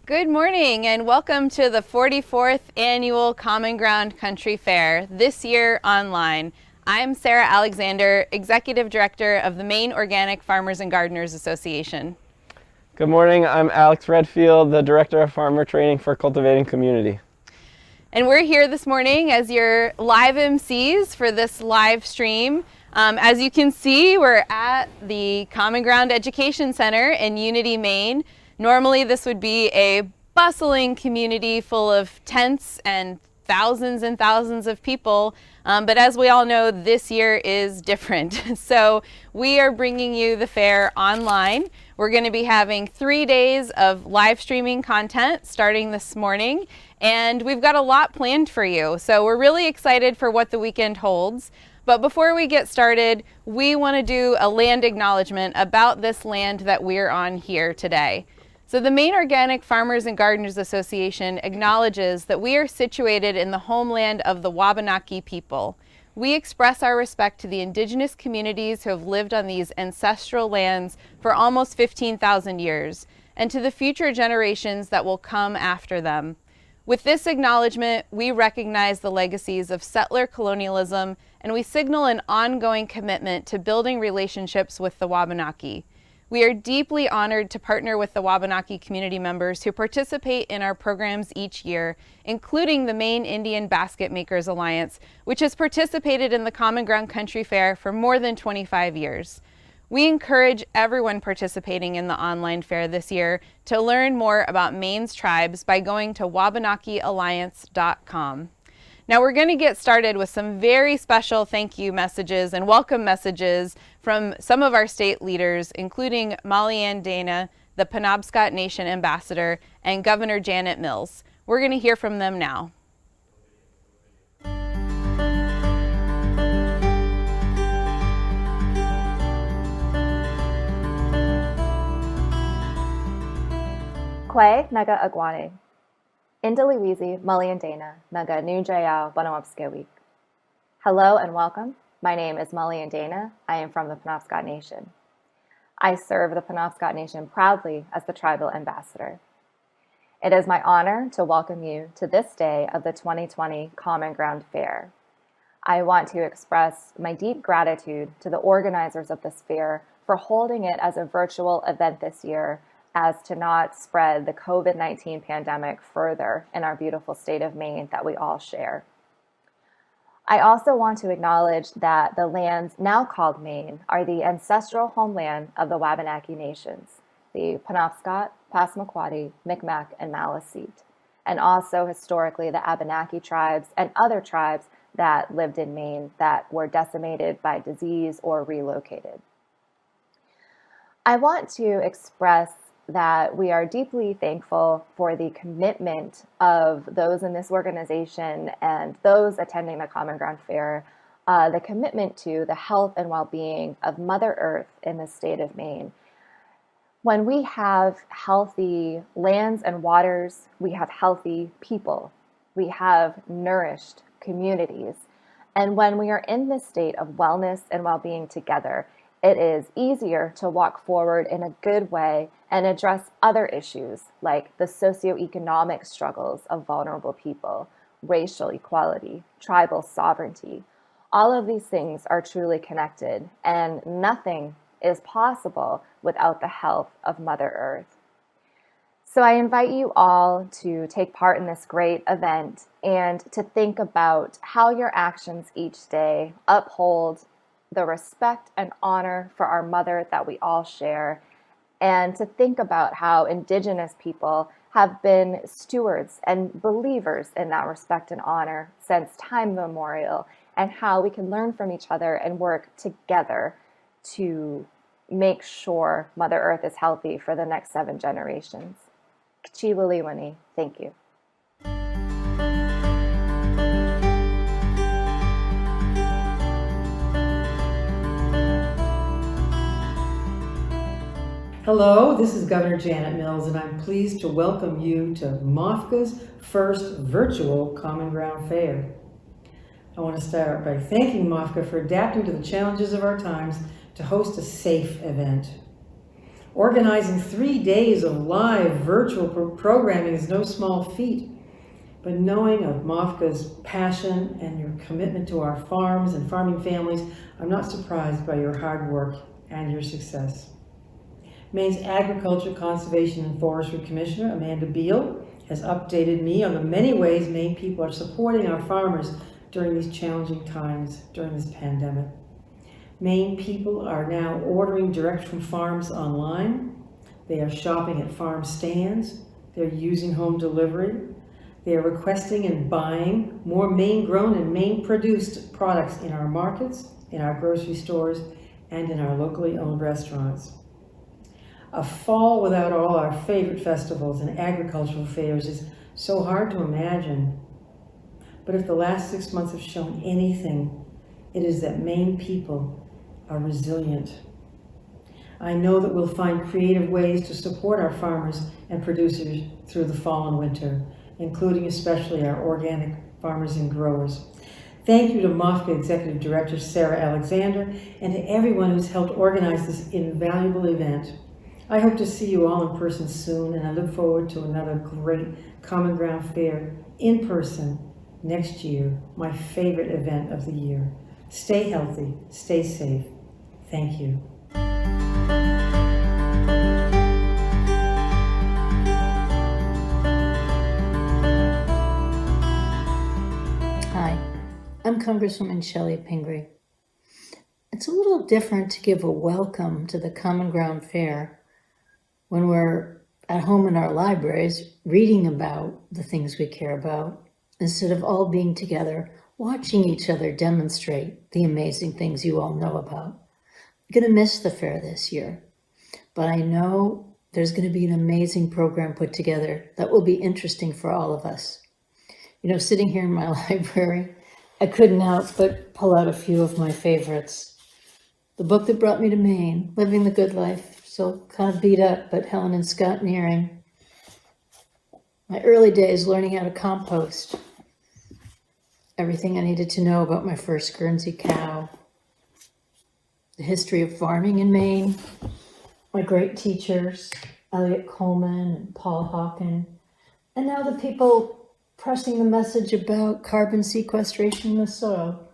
Good morning and welcome to the 44th Annual Common Ground Country Fair, this year online. I'm Sarah Alexander, Executive Director of the Maine Organic Farmers and Gardeners Association. Good morning, I'm Alex Redfield, the Director of Farmer Training for Cultivating Community. And we're here this morning as your live MCs for this live stream. As you can see, we're at the Common Ground Education Center in Unity, Maine. Normally this would be a bustling community full of tents and thousands of people, but as we all know, this year is different. So we are bringing you the fair online. We're going to be having 3 days of live streaming content starting this morning, and we've got a lot planned for you. So we're really excited for what the weekend holds. But before we get started, we want to do a land acknowledgement about this land that we're on here today. So the Maine Organic Farmers and Gardeners Association acknowledges that we are situated in the homeland of the Wabanaki people. We express our respect to the indigenous communities who have lived on these ancestral lands for almost 15,000 years, and to the future generations that will come after them. With this acknowledgement, we recognize the legacies of settler colonialism, and we signal an ongoing commitment to building relationships with the Wabanaki. We are deeply honored to partner with the Wabanaki community members who participate in our programs each year, including the Maine Indian Basket Makers Alliance, which has participated in the Common Ground Country Fair for more than 25 years. We encourage everyone participating in the online fair this year to learn more about Maine's tribes by going to wabanakialliance.com. Now we're going to get started with some very special thank you messages and welcome messages from some of our state leaders, including Molly Ann Dana, the Penobscot Nation Ambassador, and Governor Janet Mills. We're going to hear from them now. Kwe naga agwane. Indaliwizi Molly and Dana naga Nujaya Banawapskewik. Hello and welcome. My name is Molly and Dana. I am from the Penobscot Nation. I serve the Penobscot Nation proudly as the Tribal Ambassador. It is my honor to welcome you to this day of the 2020 Common Ground Fair. I want to express my deep gratitude to the organizers of this fair for holding it as a virtual event this year as to not spread the COVID-19 pandemic further in our beautiful state of Maine that we all share. I also want to acknowledge that the lands now called Maine are the ancestral homeland of the Wabanaki nations, the Penobscot, Passamaquoddy, Micmac, and Maliseet, and also historically the Abenaki tribes and other tribes that lived in Maine that were decimated by disease or relocated. I want to express that we are deeply thankful for the commitment of those in this organization and those attending the Common Ground Fair, the commitment to the health and well-being of Mother Earth in the state of Maine. When we have healthy lands and waters, we have healthy people, we have nourished communities, and when we are in this state of wellness and well-being together, it is easier to walk forward in a good way and address other issues like the socioeconomic struggles of vulnerable people, racial equality, tribal sovereignty. All of these things are truly connected, and nothing is possible without the health of Mother Earth. So I invite you all to take part in this great event and to think about how your actions each day uphold the respect and honor for our mother that we all share, and to think about how Indigenous people have been stewards and believers in that respect and honor since time immemorial, and how we can learn from each other and work together to make sure Mother Earth is healthy for the next 7 generations. K'chiwaliwani, thank you. Hello, this is Governor Janet Mills, and I'm pleased to welcome you to MOFGA's first virtual Common Ground Fair. I want to start by thanking MOFGA for adapting to the challenges of our times to host a safe event. Organizing 3 days of live virtual programming is no small feat, but knowing of MOFGA's passion and your commitment to our farms and farming families, I'm not surprised by your hard work and your success. Maine's Agriculture, Conservation and Forestry Commissioner, Amanda Beal, has updated me on the many ways Maine people are supporting our farmers during these challenging times during this pandemic. Maine people are now ordering direct from farms online. They are shopping at farm stands. They're using home delivery. They are requesting and buying more Maine-grown and Maine-produced products in our markets, in our grocery stores, and in our locally owned restaurants. A fall without all our favorite festivals and agricultural fairs is so hard to imagine. But if the last 6 months have shown anything, it is that Maine people are resilient. I know that we'll find creative ways to support our farmers and producers through the fall and winter, including especially our organic farmers and growers. Thank you to MOFGA Executive Director Sarah Alexander and to everyone who's helped organize this invaluable event. I hope to see you all in person soon, and I look forward to another great Common Ground Fair in person next year, my favorite event of the year. Stay healthy, stay safe. Thank you. Hi, I'm Congresswoman Shelley Pingree. It's a little different to give a welcome to the Common Ground Fair when we're at home in our libraries reading about the things we care about, instead of all being together, watching each other demonstrate the amazing things you all know about. I'm going to miss the fair this year, but I know there's going to be an amazing program put together that will be interesting for all of us. You know, sitting here in my library, I couldn't help but pull out a few of my favorites. The book that brought me to Maine, Living the Good Life, still kind of beat up, but Helen and Scott Nearing. My early days learning how to compost. Everything I needed to know about my first Guernsey cow. The history of farming in Maine. My great teachers, Elliot Coleman and Paul Hawken. And now the people pressing the message about carbon sequestration in the soil.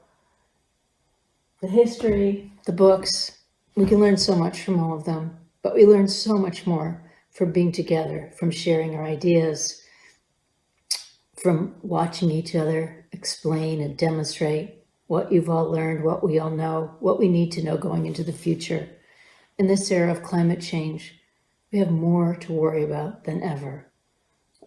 The history, the books, we can learn so much from all of them. But we learn so much more from being together, from sharing our ideas, from watching each other explain and demonstrate what you've all learned, what we all know, what we need to know going into the future. In this era of climate change, we have more to worry about than ever.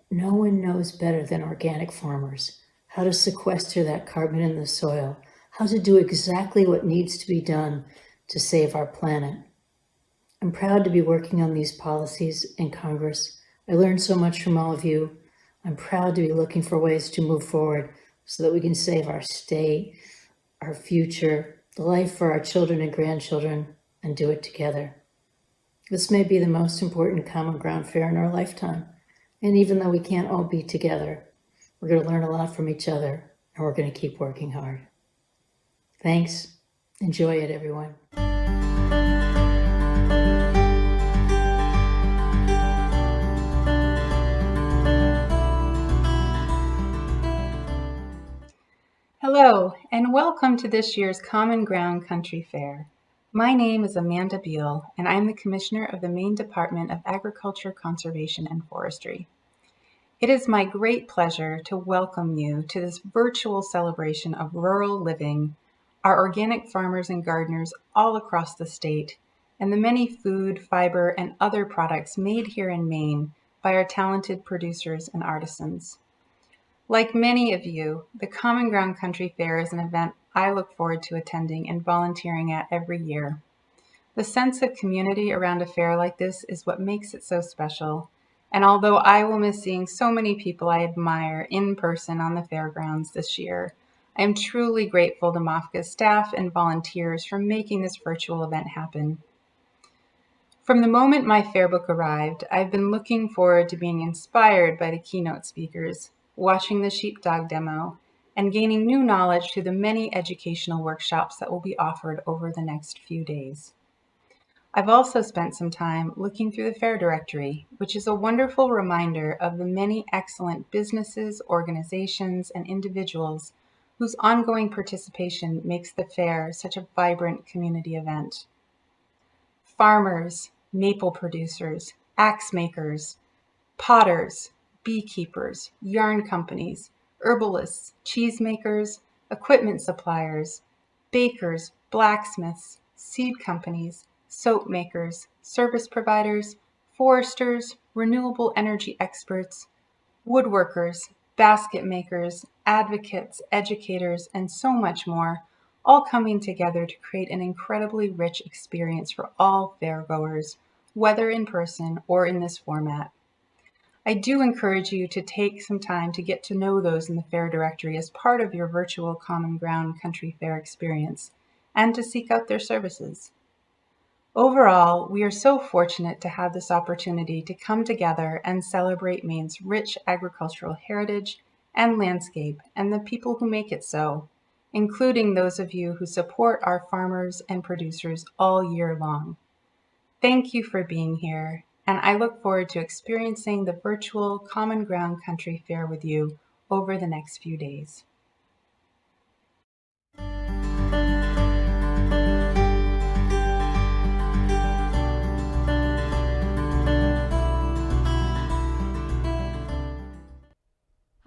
No one knows better than organic farmers how to sequester that carbon in the soil, how to do exactly what needs to be done to save our planet. I'm proud to be working on these policies in Congress. I learned so much from all of you. I'm proud to be looking for ways to move forward so that we can save our state, our future, the life for our children and grandchildren, and do it together. This may be the most important Common Ground Fair in our lifetime. And even though we can't all be together, we're going to learn a lot from each other, and we're going to keep working hard. Thanks. Enjoy it, everyone. Hello, and welcome to this year's Common Ground Country Fair. My name is Amanda Beal, and I'm the Commissioner of the Maine Department of Agriculture, Conservation, and Forestry. It is my great pleasure to welcome you to this virtual celebration of rural living, our organic farmers and gardeners all across the state, and the many food, fiber, and other products made here in Maine by our talented producers and artisans. Like many of you, the Common Ground Country Fair is an event I look forward to attending and volunteering at every year. The sense of community around a fair like this is what makes it so special, and although I will miss seeing so many people I admire in person on the fairgrounds this year, I am truly grateful to MOFGA's staff and volunteers for making this virtual event happen. From the moment my fair book arrived, I've been looking forward to being inspired by the keynote speakers, watching the sheepdog demo, and gaining new knowledge through the many educational workshops that will be offered over the next few days. I've also spent some time looking through the fair directory, which is a wonderful reminder of the many excellent businesses, organizations, and individuals whose ongoing participation makes the fair such a vibrant community event. Farmers, maple producers, axe makers, potters, beekeepers, yarn companies, herbalists, cheesemakers, equipment suppliers, bakers, blacksmiths, seed companies, soap makers, service providers, foresters, renewable energy experts, woodworkers, basket makers, advocates, educators, and so much more, all coming together to create an incredibly rich experience for all fairgoers, whether in person or in this format. I do encourage you to take some time to get to know those in the fair directory as part of your virtual Common Ground Country Fair experience, and to seek out their services. Overall, we are so fortunate to have this opportunity to come together and celebrate Maine's rich agricultural heritage and landscape and the people who make it so, including those of you who support our farmers and producers all year long. Thank you for being here, and I look forward to experiencing the virtual Common Ground Country Fair with you over the next few days.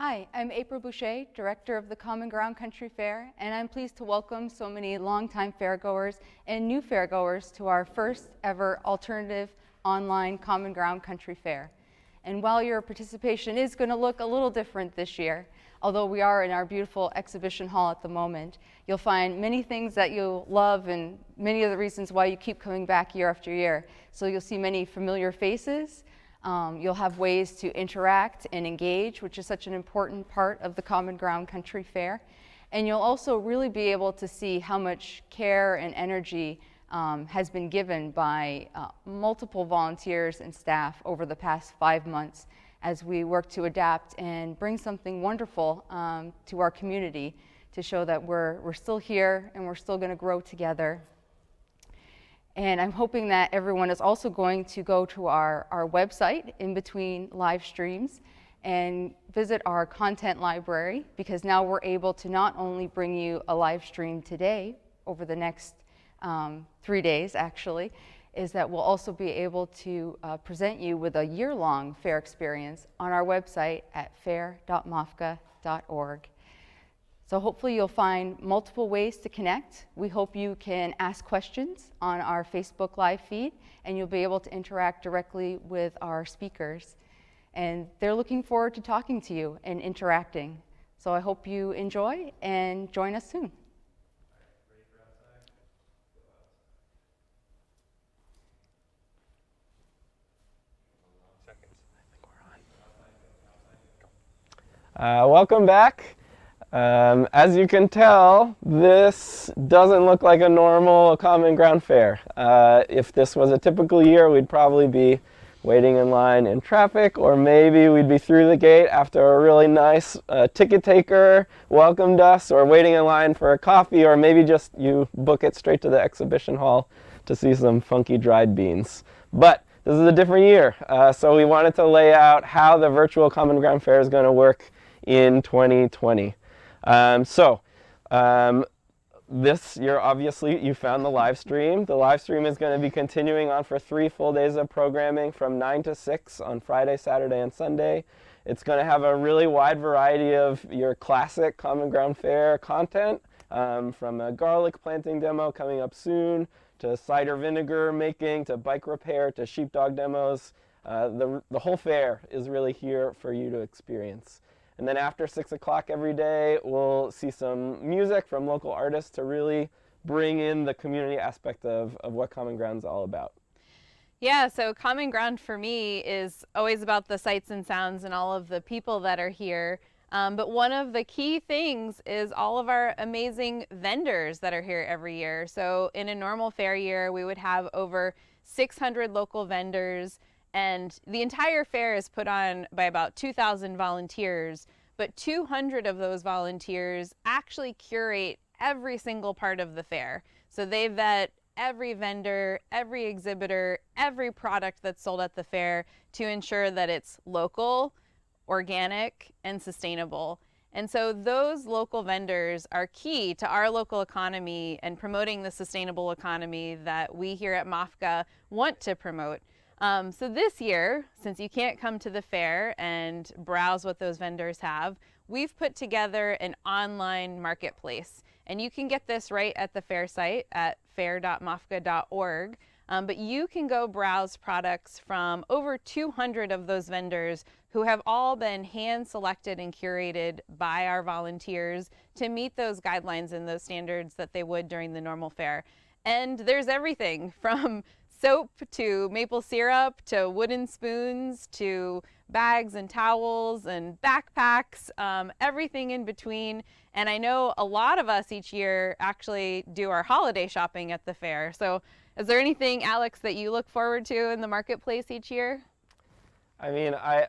Hi, I'm April Boucher, Director of the Common Ground Country Fair, and I'm pleased to welcome so many longtime fairgoers and new fairgoers to our first ever alternative online Common Ground Country Fair. And while your participation is going to look a little different this year, although we are in our beautiful exhibition hall at the moment, you'll find many things that you'll love and many of the reasons why you keep coming back year after year. So you'll see many familiar faces. You'll have ways to interact and engage, which is such an important part of the Common Ground Country Fair. And you'll also really be able to see how much care and energy has been given by multiple volunteers and staff over the past 5 months as we work to adapt and bring something wonderful to our community to show that we're still here and we're still going to grow together. And I'm hoping that everyone is also going to go to our website in between live streams and visit our content library, because now we're able to not only bring you a live stream today over the next 3 days actually, is that we'll also be able to present you with a year-long fair experience on our website at fair.mofga.org. So hopefully you'll find multiple ways to connect. We hope you can ask questions on our Facebook Live feed, and you'll be able to interact directly with our speakers. And they're looking forward to talking to you and interacting. So I hope you enjoy and join us soon. Welcome back. As you can tell, this doesn't look like a normal Common Ground Fair. If this was a typical year, we'd probably be waiting in line in traffic, or maybe we'd be through the gate after a really nice ticket taker welcomed us, or waiting in line for a coffee, or maybe just you book it straight to the exhibition hall to see some funky dried beans. But this is a different year, so we wanted to lay out how the virtual Common Ground Fair is going to work in 2020. This year, obviously, you found the live stream. The live stream is going to be continuing on for 3 full days of programming from 9 to 6 on Friday, Saturday, and Sunday. It's going to have a really wide variety of your classic Common Ground Fair content, from a garlic planting demo coming up soon, to cider vinegar making, to bike repair, to sheepdog demos. The whole fair is really here for you to experience. And then after 6 o'clock every day, we'll see some music from local artists to really bring in the community aspect of what Common Ground is all about. Yeah, so Common Ground for me is always about the sights and sounds and all of the people that are here. But one of the key things is all of our amazing vendors that are here every year. So in a normal fair year, we would have over 600 local vendors, and the entire fair is put on by about 2,000 volunteers, but 200 of those volunteers actually curate every single part of the fair. So they vet every vendor, every exhibitor, every product that's sold at the fair to ensure that it's local, organic, and sustainable. And so those local vendors are key to our local economy and promoting the sustainable economy that we here at MOFGA want to promote. So this year, since you can't come to the fair and browse what those vendors have, we've put together an online marketplace. And you can get this right at the fair site at fair.mofga.org. But you can go browse products from over 200 of those vendors who have all been hand selected and curated by our volunteers to meet those guidelines and those standards that they would during the normal fair. And there's everything from soap to maple syrup to wooden spoons to bags and towels and backpacks, everything in between. And I know a lot of us each year actually do our holiday shopping at the fair. So is there anything, Alex, that you look forward to in the marketplace each year? I mean, I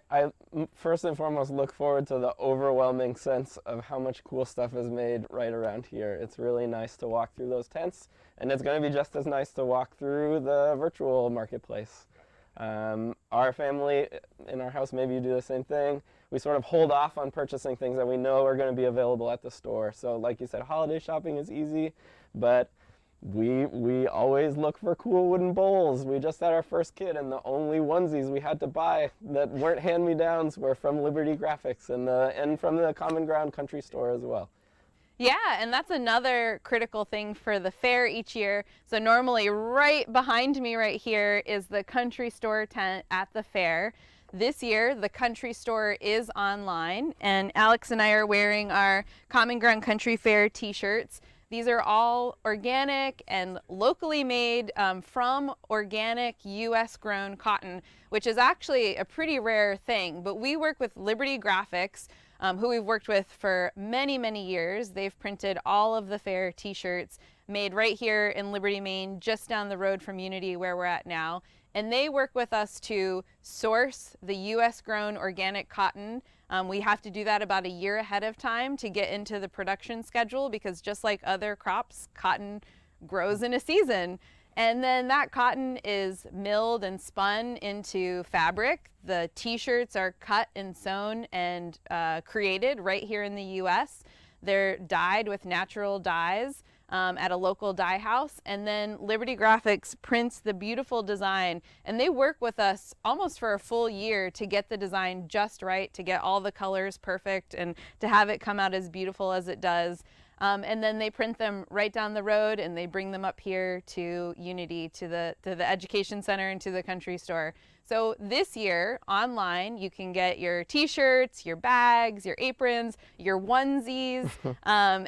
first and foremost look forward to the overwhelming sense of how much cool stuff is made right around here. It's really nice to walk through those tents, and it's going to be just as nice to walk through the virtual marketplace. Our family in our house, maybe you do the same thing. We sort of hold off on purchasing things that we know are going to be available at the store. So like you said, holiday shopping is easy, but we always look for cool wooden bowls. We just had our first kid, and the only onesies we had to buy that weren't hand-me-downs were from Liberty Graphics and from the Common Ground Country Store as well. Yeah, and that's another critical thing for the fair each year. So normally right behind me right here is the country store tent at the fair. This year, the country store is online, and Alex and I are wearing our Common Ground Country Fair t-shirts. These are all organic and locally made from organic US grown cotton, which is actually a pretty rare thing. But we work with Liberty Graphics, who we've worked with for many, many years. They've printed all of the fair t-shirts made right here in Liberty, Maine, just down the road from Unity where we're at now. And they work with us to source the US grown organic cotton. We have to do that about a year ahead of time to get into the production schedule, because just like other crops, cotton grows in a season. And then that cotton is milled and spun into fabric. The t-shirts are cut and sewn and created right here in the US. They're dyed with natural dyes at a local dye house, and then Liberty Graphics prints the beautiful design, and they work with us almost for a full year to get the design just right, to get all the colors perfect, and to have it come out as beautiful as it does. And then they print them right down the road, and they bring them up here to Unity, to the education center and to the country store. So this year, online, you can get your t-shirts, your bags, your aprons, your onesies,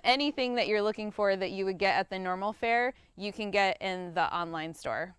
anything that you're looking for that you would get at the normal fair, you can get in the online store.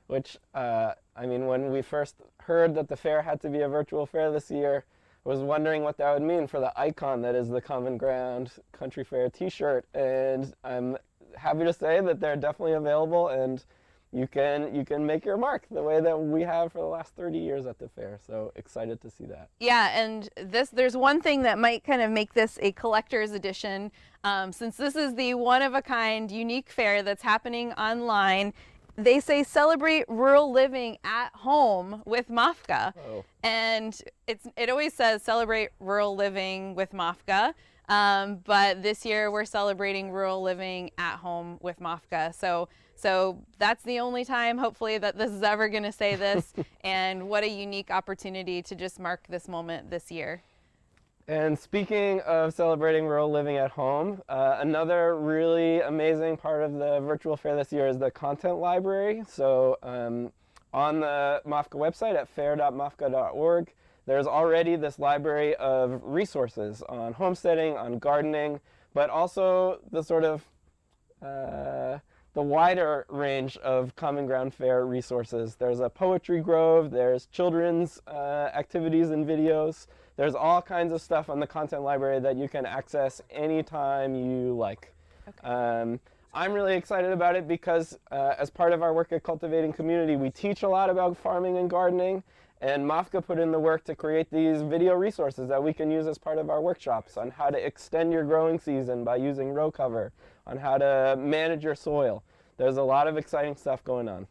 Which, I mean, when we first heard that the fair had to be a virtual fair this year, I was wondering what that would mean for the icon that is the Common Ground Country Fair t-shirt. And I'm happy to say that they're definitely available, and you can make your mark the way that we have for the last 30 years at the fair. So excited to see that. Yeah, and there's one thing that might kind of make this a collector's edition. Since this is the one-of-a-kind unique fair that's happening online, they say celebrate rural living at home with MOFGA. Oh. And it always says celebrate rural living with MOFGA. But this year we're celebrating rural living at home with MOFGA. So that's the only time, hopefully, that this is ever going to say this. And what a unique opportunity to just mark this moment this year. And speaking of celebrating rural living at home, another really amazing part of the virtual fair this year is the content library. So on the MOFGA website at fair.mofga.org, there's already this library of resources on homesteading, on gardening, but also the sort of the wider range of Common Ground Fair resources. There's a poetry grove, there's children's activities and videos. There's all kinds of stuff on the content library that you can access anytime you like. Okay. I'm really excited about it because as part of our work at Cultivating Community, we teach a lot about farming and gardening, and MOFGA put in the work to create these video resources that we can use as part of our workshops on how to extend your growing season by using row cover, on how to manage your soil. there's a lot of exciting stuff going on.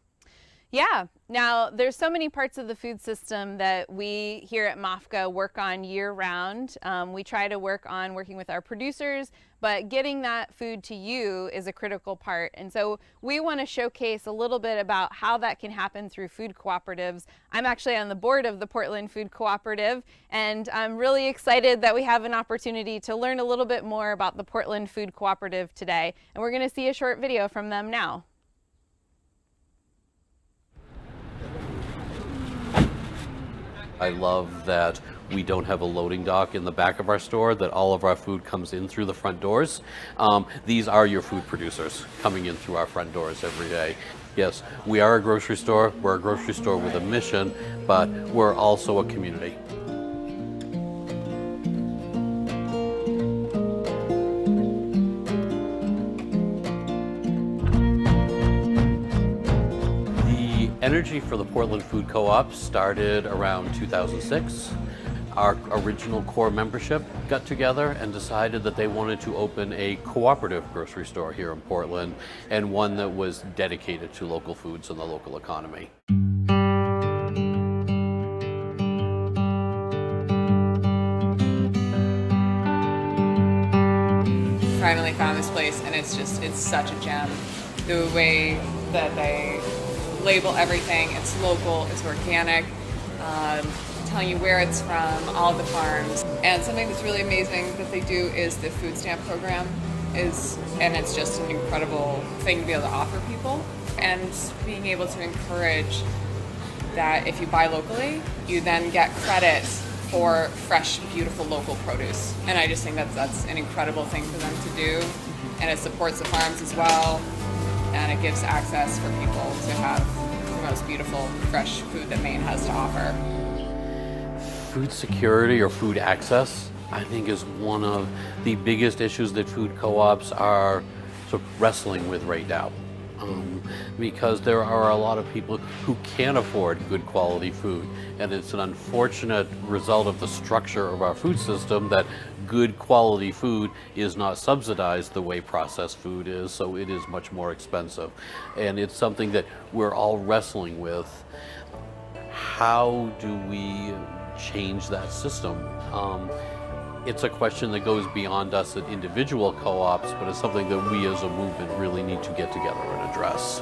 Yeah. Now, there's so many parts of the food system that we here at MOFGA work on year round. We try to working with our producers, but getting that food to you is a critical part. And so we want to showcase a little bit about how that can happen through food cooperatives. I'm actually on the board of the Portland Food Cooperative, and I'm really excited that we have an opportunity to learn a little bit more about the Portland Food Cooperative today. And we're going to see a short video from them now. I love that we don't have a loading dock in the back of our store, that all of our food comes in through the front doors. These are your food producers coming in through our front doors every day. Yes, we are a grocery store. We're a grocery store with a mission, but we're also a community. Energy for the Portland Food Co-op started around 2006. Our original core membership got together and decided that they wanted to open a cooperative grocery store here in Portland, and one that was dedicated to local foods and the local economy. Finally found this place, and it's such a gem. The way that they label everything, it's local, it's organic, telling you where it's from, all the farms. And something that's really amazing that they do is the food stamp program and it's just an incredible thing to be able to offer people, and being able to encourage that if you buy locally, you then get credit for fresh, beautiful local produce. And I just think that's an incredible thing for them to do, and it supports the farms as well. And it gives access for people to have the most beautiful, fresh food that Maine has to offer. Food security or food access, I think, is one of the biggest issues that food co-ops are sort of wrestling with right now. Because there are a lot of people who can't afford good quality food, and it's an unfortunate result of the structure of our food system that good quality food is not subsidized the way processed food is, so it is much more expensive. And it's something that we're all wrestling with. How do we change that system? It's a question that goes beyond us at individual co-ops, but it's something that we as a movement really need to get together and address.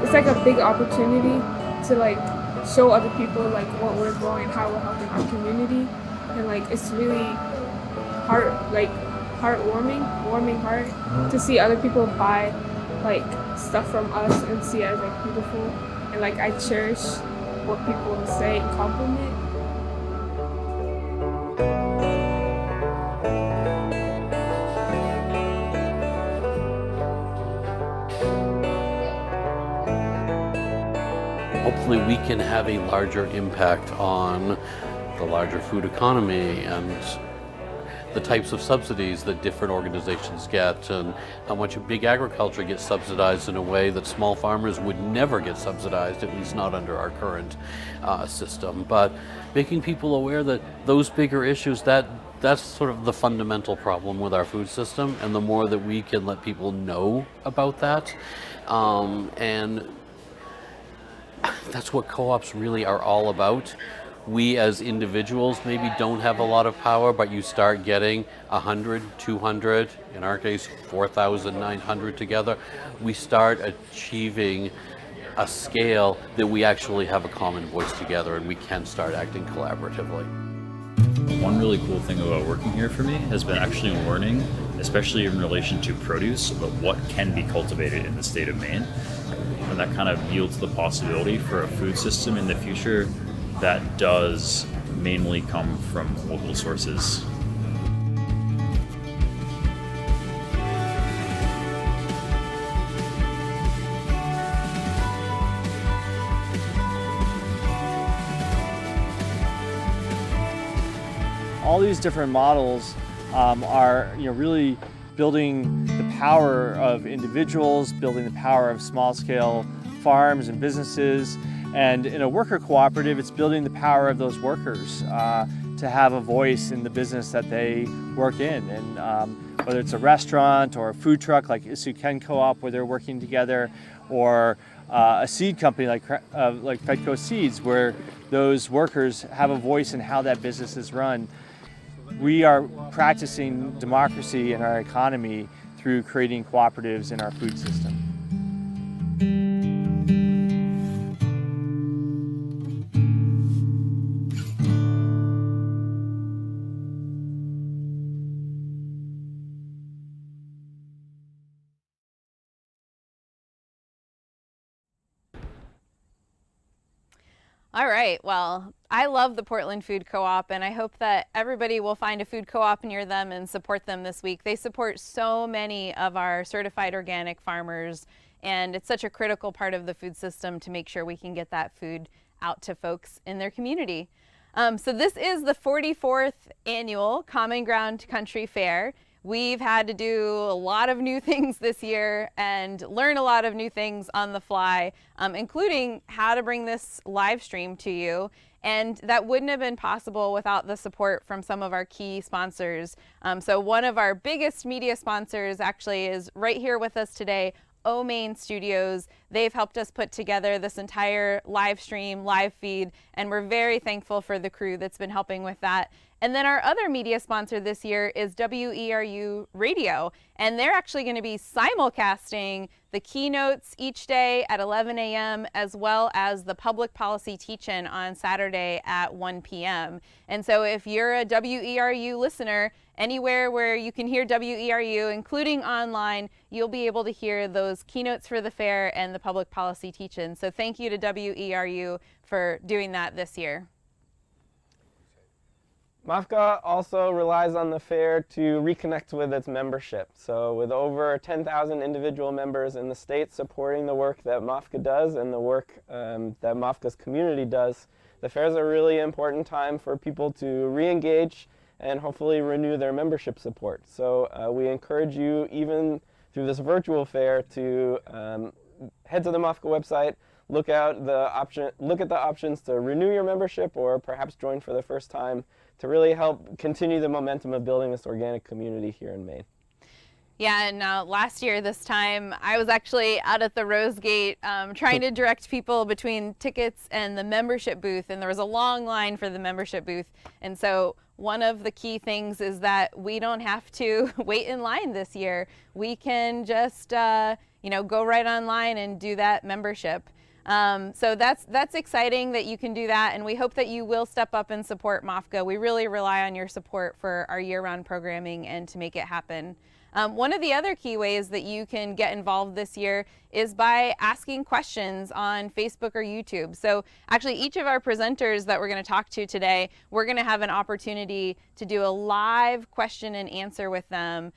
It's like a big opportunity to like show other people like what we're growing and how we're helping our community, and like it's really warming heart to see other people buy like stuff from us and see it as like beautiful, and like I cherish what people say and compliment. Hopefully we can have a larger impact on the larger food economy and the types of subsidies that different organizations get, and how much big agriculture gets subsidized in a way that small farmers would never get subsidized, at least not under our current system. But making people aware that those bigger issues, that's sort of the fundamental problem with our food system, and the more that we can let people know about that, and that's what co-ops really are all about. We as individuals maybe don't have a lot of power, but you start getting 100, 200, in our case 4,900 together, we start achieving a scale that we actually have a common voice together, and we can start acting collaboratively. One really cool thing about working here for me has been actually learning, especially in relation to produce, about what can be cultivated in the state of Maine. And that kind of yields the possibility for a food system in the future that does mainly come from local sources. All these different models are really building the power of individuals, building the power of small-scale farms and businesses. And in a worker cooperative, it's building the power of those workers to have a voice in the business that they work in. And whether it's a restaurant or a food truck like Isuken Co-op where they're working together, or a seed company like Fedco Seeds where those workers have a voice in how that business is run. We are practicing democracy in our economy through creating cooperatives in our food system. All right, well, I love the Portland Food Co-op, and I hope that everybody will find a food co-op near them and support them this week. They support so many of our certified organic farmers, and it's such a critical part of the food system to make sure we can get that food out to folks in their community. So this is the 44th annual Common Ground Country Fair. We've had to do a lot of new things this year and learn a lot of new things on the fly, including how to bring this live stream to you. And that wouldn't have been possible without the support from some of our key sponsors. So one of our biggest media sponsors actually is right here with us today, Maine Studios. They've helped us put together this entire live stream, live feed, and we're very thankful for the crew that's been helping with that. And then our other media sponsor this year is WERU Radio, and they're actually going to be simulcasting the keynotes each day at 11 a.m. as well as the public policy teach-in on Saturday at 1 p.m. And so if you're a WERU listener, anywhere where you can hear WERU, including online, you'll be able to hear those keynotes for the fair and the public policy teach-in. So thank you to WERU for doing that this year. MOFGA also relies on the fair to reconnect with its membership. So with over 10,000 individual members in the state supporting the work that MOFGA does and the work that MOFGA's community does, the fair is a really important time for people to re-engage and hopefully renew their membership support. So we encourage you, even through this virtual fair, to head to the MOFGA website, look at the options to renew your membership or perhaps join for the first time, to really help continue the momentum of building this organic community here in Maine. Yeah, and last year this time I was actually out at the Rose Gate trying to direct people between tickets and the membership booth, and there was a long line for the membership booth. And so one of the key things is that we don't have to wait in line this year. We can just go right online and do that membership. So that's exciting that you can do that, and we hope that you will step up and support MOFGA. We really rely on your support for our year-round programming and to make it happen. One of the other key ways that you can get involved this year is by asking questions on Facebook or YouTube. So actually each of our presenters that we're going to talk to today, we're going to have an opportunity to do a live question and answer with them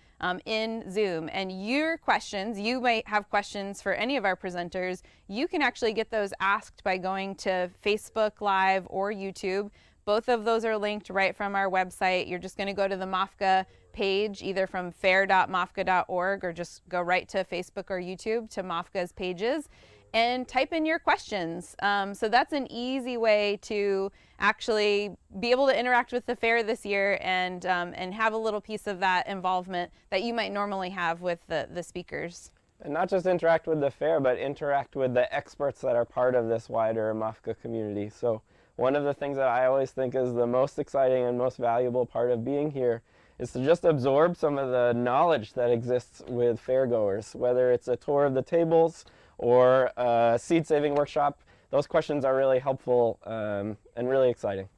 in Zoom. And your questions, you might have questions for any of our presenters, you can actually get those asked by going to Facebook Live or YouTube. Both of those are linked right from our website. You're just going to go to the MOFGA page, either from fair.mofga.org, or just go right to Facebook or YouTube to MOFGA's pages and type in your questions. So that's an easy way to actually be able to interact with the fair this year and have a little piece of that involvement that you might normally have with the speakers. And not just interact with the fair, but interact with the experts that are part of this wider MOFGA community. So one of the things that I always think is the most exciting and most valuable part of being here is to just absorb some of the knowledge that exists with fairgoers, whether it's a tour of the tables or a seed saving workshop. Those questions are really helpful and really exciting.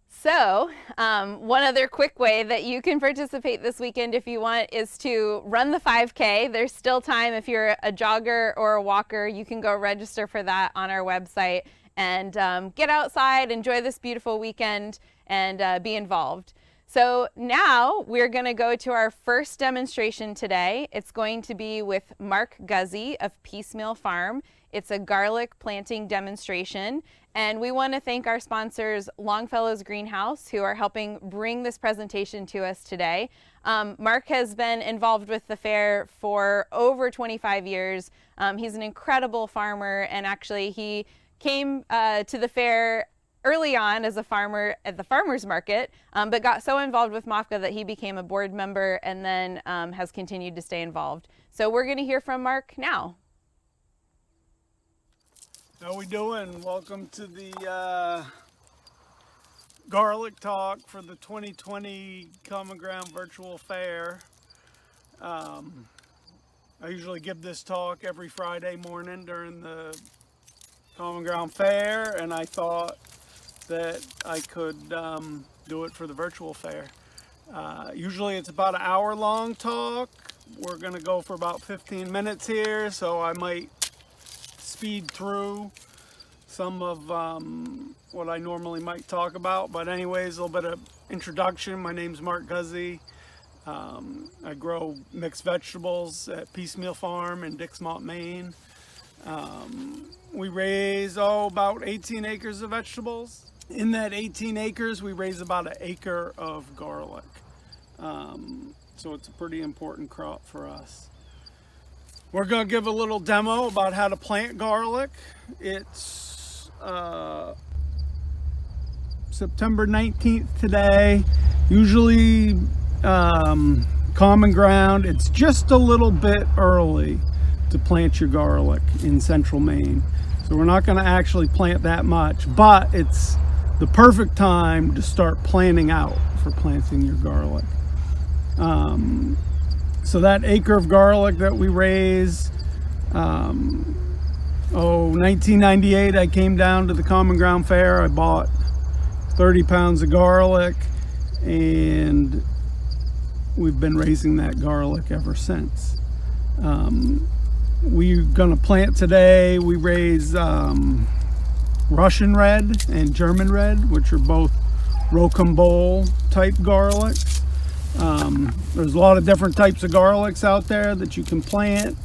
So one other quick way that you can participate this weekend if you want is to run the 5K. There's still time. If you're a jogger or a walker, you can go register for that on our website and get outside, enjoy this beautiful weekend, and be involved. So now we're going to go to our first demonstration today. It's going to be with Mark Guzzi of Peacemeal Farm. It's a garlic planting demonstration, and we want to thank our sponsors, Longfellow's Greenhouse, who are helping bring this presentation to us today. Mark has been involved with the fair for over 25 years. He's an incredible farmer, and actually he came to the fair early on as a farmer at the farmer's market, but got so involved with MOFGA that he became a board member and then has continued to stay involved. So we're going to hear from Mark now. How we doing? Welcome to the garlic talk for the 2020 Common Ground Virtual Fair. I usually give this talk every Friday morning during the Common Ground Fair, and I thought that I could do it for the virtual fair. Usually it's about an hour-long talk. We're going to go for about 15 minutes here, so I might speed through some of what I normally might talk about. But anyways, a little bit of introduction. My name's Mark Guzzi. I grow mixed vegetables at Peacemeal Farm in Dixmont, Maine. We raise about 18 acres of vegetables. In that 18 acres, we raise about an acre of garlic. So it's a pretty important crop for us. We're going to give a little demo about how to plant garlic. It's September 19th today. Usually common ground, it's just a little bit early to plant your garlic in central Maine. So we're not going to actually plant that much, but it's the perfect time to start planning out for planting your garlic. So that acre of garlic that we raise, 1998, I came down to the Common Ground Fair. I bought 30 pounds of garlic, and we've been raising that garlic ever since. We're gonna plant today. We raise Russian red and German red, which are both rocambole type garlics. There's a lot of different types of garlics out there that you can plant.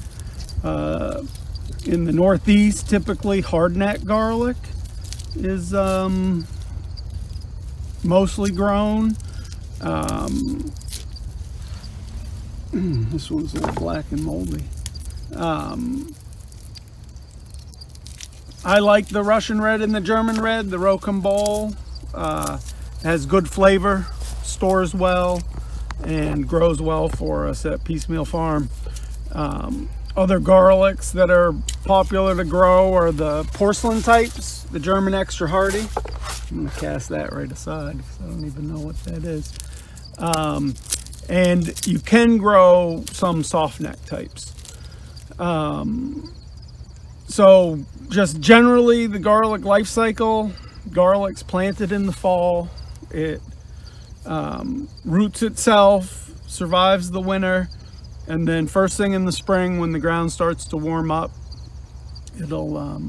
In the Northeast, typically hardneck garlic is mostly grown. This one's a little black and moldy. I like the Russian red and the German red. The rocambole has good flavor, stores well, and grows well for us at Peacemeal Farm. Other garlics that are popular to grow are the porcelain types, the German extra hardy. I'm gonna cast that right aside because I don't even know what that is. And you can grow some soft neck types. So just generally the garlic life cycle, garlic's planted in the fall. It roots itself, survives the winter, and then first thing in the spring when the ground starts to warm up, it'll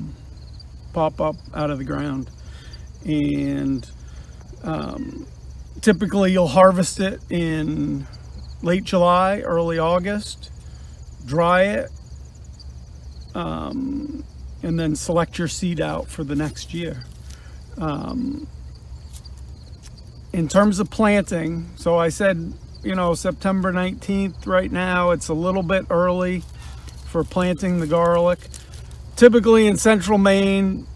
pop up out of the ground. And typically you'll harvest it in late July, early August, dry it, and then select your seed out for the next year. In terms of planting, so I said, September 19th right now, it's a little bit early for planting the garlic. Typically in central Maine,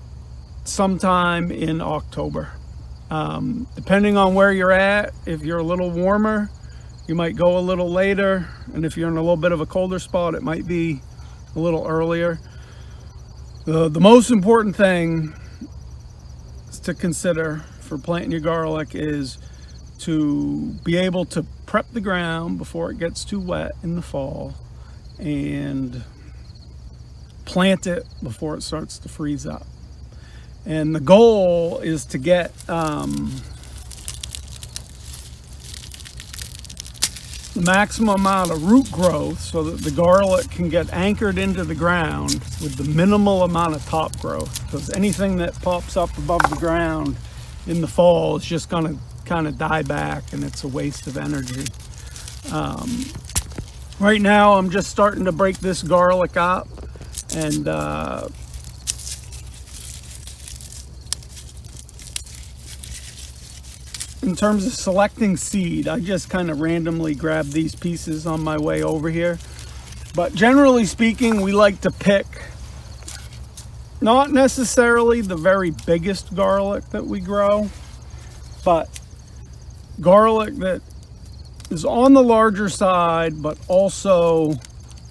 sometime in October. Depending on where you're at, if you're a little warmer, you might go a little later, and if you're in a little bit of a colder spot, it might be a little earlier. The most important thing to consider for planting your garlic is to be able to prep the ground before it gets too wet in the fall and plant it before it starts to freeze up. And the goal is to get the maximum amount of root growth so that the garlic can get anchored into the ground with the minimal amount of top growth, because anything that pops up above the ground in the fall is just going to kind of die back, and it's a waste of energy. Right now I'm just starting to break this garlic up, and in terms of selecting seed, I just kind of randomly grabbed these pieces on my way over here. But generally speaking, we like to pick not necessarily the very biggest garlic that we grow, but garlic that is on the larger side, but also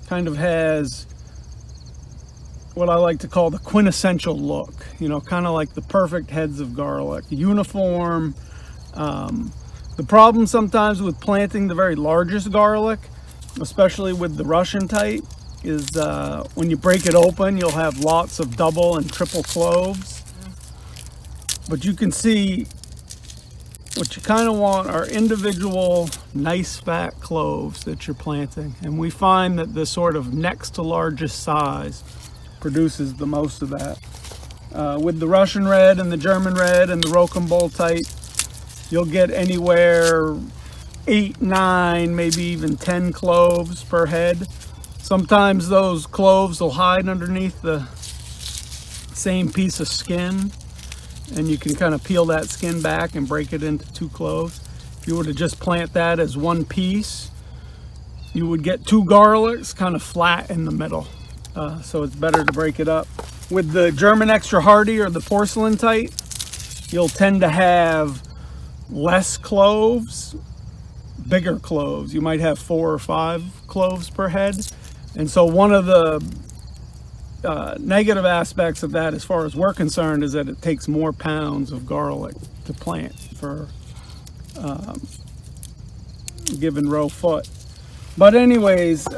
kind of has what I like to call the quintessential look, you know, kind of like the perfect heads of garlic, uniform. The problem sometimes with planting the very largest garlic, especially with the Russian type, is when you break it open, you'll have lots of double and triple cloves. But you can see what you kind of want are individual nice fat cloves that you're planting. And we find that the sort of next to largest size produces the most of that. With the Russian red and the German red and the Rocambole type, you'll get anywhere 8, 9, maybe even 10 cloves per head. Sometimes those cloves will hide underneath the same piece of skin, and you can kind of peel that skin back and break it into 2 cloves. If you were to just plant that as one piece, you would get 2 garlics kind of flat in the middle. So it's better to break it up. With the German extra hardy or the porcelain type, you'll tend to have less cloves, bigger cloves. You might have 4 or 5 cloves per head. And so one of the negative aspects of that, as far as we're concerned, is that it takes more pounds of garlic to plant for a given row foot. But anyways,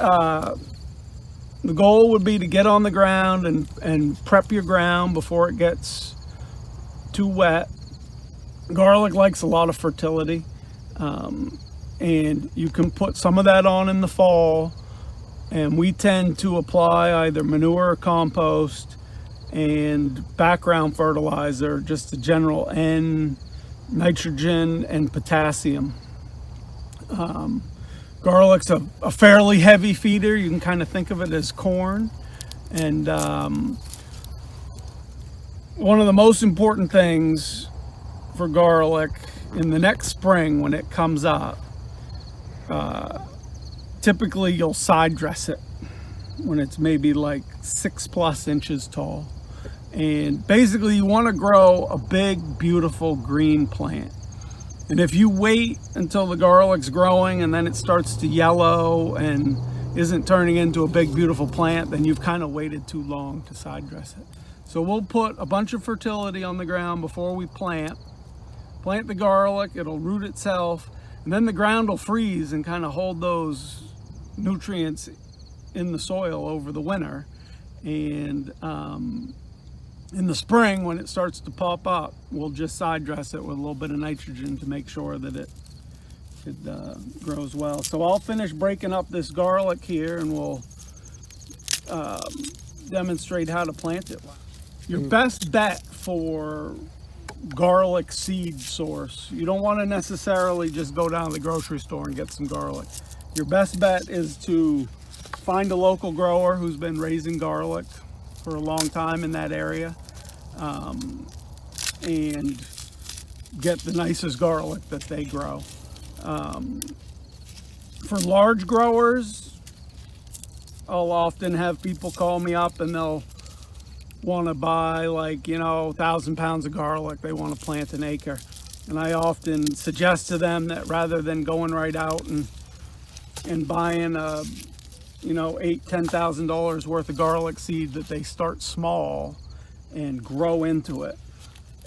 the goal would be to get on the ground and prep your ground before it gets too wet. Garlic likes a lot of fertility, and you can put some of that on in the fall. And we tend to apply either manure or compost and background fertilizer, just a general N, nitrogen, and potassium. Garlic's a fairly heavy feeder. You can kind of think of it as corn. And one of the most important things for garlic in the next spring when it comes up, typically you'll side dress it when it's maybe like 6+ inches tall. And basically you want to grow a big, beautiful green plant. And if you wait until the garlic's growing and then it starts to yellow and isn't turning into a big, beautiful plant, then you've kind of waited too long to side dress it. So we'll put a bunch of fertility on the ground before we plant the garlic, it'll root itself, and then the ground will freeze and kind of hold those nutrients in the soil over the winter. And in the spring, when it starts to pop up, we'll just side dress it with a little bit of nitrogen to make sure that it grows well. So I'll finish breaking up this garlic here and we'll demonstrate how to plant it. Your best bet for garlic seed source, you don't want to necessarily just go down to the grocery store and get some garlic. Your best bet is to find a local grower who's been raising garlic for a long time in that area, and get the nicest garlic that they grow. For large growers, I'll often have people call me up and they'll want to buy 1,000 pounds of garlic. They want to plant an acre. And I often suggest to them that rather than going right out and buying $8,000-$10,000 worth of garlic seed, that they start small and grow into it.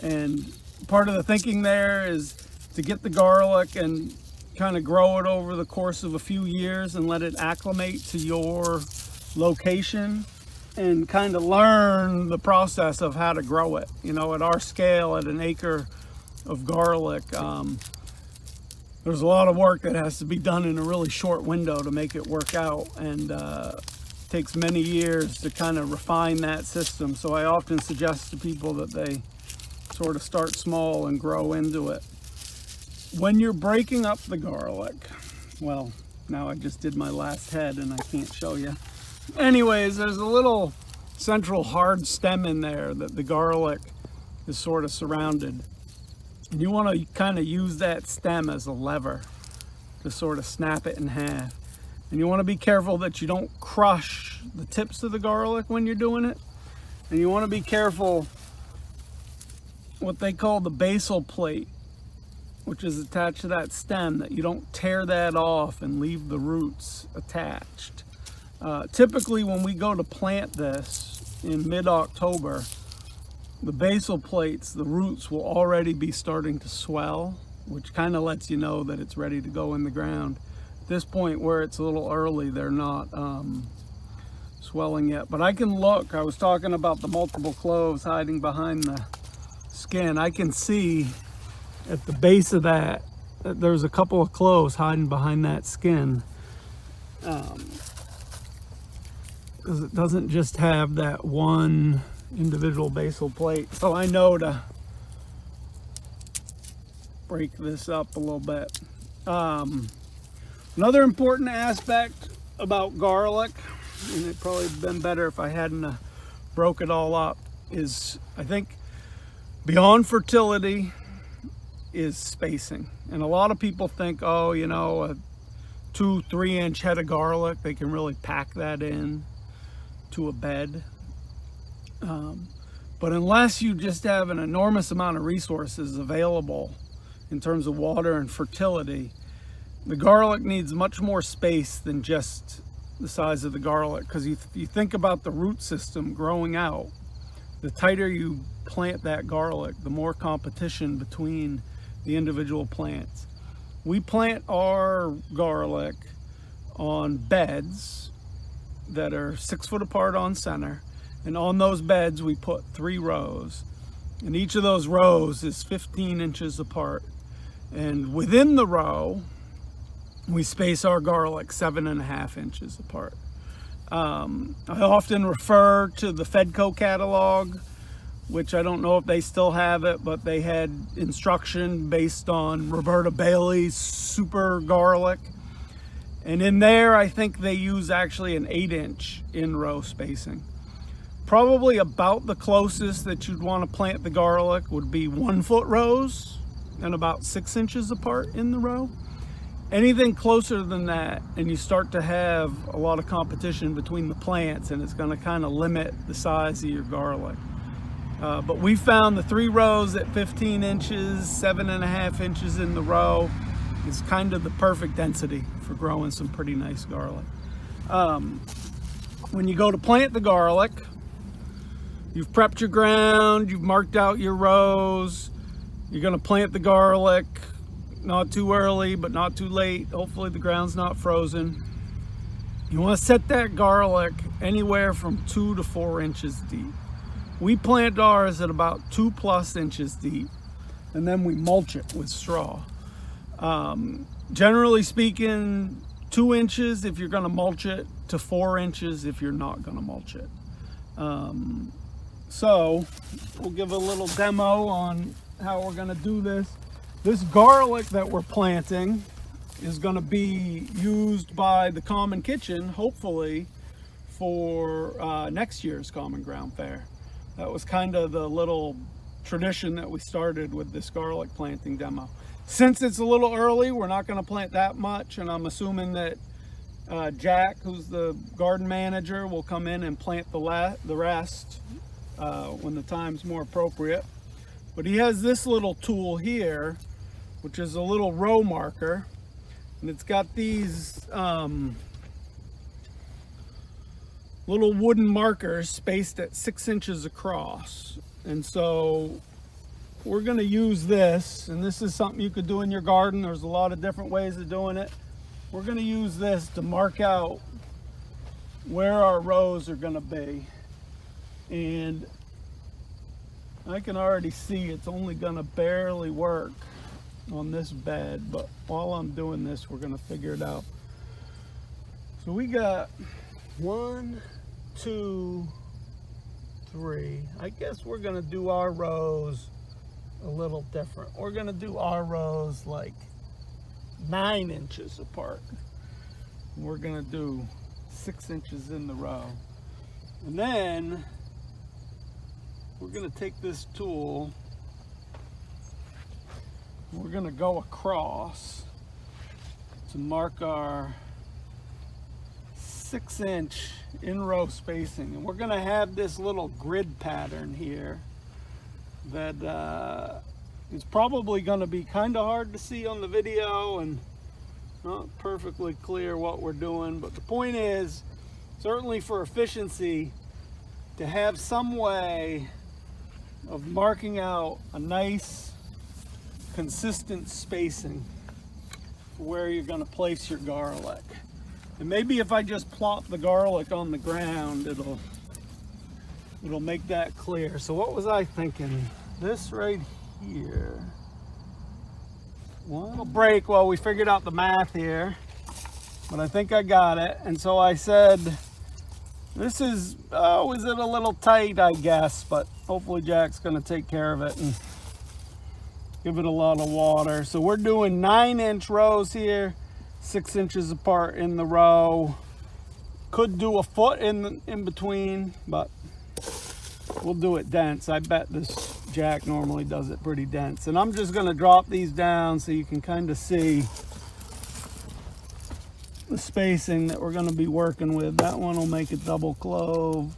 And part of the thinking there is to get the garlic and kind of grow it over the course of a few years and let it acclimate to your location and kind of learn the process of how to grow it. At our scale, at an acre of garlic, there's a lot of work that has to be done in a really short window to make it work out, and takes many years to kind of refine that system. So I often suggest to people that they sort of start small and grow into it. When you're breaking up the garlic, well, now I just did my last head and I can't show you. Anyways, there's a little central hard stem in there that the garlic is sort of surrounded. And you want to kind of use that stem as a lever to sort of snap it in half. And you want to be careful that you don't crush the tips of the garlic when you're doing it. And you want to be careful what they call the basal plate, which is attached to that stem, that you don't tear that off and leave the roots attached. Typically when we go to plant this in mid-October, the basal plates, the roots will already be starting to swell, which kind of lets you know that it's ready to go in the ground. At this point where it's a little early, they're not swelling yet. But I can look, I was talking about the multiple cloves hiding behind the skin. I can see at the base of that there's a couple of cloves hiding behind that skin. Because it doesn't just have that one individual basal plate. So I know to break this up a little bit. Another important aspect about garlic, and it'd probably been better if I hadn't broke it all up, is I think beyond fertility is spacing. And a lot of people think, oh, you know, a 2-3 inch head of garlic, they can really pack that in to a bed. But unless you just have an enormous amount of resources available in terms of water and fertility, the garlic needs much more space than just the size of the garlic. Because you think about the root system growing out, the tighter you plant that garlic, the more competition between the individual plants. We plant our garlic on beds that are 6 foot apart on center, and on those beds we put 3 rows, and each of those rows is 15 inches apart, and within the row we space our garlic 7.5 inches apart. I often refer to the Fedco catalog, which I don't know if they still have it, but they had instruction based on Roberta Bailey's super garlic. And in there, I think they use actually an 8-inch in-row spacing. Probably about the closest that you'd want to plant the garlic would be 1 foot rows and about 6 inches apart in the row. Anything closer than that, and you start to have a lot of competition between the plants, and it's going to kind of limit the size of your garlic. But we found the 3 rows at 15 inches, 7.5 inches in the row is kind of the perfect density for growing some pretty nice garlic. When you go to plant the garlic, you've prepped your ground, you've marked out your rows, you're going to plant the garlic, not too early but not too late. Hopefully the ground's not frozen. You want to set that garlic anywhere from 2 to 4 inches deep. We plant ours at about 2+ inches deep, and then we mulch it with straw. Generally speaking, 2 inches if you're going to mulch it, to 4 inches if you're not going to mulch it. So we'll give a little demo on how we're going to do this. This garlic that we're planting is going to be used by the Common Kitchen, hopefully, for next year's Common Ground Fair. That was kind of the little tradition that we started with this garlic planting demo. Since it's a little early, we're not going to plant that much, and I'm assuming that Jack, who's the garden manager, will come in and plant the rest when the time's more appropriate. But he has this little tool here, which is a little row marker, and it's got these little wooden markers spaced at 6 inches across. And so we're going to use this, and this is something you could do in your garden. There's a lot of different ways of doing it. We're going to use this to mark out where our rows are going to be. And I can already see it's only going to barely work on this bed, but while I'm doing this, we're going to figure it out. So we got 1, 2, 3. I guess we're going to do our rows a little different. We're going to do our rows like 9 inches apart. We're going to do 6 inches in the row. And then we're going to take this tool, we're going to go across to mark our 6 inch in-row spacing. And we're gonna have this little grid pattern here that is probably gonna be kind of hard to see on the video and not perfectly clear what we're doing. But the point is, certainly for efficiency, to have some way of marking out a nice consistent spacing for where you're going to place your garlic. And maybe if I just plop the garlic on the ground, it'll make that clear. So what was I thinking? This right here. One little break while we figured out the math here, but I think I got it. And so I said, this is it a little tight, I guess, but hopefully Jack's going to take care of it and give it a lot of water. So we're doing 9-inch rows here, 6 inches apart in the row. Could do a foot in between, but we'll do it dense. I bet this Jack normally does it pretty dense. And I'm just going to drop these down so you can kind of see the spacing that we're going to be working with. That one will make a double clove.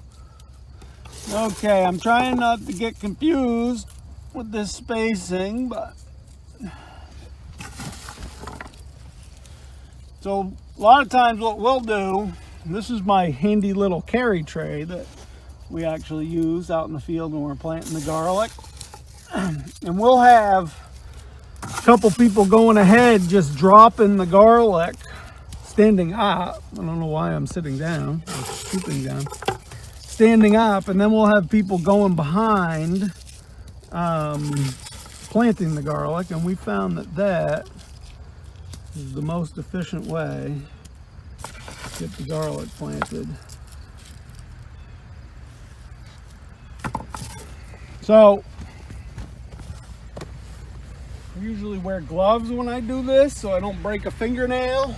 Okay, I'm trying not to get confused with this spacing, but so a lot of times what we'll do, this is my handy little carry tray that we actually use out in the field when we're planting the garlic, and we'll have a couple people going ahead just dropping the garlic standing up. I don't know why I'm sitting down, I'm stooping down, standing up, and then we'll have people going behind planting the garlic. And we found that is the most efficient way to get the garlic planted. So I usually wear gloves when I do this so I don't break a fingernail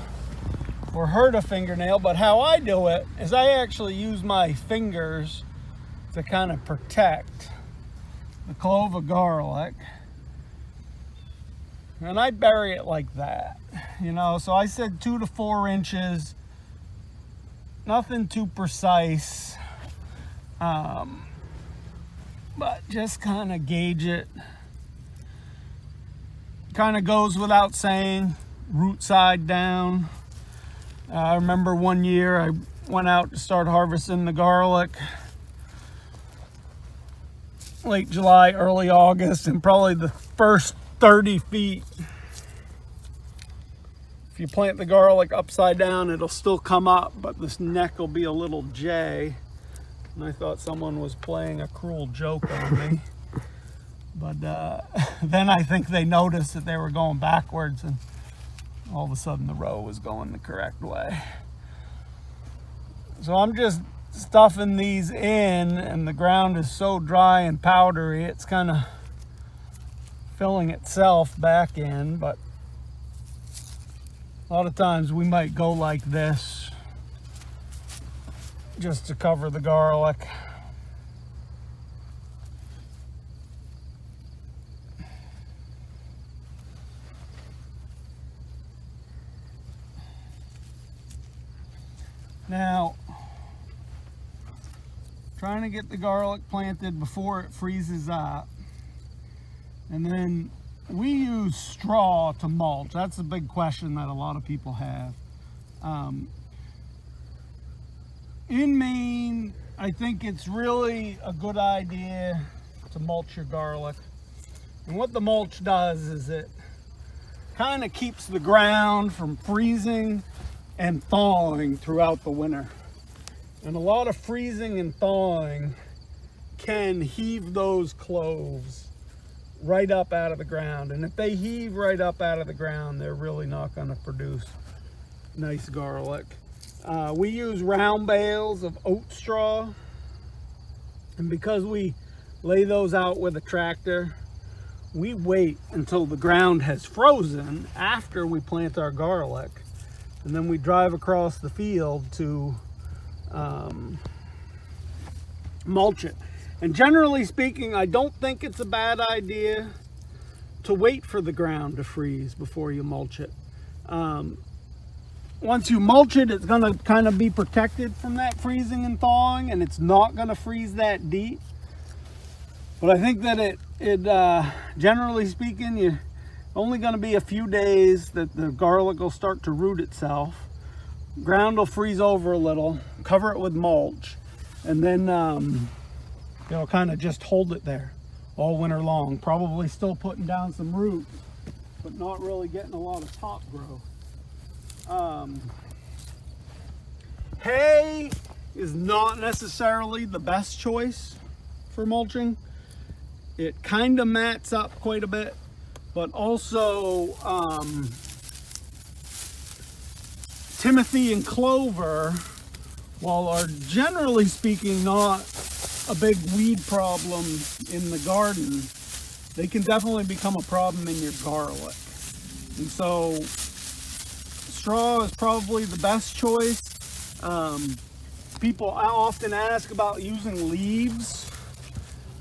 or hurt a fingernail, but how I do it is I actually use my fingers to kind of protect the clove of garlic, and I bury it like that, you know. So I said 2 to 4 inches, nothing too precise, but just kind of gauge it. Kind of goes without saying, root side down. I remember one year I went out to start harvesting the garlic late July, early August, and probably the first 30 feet, if you plant the garlic upside down, it'll still come up, but this neck will be a little J. And I thought someone was playing a cruel joke on me. But then I think they noticed that they were going backwards, and all of a sudden the row was going the correct way. So I'm just stuffing these in, and the ground is so dry and powdery, it's kind of filling itself back in. But a lot of times we might go like this just to cover the garlic. Now, trying to get the garlic planted before it freezes up. And then we use straw to mulch. That's a big question that a lot of people have. In Maine, I think it's really a good idea to mulch your garlic. And what the mulch does is it kind of keeps the ground from freezing and thawing throughout the winter. And a lot of freezing and thawing can heave those cloves right up out of the ground. And if they heave right up out of the ground, they're really not going to produce nice garlic. We use round bales of oat straw. And because we lay those out with a tractor, we wait until the ground has frozen after we plant our garlic. And then we drive across the field to mulch it. And generally speaking, I don't think it's a bad idea to wait for the ground to freeze before you mulch it. once you mulch it, it's going to kind of be protected from that freezing and thawing, and it's not going to freeze that deep. But I think that it generally speaking, you're only going to be a few days that the garlic will start to root itself. Ground will freeze over a little, cover it with mulch, and then you'll kind of just hold it there all winter long. Probably still putting down some roots, but not really getting a lot of top growth. Hay is not necessarily the best choice for mulching. It kind of mats up quite a bit, but also Timothy and clover, while are generally speaking not a big weed problem in the garden, they can definitely become a problem in your garlic. And so straw is probably the best choice. People often ask about using leaves,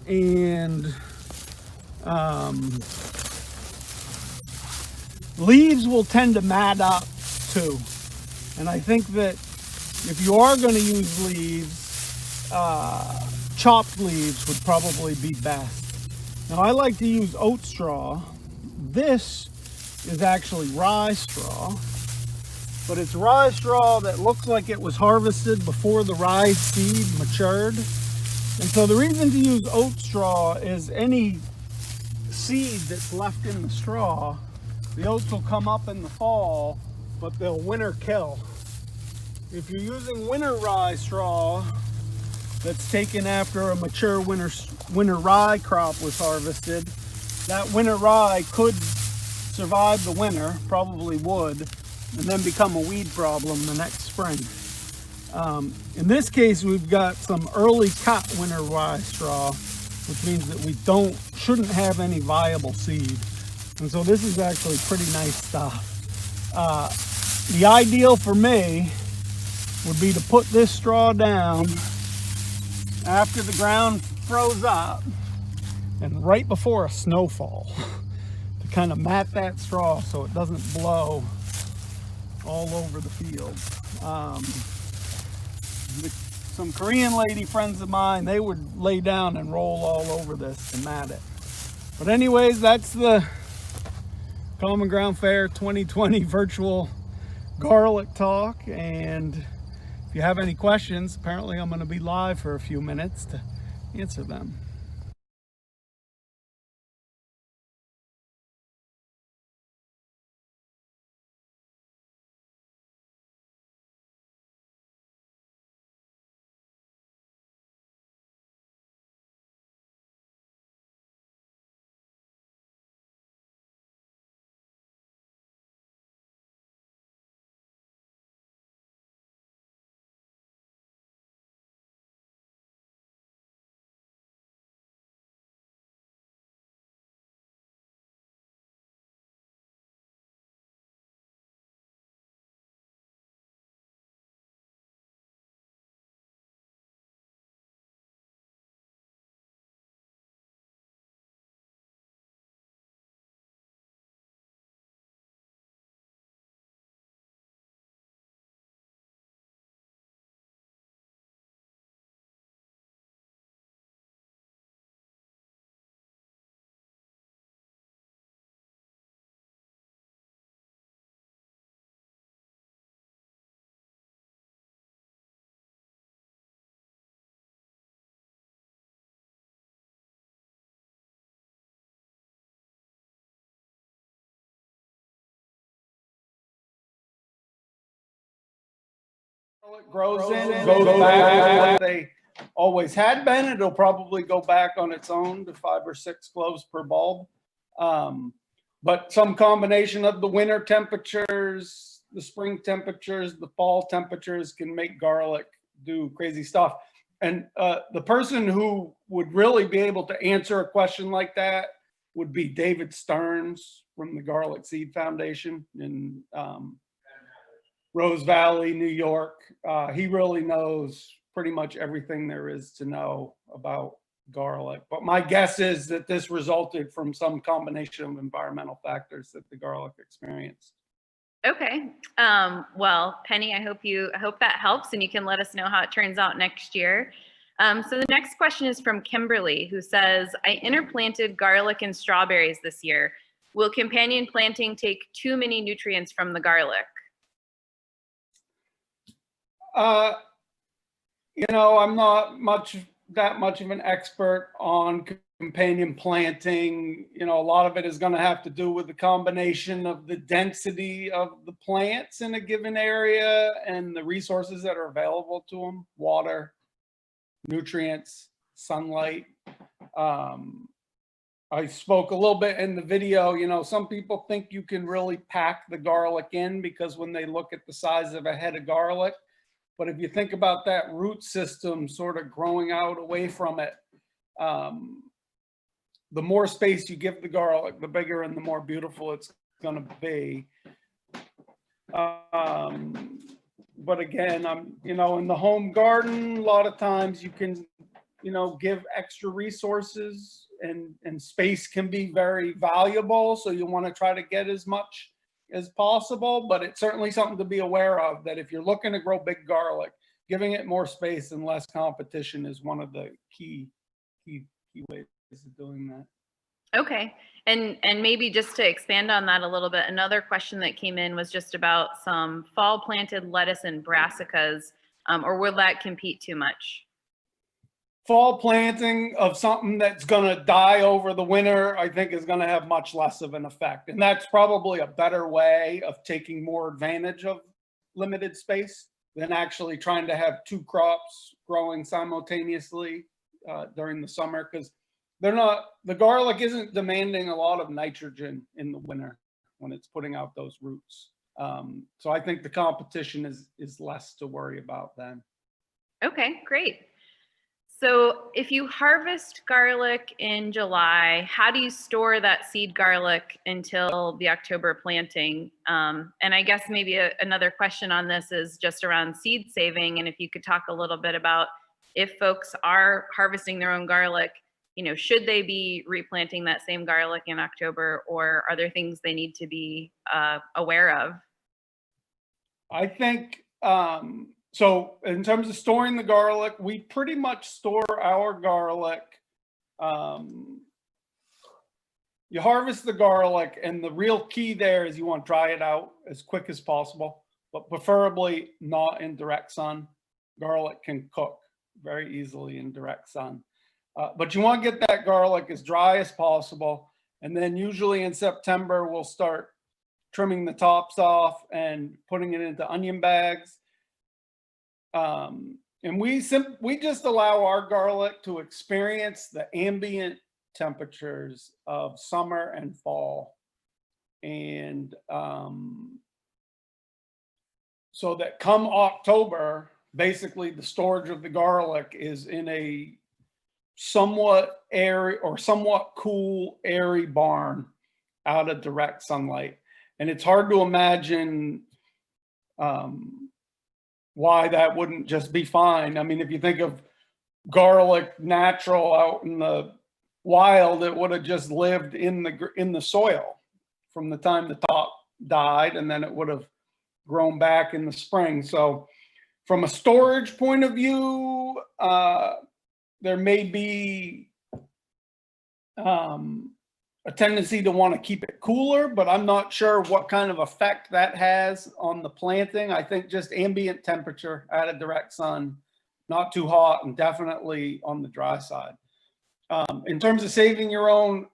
and leaves will tend to mat up too. And I think that if you are going to use leaves, chopped leaves would probably be best. Now I like to use oat straw. This is actually rye straw, but it's rye straw that looks like it was harvested before the rye seed matured. And so the reason to use oat straw is any seed that's left in the straw, the oats will come up in the fall, but they'll winter kill. If you're using winter rye straw that's taken after a mature winter rye crop was harvested, that winter rye could survive the winter, probably would, and then become a weed problem the next spring. In this case, we've got some early cut winter rye straw, which means that we shouldn't have any viable seed. And so this is actually pretty nice stuff. The ideal for me would be to put this straw down after the ground froze up and right before a snowfall to kind of mat that straw so it doesn't blow all over the field. Some Korean lady friends of mine, they would lay down and roll all over this to mat it. But anyways, that's the Common Ground Fair 2020 virtual garlic talk. And if you have any questions, apparently I'm going to be live for a few minutes to answer them. It grows in and goes back. They always had been. It'll probably go back on its own to 5 or 6 cloves per bulb. But some combination of the winter temperatures, the spring temperatures, the fall temperatures can make garlic do crazy stuff. And the person who would really be able to answer a question like that would be David Stearns from the Garlic Seed Foundation in Rose Valley, New York. He really knows pretty much everything there is to know about garlic. But my guess is that this resulted from some combination of environmental factors that the garlic experienced. Okay. Well, Penny, I hope that helps, and you can let us know how it turns out next year. So the next question is from Kimberly, who says, I interplanted garlic and strawberries this year. Will companion planting take too many nutrients from the garlic? I'm not that much of an expert on companion planting. A lot of it is going to have to do with the combination of the density of the plants in a given area and the resources that are available to them: water, nutrients, sunlight. I spoke a little bit in the video. Some people think you can really pack the garlic in because when they look at the size of a head of garlic. But if you think about that root system sort of growing out away from it, the more space you give the garlic, the bigger and the more beautiful it's going to be. But again, in the home garden, a lot of times you can, give extra resources, and space can be very valuable. So you want to try to get as much as possible, but it's certainly something to be aware of, that if you're looking to grow big garlic, giving it more space and less competition is one of the key ways of doing that. Okay. And maybe just to expand on that a little bit, another question that came in was just about some fall planted lettuce and brassicas, or will that compete too much? Fall planting of something that's going to die over the winter, I think, is going to have much less of an effect. And that's probably a better way of taking more advantage of limited space than actually trying to have two crops growing simultaneously during the summer, because the garlic isn't demanding a lot of nitrogen in the winter when it's putting out those roots. So I think the competition is less to worry about then. Okay, great. So if you harvest garlic in July, how do you store that seed garlic until the October planting? And I guess maybe another question on this is just around seed saving. And if you could talk a little bit about, if folks are harvesting their own garlic, should they be replanting that same garlic in October, or are there things they need to be aware of? I think, so in terms of storing the garlic, we pretty much store our garlic. You harvest the garlic, and the real key there is you want to dry it out as quick as possible, but preferably not in direct sun. Garlic can cook very easily in direct sun. But you want to get that garlic as dry as possible. And then usually in September, we'll start trimming the tops off and putting it into onion bags. And we just allow our garlic to experience the ambient temperatures of summer and fall. And so that come October, basically the storage of the garlic is in a somewhat airy or somewhat cool, airy barn out of direct sunlight. And it's hard to imagine why that wouldn't just be fine. I mean, if you think of garlic natural out in the wild, it would have just lived in the soil from the time the top died, and then it would have grown back in the spring. So from a storage point of view, there may be a tendency to want to keep it cooler, but I'm not sure what kind of effect that has on the planting. I think just ambient temperature out of direct sun, not too hot, and definitely on the dry side. In terms of saving your own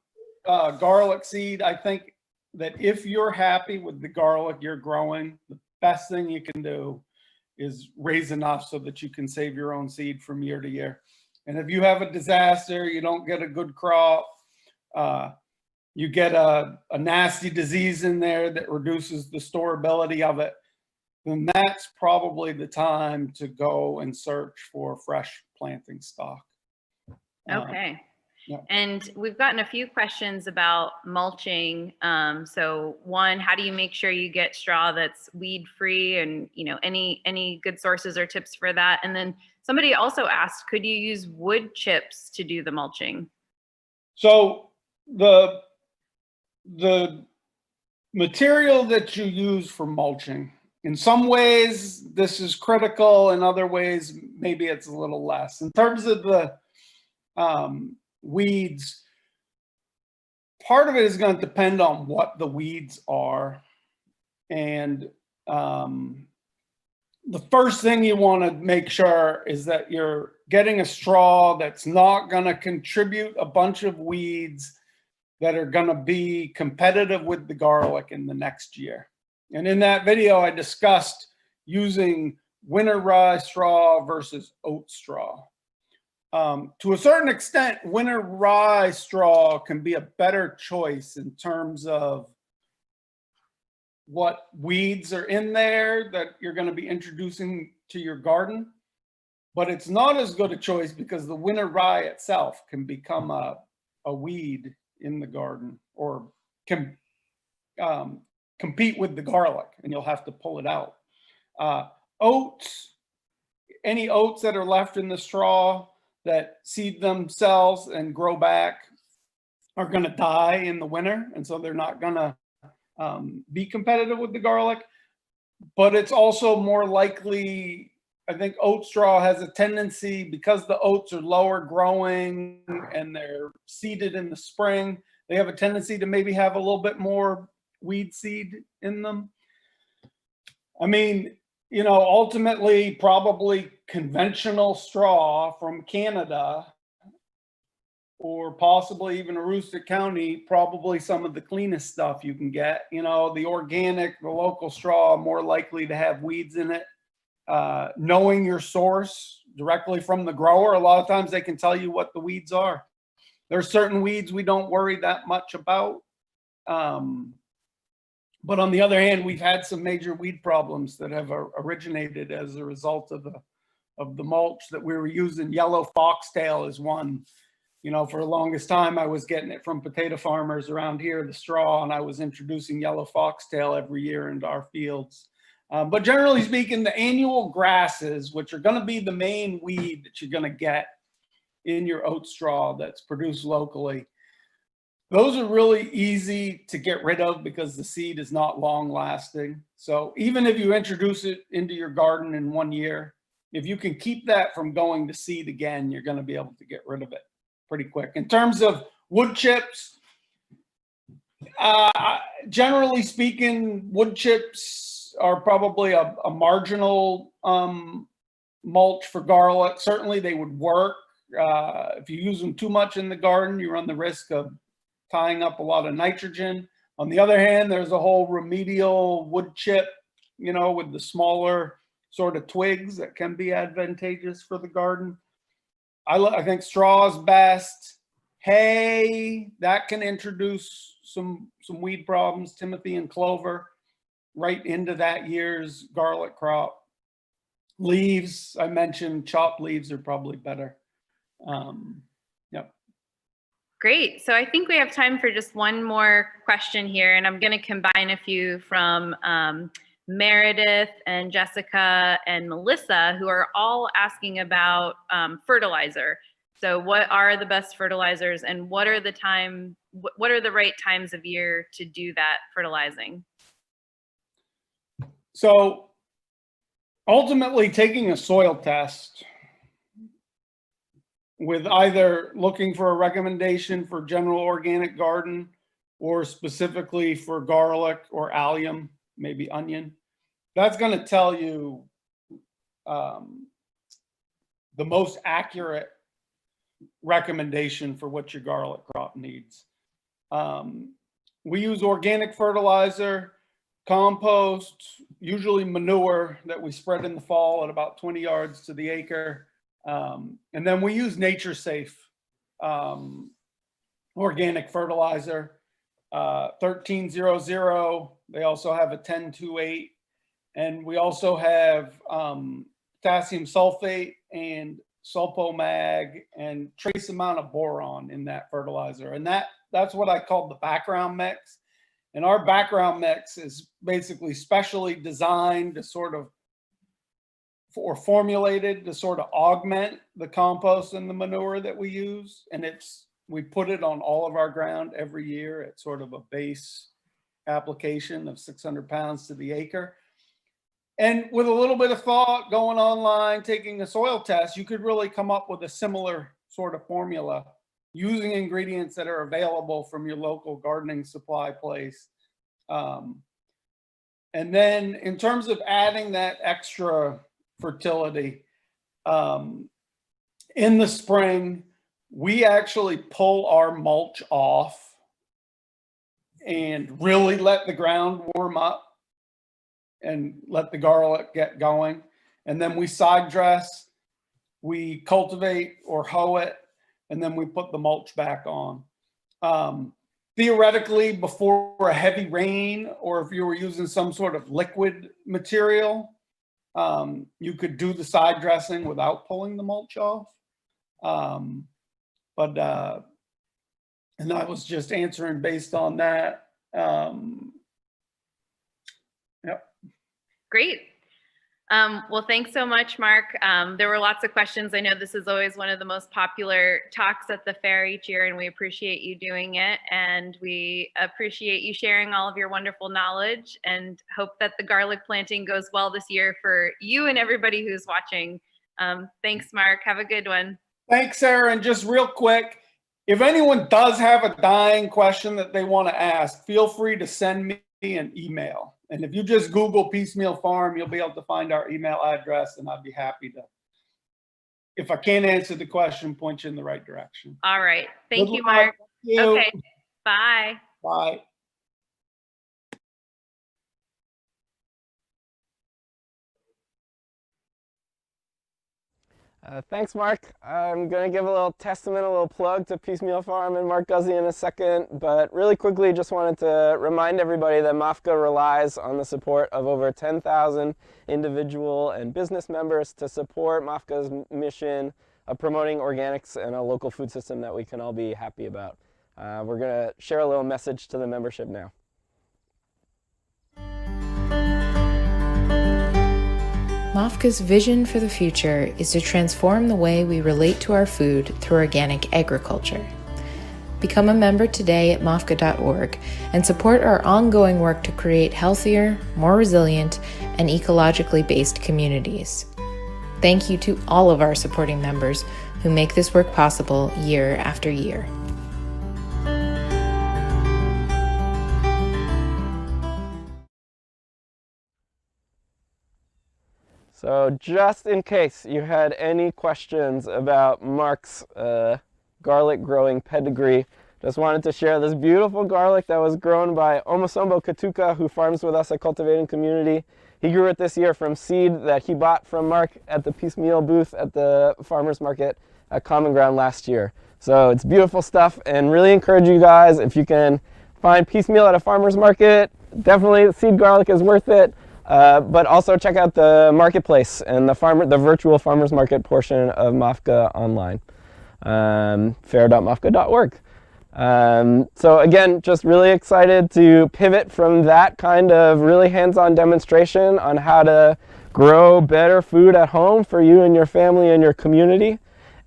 garlic seed, I think that if you're happy with the garlic you're growing, the best thing you can do is raise enough so that you can save your own seed from year to year. And if you have a disaster, you don't get a good crop, you get a nasty disease in there that reduces the storability of it, then that's probably the time to go and search for fresh planting stock. Okay. Yeah. And we've gotten a few questions about mulching. So one, how do you make sure you get straw that's weed free, and any good sources or tips for that? And then somebody also asked, could you use wood chips to do the mulching? So the material that you use for mulching. In some ways, this is critical. In other ways, maybe it's a little less. In terms of the weeds, part of it is going to depend on what the weeds are. And the first thing you want to make sure is that you're getting a straw that's not going to contribute a bunch of weeds that are going to be competitive with the garlic in the next year. And in that video, I discussed using winter rye straw versus oat straw. To a certain extent, winter rye straw can be a better choice in terms of what weeds are in there that you're going to be introducing to your garden. But it's not as good a choice because the winter rye itself can become a weed in the garden, or can compete with the garlic, and you'll have to pull it out. Oats, any oats that are left in the straw that seed themselves and grow back are going to die in the winter, and so they're not going to be competitive with the garlic. But it's also more likely, I think oat straw has a tendency, because the oats are lower growing and they're seeded in the spring, they have a tendency to maybe have a little bit more weed seed in them. I mean, you know, ultimately, probably conventional straw from Canada, or possibly even Aroostook County, probably some of the cleanest stuff you can get. You know, the organic, the local straw, more likely to have weeds in it. Knowing your source directly from the grower, a lot of times they can tell you what the weeds are. There are certain weeds we don't worry that much about. But on the other hand, we've had some major weed problems that have originated as a result of the mulch that we were using. Yellow foxtail is one. You know, for the longest time, I was getting it from potato farmers around here, the straw, and I was introducing yellow foxtail every year into our fields. But generally speaking, the annual grasses, which are going to be the main weed that you're going to get in your oat straw that's produced locally, those are really easy to get rid of because the seed is not long lasting. So even if you introduce it into your garden in 1 year, if you can keep that from going to seed again, you're going to be able to get rid of it pretty quick. In terms of wood chips, generally speaking, wood chips are probably a marginal mulch for garlic. Certainly they would work. If you use them too much in the garden, you run the risk of tying up a lot of nitrogen. On the other hand, there's a whole remedial wood chip, you know, with the smaller sort of twigs that can be advantageous for the garden. I think straw is best. Hay, that can introduce some weed problems, Timothy and clover, right into that year's garlic crop. Leaves, I mentioned, chopped leaves are probably better. Yep. Great. So I think we have time for just one more question here, and I'm going to combine a few from Meredith and Jessica and Melissa, who are all asking about fertilizer. So what are the best fertilizers, and what are the right times of year to do that fertilizing? So ultimately, taking a soil test with either looking for a recommendation for general organic garden or specifically for garlic or allium, maybe onion, that's going to tell you the most accurate recommendation for what your garlic crop needs. We use organic fertilizer, compost, usually manure that we spread in the fall at about 20 yards to the acre. And then we use nature safe organic fertilizer, 1300. They also have a 1028. And we also have potassium sulfate and sulfomag and trace amount of boron in that fertilizer. And that's what I call the background mix. And our background mix is basically specially designed to sort of, or formulated to sort of augment the compost and the manure that we use. And we put it on all of our ground every year at sort of a base application of 600 pounds to the acre. And with a little bit of thought, going online, taking a soil test, you could really come up with a similar sort of formula using ingredients that are available from your local gardening supply place. And then in terms of adding that extra fertility, in the spring, we actually pull our mulch off and really let the ground warm up and let the garlic get going. And then we side dress, we cultivate or hoe it, and then we put the mulch back on. Theoretically, before a heavy rain, or if you were using some sort of liquid material, you could do the side dressing without pulling the mulch off. And I was just answering based on that. Yep. Great. Well, thanks so much, Mark. There were lots of questions. I know this is always one of the most popular talks at the fair each year, and we appreciate you doing it. And we appreciate you sharing all of your wonderful knowledge, and hope that the garlic planting goes well this year for you and everybody who's watching. Thanks, Mark. Have a good one. Thanks, Sarah. And just real quick, if anyone does have a dying question that they want to ask, feel free to send me an email. And if you just Google Peacemeal Farm, you'll be able to find our email address, and I'd be happy to, if I can't answer the question, point you in the right direction. All right. Thank you, Good luck. Mark. Thank you. Okay. Bye. Bye. Thanks, Mark. I'm going to give a little testament, a little plug to Peacemeal Farm and Mark Guzzi in a second, but really quickly just wanted to remind everybody that MOFGA relies on the support of over 10,000 individual and business members to support MOFGA's mission of promoting organics and a local food system that we can all be happy about. We're going to share a little message to the membership now. MOFGA's vision for the future is to transform the way we relate to our food through organic agriculture. Become a member today at MOFGA.org and support our ongoing work to create healthier, more resilient, and ecologically based communities. Thank you to all of our supporting members who make this work possible year after year. So just in case you had any questions about Mark's garlic growing pedigree, just wanted to share this beautiful garlic that was grown by Omosombo Katuka, who farms with us at Cultivating Community. He grew it this year from seed that he bought from Mark at the Peacemeal booth at the farmers market at Common Ground last year. So it's beautiful stuff, and really encourage you guys, if you can find Peacemeal at a farmers market, definitely seed garlic is worth it. But also check out the marketplace and the virtual farmers market portion of MOFGA online, fair.mofga.org. So again, just really excited to pivot from that kind of really hands-on demonstration on how to grow better food at home for you and your family and your community,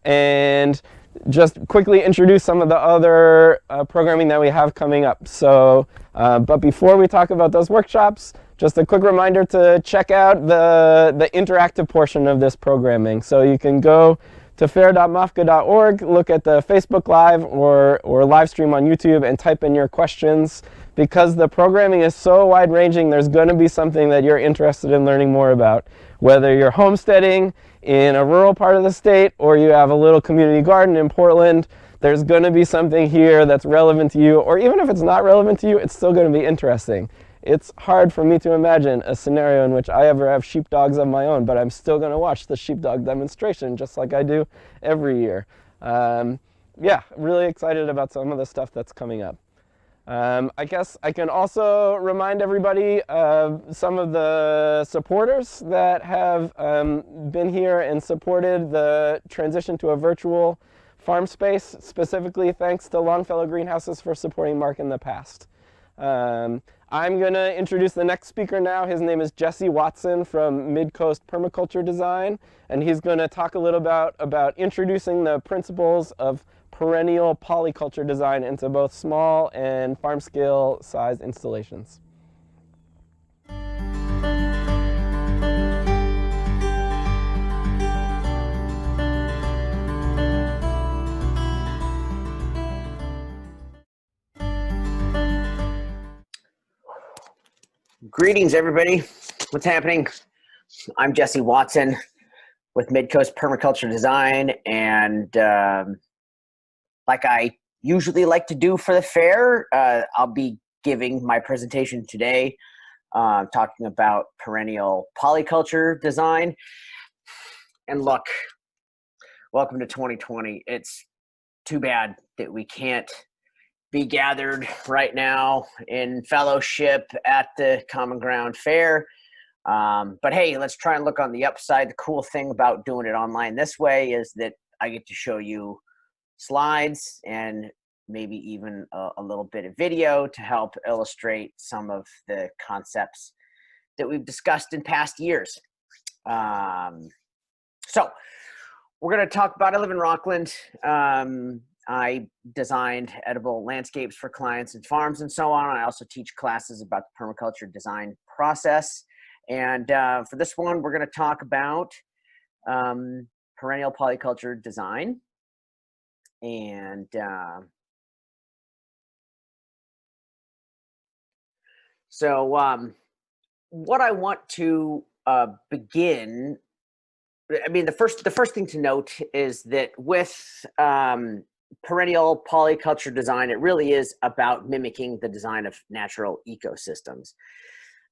and just quickly introduce some of the other programming that we have coming up. So, but before we talk about those workshops, just a quick reminder to check out the interactive portion of this programming. So you can go to fair.mofga.org, look at the Facebook Live or live stream on YouTube and type in your questions. Because the programming is so wide-ranging, there's going to be something that you're interested in learning more about. Whether you're homesteading in a rural part of the state or you have a little community garden in Portland, there's going to be something here that's relevant to you. Or even if it's not relevant to you, it's still going to be interesting. It's hard for me to imagine a scenario in which I ever have sheepdogs of my own, but I'm still going to watch the sheepdog demonstration just like I do every year. Yeah, really excited about some of the stuff that's coming up. I guess I can also remind everybody of some of the supporters that have been here and supported the transition to a virtual farm space, specifically thanks to Longfellow Greenhouses for supporting Mark in the past. I'm going to introduce the next speaker now. His name is Jesse Watson from Midcoast Permaculture Design, and he's going to talk a little about introducing the principles of perennial polyculture design into both small and farm scale size installations. Greetings, everybody. What's happening? I'm Jesse Watson with Midcoast Permaculture Design, and like I usually like to do for the fair, I'll be giving my presentation today, talking about perennial polyculture design. And look, welcome to 2020. It's too bad that we can't be gathered right now in fellowship at the Common Ground Fair. But hey, let's try and look on the upside. The cool thing about doing it online this way is that I get to show you slides and maybe even a little bit of video to help illustrate some of the concepts that we've discussed in past years. So we're going to talk about, I live in Rockland. I designed edible landscapes for clients and farms and so on. I also teach classes about the permaculture design process. And for this one, we're going to talk about perennial polyculture design. And so what I want to begin, I mean, the first thing to note is that with perennial polyculture design, it really is about mimicking the design of natural ecosystems.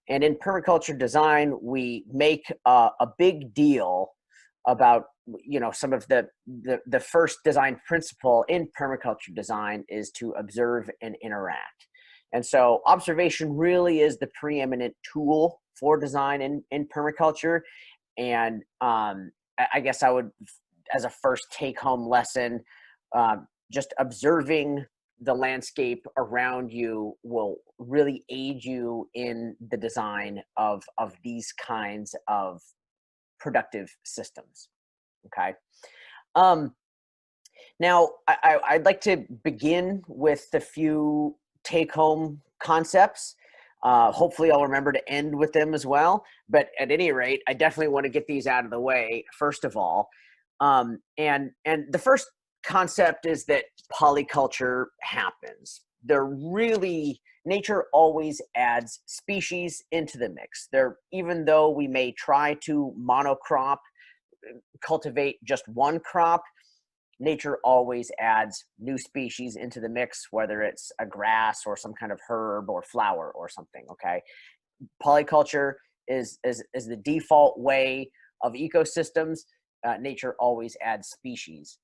And in permaculture design, we make a big deal about, you know, some of the first design principle in permaculture design is to observe and interact. And so observation really is the preeminent tool for design in permaculture. And I guess I would, as a first take-home lesson, just observing the landscape around you will really aid you in the design of these kinds of productive systems. Okay. Now, I'd like to begin with a few take-home concepts. Hopefully I'll remember to end with them as well. But at any rate, I definitely want to get these out of the way, first of all. And the first concept is that polyculture happens. Nature always adds species into the mix. Even though we may try to monocrop, cultivate just one crop, nature always adds new species into the mix, whether it's a grass or some kind of herb or flower or something, okay? Polyculture is the default way of ecosystems. Nature always adds species.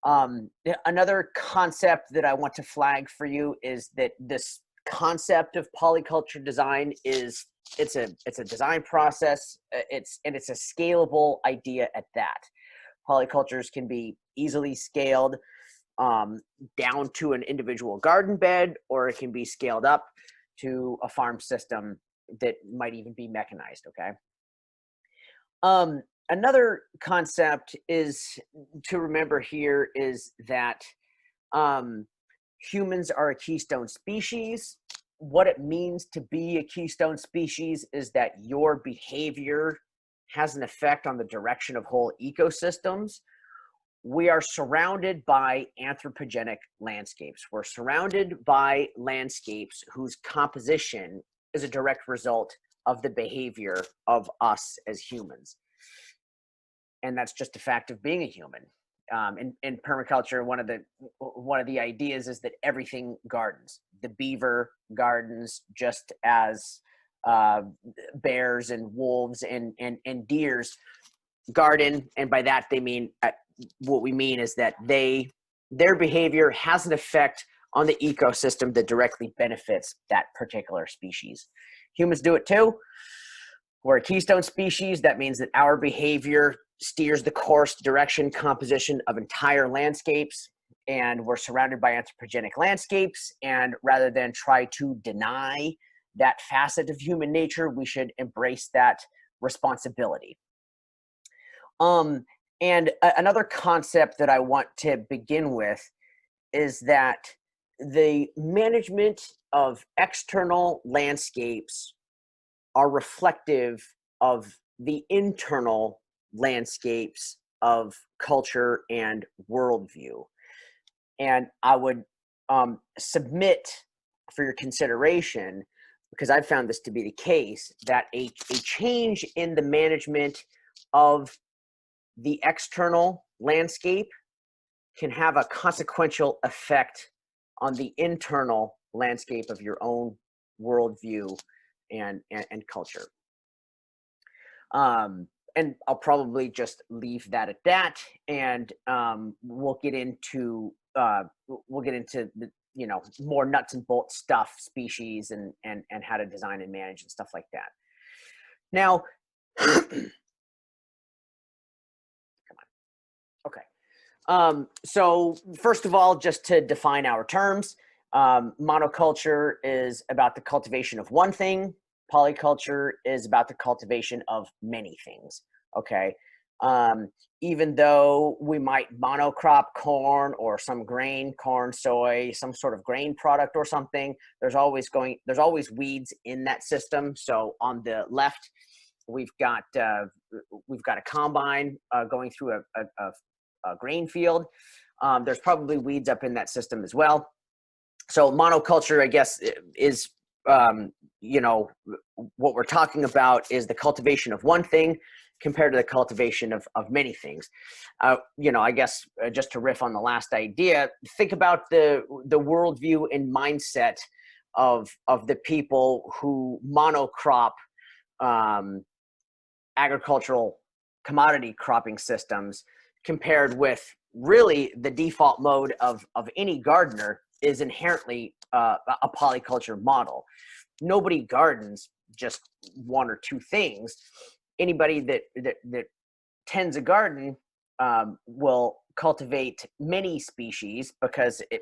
Another concept that I want to flag for you is that this concept of polyculture design it's a design process. It's a scalable idea at that. Polycultures can be easily scaled down to an individual garden bed, or it can be scaled up to a farm system that might even be mechanized, okay? Another concept is to remember here is that humans are a keystone species. What it means to be a keystone species is that your behavior has an effect on the direction of whole ecosystems. We are surrounded by anthropogenic landscapes. We're surrounded by landscapes whose composition is a direct result of the behavior of us as humans. And that's just a fact of being a human. In permaculture, one of the ideas is that everything gardens. The beaver gardens just as bears and wolves and deers garden, and by that they mean what we mean is that their behavior has an effect on the ecosystem that directly benefits that particular species. Humans do it too. We're a keystone species. That means that our behavior steers the course, direction, composition of entire landscapes, and we're surrounded by anthropogenic landscapes. And rather than try to deny that facet of human nature, we should embrace that responsibility. And another concept that I want to begin with is that the management of external landscapes are reflective of the internal landscapes of culture and worldview. And I would submit for your consideration, because I've found this to be the case, that a change in the management of the external landscape can have a consequential effect on the internal landscape of your own worldview and culture. And I'll probably just leave that at that, and we'll get into the, you know, more nuts and bolts stuff, species and how to design and manage and stuff like that. Now, okay. So first of all, just to define our terms, monoculture is about the cultivation of one thing. Polyculture is about the cultivation of many things. Okay. Even though we might monocrop corn or some grain, corn, soy, some sort of grain product or something, there's always weeds in that system. So on the left, we've got a combine going through a grain field. There's probably weeds up in that system as well. So monoculture, I guess, is, you know, what we're talking about is the cultivation of one thing compared to the cultivation of many things. You know, I guess just to riff on the last idea, think about the worldview and mindset of the people who monocrop agricultural commodity cropping systems, compared with really the default mode of any gardener is inherently a polyculture model. Nobody gardens just one or two things. Anybody that tends a garden will cultivate many species, because it,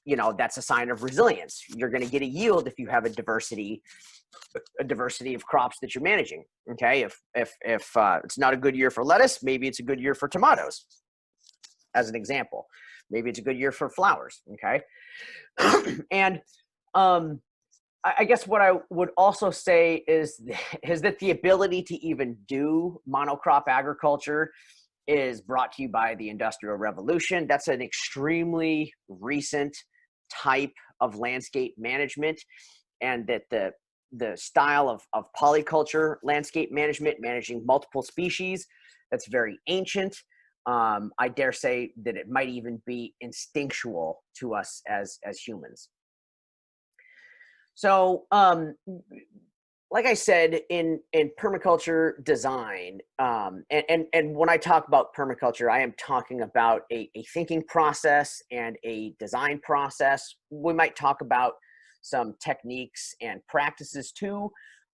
you know, that's a sign of resilience. You're going to get a yield if you have a diversity of crops that you're managing. Okay, if it's not a good year for lettuce, maybe it's a good year for tomatoes, as an example. Maybe it's a good year for flowers. Okay, and I guess what I would also say is that the ability to even do monocrop agriculture is brought to you by the Industrial Revolution. That's an extremely recent type of landscape management, and that the style of polyculture landscape management, managing multiple species, that's very ancient. I dare say that it might even be instinctual to us as humans. So, like I said, in permaculture design, and when I talk about permaculture, I am talking about a thinking process and a design process. We might talk about some techniques and practices too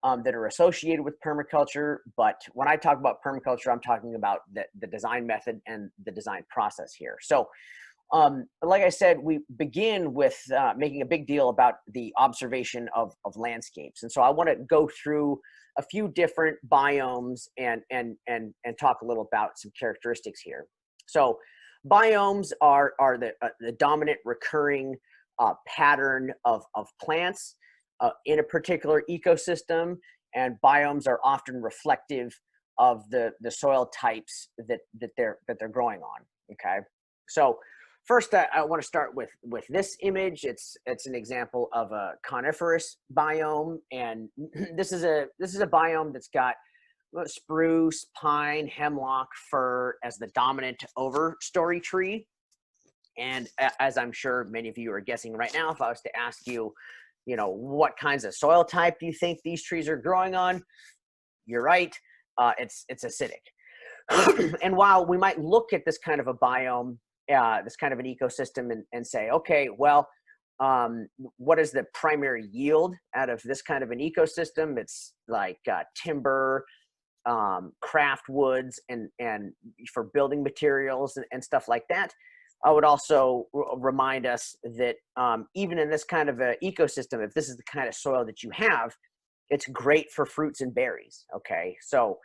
that are associated with permaculture. But when I talk about permaculture, I'm talking about the design method and the design process here. So, like I said, we begin with making a big deal about the observation of landscapes. And so I want to go through a few different biomes and talk a little about some characteristics here. So biomes are the dominant recurring pattern of plants in a particular ecosystem, and biomes are often reflective of the soil types that they're growing on. Okay, so first, I want to start with this image. It's an example of a coniferous biome, and this is a biome that's got spruce, pine, hemlock, fir as the dominant overstory tree. And as I'm sure many of you are guessing right now, if I was to ask you, you know, what kinds of soil type do you think these trees are growing on? You're right. It's acidic. And while we might look at this kind of a biome, this kind of an ecosystem and say, okay, well, what is the primary yield out of this kind of an ecosystem? It's like timber, craft woods, and for building materials and stuff like that. I would also remind us that even in this kind of an ecosystem, if this is the kind of soil that you have, it's great for fruits and berries. Okay, so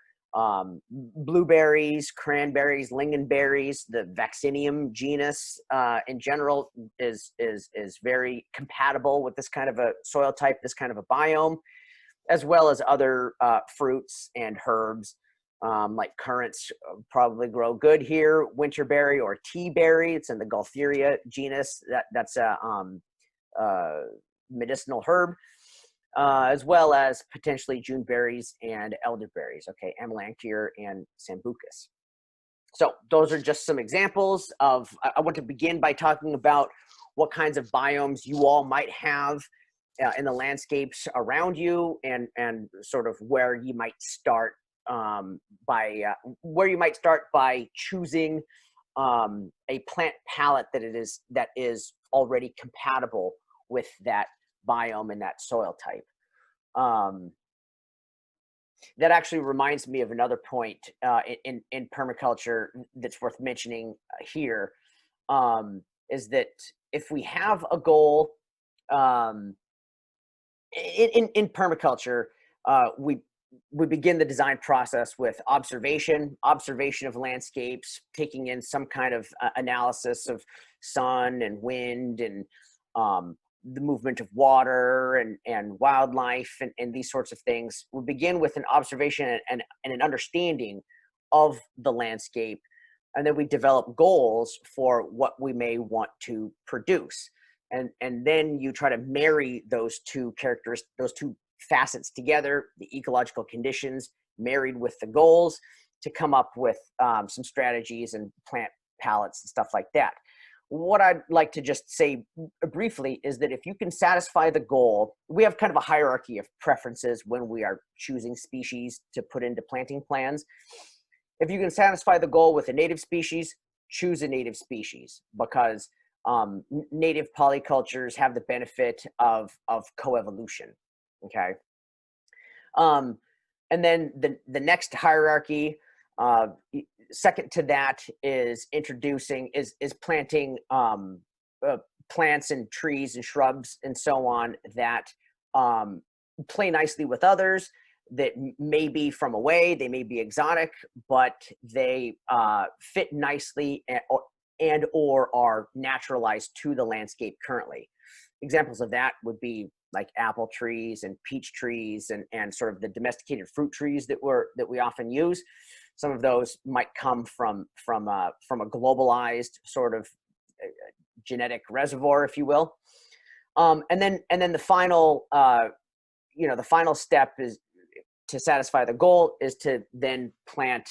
blueberries, cranberries, lingonberries, the Vaccinium genus in general is very compatible with this kind of a soil type, this kind of a biome, as well as other fruits and herbs. Like currants probably grow good here. Winterberry or tea berry, it's in the Gaultheria genus. That's a medicinal herb, as well as potentially Juneberries and elderberries. Okay, Amelanchier and Sambucus. So those are just some examples of. I want to begin by talking about what kinds of biomes you all might have in the landscapes around you, and sort of where you might start. Where you might start by choosing a plant palette that is already compatible with that biome and that soil type. That actually reminds me of another point in permaculture that's worth mentioning here, is that if we have a goal in permaculture, we begin the design process with observation of landscapes, taking in some kind of analysis of sun and wind and the movement of water and wildlife and these sorts of things. We begin with an observation and an understanding of the landscape, and then we develop goals for what we may want to produce. And then you try to marry those two facets together, the ecological conditions married with the goals, to come up with some strategies and plant palettes and stuff like that. What I'd like to just say briefly is that if you can satisfy the goal, we have kind of a hierarchy of preferences when we are choosing species to put into planting plans. If you can satisfy the goal with a native species, choose a native species, because native polycultures have the benefit of coevolution. Okay. And then the next hierarchy, second to that, is planting plants and trees and shrubs and so on that play nicely with others, that may be from away, they may be exotic, but they fit nicely or are naturalized to the landscape currently. Examples of that would be like apple trees and peach trees and sort of the domesticated fruit trees that we often use. Some of those might come from a globalized sort of genetic reservoir, if you will. And then the final the final step is to satisfy the goal is to then plant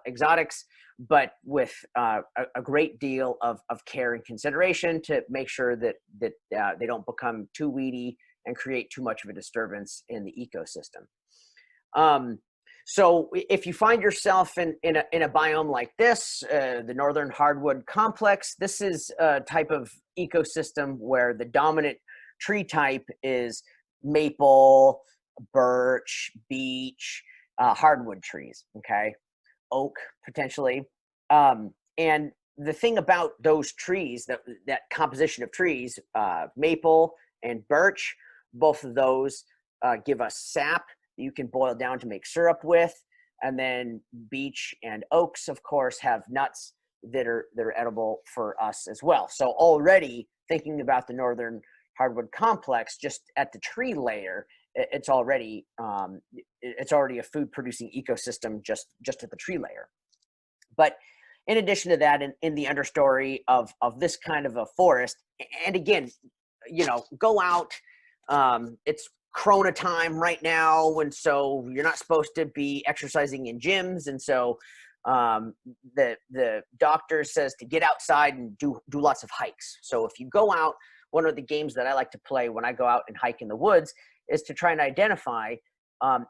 exotics, but with a great deal of care and consideration to make sure that they don't become too weedy and create too much of a disturbance in the ecosystem. So if you find yourself in a biome like this, the Northern Hardwood Complex, this is a type of ecosystem where the dominant tree type is maple, birch, beech, hardwood trees, okay? Oak, potentially. And the thing about those trees, that composition of trees, maple and birch, both of those give us sap that you can boil down to make syrup with. And then beech and oaks, of course, have nuts that are edible for us as well. So already thinking about the Northern Hardwood Complex, just at the tree layer, it's already a food producing ecosystem just at the tree layer. But in addition to that, in the understory of this kind of a forest, and again, go out, it's Corona time right now, and so you're not supposed to be exercising in gyms, and so the doctor says to get outside and do lots of hikes. So if you go out, one of the games that I like to play when I go out and hike in the woods is to try and identify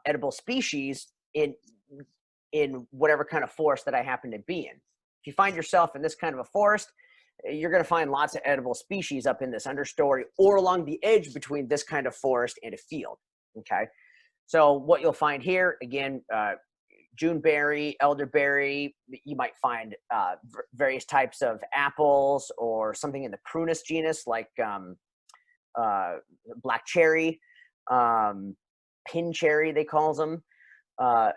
edible species in whatever kind of forest that I happen to be in. If you find yourself in this kind of a forest, you're going to find lots of edible species up in this understory or along the edge between this kind of forest and a field. Okay, so what you'll find here, again, Juneberry, elderberry. You might find various types of apples or something in the prunus genus like black cherry, pin cherry they calls them,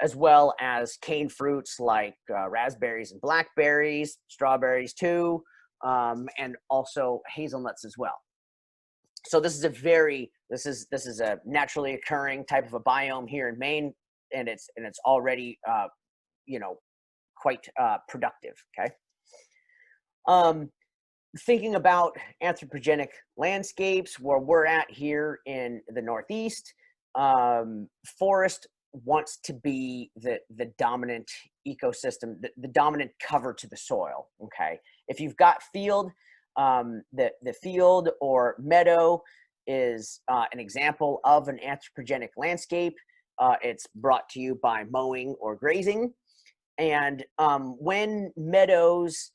as well as cane fruits like raspberries and blackberries, strawberries too, and also hazelnuts as well. So this is a naturally occurring type of a biome here in Maine, and it's already quite productive. Okay. Thinking about anthropogenic landscapes, where we're at here in the Northeast, forest wants to be the dominant ecosystem, the dominant cover to the soil. Okay, if you've got field, the field or meadow is an example of an anthropogenic landscape. It's brought to you by mowing or grazing, and when meadows,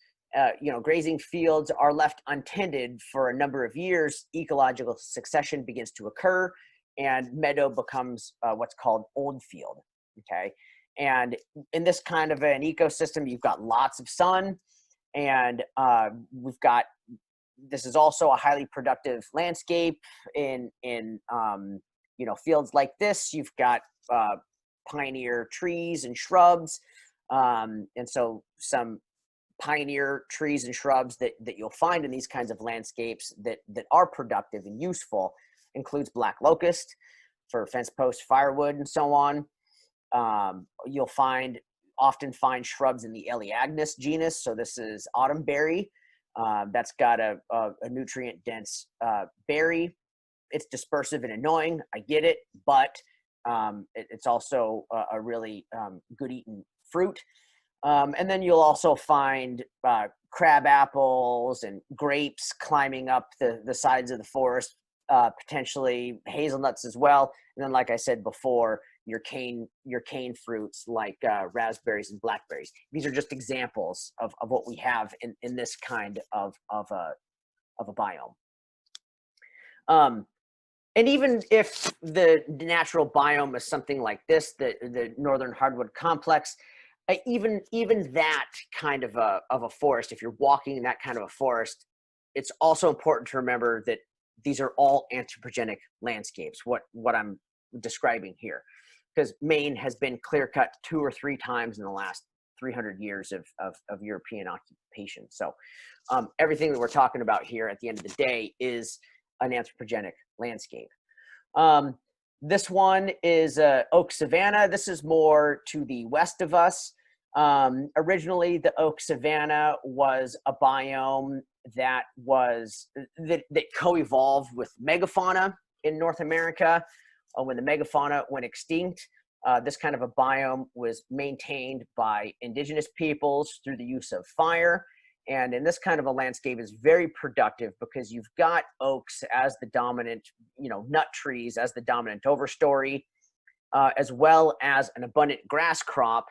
grazing fields are left untended for a number of years, ecological succession begins to occur, and meadow becomes what's called old field. Okay, and in this kind of an ecosystem, you've got lots of sun, and this is also a highly productive landscape. In fields like this, you've got pioneer trees and shrubs, and so some pioneer trees and shrubs that you'll find in these kinds of landscapes that are productive and useful includes black locust for fence post firewood and so on. You'll often find shrubs in the Elaeagnus genus. So this is autumnberry. That's got a nutrient dense berry. It's dispersive and annoying, I get it, but it's also a really good eating fruit. And then you'll also find crab apples and grapes climbing up the sides of the forest, potentially hazelnuts as well. And then, like I said before, your cane fruits like raspberries and blackberries. These are just examples of what we have in this kind of a biome. And even if the natural biome is something like this, the northern hardwood complex, even that kind of a forest, if you're walking in that kind of a forest, it's also important to remember that these are all anthropogenic landscapes, what I'm describing here, because Maine has been clear-cut 2 or 3 times in the last 300 years of European occupation. So everything that we're talking about here at the end of the day is an anthropogenic landscape. This one is oak savanna. This is more to the west of us. Originally, the oak savanna was a biome that co-evolved with megafauna in North America. When the megafauna went extinct, this kind of a biome was maintained by indigenous peoples through the use of fire. And in this kind of a landscape is very productive because you've got oaks as the dominant, nut trees as the dominant overstory, as well as an abundant grass crop,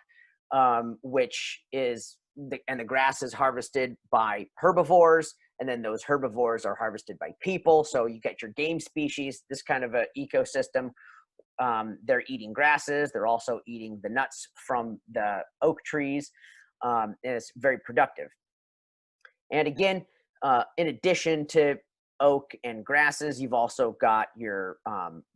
which is the grass is harvested by herbivores, and then those herbivores are harvested by people. So you get your game species, this kind of a ecosystem. They're eating grasses. They're also eating the nuts from the oak trees, and it's very productive. And again, in addition to oak and grasses, you've also got your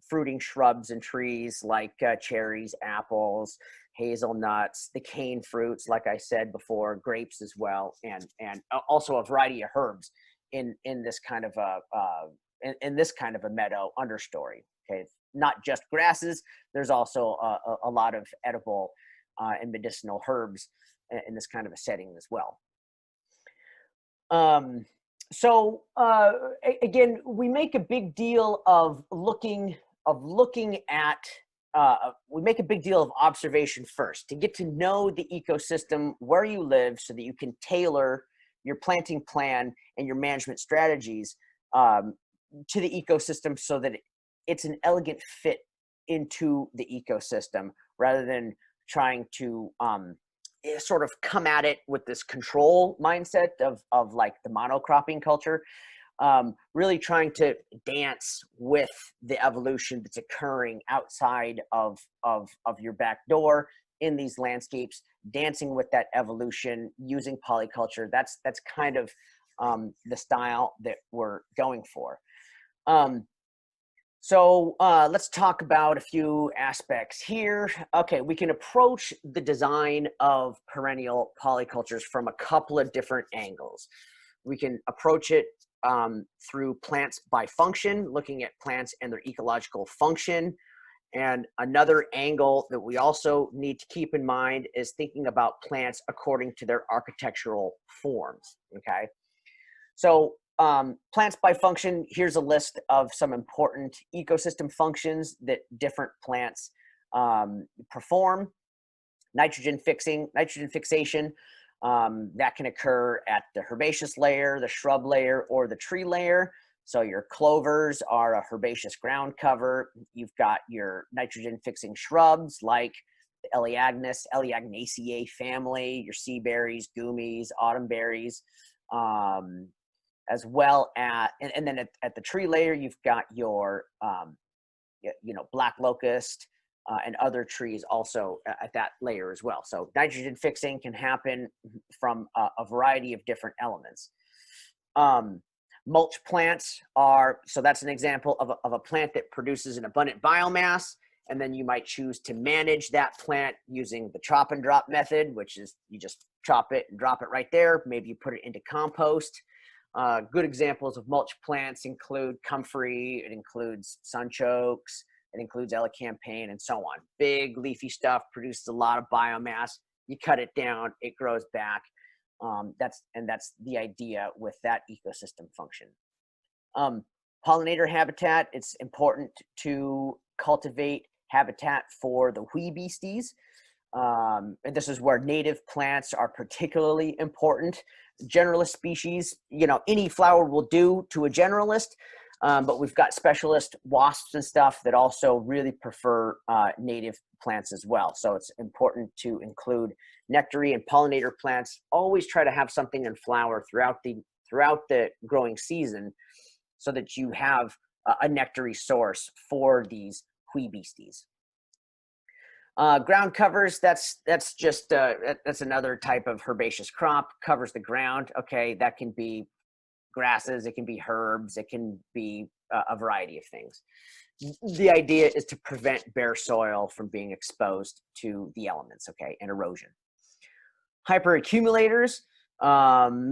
fruiting shrubs and trees like cherries, apples, hazelnuts, the cane fruits, like I said before, grapes as well, and also a variety of herbs in this kind of a meadow understory. Okay, not just grasses. There's also a lot of edible and medicinal herbs in this kind of a setting as well. So again, we make a big deal of looking at. We make a big deal of observation first to get to know the ecosystem where you live, so that you can tailor your planting plan and your management strategies to the ecosystem, so that it's an elegant fit into the ecosystem, rather than trying to sort of come at it with this control mindset of like the monocropping culture. Really trying to dance with the evolution that's occurring outside of your back door in these landscapes, dancing with that evolution, using polyculture. That's kind of the style that we're going for. So let's talk about a few aspects here. Okay, we can approach the design of perennial polycultures from a couple of different angles. We can approach it through plants by function, looking at plants and their ecological function. And another angle that we also need to keep in mind is thinking about plants according to their architectural forms, okay? So plants by function, here's a list of some important ecosystem functions that different plants perform. Nitrogen fixation, that can occur at the herbaceous layer, the shrub layer, or the tree layer. So your clovers are a herbaceous ground cover. You've got your nitrogen fixing shrubs like the Elaeagnaceae family, your sea berries, goumies, autumn berries, as well as, and then at the tree layer, you've got your, black locust and other trees also at that layer as well. So nitrogen fixing can happen from a variety of different elements. Mulch plants are, so that's an example of a plant that produces an abundant biomass, and then you might choose to manage that plant using the chop and drop method, which is you just chop it and drop it right there. Maybe you put it into compost. Good examples of mulch plants include comfrey, it includes sunchokes, it includes elecampane, and so on. Big leafy stuff, produces a lot of biomass. You cut it down, it grows back. That's the idea with that ecosystem function. Pollinator habitat, it's important to cultivate habitat for the wee beasties. And this is where native plants are particularly important. Generalist species, any flower will do to a generalist, but we've got specialist wasps and stuff that also really prefer native plants as well. So it's important to include nectary and pollinator plants. Always try to have something in flower throughout the growing season so that you have a nectary source for these wee beasties. Ground covers, that's another type of herbaceous crop, covers the ground. Okay, that can be grasses, it can be herbs, it can be a variety of things. The idea is to prevent bare soil from being exposed to the elements, okay, and erosion. Hyperaccumulators,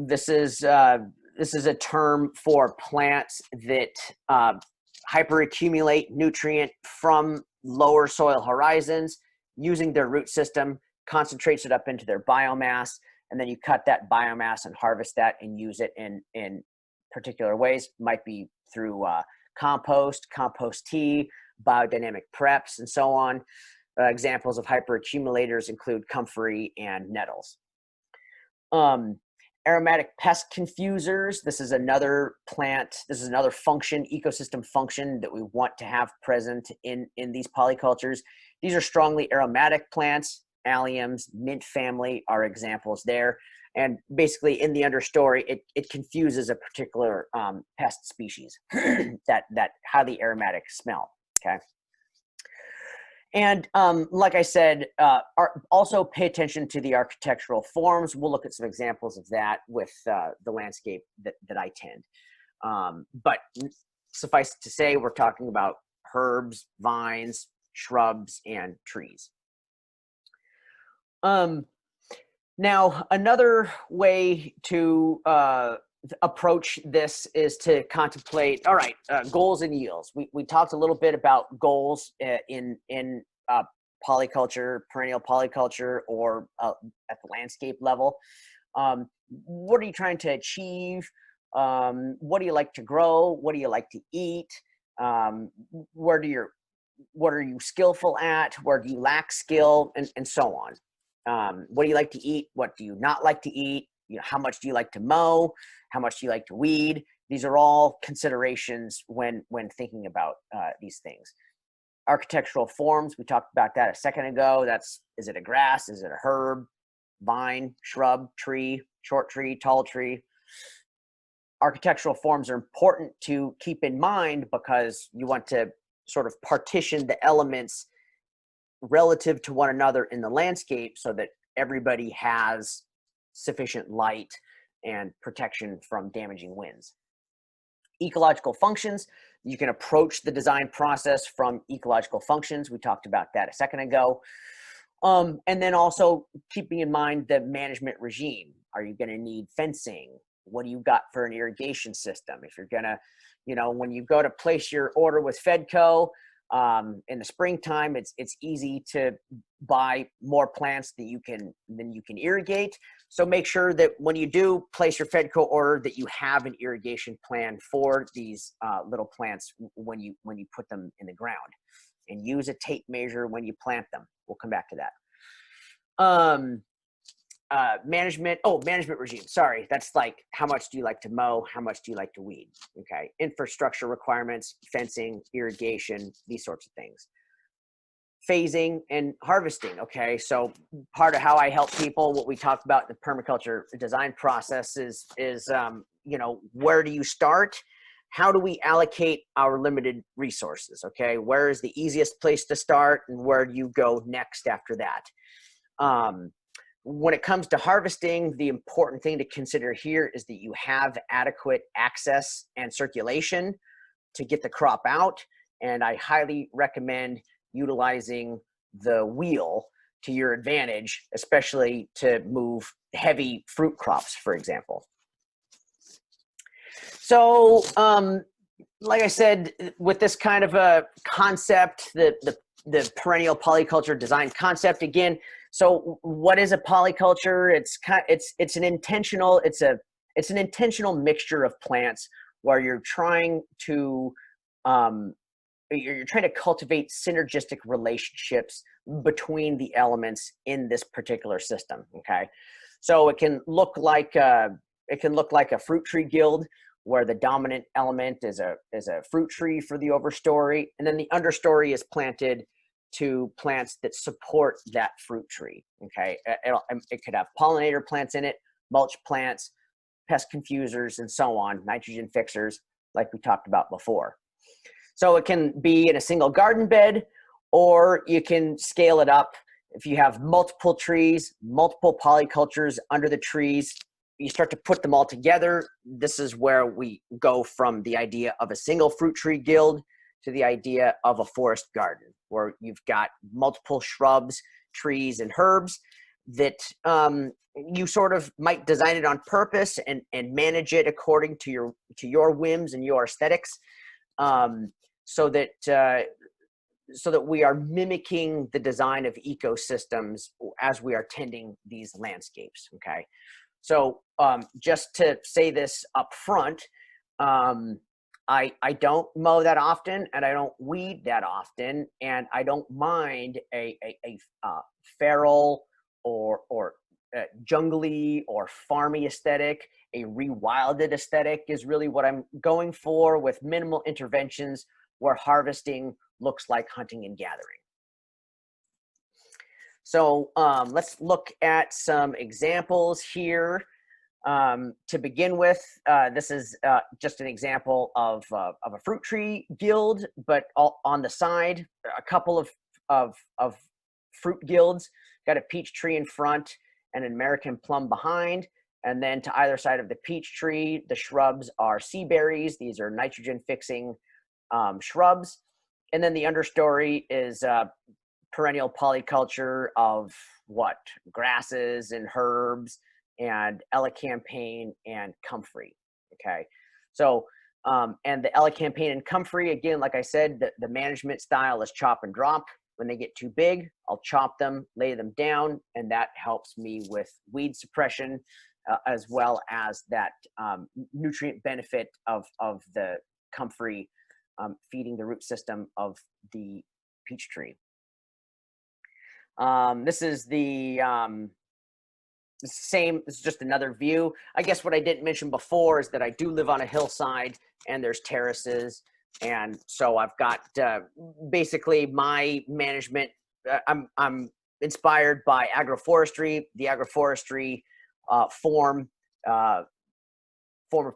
this is a term for plants that hyperaccumulate nutrient from lower soil horizons, using their root system, concentrates it up into their biomass, and then you cut that biomass and harvest that and use it in particular ways. Might be through compost tea, biodynamic preps, and so on. Examples of hyperaccumulators include comfrey and nettles. Aromatic pest confusers, this is another plant, this is another function, ecosystem function that we want to have present in these polycultures. These are strongly aromatic plants. Alliums, mint family are examples there. And basically in the understory, it confuses a particular pest species that highly aromatic smell, okay? And like I said, also pay attention to the architectural forms. We'll look at some examples of that with the landscape that I tend. But suffice it to say, we're talking about herbs, vines, shrubs, and trees. Now, another way to approach this is to contemplate, all right, goals and yields. We talked a little bit about goals in polyculture, perennial polyculture, or at the landscape level. What are you trying to achieve? What do you like to grow? What do you like to eat? What are you skillful at? Where do you lack skill? And so on. What do you like to eat? What do you not like to eat? How much do you like to mow? How much do you like to weed? These are all considerations when thinking about these things. Architectural forms, we talked about that a second ago. Is it a grass? Is it a herb, vine, shrub, tree, short tree, tall tree? Architectural forms are important to keep in mind because you want to sort of partition the elements relative to one another in the landscape so that everybody has sufficient light and protection from damaging winds. Ecological functions, you can approach the design process from ecological functions. We talked about that a second ago. And then also keeping in mind the management regime. Are you going to need fencing? What do you got for an irrigation system? If you're going to, you know, when you go to place your order with Fedco in the springtime, it's easy to buy more plants than you can irrigate. So make sure that when you do place your Fedco order that you have an irrigation plan for these little plants when you put them in the ground, and use a tape measure when you plant them. We'll come back to that. Management regime. Sorry, that's like how much do you like to mow? How much do you like to weed? Okay, infrastructure requirements, fencing, irrigation, these sorts of things. Phasing and harvesting. Okay, so part of how I help people, what we talked about in the permaculture design process is you know, where do you start? How do we allocate our limited resources? Okay, where is the easiest place to start, and where do you go next after that? When it comes to harvesting, the important thing to consider here is that you have adequate access and circulation to get the crop out. And I highly recommend utilizing the wheel to your advantage, especially to move heavy fruit crops, for example. So, like I said, with this kind of a concept, the perennial polyculture design concept, again, so what is a polyculture? It's an intentional mixture of plants where you're trying to cultivate synergistic relationships between the elements in this particular system. Okay, so it can look like a fruit tree guild where the dominant element is a fruit tree for the overstory, and then the understory is planted to plants that support that fruit tree. Okay, it could have pollinator plants in it, mulch plants, pest confusers, and so on, nitrogen fixers, like we talked about before. So it can be in a single garden bed, or you can scale it up. If you have multiple trees, multiple polycultures under the trees, you start to put them all together. This is where we go from the idea of a single fruit tree guild to the idea of a forest garden, where you've got multiple shrubs, trees, and herbs that you sort of might design it on purpose and manage it according to your whims and your aesthetics, so that we are mimicking the design of ecosystems as we are tending these landscapes. Okay, so just to say this up front, I don't mow that often, and I don't weed that often, and I don't mind a feral or jungly or farmy aesthetic. A rewilded aesthetic is really what I'm going for, with minimal interventions where harvesting looks like hunting and gathering. So let's look at some examples here. To begin with, this is just an example of a fruit tree guild, but on the side, a couple of fruit guilds. Got a peach tree in front and an American plum behind, and then to either side of the peach tree, the shrubs are sea berries. These are nitrogen fixing shrubs, and then the understory is perennial polyculture of grasses and herbs and elecampane and comfrey. Okay, so and the elecampane and comfrey, again, like I said, the management style is chop and drop. When they get too big, I'll chop them, lay them down, and that helps me with weed suppression, as well as that nutrient benefit of the comfrey feeding the root system of the peach tree. This is the same. This is just another view. I guess what I didn't mention before is that I do live on a hillside and there's terraces, and so I've got basically my management. I'm inspired by agroforestry. The agroforestry form of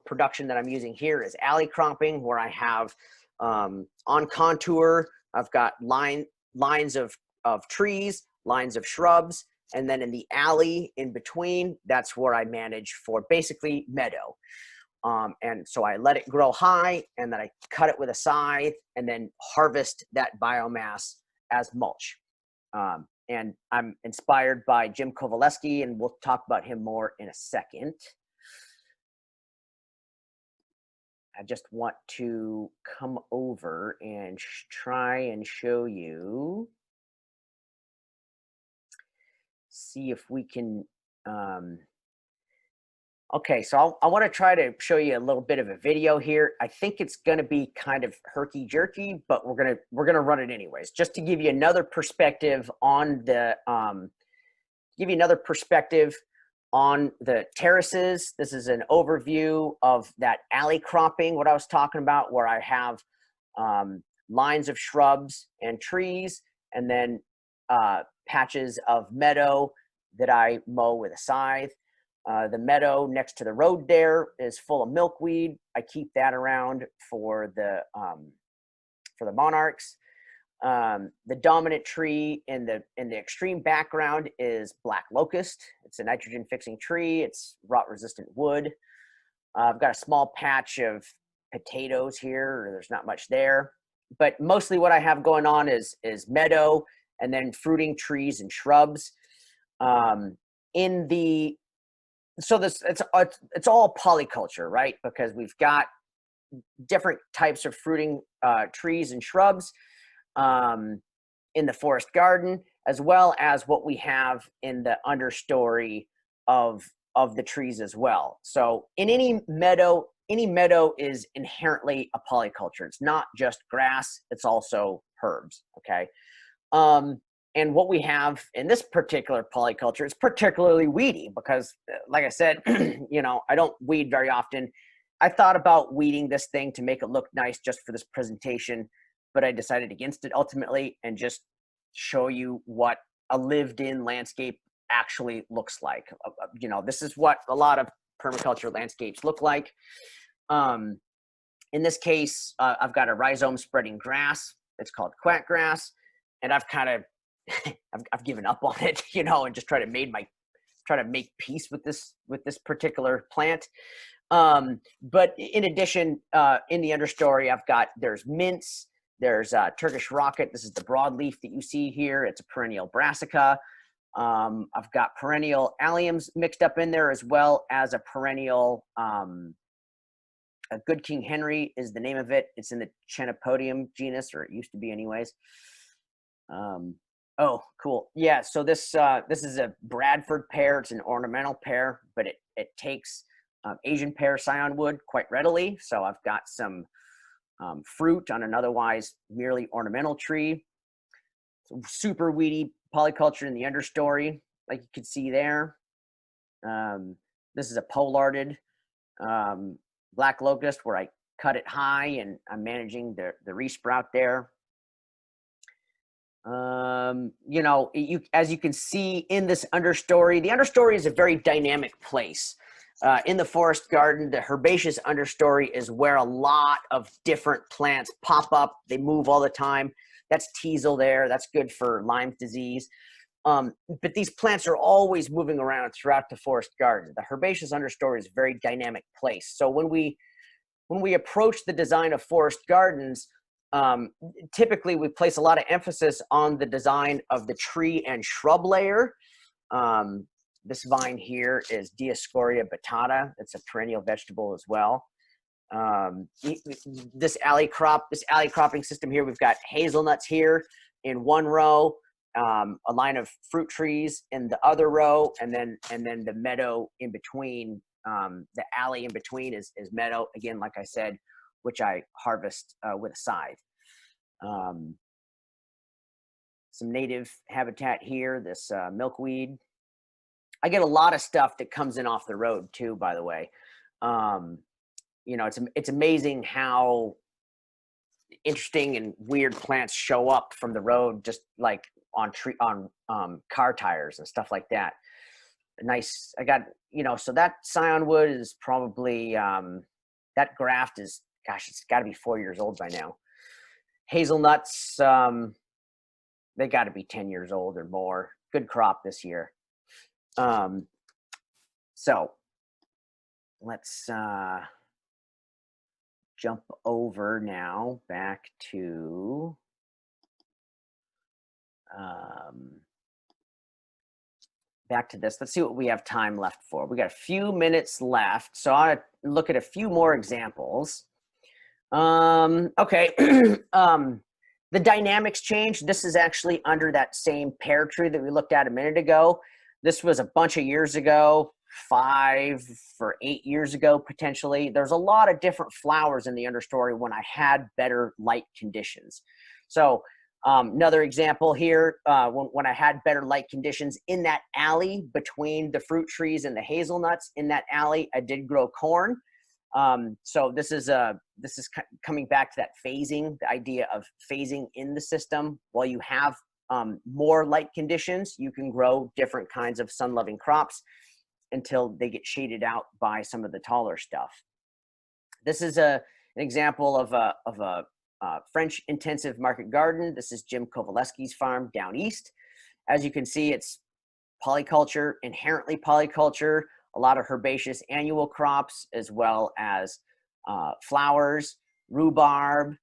production that I'm using here is alley cropping, where I have on contour, I've got lines of of trees, lines of shrubs, and then in the alley in between, that's where I manage for basically meadow. And so I let it grow high, and then I cut it with a scythe and then harvest that biomass as mulch. And I'm inspired by Jim Kowaleski, and we'll talk about him more in a second. I just want to come over and try and show you, see if we can, okay, so I want to try to show you a little bit of a video here. I think it's going to be kind of herky-jerky, but we're gonna run it anyways, just to give you another perspective on the terraces. This is an overview of that alley cropping, what I was talking about, where I have lines of shrubs and trees, and then patches of meadow that I mow with a scythe. The meadow next to the road there is full of milkweed. I keep that around for the monarchs. The dominant tree in the extreme background is black locust. It's a nitrogen fixing tree. It's rot resistant wood. I've got a small patch of potatoes here. There's not much there, but mostly what I have going on is meadow and then fruiting trees and shrubs. So it's all polyculture, right? Because we've got different types of fruiting trees and shrubs in the forest garden, as well as what we have in the understory of the trees as well. So in any meadow is inherently a polyculture. It's not just grass, it's also herbs, okay? And what we have in this particular polyculture is particularly weedy because, like I said, I don't weed very often. I thought about weeding this thing to make it look nice just for this presentation, but I decided against it ultimately and just show you what a lived-in landscape actually looks like. This is what a lot of permaculture landscapes look like. In this case, I've got a rhizome spreading grass. It's called quack grass, and I've kind of I've given up on it, and just try to make peace with this particular plant. But in addition, in the understory, there's mints, there's Turkish rocket. This is the broadleaf that you see here. It's a perennial brassica. I've got perennial alliums mixed up in there, as well as a perennial, a Good King Henry is the name of it. It's in the Chenopodium genus, or it used to be anyways. Oh, cool. Yeah, so this is a Bradford pear. It's an ornamental pear, but it takes Asian pear scion wood quite readily. So I've got some fruit on an otherwise merely ornamental tree. Super weedy polyculture in the understory, like you can see there. This is a pollarded black locust where I cut it high and I'm managing the resprout there. As you can see in this understory, the understory is a very dynamic place. In the forest garden, the herbaceous understory is where a lot of different plants pop up. They move all the time. That's teasel there. That's good for Lyme disease. But these plants are always moving around throughout the forest garden. The herbaceous understory is a very dynamic place. So when we approach the design of forest gardens, typically we place a lot of emphasis on the design of the tree and shrub layer. This vine here is Diasporic batata. It's a perennial vegetable as well. This alley cropping system here, we've got hazelnuts here in one row, a line of fruit trees in the other row, and then the meadow in between. The alley in between is meadow, again, like I said, which I harvest with a scythe. Some native habitat here, this milkweed. I get a lot of stuff that comes in off the road too, by the way. It's amazing how interesting and weird plants show up from the road, just like on car tires and stuff like that. Nice. I got, so that scion wood is probably, that graft is, gosh, it's got to be 4 years old by now. Hazelnuts, they got to be 10 years old or more. Good crop this year. So let's jump over now back to this. Let's see what we have time left for. We got a few minutes left, so I'll look at a few more examples. Okay. The dynamics change. This is actually under that same pear tree that we looked at a minute ago. This was a bunch of years ago, 5 or 8 years ago, potentially. There's a lot of different flowers in the understory when I had better light conditions. So another example here, when I had better light conditions in that alley between the fruit trees and the hazelnuts, in that alley, I did grow corn. So this is coming back to that phasing, the idea of phasing in the system. While you have more light conditions, you can grow different kinds of sun-loving crops until they get shaded out by some of the taller stuff. This is an example of a French intensive market garden. This is Jim Kowaleski's farm down east. As you can see, it's polyculture, inherently polyculture, a lot of herbaceous annual crops, as well as flowers, rhubarb,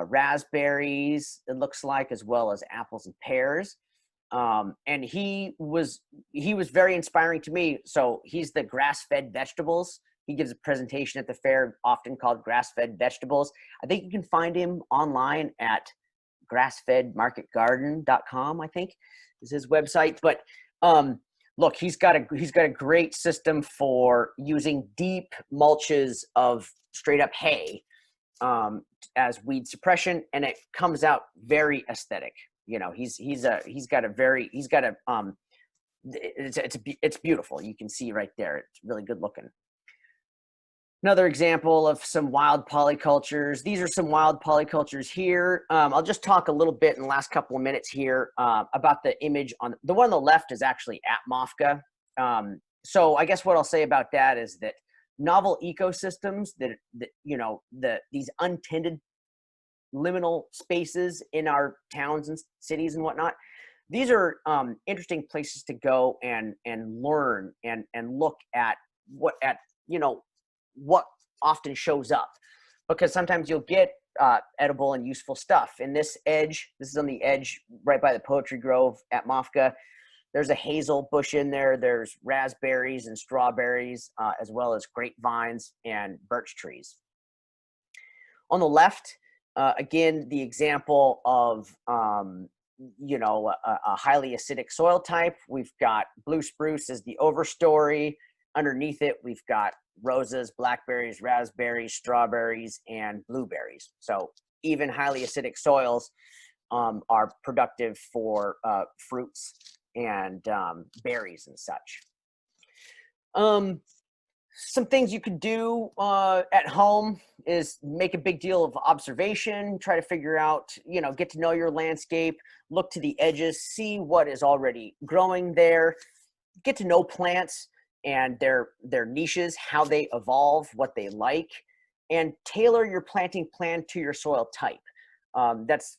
raspberries, it looks like, as well as apples and pears. And he was very inspiring to me. So he's the grass-fed vegetables. He gives a presentation at the fair, often called Grass-Fed Vegetables. I think you can find him online at grassfedmarketgarden.com, I think is his website. But look, he's got a great system for using deep mulches of straight up hay as weed suppression, and it comes out very aesthetic. You know, it's beautiful. You can see right there. It's really good looking. Another example of some wild polycultures. These are some wild polycultures here. I'll just talk a little bit in the last couple of minutes here about the image on the one on the left is actually at MOFGA. So I guess what I'll say about that is that novel ecosystems these untended liminal spaces in our towns and cities and whatnot. These are interesting places to go and learn and look at what often shows up, because sometimes you'll get edible and useful stuff. In this is on the edge right by the Poetry Grove at MOFGA. There's a hazel bush in there. There's raspberries and strawberries, as well as grapevines and birch trees. On the left, again, the example of a highly acidic soil type. We've got blue spruce as the overstory. Underneath it, we've got roses, blackberries, raspberries, strawberries, and blueberries. So even highly acidic soils are productive for fruits and berries and such. Some things you could do at home is make a big deal of observation, try to figure out, get to know your landscape, look to the edges, see what is already growing there, get to know plants and their niches, how they evolve, what they like, and tailor your planting plan to your soil type. That's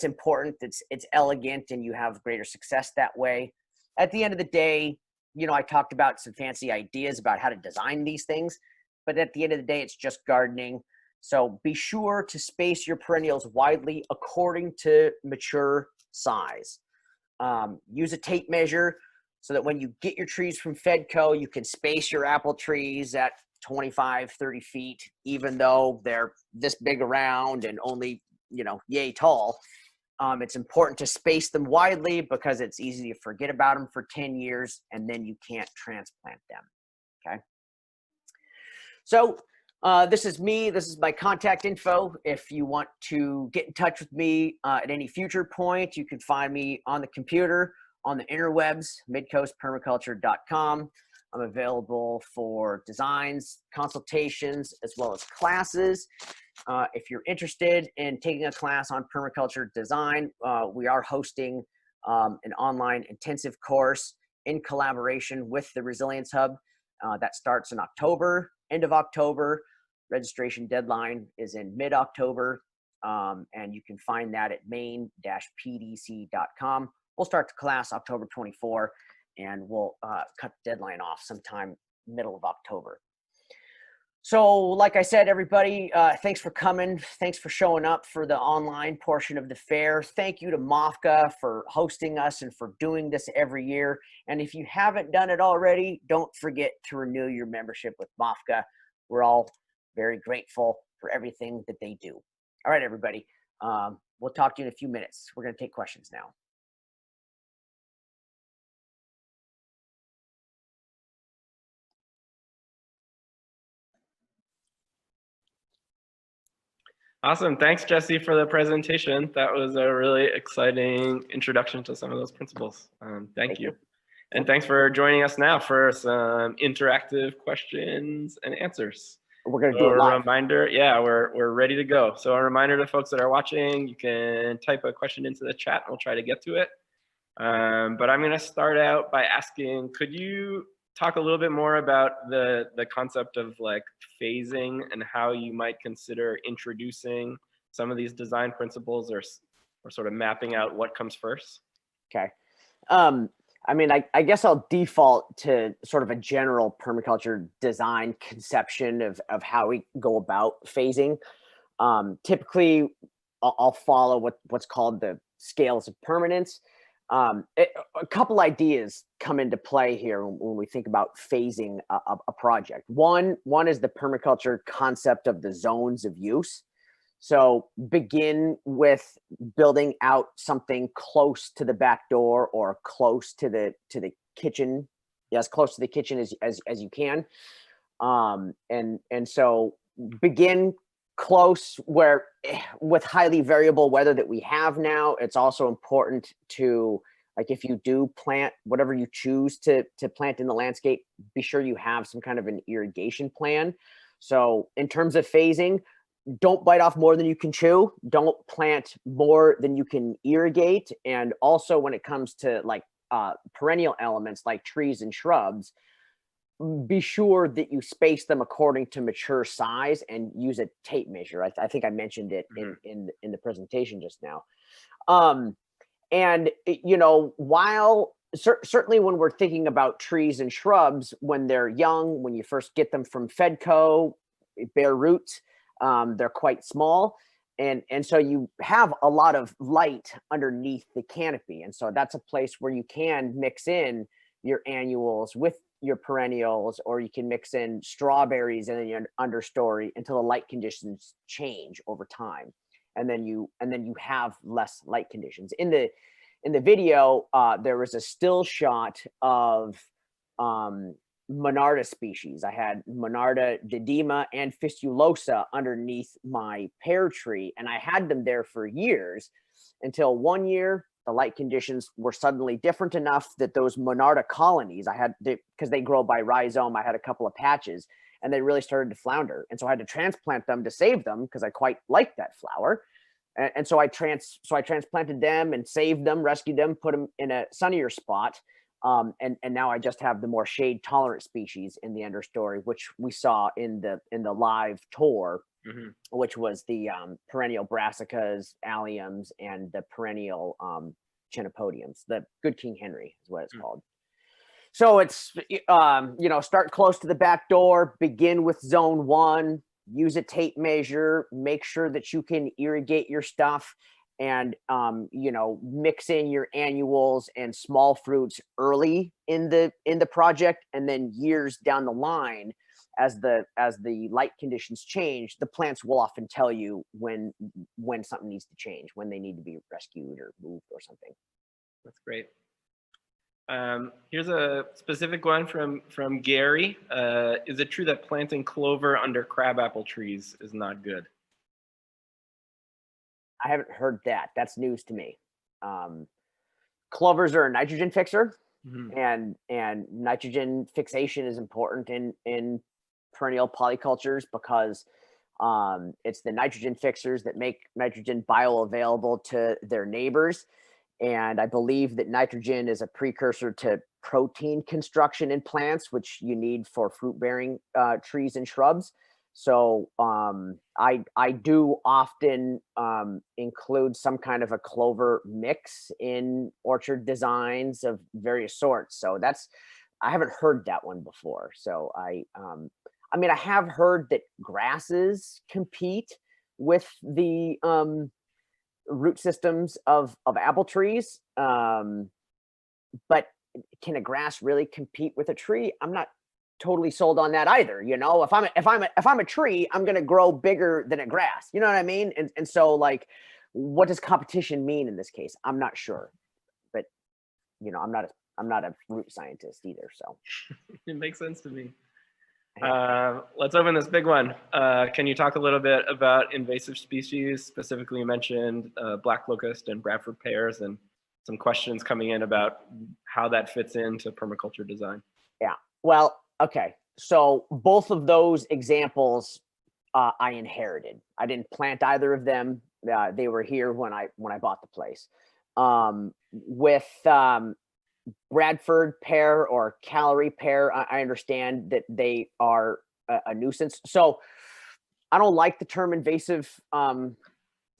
important. It's elegant, and you have greater success that way. At the end of the day, I talked about some fancy ideas about how to design these things, but at the end of the day, it's just gardening. So be sure to space your perennials widely according to mature size. Use a tape measure so that when you get your trees from Fedco, you can space your apple trees at 25, 30 feet, even though they're this big around and only, yay tall. It's important to space them widely because it's easy to forget about them for 10 years and then you can't transplant them, okay? So this is me. This is my contact info. If you want to get in touch with me at any future point, you can find me on the computer, on the interwebs, midcoastpermaculture.com. I'm available for designs, consultations, as well as classes. If you're interested in taking a class on permaculture design, we are hosting an online intensive course in collaboration with the Resilience Hub. That starts in October, end of October. Registration deadline is in mid-October. and you can find that at maine-pdc.com. We'll start the class October 24, and we'll cut the deadline off sometime middle of October. So like I said, everybody, thanks for coming. Thanks for showing up for the online portion of the fair. Thank you to MOFGA for hosting us and for doing this every year. And if you haven't done it already, don't forget to renew your membership with MOFGA. We're all very grateful for everything that they do. All right, everybody. We'll talk to you in a few minutes. We're going to take questions now. Awesome. Thanks, Jesse, for the presentation. That was a really exciting introduction to some of those principles. Thank you. And thanks for joining us now for some interactive questions and answers. We're going to do a live. Reminder, yeah, we're ready to go. So a reminder to folks that are watching, you can type a question into the chat and we'll try to get to it. But I'm going to start out by asking, could you talk a little bit more about the concept of like phasing and how you might consider introducing some of these design principles or sort of mapping out what comes first? Okay. I mean, I guess I'll default to sort of a general permaculture design conception of how we go about phasing. Typically, I'll follow what's called the scales of permanence. A couple ideas come into play here when we think about phasing a project. One is the permaculture concept of the zones of use. So begin with building out something close to the back door or close to the kitchen, as close to the kitchen as you can. And so begin close where with highly variable weather that we have now, it's also important to, like, if you do plant whatever you choose to plant in the landscape, be sure you have some kind of an irrigation plan. So in terms of phasing, don't bite off more than you can chew. Don't plant more than you can irrigate. And also when it comes to like perennial elements like trees and shrubs, be sure that you space them according to mature size and use a tape measure. I think I mentioned it in the presentation just now. And you know, while certainly when we're thinking about trees and shrubs, when they're young, when you first get them from Fedco, bare roots, they're quite small. And so you have a lot of light underneath the canopy. And so that's a place where you can mix in your annuals with your perennials, or you can mix in strawberries in the understory until the light conditions change over time. And then you have less light conditions. In the video, there was a still shot of Monarda species. I had Monarda didima and fistulosa underneath my pear tree, and I had them there for years until one year the light conditions were suddenly different enough that those Monarda colonies because they grow by rhizome, I had a couple of patches and they really started to flounder, and so I had to transplant them to save them because I quite liked that flower. And so I transplanted them and saved them, rescued them, put them in a sunnier spot. And now I just have the more shade tolerant species in the understory, which we saw in the live tour, which was the perennial brassicas, alliums, and the perennial chenopodiums. The Good King Henry is what it's called. So it's, start close to the back door, begin with zone 1, use a tape measure, make sure that you can irrigate your stuff, and mix in your annuals and small fruits early in the project, and then years down the line, as the light conditions change, the plants will often tell you when something needs to change, when they need to be rescued or moved or something. That's great. Here's a specific one from Gary. Is it true that planting clover under crabapple trees is not good? I haven't heard that. That's news to me. Clovers are a nitrogen fixer, and nitrogen fixation is important in perennial polycultures because it's the nitrogen fixers that make nitrogen bioavailable to their neighbors. And I believe that nitrogen is a precursor to protein construction in plants, which you need for fruit-bearing trees and shrubs. So I do often include some kind of a clover mix in orchard designs of various sorts. So I haven't heard that one before. So I mean, I have heard that grasses compete with the root systems of apple trees. But can a grass really compete with a tree? I'm not totally sold on that either. You know, if I'm a tree, I'm going to grow bigger than a grass. You know what I mean? And so, like, what does competition mean in this case? I'm not sure. But you know, I'm not a root scientist either. So it makes sense to me. Let's open this big one. Can you talk a little bit about invasive species? Specifically, you mentioned black locust and Bradford pears, and some questions coming in about how that fits into permaculture design. Yeah. Well, okay. So both of those examples I inherited. I didn't plant either of them. They were here when I bought the place. With Bradford pear or calorie pear, I understand that they are a nuisance. So I don't like the term invasive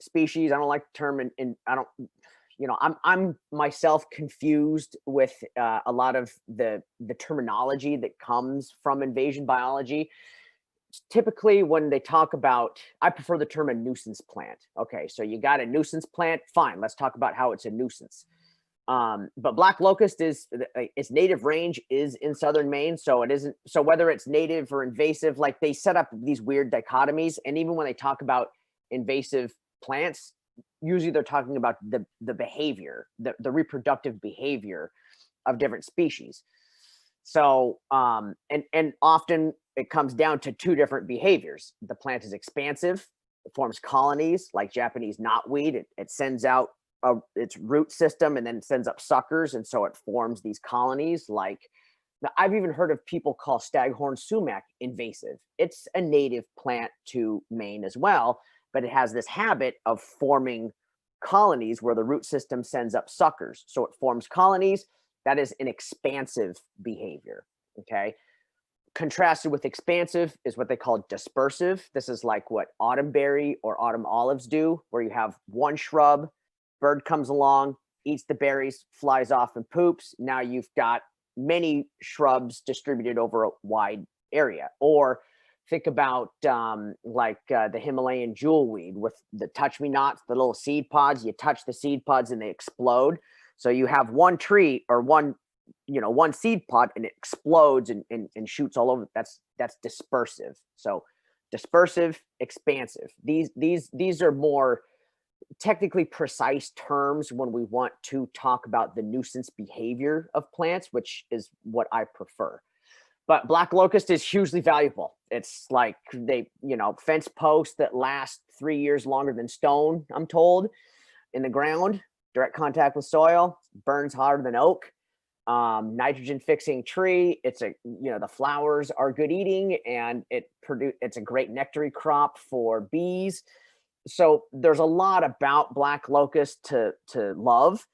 species. I don't like the term I don't, you know, I'm myself confused with a lot of the terminology that comes from invasion biology. Typically when they talk about, I prefer the term a nuisance plant. Okay, so you got a nuisance plant, fine, let's talk about how it's a nuisance. But black locust is its native range is in southern Maine, so it isn't. So whether it's native or invasive, like they set up these weird dichotomies, and even when they talk about invasive plants, usually they're talking about the behavior, the reproductive behavior of different species. So and often it comes down to two different behaviors. The plant is expansive, it forms colonies like Japanese knotweed. It sends out its root system and then sends up suckers, and so it forms these colonies. Like, now I've even heard of people call staghorn sumac invasive. It's a native plant to Maine as well, but it has this habit of forming colonies where the root system sends up suckers, so it forms colonies. That is an expansive behavior. Okay, contrasted with expansive is what they call dispersive. This is like what autumnberry or autumn olives do, where you have one shrub, bird comes along, eats the berries, flies off and poops. Now you've got many shrubs distributed over a wide area. Or think about the Himalayan jewelweed with the touch-me-nots, the little seed pods. You touch the seed pods and they explode. So you have one tree or one seed pod and it explodes and shoots all over. That's dispersive. So dispersive, expansive. These are more technically precise terms when we want to talk about the nuisance behavior of plants, which is what I prefer. But black locust is hugely valuable. It's like fence posts that last 3 years longer than stone, I'm told, in the ground, direct contact with soil, burns hotter than oak. Nitrogen fixing tree. The flowers are good eating, and it's a great nectary crop for bees. So there's a lot about black locust to love,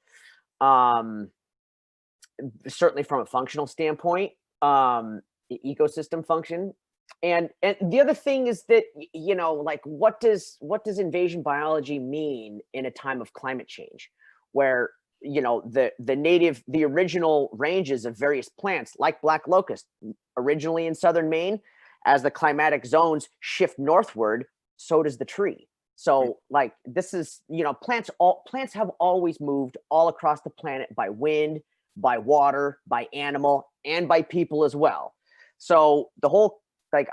certainly from a functional standpoint, the ecosystem function. And the other thing is that, what does invasion biology mean in a time of climate change, where, the original ranges of various plants like black locust, originally in southern Maine, as the climatic zones shift northward, so does the tree. So like this is, plants have always moved all across the planet by wind, by water, by animal, and by people as well. So the whole,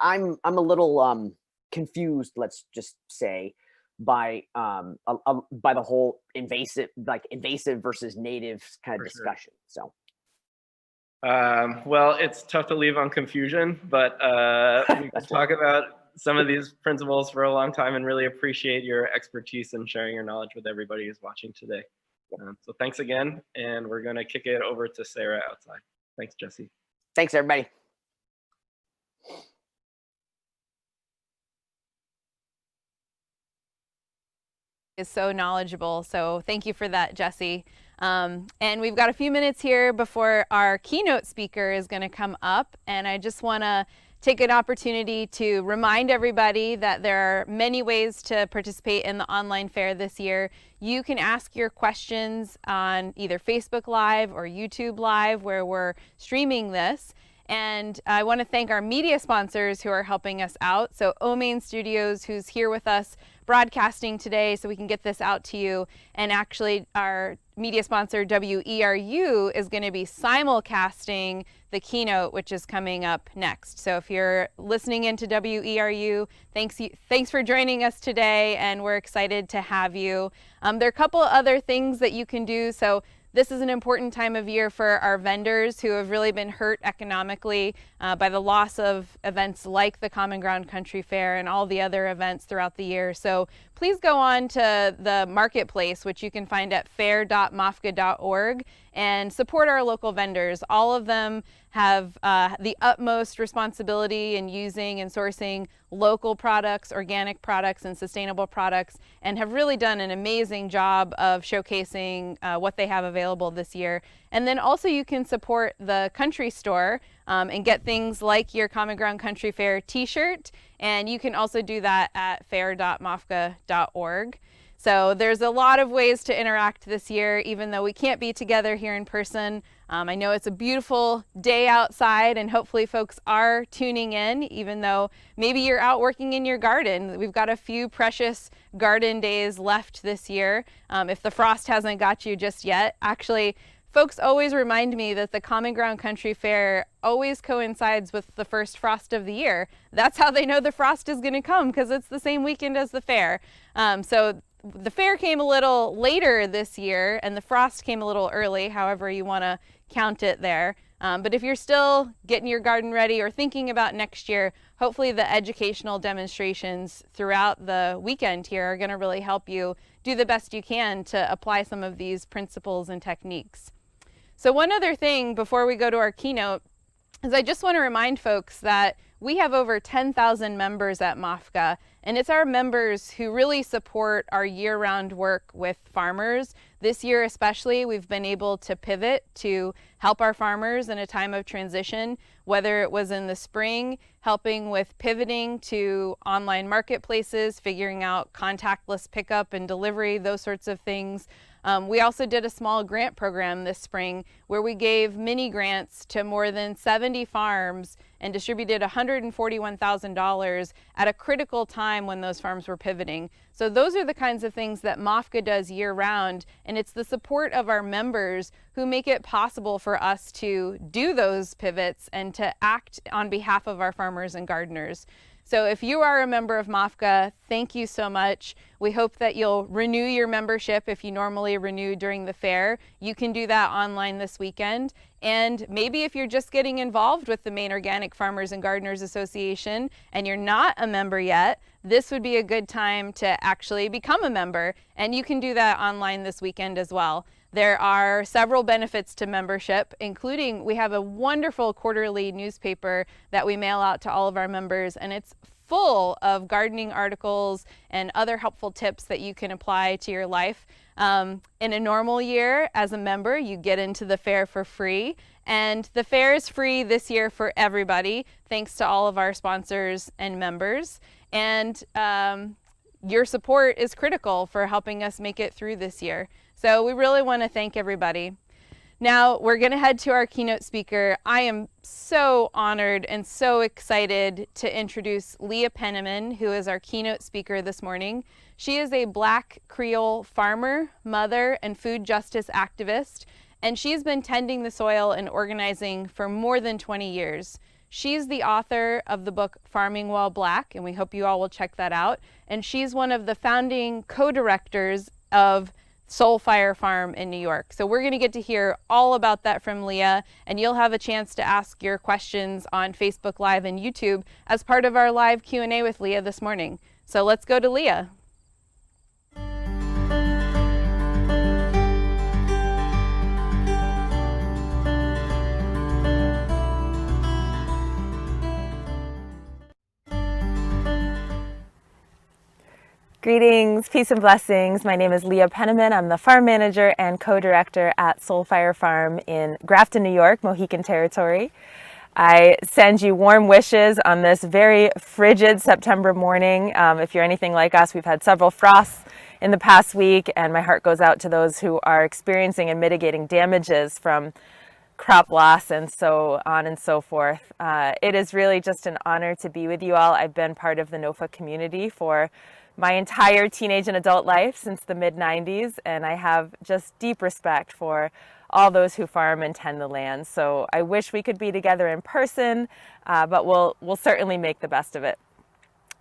I'm a little confused, let's just say, by the whole invasive versus native kind of discussion. Sure. So well, it's tough to leave on confusion, but we can talk about some of these principles for a long time, and really appreciate your expertise and sharing your knowledge with everybody who's watching today. So thanks again, and we're going to kick it over to Sarah outside. Thanks, Jesse. Thanks, everybody. Is so knowledgeable. So thank you for that, Jesse. And we've got a few minutes here before our keynote speaker is going to come up. And I just want to take an opportunity to remind everybody that there are many ways to participate in the online fair this year. You can ask your questions on either Facebook Live or YouTube Live, where we're streaming this. And I want to thank our media sponsors who are helping us out. So Maine Studios, who's here with us broadcasting today so we can get this out to you. And actually our media sponsor WERU is going to be simulcasting the keynote, which is coming up next. So if you're listening into WERU, thanks for joining us today, and we're excited to have you. There are a couple other things that you can do. So this is an important time of year for our vendors who have really been hurt economically by the loss of events like the Common Ground Country Fair and all the other events throughout the year. So please go on to the marketplace, which you can find at fair.mofga.org, and support our local vendors. All of them have the utmost responsibility in using and sourcing local products, organic products, and sustainable products, and have really done an amazing job of showcasing what they have available this year. And then also you can support the country store and get things like your Common Ground Country Fair t-shirt, and you can also do that at fair.mofga.org. So there's a lot of ways to interact this year, even though we can't be together here in person. I know it's a beautiful day outside, and hopefully folks are tuning in, even though maybe you're out working in your garden. We've got a few precious garden days left this year, if the frost hasn't got you just yet. Actually, folks always remind me that the Common Ground Country Fair always coincides with the first frost of the year. That's how they know the frost is going to come, because it's the same weekend as the fair. So the fair came a little later this year, and the frost came a little early, however you want to count it there. But if you're still getting your garden ready or thinking about next year, hopefully the educational demonstrations throughout the weekend here are going to really help you do the best you can to apply some of these principles and techniques. So one other thing before we go to our keynote is I just want to remind folks that we have over 10,000 members at MOFGA, and it's our members who really support our year-round work with farmers. This year especially, we've been able to pivot to help our farmers in a time of transition, whether it was in the spring, helping with pivoting to online marketplaces, figuring out contactless pickup and delivery, those sorts of things. We also did a small grant program this spring where we gave mini grants to more than 70 farms and distributed $141,000 at a critical time when those farms were pivoting. So those are the kinds of things that MOFGA does year round, and it's the support of our members who make it possible for us to do those pivots and to act on behalf of our farmers and gardeners. So if you are a member of MOFGA, thank you so much. We hope that you'll renew your membership if you normally renew during the fair. You can do that online this weekend. And maybe if you're just getting involved with the Maine Organic Farmers and Gardeners Association and you're not a member yet, this would be a good time to actually become a member. And you can do that online this weekend as well. There are several benefits to membership, including we have a wonderful quarterly newspaper that we mail out to all of our members, and it's full of gardening articles and other helpful tips that you can apply to your life. In a normal year, as a member, you get into the fair for free, and the fair is free this year for everybody, thanks to all of our sponsors and members. And your support is critical for helping us make it through this year. So we really want to thank everybody. Now we're going to head to our keynote speaker. I am so honored and so excited to introduce Leah Penniman, who is our keynote speaker this morning. She is a Black Creole farmer, mother, and food justice activist, and she's been tending the soil and organizing for more than 20 years. She's the author of the book Farming While Black, and we hope you all will check that out. And she's one of the founding co-directors of Soulfire Farm in New York. So we're going to get to hear all about that from Leah, and you'll have a chance to ask your questions on Facebook Live and YouTube as part of our live Q&A with Leah this morning. So let's go to Leah. Greetings, peace and blessings. My name is Leah Penniman. I'm the farm manager and co-director at Soulfire Farm in Grafton, New York, Mohican Territory. I send you warm wishes on this very frigid September morning. If you're anything like us, we've had several frosts in the past week, and my heart goes out to those who are experiencing and mitigating damages from crop loss and so on and so forth. It is really just an honor to be with you all. I've been part of the NOFA community for my entire teenage and adult life since the mid-90s, and I have just deep respect for all those who farm and tend the land. So I wish we could be together in person, but we'll certainly make the best of it.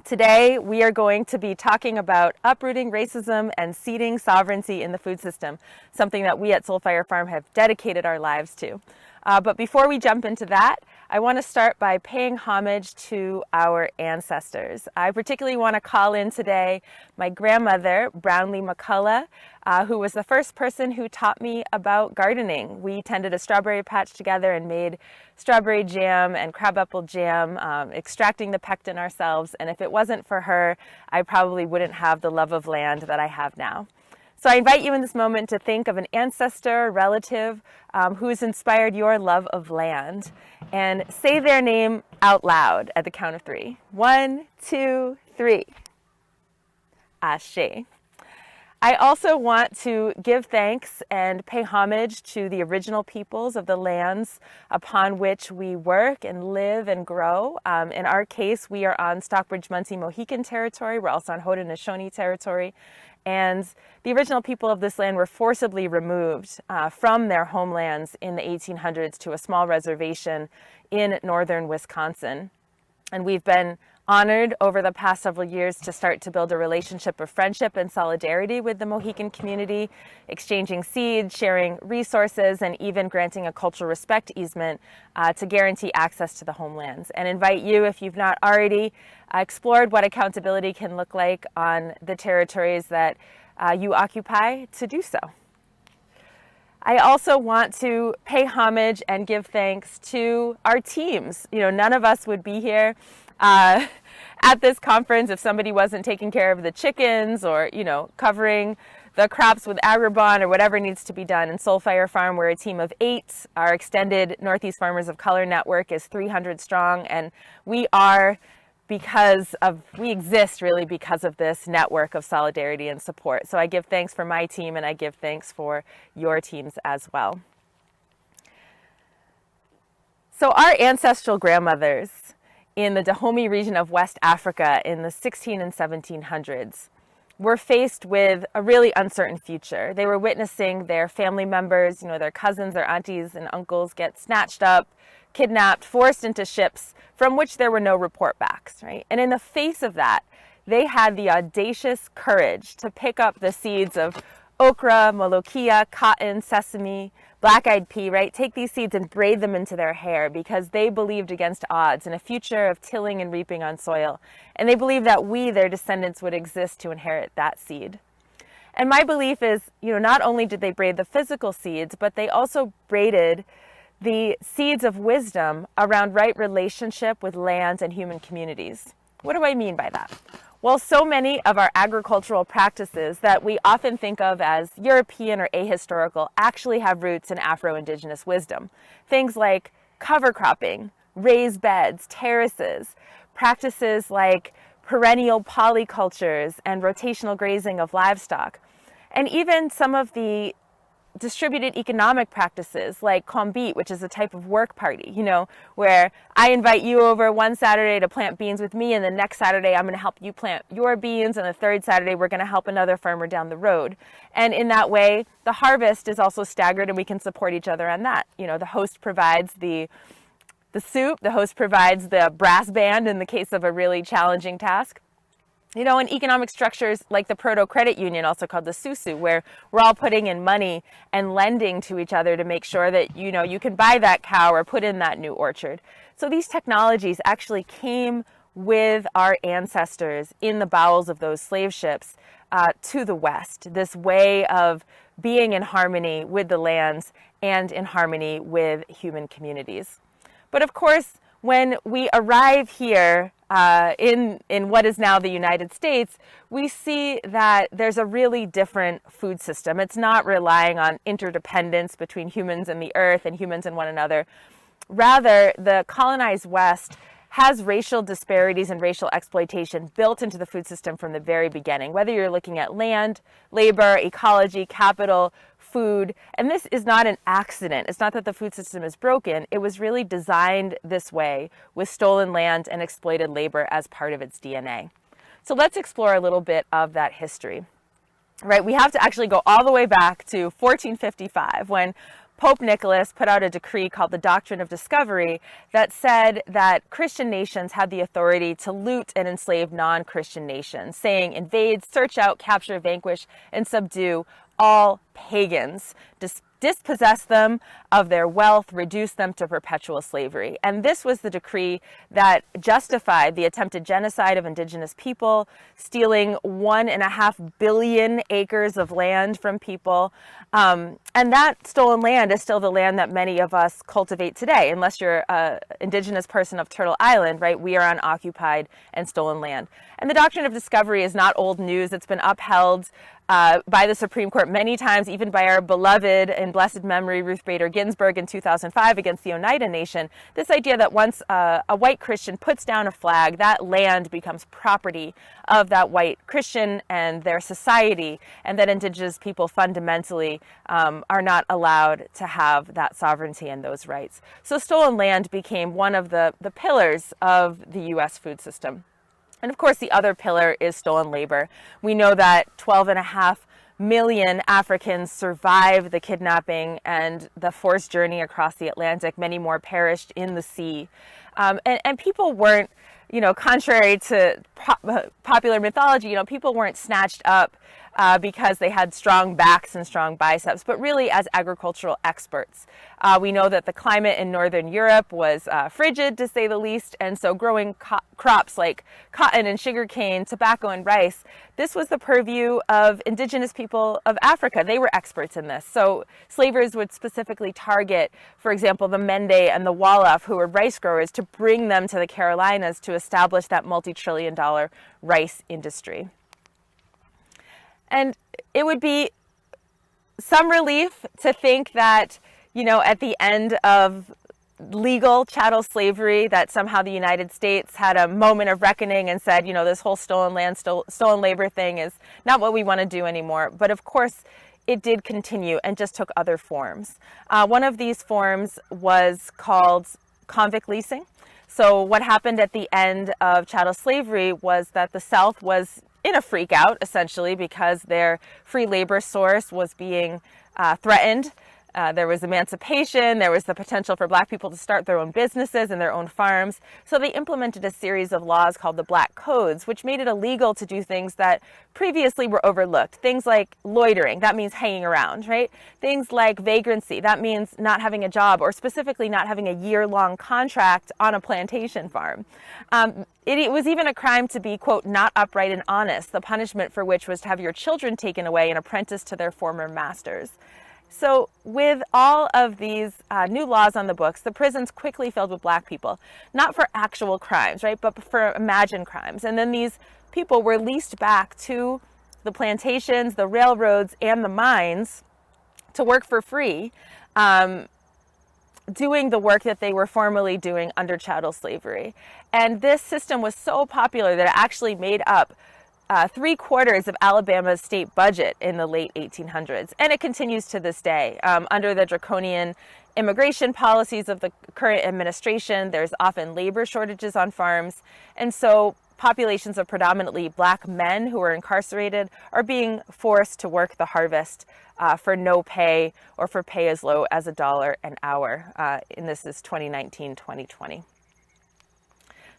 Today, we are going to be talking about uprooting racism and seeding sovereignty in the food system, something that we at Soulfire Farm have dedicated our lives to. But before we jump into that, I want to start by paying homage to our ancestors. I particularly want to call in today my grandmother, Brownlee McCullough, who was the first person who taught me about gardening. We tended a strawberry patch together and made strawberry jam and crabapple jam, extracting the pectin ourselves. And if it wasn't for her, I probably wouldn't have the love of land that I have now. So I invite you in this moment to think of an ancestor, relative, who's inspired your love of land, and say their name out loud at the count of 3. 1, 2, 3. Ashe. I also want to give thanks and pay homage to the original peoples of the lands upon which we work and live and grow. In our case, we are on Stockbridge-Munsee Mohican territory. We're also on Haudenosaunee territory. And the original people of this land were forcibly removed from their homelands in the 1800s to a small reservation in northern Wisconsin. And we've been honored over the past several years to start to build a relationship of friendship and solidarity with the Mohican community, exchanging seeds, sharing resources, and even granting a cultural respect easement to guarantee access to the homelands. And invite you, if you've not already explored what accountability can look like on the territories that you occupy, to do so. I also want to pay homage and give thanks to our teams. You know, none of us would be here at this conference if somebody wasn't taking care of the chickens or, you know, covering the crops with Agribon or whatever needs to be done. In Soulfire Farm, we're a team of 8. Our extended Northeast Farmers of Color network is 300 strong, and we exist really because of this network of solidarity and support. So I give thanks for my team, and I give thanks for your teams as well. So our ancestral grandmothers in the Dahomey region of West Africa in the 16 and 1700s were faced with a really uncertain future. They were witnessing their family members, you know, their cousins, their aunties and uncles get snatched up, kidnapped, forced into ships from which there were no report backs, right? And in the face of that, they had the audacious courage to pick up the seeds of okra, molokia, cotton, sesame, black-eyed pea, right? Take these seeds and braid them into their hair because they believed against odds in a future of tilling and reaping on soil. And they believed that we, their descendants, would exist to inherit that seed. And my belief is, you know, not only did they braid the physical seeds, but they also braided the seeds of wisdom around right relationship with land and human communities. What do I mean by that? Well, so many of our agricultural practices that we often think of as European or ahistorical actually have roots in Afro-Indigenous wisdom. Things like cover cropping, raised beds, terraces, practices like perennial polycultures and rotational grazing of livestock, and even some of the distributed economic practices like kombit, which is a type of work party, you know, where I invite you over one Saturday to plant beans with me, and the next Saturday I'm going to help you plant your beans, and the third Saturday we're going to help another farmer down the road. And in that way, the harvest is also staggered, and we can support each other on that. You know, the host provides the soup, the host provides the brass band in the case of a really challenging task. You know, in economic structures like the proto-credit union, also called the SUSU, where we're all putting in money and lending to each other to make sure that, you know, you can buy that cow or put in that new orchard. So these technologies actually came with our ancestors in the bowels of those slave ships to the West, this way of being in harmony with the lands and in harmony with human communities. But of course, when we arrive here in what is now the United States, we see that there's a really different food system. It's not relying on interdependence between humans and the earth and humans and one another. Rather, the colonized West has racial disparities and racial exploitation built into the food system from the very beginning, whether you're looking at land, labor, ecology, capital, food. And this is not an accident. It's not that the food system is broken. It was really designed this way with stolen land and exploited labor as part of its DNA. So let's explore a little bit of that history. Right, we have to actually go all the way back to 1455 when Pope Nicholas put out a decree called the Doctrine of Discovery that said that Christian nations had the authority to loot and enslave non-Christian nations, saying invade, search out, capture, vanquish, and subdue all pagans, dispossess them of their wealth, reduce them to perpetual slavery. And this was the decree that justified the attempted genocide of indigenous people, stealing 1.5 billion acres of land from people. And that stolen land is still the land that many of us cultivate today. Unless you're an indigenous person of Turtle Island, right? We are on occupied and stolen land. And the Doctrine of Discovery is not old news. It's been upheld by the Supreme Court many times, even by our beloved in blessed memory Ruth Bader Ginsburg in 2005 against the Oneida Nation. This idea that once a white Christian puts down a flag, that land becomes property of that white Christian and their society, and that indigenous people fundamentally are not allowed to have that sovereignty and those rights. So stolen land became one of the pillars of the U.S. food system. And of course, the other pillar is stolen labor. We know that 12.5 million Africans survived the kidnapping and the forced journey across the Atlantic. Many more perished in the sea. And people weren't, contrary to popular mythology, people weren't snatched up because they had strong backs and strong biceps, but really as agricultural experts. We know that the climate in Northern Europe was frigid, to say the least, and so growing crops like cotton and sugarcane, tobacco and rice, this was the purview of indigenous people of Africa. They were experts in this. So slavers would specifically target, for example, the Mende and the Wallach, who were rice growers, to bring them to the Carolinas to establish that multi-trillion-dollar rice industry. And it would be some relief to think that, at the end of legal chattel slavery, that somehow the United States had a moment of reckoning and said, this whole stolen land, stolen labor thing is not what we want to do anymore. But of course, it did continue and just took other forms. One of these forms was called convict leasing. So what happened at the end of chattel slavery was that the South was in a freak out, essentially, because their free labor source was being threatened. There was emancipation, there was the potential for Black people to start their own businesses and their own farms. So they implemented a series of laws called the Black Codes, which made it illegal to do things that previously were overlooked. Things like loitering, that means hanging around, right? Things like vagrancy, that means not having a job, or specifically not having a year-long contract on a plantation farm. It was even a crime to be, quote, not upright and honest, the punishment for which was to have your children taken away and apprenticed to their former masters. So with all of these new laws on the books, the prisons quickly filled with Black people, not for actual crimes, right, but for imagined crimes. And then these people were leased back to the plantations, the railroads, and the mines to work for free, doing the work that they were formerly doing under chattel slavery. And this system was so popular that it actually made up 3/4 of Alabama's state budget in the late 1800s, and it continues to this day. Under the draconian immigration policies of the current administration, there's often labor shortages on farms, and so populations of predominantly Black men who are incarcerated are being forced to work the harvest for no pay, or for pay as low as $1 an hour. And this is 2019-2020.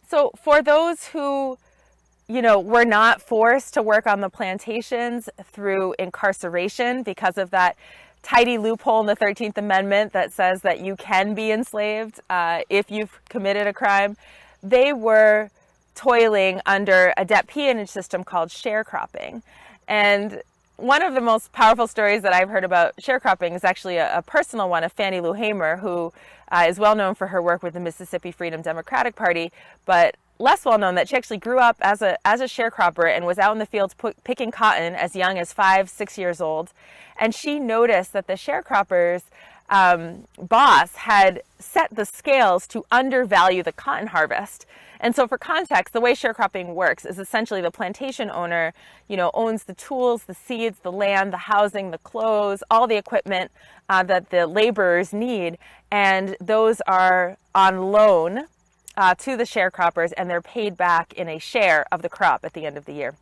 So for those who were not forced to work on the plantations through incarceration because of that tidy loophole in the 13th Amendment that says that you can be enslaved if you've committed a crime, they were toiling under a debt peonage system called sharecropping. And one of the most powerful stories that I've heard about sharecropping is actually a personal one of Fannie Lou Hamer, who is well known for her work with the Mississippi Freedom Democratic Party, but less well known that she actually grew up as a sharecropper and was out in the fields picking cotton as young as 5-6 years old. And she noticed that the sharecroppers boss had set the scales to undervalue the cotton harvest. And so for context, the way sharecropping works is essentially the plantation owner, owns the tools, the seeds, the land, the housing, the clothes, all the equipment that the laborers need. And those are on loan to the sharecroppers, and they're paid back in a share of the crop at the end of the year.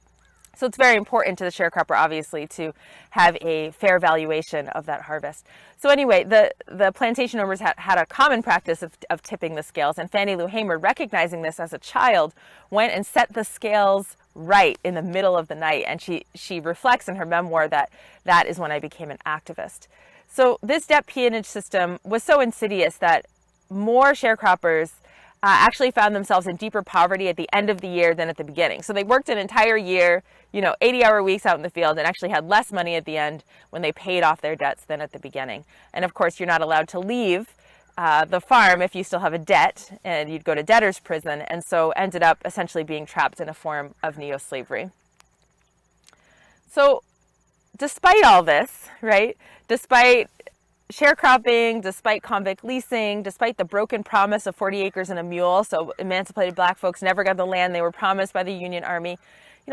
So it's very important to the sharecropper, obviously, to have a fair valuation of that harvest. So anyway, the plantation owners had a common practice of tipping the scales, and Fannie Lou Hamer, recognizing this as a child, went and set the scales right in the middle of the night. And she reflects in her memoir that is when I became an activist. So this debt peonage system was so insidious that more sharecroppers actually found themselves in deeper poverty at the end of the year than at the beginning. So they worked an entire year, 80-hour weeks out in the field, and actually had less money at the end when they paid off their debts than at the beginning. And of course, you're not allowed to leave the farm if you still have a debt, and you'd go to debtor's prison, and so ended up essentially being trapped in a form of neo-slavery. So despite all this, right, despite sharecropping, despite convict leasing, despite the broken promise of 40 acres and a mule, so emancipated black folks never got the land they were promised by the Union Army,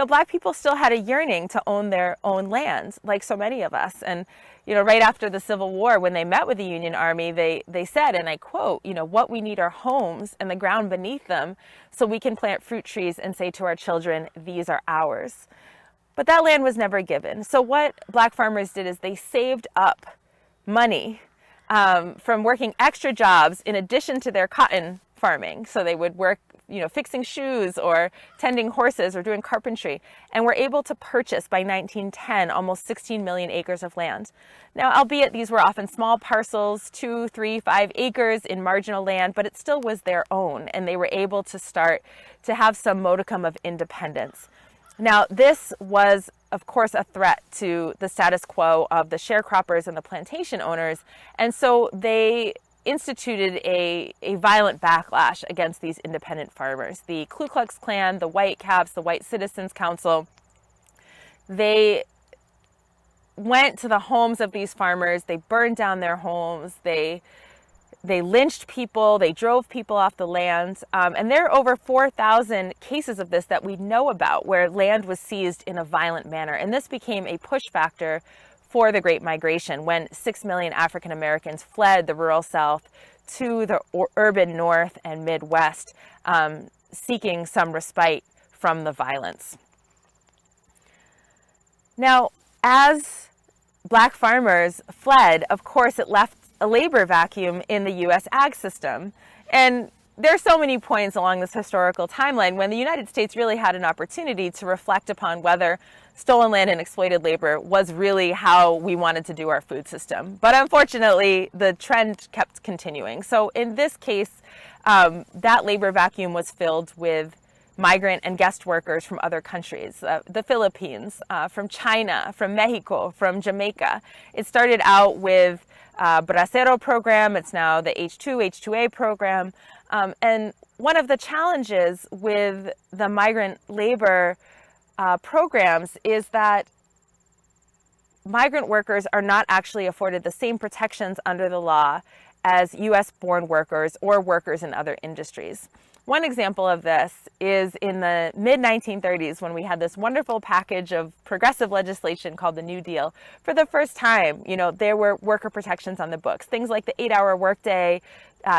black people still had a yearning to own their own land, like so many of us. And, right after the Civil War, when they met with the Union Army, they said, and I quote, what we need are homes and the ground beneath them so we can plant fruit trees and say to our children, these are ours. But that land was never given. So what black farmers did is they saved up money from working extra jobs in addition to their cotton farming. So they would work, fixing shoes or tending horses or doing carpentry, and were able to purchase by 1910 almost 16 million acres of land. Now, albeit these were often small parcels, 2, 3, 5 acres in marginal land, but it still was their own, and they were able to start to have some modicum of independence. Now, this was, of course, a threat to the status quo of the sharecroppers and the plantation owners, and so they instituted a violent backlash against these independent farmers. The Ku Klux Klan, the White Caps, the White Citizens Council, they went to the homes of these farmers, they burned down their homes, they lynched people, they drove people off the land, and there are over 4,000 cases of this that we know about where land was seized in a violent manner. And this became a push factor for the Great Migration when 6 million African Americans fled the rural South to the urban North and Midwest, seeking some respite from the violence. Now, as black farmers fled, of course, it left a labor vacuum in the U.S. ag system. And there are so many points along this historical timeline when the United States really had an opportunity to reflect upon whether stolen land and exploited labor was really how we wanted to do our food system. But unfortunately, the trend kept continuing. So in this case, that labor vacuum was filled with migrant and guest workers from other countries, the Philippines, from China, from Mexico, from Jamaica. It started out with Bracero program. It's now the H2A program. And one of the challenges with the migrant labor programs is that migrant workers are not actually afforded the same protections under the law as U.S.-born workers or workers in other industries. One example of this is in the mid-1930s when we had this wonderful package of progressive legislation called the New Deal. For the first time, there were worker protections on the books, things like the 8-hour workday,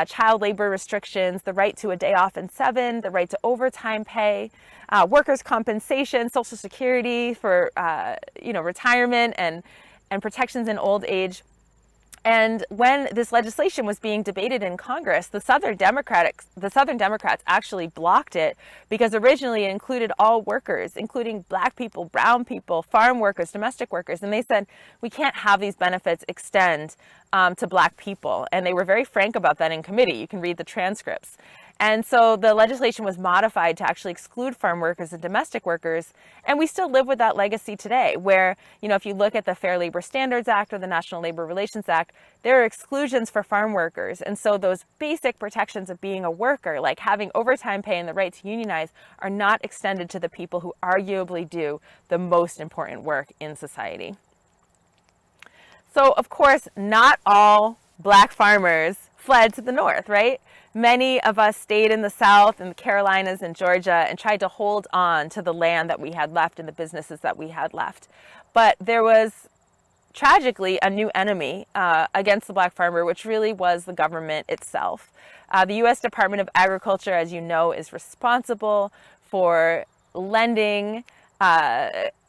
child labor restrictions, the right to a day off in 7, the right to overtime pay, workers' compensation, Social Security for retirement and protections in old age. And when this legislation was being debated in Congress, the Southern Democrats actually blocked it because originally it included all workers, including black people, brown people, farm workers, domestic workers. And they said, we can't have these benefits extend to black people. And they were very frank about that in committee. You can read the transcripts. And so the legislation was modified to actually exclude farm workers and domestic workers. And we still live with that legacy today, where, if you look at the Fair Labor Standards Act or the National Labor Relations Act, there are exclusions for farm workers. And so those basic protections of being a worker, like having overtime pay and the right to unionize, are not extended to the people who arguably do the most important work in society. So, of course, not all Black farmers fled to the north, right? Many of us stayed in the South, in the Carolinas and Georgia, and tried to hold on to the land that we had left and the businesses that we had left. But there was tragically a new enemy against the black farmer, which really was the government itself. The U.S. Department of Agriculture, as you know, is responsible for lending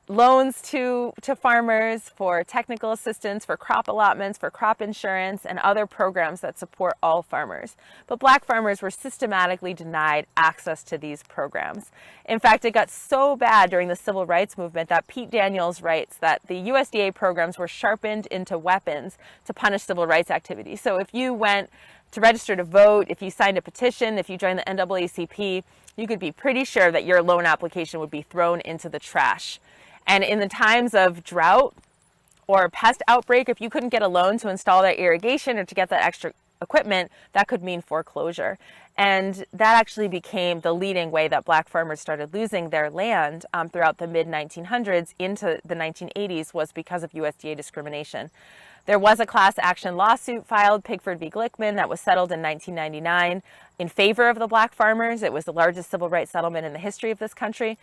loans to farmers, for technical assistance, for crop allotments, for crop insurance, and other programs that support all farmers. But black farmers were systematically denied access to these programs. In fact, it got so bad during the civil rights movement that Pete Daniels writes that the USDA programs were sharpened into weapons to punish civil rights activity. So if you went to register to vote, if you signed a petition, if you joined the NAACP, you could be pretty sure that your loan application would be thrown into the trash. And in the times of drought or pest outbreak, if you couldn't get a loan to install that irrigation or to get that extra equipment, that could mean foreclosure. And that actually became the leading way that black farmers started losing their land throughout the mid-1900s into the 1980s, was because of USDA discrimination. There was a class action lawsuit filed, Pigford v. Glickman, that was settled in 1999 in favor of the black farmers. It was the largest civil rights settlement in the history of this country.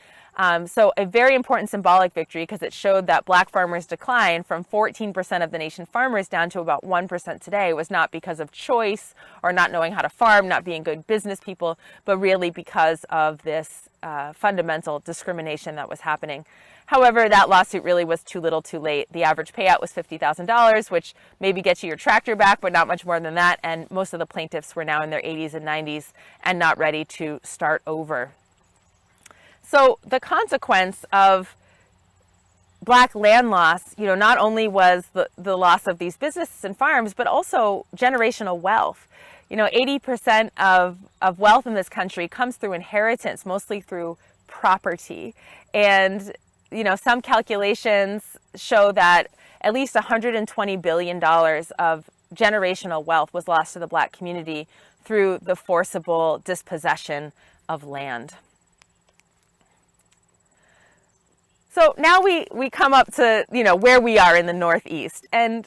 So a very important symbolic victory, because it showed that black farmers' decline from 14% of the nation farmers down to about 1% today was not because of choice or not knowing how to farm, not being good business people, but really because of this fundamental discrimination that was happening. However, that lawsuit really was too little too late. The average payout was $50,000, which maybe gets you your tractor back, but not much more than that. And most of the plaintiffs were now in their 80s and 90s and not ready to start over. So the consequence of black land loss, not only was the loss of these businesses and farms, but also generational wealth. 80% of wealth in this country comes through inheritance, mostly through property. And some calculations show that at least $120 billion of generational wealth was lost to the black community through the forcible dispossession of land. So now we come up to, where we are in the Northeast. And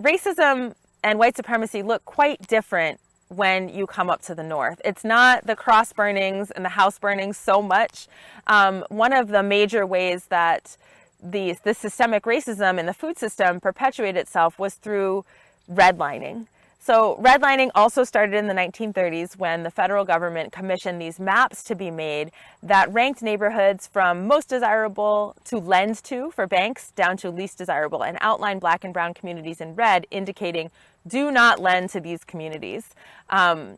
racism and white supremacy look quite different when you come up to the north. It's not the cross burnings and the house burnings so much. One of the major ways that the systemic racism in the food system perpetuated itself was through redlining. So redlining also started in the 1930s when the federal government commissioned these maps to be made that ranked neighborhoods from most desirable to lend to for banks down to least desirable, and outlined black and brown communities in red, indicating do not lend to these communities. And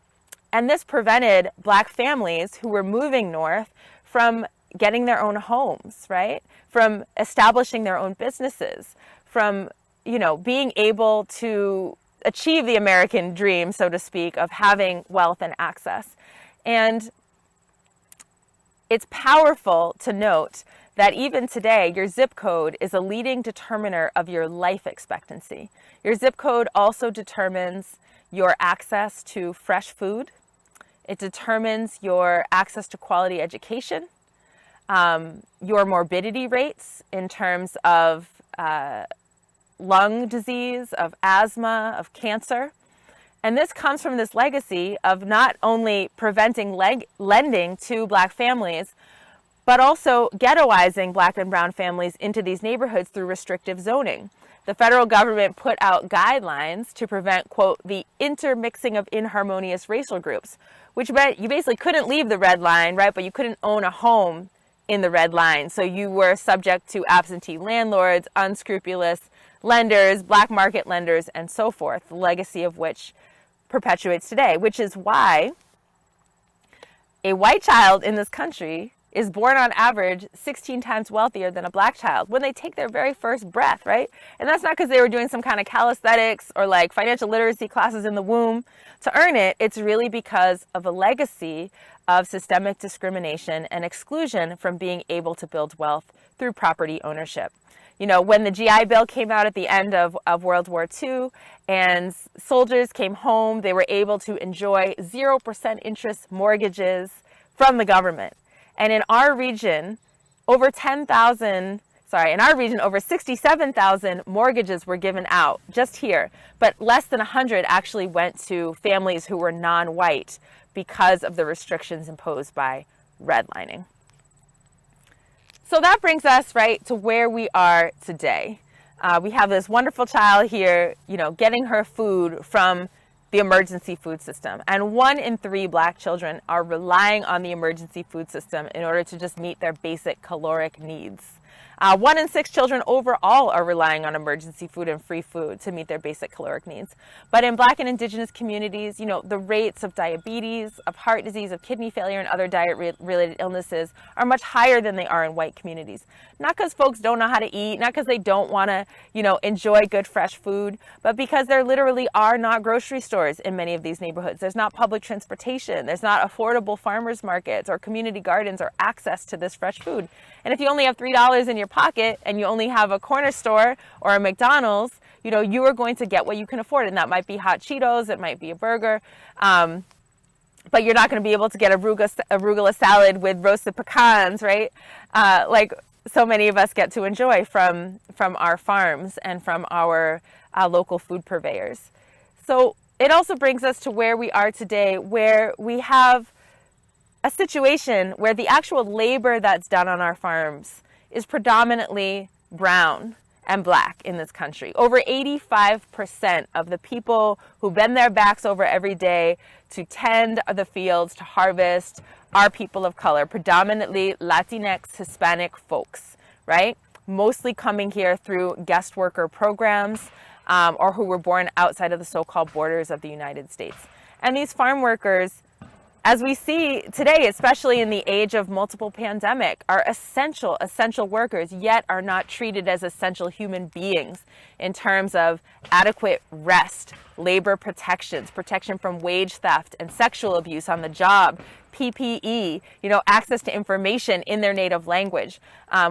this prevented black families who were moving north from getting their own homes, right? From establishing their own businesses, from, being able to achieve the American dream, so to speak, of having wealth and access. And it's powerful to note that even today, your zip code is a leading determiner of your life expectancy. Your zip code also determines your access to fresh food. It determines your access to quality education, your morbidity rates in terms of lung disease, of asthma, of cancer. And this comes from this legacy of not only preventing lending to black families, but also ghettoizing black and brown families into these neighborhoods through restrictive zoning. The federal government put out guidelines to prevent, quote, the intermixing of inharmonious racial groups, which meant you basically couldn't leave the red line, right? But you couldn't own a home in the red line. So you were subject to absentee landlords, unscrupulous lenders, black market lenders, and so forth, the legacy of which perpetuates today, which is why a white child in this country is born on average 16 times wealthier than a black child when they take their very first breath, right? And that's not because they were doing some kind of calisthenics or like financial literacy classes in the womb to earn it. It's really because of a legacy of systemic discrimination and exclusion from being able to build wealth through property ownership. When the GI Bill came out at the end of World War II and soldiers came home, they were able to enjoy 0% interest mortgages from the government. And in our region, over 10,000 in our region, over 67,000 mortgages were given out just here, but less than 100 actually went to families who were non-white because of the restrictions imposed by redlining. So that brings us right to where we are today. We have this wonderful child here, getting her food from the emergency food system. And 1 in 3 Black children are relying on the emergency food system in order to just meet their basic caloric needs. 1 in 6 children overall are relying on emergency food and free food to meet their basic caloric needs. But in Black and Indigenous communities, the rates of diabetes, of heart disease, of kidney failure, and other diet-related illnesses are much higher than they are in white communities. Not because folks don't know how to eat, not because they don't want to, enjoy good fresh food, but because there literally are not grocery stores in many of these neighborhoods. There's not public transportation. There's not affordable farmers markets or community gardens or access to this fresh food. And if you only have $3 in your pocket and you only have a corner store or a McDonald's, you are going to get what you can afford. And that might be hot Cheetos, it might be a burger, but you're not going to be able to get arugula salad with roasted pecans, right? Like so many of us get to enjoy from our farms and from our local food purveyors. So it also brings us to where we are today, where we have a situation where the actual labor that's done on our farms is predominantly brown and Black in this country. Over 85% of the people who bend their backs over every day to tend the fields, to harvest, are people of color, predominantly Latinx, Hispanic folks, right? Mostly coming here through guest worker programs or who were born outside of the so-called borders of the United States. And these farm workers, as we see today, especially in the age of multiple pandemic, are essential workers, yet are not treated as essential human beings in terms of adequate rest, labor protections, protection from wage theft and sexual abuse on the job, PPE, access to information in their native language.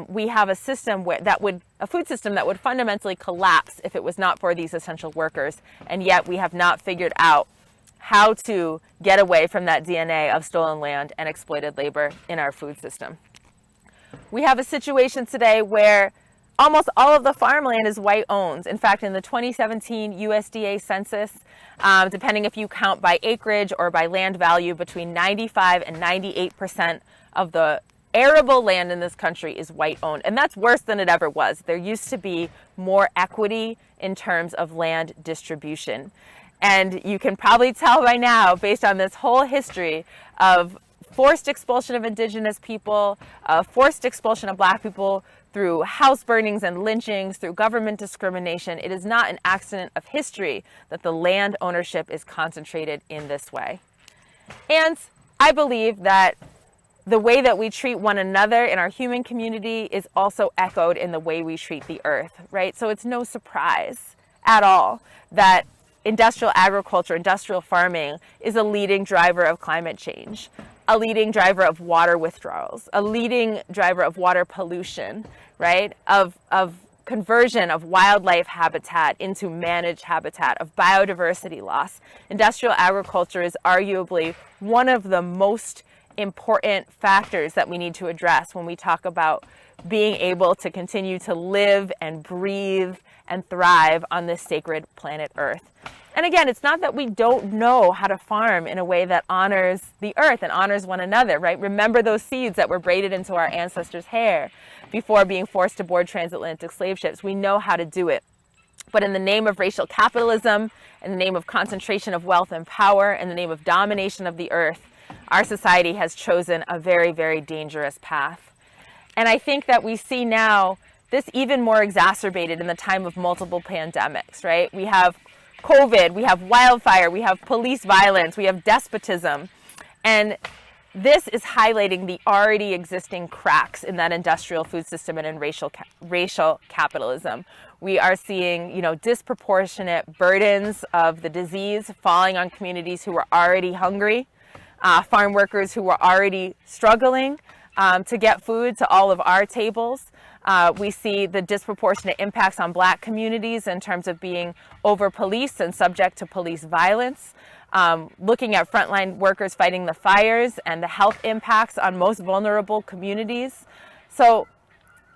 We have a system a food system that would fundamentally collapse if it was not for these essential workers, and yet we have not figured out how to get away from that DNA of stolen land and exploited labor in our food system. We have a situation today where almost all of the farmland is white owned. In fact, in the 2017 USDA census, depending if you count by acreage or by land value, between 95 and 98% of the arable land in this country is white owned. And that's worse than it ever was. There used to be more equity in terms of land distribution. And you can probably tell by now, based on this whole history of forced expulsion of Indigenous people, forced expulsion of Black people through house burnings and lynchings, through government discrimination, it is not an accident of history that the land ownership is concentrated in this way. And I believe that the way that we treat one another in our human community is also echoed in the way we treat the earth, right? So it's no surprise at all that industrial agriculture, industrial farming is a leading driver of climate change, a leading driver of water withdrawals, a leading driver of water pollution, right? Of conversion of wildlife habitat into managed habitat, of biodiversity loss. Industrial agriculture is arguably one of the most important factors that we need to address when we talk about being able to continue to live and breathe and thrive on this sacred planet Earth. And again, it's not that we don't know how to farm in a way that honors the earth and honors one another, right? Remember those seeds that were braided into our ancestors' hair before being forced to board transatlantic slave ships. We know how to do it. But in the name of racial capitalism, in the name of concentration of wealth and power, in the name of domination of the earth, our society has chosen a very, very dangerous path. And I think that we see now this even more exacerbated in the time of multiple pandemics, right? We have COVID, we have wildfire, we have police violence, we have despotism. And this is highlighting the already existing cracks in that industrial food system and in racial capitalism. We are seeing, disproportionate burdens of the disease falling on communities who are already hungry, farm workers who are already struggling to get food to all of our tables. We see the disproportionate impacts on Black communities in terms of being over-policed and subject to police violence. Looking at frontline workers fighting the fires and the health impacts on most vulnerable communities. So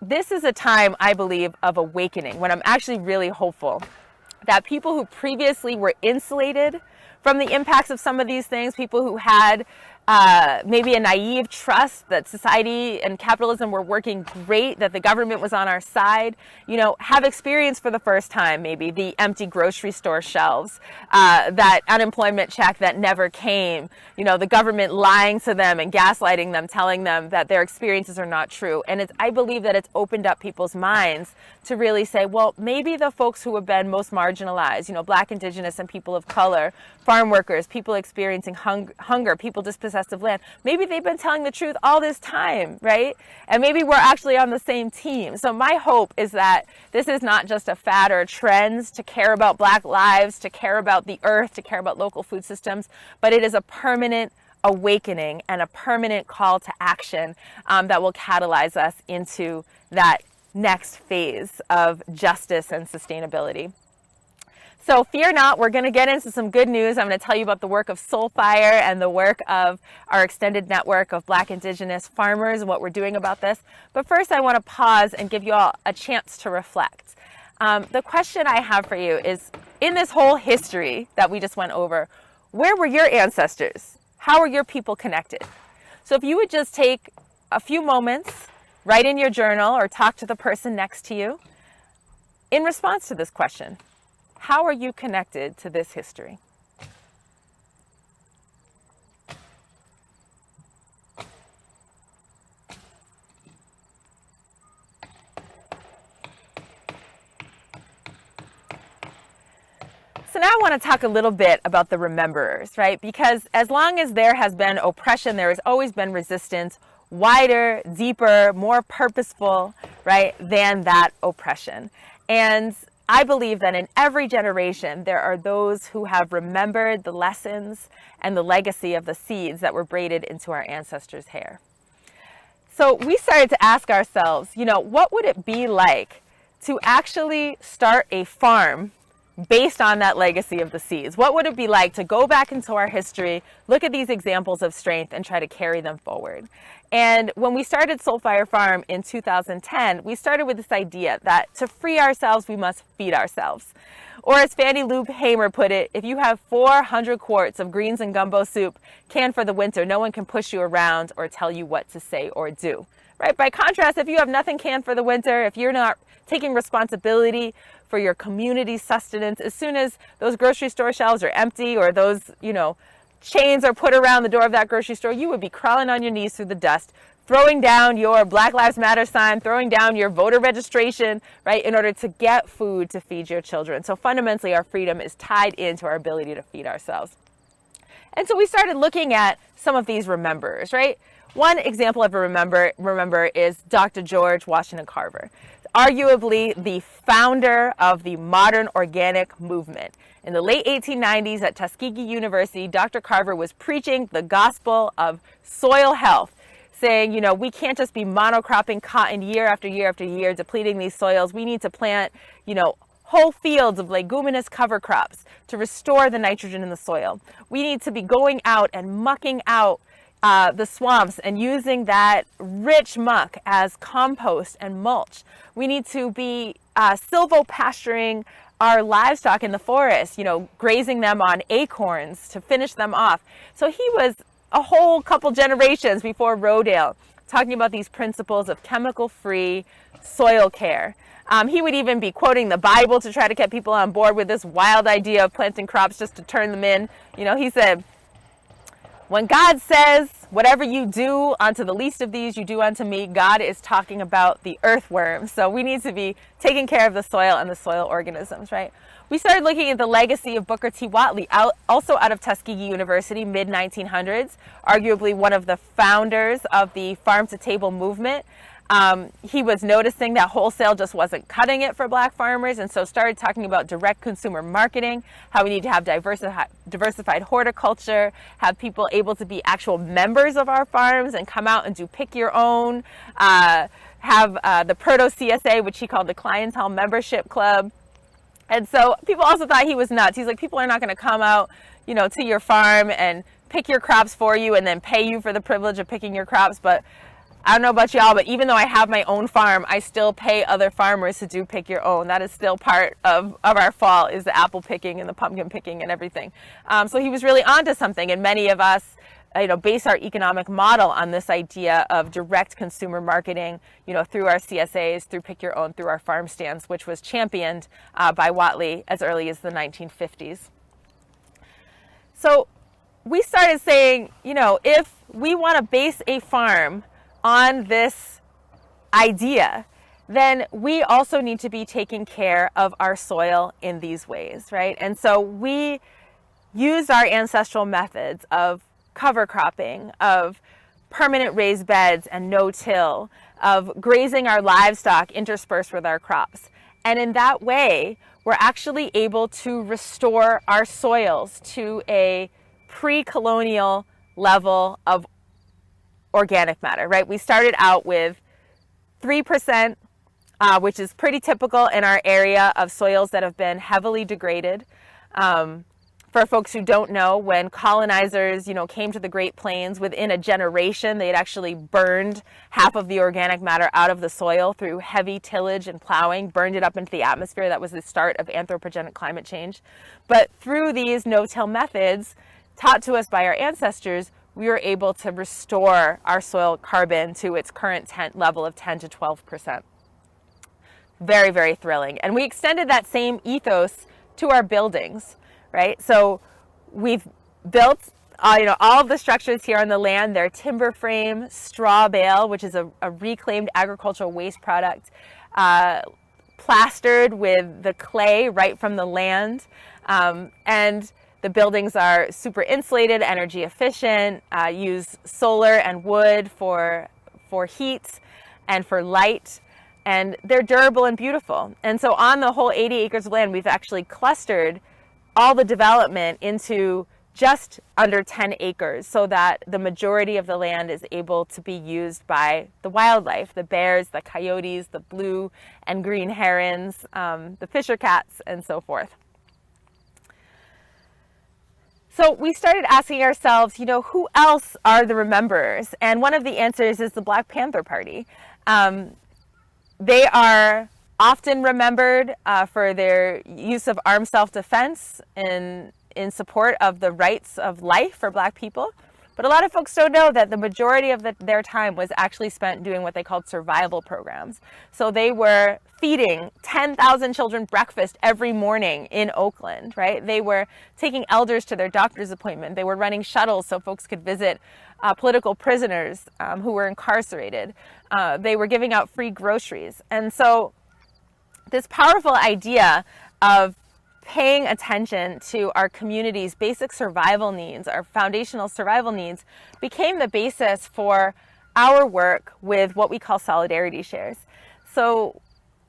this is a time, I believe, of awakening, when I'm actually really hopeful that people who previously were insulated from the impacts of some of these things, people who had maybe a naive trust that society and capitalism were working great, that the government was on our side, have experienced for the first time maybe the empty grocery store shelves, that unemployment check that never came, the government lying to them and gaslighting them, telling them that their experiences are not true. And I believe that it's opened up people's minds to really say, well, maybe the folks who have been most marginalized, Black, Indigenous, and people of color, farm workers, people experiencing hunger, people dispossessed of land, maybe they've been telling the truth all this time, right? And maybe we're actually on the same team. So my hope is that this is not just a fad or a trend to care about Black lives, to care about the earth, to care about local food systems, but it is a permanent awakening and a permanent call to action that will catalyze us into that next phase of justice and sustainability. So fear not, we're going to get into some good news. I'm going to tell you about the work of Soulfire and the work of our extended network of Black, Indigenous farmers and what we're doing about this. But first, I want to pause and give you all a chance to reflect. The question I have for you is, in this whole history that we just went over, where were your ancestors? How are your people connected? So if you would just take a few moments, write in your journal or talk to the person next to you in response to this question. How are you connected to this history? So now I want to talk a little bit about the rememberers, right? Because as long as there has been oppression, there has always been resistance, wider, deeper, more purposeful, right, than that oppression. And I believe that in every generation, there are those who have remembered the lessons and the legacy of the seeds that were braided into our ancestors' hair. So we started to ask ourselves, what would it be like to actually start a farm based on that legacy of the seeds? What would it be like to go back into our history, look at these examples of strength, and try to carry them forward? And when we started Soulfire Farm in 2010, we started with this idea that to free ourselves, we must feed ourselves. Or as Fannie Lou Hamer put it, if you have 400 quarts of greens and gumbo soup canned for the winter, no one can push you around or tell you what to say or do. Right? By contrast, if you have nothing canned for the winter, if you're not taking responsibility for your community sustenance, as soon as those grocery store shelves are empty or those, chains are put around the door of that grocery store, you would be crawling on your knees through the dust, throwing down your Black Lives Matter sign, throwing down your voter registration, right, in order to get food to feed your children. So fundamentally, our freedom is tied into our ability to feed ourselves. And so we started looking at some of these rememberers, right? One example of a remember is Dr. George Washington Carver, arguably the founder of the modern organic movement. In the late 1890s at Tuskegee University, Dr. Carver was preaching the gospel of soil health, saying, we can't just be monocropping cotton year after year after year, depleting these soils. We need to plant, whole fields of leguminous cover crops to restore the nitrogen in the soil. We need to be going out and mucking out the swamps and using that rich muck as compost and mulch. We need to be silvopasturing our livestock in the forest, grazing them on acorns to finish them off. So he was a whole couple generations before Rodale talking about these principles of chemical-free soil care. He would even be quoting the Bible to try to get people on board with this wild idea of planting crops just to turn them in. He said, when God says, whatever you do unto the least of these, you do unto me, God is talking about the earthworm. So we need to be taking care of the soil and the soil organisms, right? We started looking at the legacy of Booker T. Whatley, also out of Tuskegee University, mid-1900s, arguably one of the founders of the farm-to-table movement. He was noticing that wholesale just wasn't cutting it for Black farmers, and so started talking about direct consumer marketing, how we need to have diversified horticulture, have people able to be actual members of our farms and come out and do pick your own, have the proto-CSA, which he called the Clientele Membership Club. And so people also thought he was nuts. He's like, people are not going to come out, to your farm and pick your crops for you and then pay you for the privilege of picking your crops, but I don't know about y'all, but even though I have my own farm, I still pay other farmers to do pick your own. That is still part of our fall, is the apple picking and the pumpkin picking and everything. So he was really onto something, and many of us base our economic model on this idea of direct consumer marketing, through our CSAs, through Pick Your Own, through our farm stands, which was championed by Whatley as early as the 1950s. So we started saying, if we want to base a farm on this idea, then we also need to be taking care of our soil in these ways, right? And so we used our ancestral methods of cover cropping, of permanent raised beds and no-till, of grazing our livestock interspersed with our crops. And in that way, we're actually able to restore our soils to a pre-colonial level of organic matter, right? We started out with 3%, which is pretty typical in our area of soils that have been heavily degraded. For folks who don't know, when colonizers, came to the Great Plains, within a generation, they had actually burned half of the organic matter out of the soil through heavy tillage and plowing, burned it up into the atmosphere. That was the start of anthropogenic climate change. But through these no-till methods, taught to us by our ancestors, we were able to restore our soil carbon to its current level of 10 to 12%. Very, very thrilling. And we extended that same ethos to our buildings. Right? So we've built, all of the structures here on the land. They're timber frame, straw bale, which is a reclaimed agricultural waste product, plastered with the clay right from the land. And the buildings are super insulated, energy efficient, use solar and wood for heat and for light. And they're durable and beautiful. And so on the whole 80 acres of land, we've actually clustered all the development into just under 10 acres so that the majority of the land is able to be used by the wildlife, the bears, the coyotes, the blue and green herons, the fisher cats, and so forth. So we started asking ourselves, who else are the rememberers? And one of the answers is the Black Panther Party. They are often remembered for their use of armed self-defense in support of the rights of life for Black people. But a lot of folks don't know that the majority of their time was actually spent doing what they called survival programs. So they were feeding 10,000 children breakfast every morning in Oakland, right? They were taking elders to their doctor's appointment. They were running shuttles so folks could visit political prisoners who were incarcerated. They were giving out free groceries. And so this powerful idea of paying attention to our community's basic survival needs, our foundational survival needs, became the basis for our work with what we call solidarity shares. So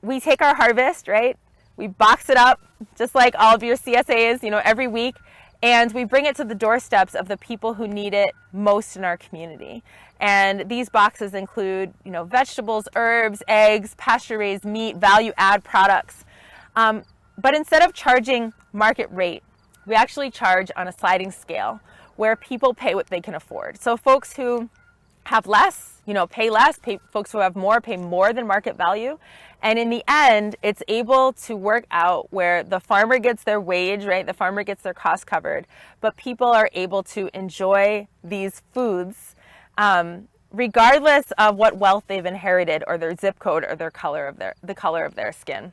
we take our harvest, right? We box it up, just like all of your CSAs, every week, and we bring it to the doorsteps of the people who need it most in our community. And these boxes include, vegetables, herbs, eggs, pasture-raised meat, value-add products. But instead of charging market rate, we actually charge on a sliding scale where people pay what they can afford. So folks who have less, pay less. Folks who have more pay more than market value. And in the end, it's able to work out where the farmer gets their wage, right? The farmer gets their costs covered, but people are able to enjoy these foods regardless of what wealth they've inherited or their zip code or the color of their skin.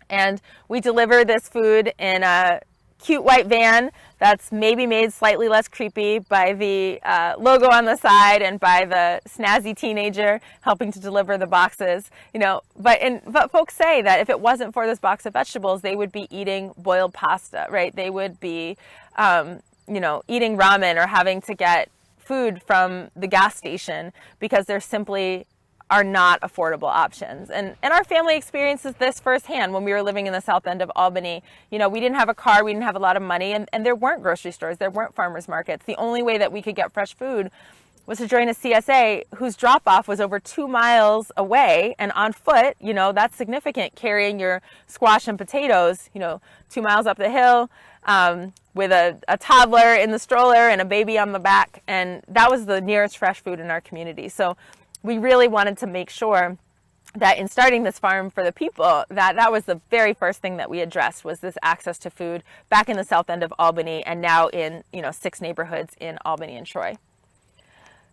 And we deliver this food in a cute white van that's maybe made slightly less creepy by the logo on the side and by the snazzy teenager helping to deliver the boxes, but folks say that if it wasn't for this box of vegetables, they would be eating boiled pasta, right? They would be, eating ramen or having to get food from the gas station because there simply are not affordable options. And our family experiences this firsthand when we were living in the south end of Albany. We didn't have a car, we didn't have a lot of money, and there weren't grocery stores, there weren't farmers markets. The only way that we could get fresh food was to join a CSA whose drop-off was over 2 miles away, and on foot, that's significant, carrying your squash and potatoes, 2 miles up the hill, with a toddler in the stroller and a baby on the back, and that was the nearest fresh food in our community. So we really wanted to make sure that in starting this farm for the people, that was the very first thing that we addressed, was this access to food back in the south end of Albany, and now in 6 neighborhoods in Albany and Troy.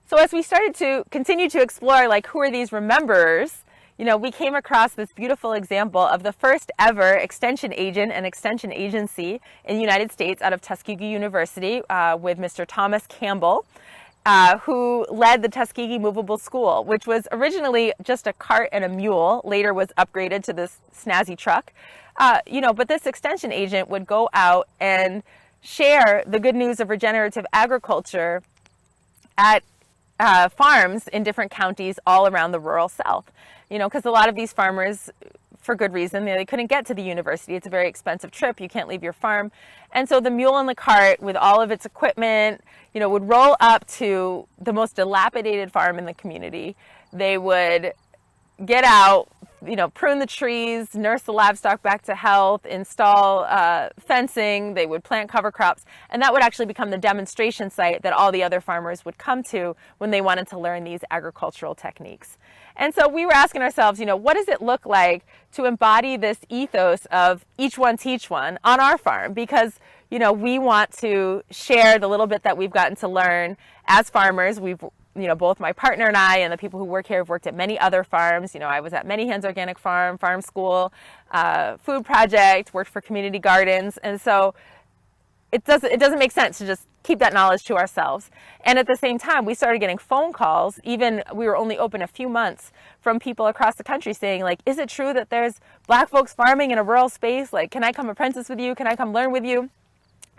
So as we started to continue to explore, like, who are these rememberers, we came across this beautiful example of the first ever extension agent and extension agency in the United States out of Tuskegee University with Mr. Thomas Campbell, who led the Tuskegee Movable School, which was originally just a cart and a mule, later was upgraded to this snazzy truck. But this extension agent would go out and share the good news of regenerative agriculture at farms in different counties all around the rural South. Because a lot of these farmers, for good reason, they couldn't get to the university. It's a very expensive trip. You can't leave your farm. And so the mule and the cart, with all of its equipment, would roll up to the most dilapidated farm in the community. They would get out, prune the trees, nurse the livestock back to health, install fencing. They would plant cover crops. And that would actually become the demonstration site that all the other farmers would come to when they wanted to learn these agricultural techniques. And so we were asking ourselves, what does it look like to embody this ethos of each one teach one on our farm? Because, we want to share the little bit that we've gotten to learn as farmers. We've, both my partner and I and the people who work here have worked at many other farms. I was at Many Hands Organic Farm, Farm School, Food Project, worked for community gardens. And so it doesn't make sense to just keep that knowledge to ourselves. And at the same time, we started getting phone calls, even we were only open a few months, from people across the country saying, like, is it true that there's Black folks farming in a rural space? Like, can I come apprentice with you? Can I come learn with you?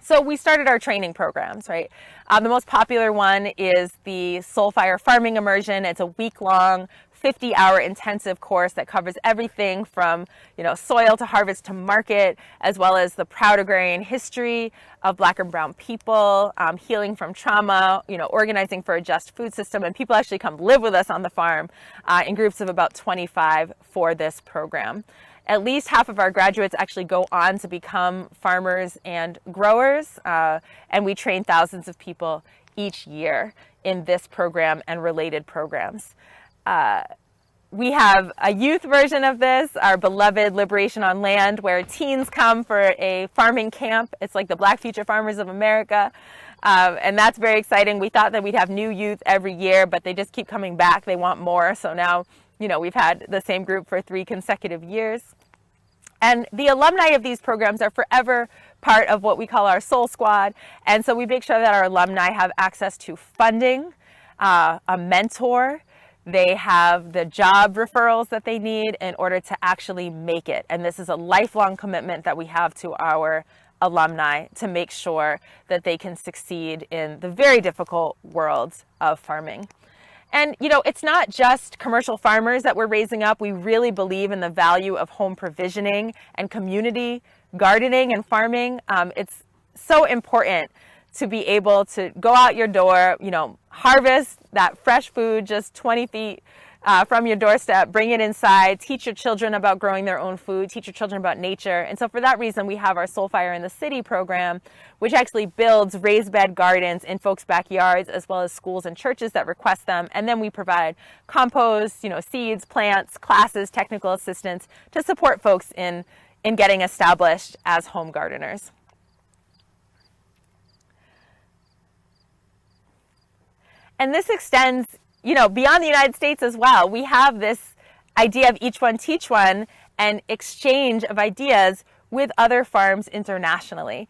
So we started our training programs, right? The most popular one is the Soulfire Farming Immersion. It's a week-long, 50-hour intensive course that covers everything from, soil to harvest to market, as well as the proud agrarian history of Black and brown people, healing from trauma, organizing for a just food system. And people actually come live with us on the farm in groups of about 25 for this program. At least half of our graduates actually go on to become farmers and growers, and we train thousands of people each year in this program and related programs. We have a youth version of this, our beloved Liberation on Land, where teens come for a farming camp. It's like the Black Future Farmers of America, and that's very exciting. We thought that we'd have new youth every year, but they just keep coming back. They want more, so now we've had the same group for 3 consecutive years. And the alumni of these programs are forever part of what we call our Soul Squad. And so we make sure that our alumni have access to funding, a mentor. They have the job referrals that they need in order to actually make it. And this is a lifelong commitment that we have to our alumni to make sure that they can succeed in the very difficult world of farming. And, it's not just commercial farmers that we're raising up. We really believe in the value of home provisioning and community gardening and farming. It's so important to be able to go out your door, harvest that fresh food just 20 feet from your doorstep, bring it inside, teach your children about growing their own food, teach your children about nature. And so for that reason, we have our Soulfire in the City program, which actually builds raised bed gardens in folks' backyards, as well as schools and churches that request them. And then we provide compost, seeds, plants, classes, technical assistance to support folks in getting established as home gardeners. And this extends beyond the United States as well. We have this idea of each one teach one and exchange of ideas with other farms internationally.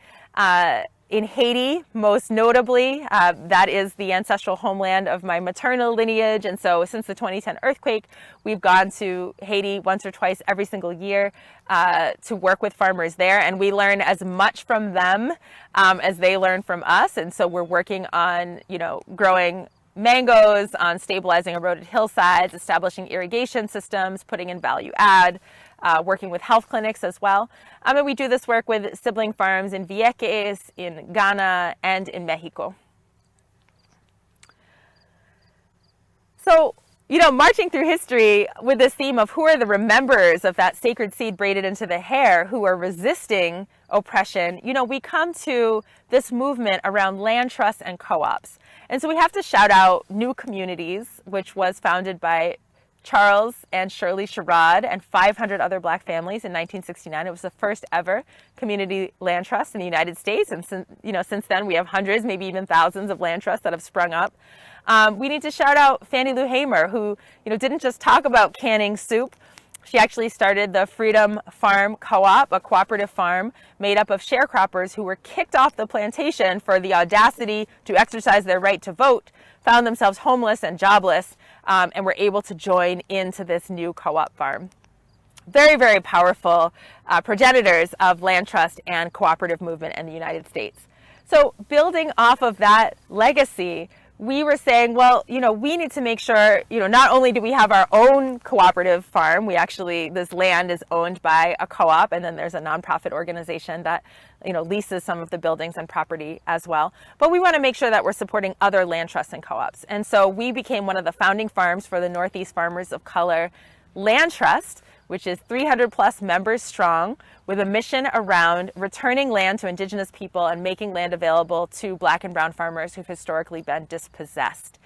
In Haiti, most notably, that is the ancestral homeland of my maternal lineage. And so since the 2010 earthquake, we've gone to Haiti once or twice every single year to work with farmers there. And we learn as much from them as they learn from us. And so we're working on, growing mangoes, on stabilizing eroded hillsides, establishing irrigation systems, putting in value add, working with health clinics as well. And we do this work with sibling farms in Vieques, in Ghana, and in Mexico. So, marching through history with this theme of who are the rememberers of that sacred seed braided into the hair, who are resisting oppression, we come to this movement around land trusts and co-ops. And so we have to shout out New Communities, which was founded by Charles and Shirley Sherrod and 500 other Black families in 1969. It was the first ever community land trust in the United States. And since then, we have hundreds, maybe even thousands of land trusts that have sprung up. We need to shout out Fannie Lou Hamer, who didn't just talk about canning soup. She actually started the Freedom Farm Co-op, a cooperative farm made up of sharecroppers who were kicked off the plantation for the audacity to exercise their right to vote, found themselves homeless and jobless, and were able to join into this new co-op farm. Very, very powerful progenitors of land trust and cooperative movement in the United States. So building off of that legacy, we were saying, well, we need to make sure, not only do we have our own cooperative farm, this land is owned by a co-op, and then there's a nonprofit organization that, leases some of the buildings and property as well. But we want to make sure that we're supporting other land trusts and co-ops. And so we became one of the founding farms for the Northeast Farmers of Color Land Trust, which is 300 plus members strong, with a mission around returning land to Indigenous people and making land available to Black and brown farmers who've historically been dispossessed.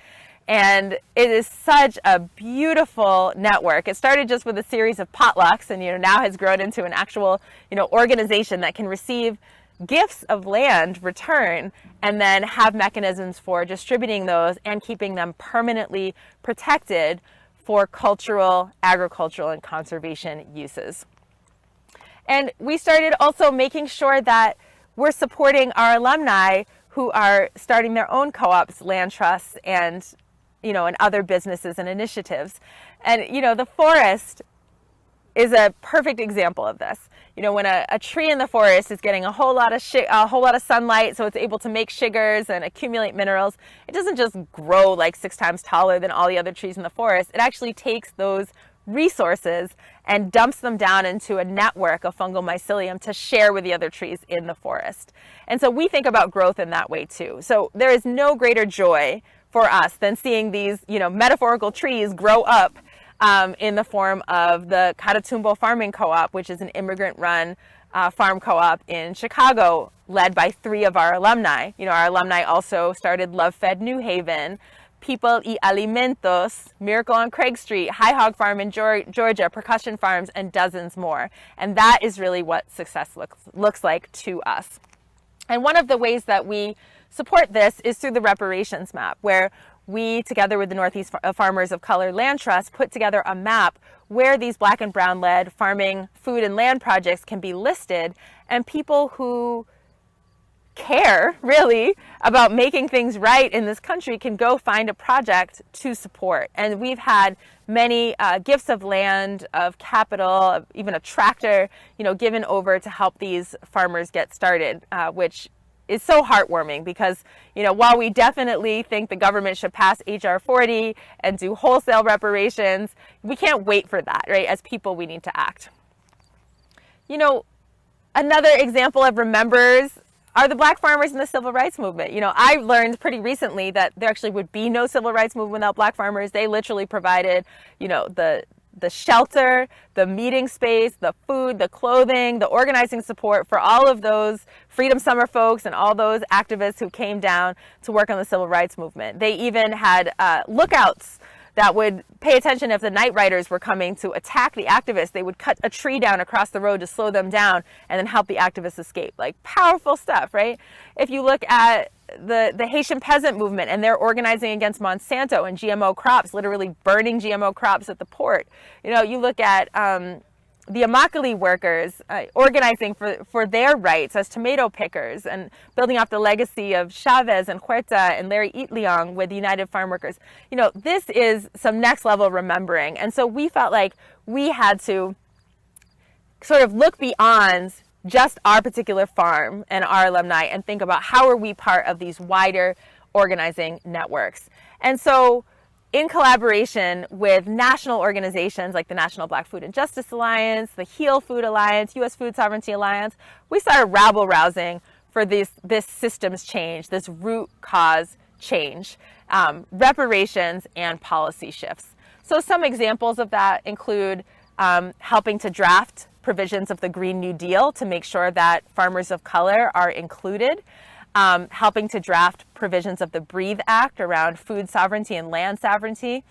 And it is such a beautiful network. It started just with a series of potlucks and now has grown into an actual organization that can receive gifts of land return and then have mechanisms for distributing those and keeping them permanently protected for cultural, agricultural, and conservation uses. And we started also making sure that we're supporting our alumni who are starting their own co-ops, land trusts, and and other businesses and initiatives. And the forest is a perfect example of this. When a tree in the forest is getting a whole lot of sunlight, so it's able to make sugars and accumulate minerals, it doesn't just grow like 6 times taller than all the other trees in the forest. It actually takes those resources and dumps them down into a network of fungal mycelium to share with the other trees in the forest. And so we think about growth in that way too. So there is no greater joy for us than seeing these, metaphorical trees grow up in the form of the Catatumbo Farming Co-op, which is an immigrant-run farm co-op in Chicago, led by 3 of our alumni. Our alumni also started Love Fed New Haven, People y Alimentos, Miracle on Craig Street, High Hog Farm in Georgia, Percussion Farms, and dozens more. And that is really what success looks like to us. And one of the ways that we support this is through the reparations map, where we, together with the Northeast Farmers of Color Land Trust, put together a map where these Black and brown-led farming, food, and land projects can be listed, and people who care, really, about making things right in this country can go find a project to support. And we've had many gifts of land, of capital, even a tractor, given over to help these farmers get started, which is so heartwarming because, while we definitely think the government should pass H.R. 40 and do wholesale reparations, we can't wait for that, right? As people, we need to act. Another example of remembers are the Black farmers in the civil rights movement. I learned pretty recently that there actually would be no civil rights movement without Black farmers. They literally provided, the shelter, the meeting space, the food, the clothing, the organizing support for all of those Freedom Summer folks and all those activists who came down to work on the civil rights movement. They even had lookouts that would pay attention if the night riders were coming to attack the activists. They would cut a tree down across the road to slow them down and then help the activists escape. Like, powerful stuff, right? If you look at the Haitian peasant movement, and they're organizing against Monsanto and GMO crops, literally burning GMO crops at the port. You look at the Immokalee workers organizing for their rights as tomato pickers and building off the legacy of Chavez and Huerta and Larry Eatleong with United Farm Workers. This is some next level remembering. And so we felt like we had to sort of look beyond just our particular farm and our alumni and think about how are we part of these wider organizing networks. And so in collaboration with national organizations like the National Black Food and Justice Alliance, the HEAL Food Alliance, U.S. Food Sovereignty Alliance, we started rabble-rousing for this systems change, this root cause change, reparations and policy shifts. So some examples of that include helping to draft provisions of the Green New Deal to make sure that farmers of color are included, helping to draft provisions of the Breathe Act around food sovereignty and land sovereignty,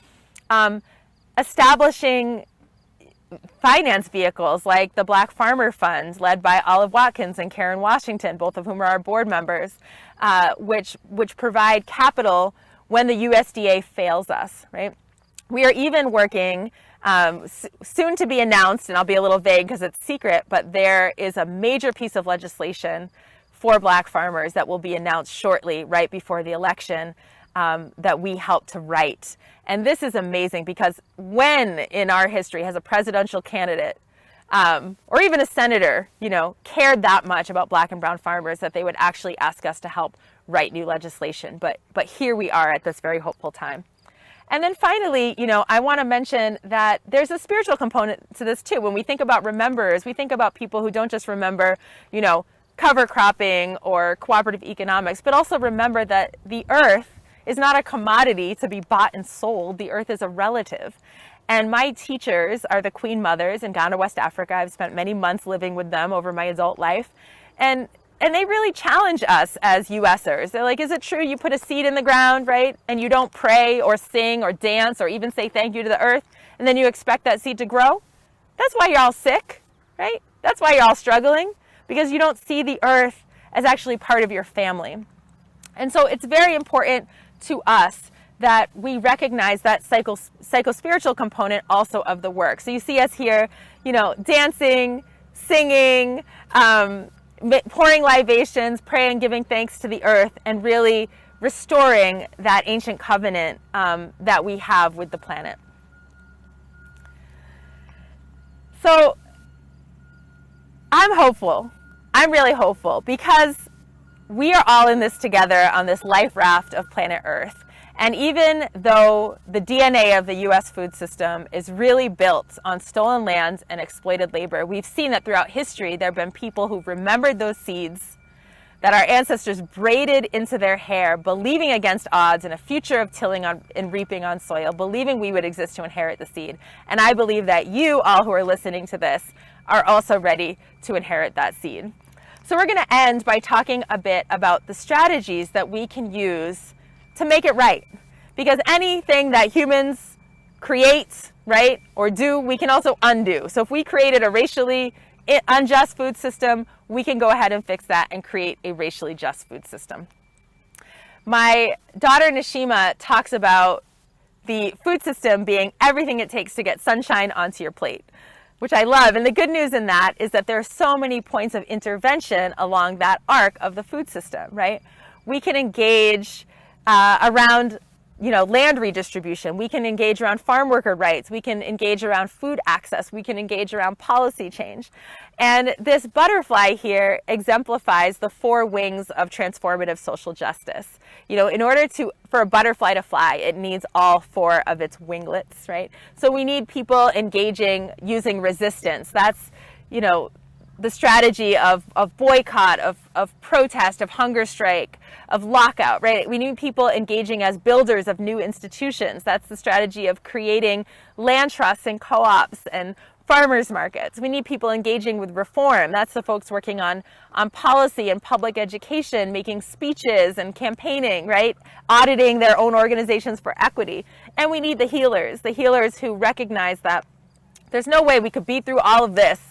establishing finance vehicles like the Black Farmer Fund, led by Olive Watkins and Karen Washington, both of whom are our board members, which provide capital when the USDA fails us, right? We are even working, soon to be announced, and I'll be a little vague because it's secret, but there is a major piece of legislation for Black farmers that will be announced shortly, right before the election, that we helped to write. And this is amazing because when in our history has a presidential candidate or even a senator, cared that much about Black and brown farmers that they would actually ask us to help write new legislation. But here we are at this very hopeful time. And then finally, I want to mention that there's a spiritual component to this too. When we think about rememberers, we think about people who don't just remember, cover cropping or cooperative economics, but also remember that the earth is not a commodity to be bought and sold. The earth is a relative. And my teachers are the Queen Mothers in Ghana, West Africa. I've spent many months living with them over my adult life. And they really challenge us as USers. They're like, is it true you put a seed in the ground, right? And you don't pray or sing or dance or even say thank you to the earth, and then you expect that seed to grow? That's why you're all sick, right? That's why you're all struggling, because you don't see the earth as actually part of your family. And so it's very important to us that we recognize that psycho-spiritual component also of the work. So you see us here, dancing, singing, pouring libations, praying, giving thanks to the earth, and really restoring that ancient covenant that we have with the planet. So I'm hopeful. I'm really hopeful because we are all in this together on this life raft of planet Earth. And even though the DNA of the U.S. food system is really built on stolen lands and exploited labor, we've seen that throughout history there have been people who've remembered those seeds that our ancestors braided into their hair, believing against odds in a future of tilling and reaping on soil, believing we would exist to inherit the seed. And I believe that you all who are listening to this are also ready to inherit that seed. So we're going to end by talking a bit about the strategies that we can use to make it right. Because anything that humans create, right, or do, we can also undo. So if we created a racially unjust food system, we can go ahead and fix that and create a racially just food system. My daughter Nishima talks about the food system being everything it takes to get sunshine onto your plate, which I love. And the good news in that is that there are so many points of intervention along that arc of the food system, right? We can engage around land redistribution. We can engage around farm worker rights. We can engage around food access. We can engage around policy change. And this butterfly here exemplifies the 4 wings of transformative social justice. In order for a butterfly to fly, it needs all 4 of its winglets, right? So we need people engaging using resistance. That's, the strategy of boycott, of protest, of hunger strike, of lockout, right? We need people engaging as builders of new institutions. That's the strategy of creating land trusts and co-ops and farmers markets. We need people engaging with reform. That's the folks working on policy and public education, making speeches and campaigning, right? Auditing their own organizations for equity. And we need the healers who recognize that there's no way we could beat through all of this,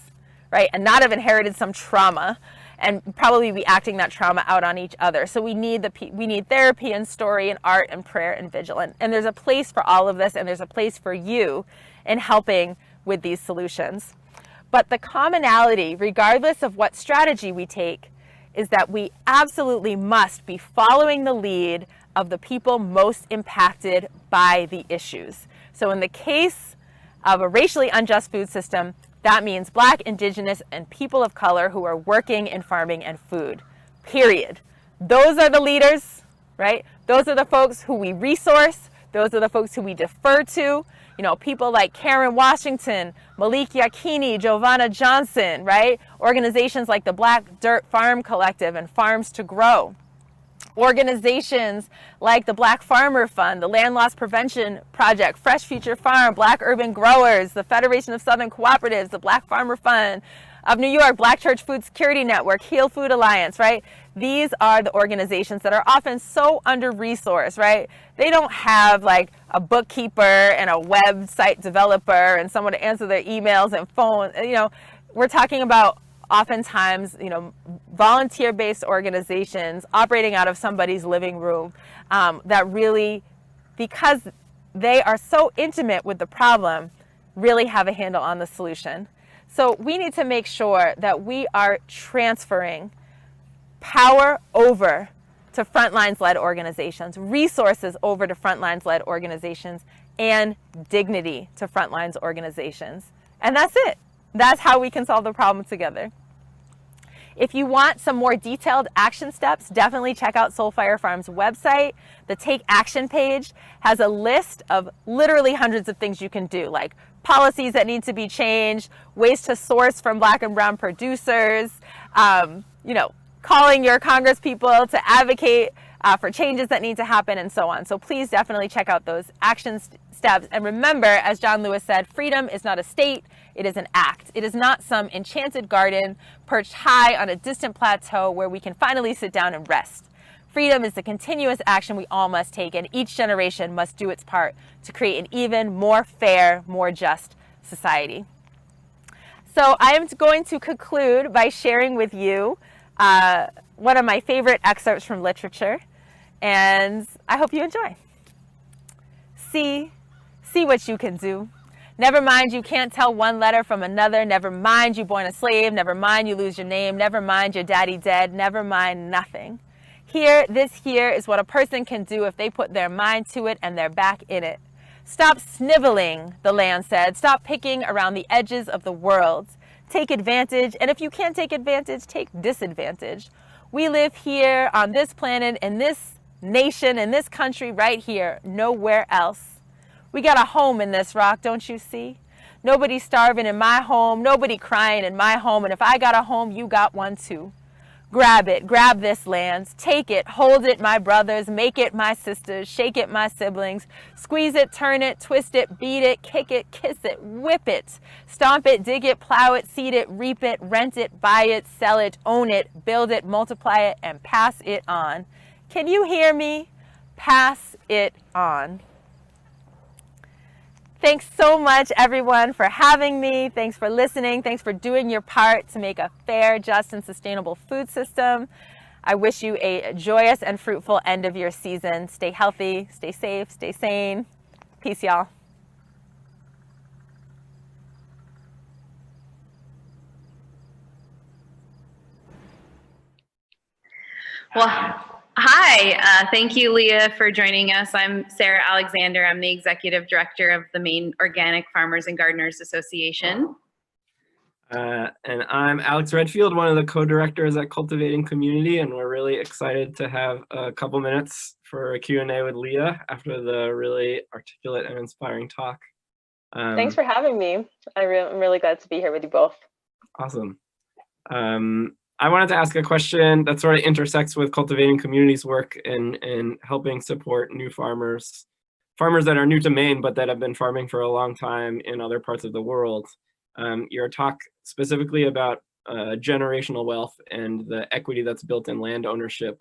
right, and not have inherited some trauma and probably be acting that trauma out on each other. So we need therapy and story and art and prayer and vigil. And there's a place for all of this, and there's a place for you in helping with these solutions. But the commonality, regardless of what strategy we take, is that we absolutely must be following the lead of the people most impacted by the issues. So in the case of a racially unjust food system, that means Black, Indigenous, and people of color who are working in farming and food, period. Those are the leaders, right? Those are the folks who we resource. Those are the folks who we defer to. People like Karen Washington, Malik Yakini, Giovanna Johnson, right? Organizations like the Black Dirt Farm Collective and Farms to Grow. Organizations like the Black Farmer Fund, the Land Loss Prevention Project, Fresh Future Farm, Black Urban Growers, the Federation of Southern Cooperatives, the Black Farmer Fund of New York, Black Church Food Security Network, Heal Food Alliance, right? These are the organizations that are often so under-resourced, right? They don't have like a bookkeeper and a website developer and someone to answer their emails and phone. You know, we're talking about oftentimes, you know, volunteer-based organizations operating out of somebody's living room that really, because they are so intimate with the problem, really have a handle on the solution. So we need to make sure that we are transferring power over to frontlines-led organizations, resources over to frontlines-led organizations, and dignity to frontlines organizations. And that's it. That's how we can solve the problem together. If you want some more detailed action steps, definitely check out Soulfire Farm's website. The Take Action page has a list of literally hundreds of things you can do, like policies that need to be changed, ways to source from Black and brown producers, you know, calling your Congress people to advocate for changes that need to happen, and so on. So please definitely check out those action steps. And remember, as John Lewis said, freedom is not a state, it is an act. It is not some enchanted garden perched high on a distant plateau where we can finally sit down and rest. Freedom is the continuous action we all must take, and each generation must do its part to create an even more fair, more just society. So I am going to conclude by sharing with you one of my favorite excerpts from literature, and I hope you enjoy. See what you can do. Never mind you can't tell one letter from another. Never mind you born a slave. Never mind you lose your name. Never mind your daddy dead. Never mind nothing. This here is what a person can do if they put their mind to it and their back in it. Stop sniveling, the land said. Stop picking around the edges of the world. Take advantage, and if you can't take advantage, take disadvantage. We live here on this planet, in this nation, in this country right here, nowhere else. We got a home in this rock, don't you see? Nobody starving in my home, nobody crying in my home, and if I got a home, you got one too. Grab it, grab this land, take it, hold it, my brothers, make it, my sisters, shake it, my siblings, squeeze it, turn it, twist it, beat it, kick it, kiss it, whip it, stomp it, dig it, plow it, seed it, reap it, rent it, buy it, sell it, own it, build it, multiply it, and pass it on. Can you hear me? Pass it on. Thanks so much, everyone, for having me. Thanks for listening. Thanks for doing your part to make a fair, just, and sustainable food system. I wish you a joyous and fruitful end of your season. Stay healthy, stay safe, stay sane. Peace, y'all. Well, hi, thank you, Leah, for joining us. I'm Sarah Alexander. I'm the Executive Director of the Maine Organic Farmers and Gardeners Association. And I'm Alex Redfield, one of the co-directors at Cultivating Community, and we're really excited to have a couple minutes for a Q&A with Leah after the really articulate and inspiring talk. Thanks for having me. I'm really glad to be here with you both. Awesome. I wanted to ask a question that sort of intersects with Cultivating Community's work in helping support new farmers that are new to Maine, but that have been farming for a long time in other parts of the world. Your talk specifically about generational wealth and the equity that's built in land ownership,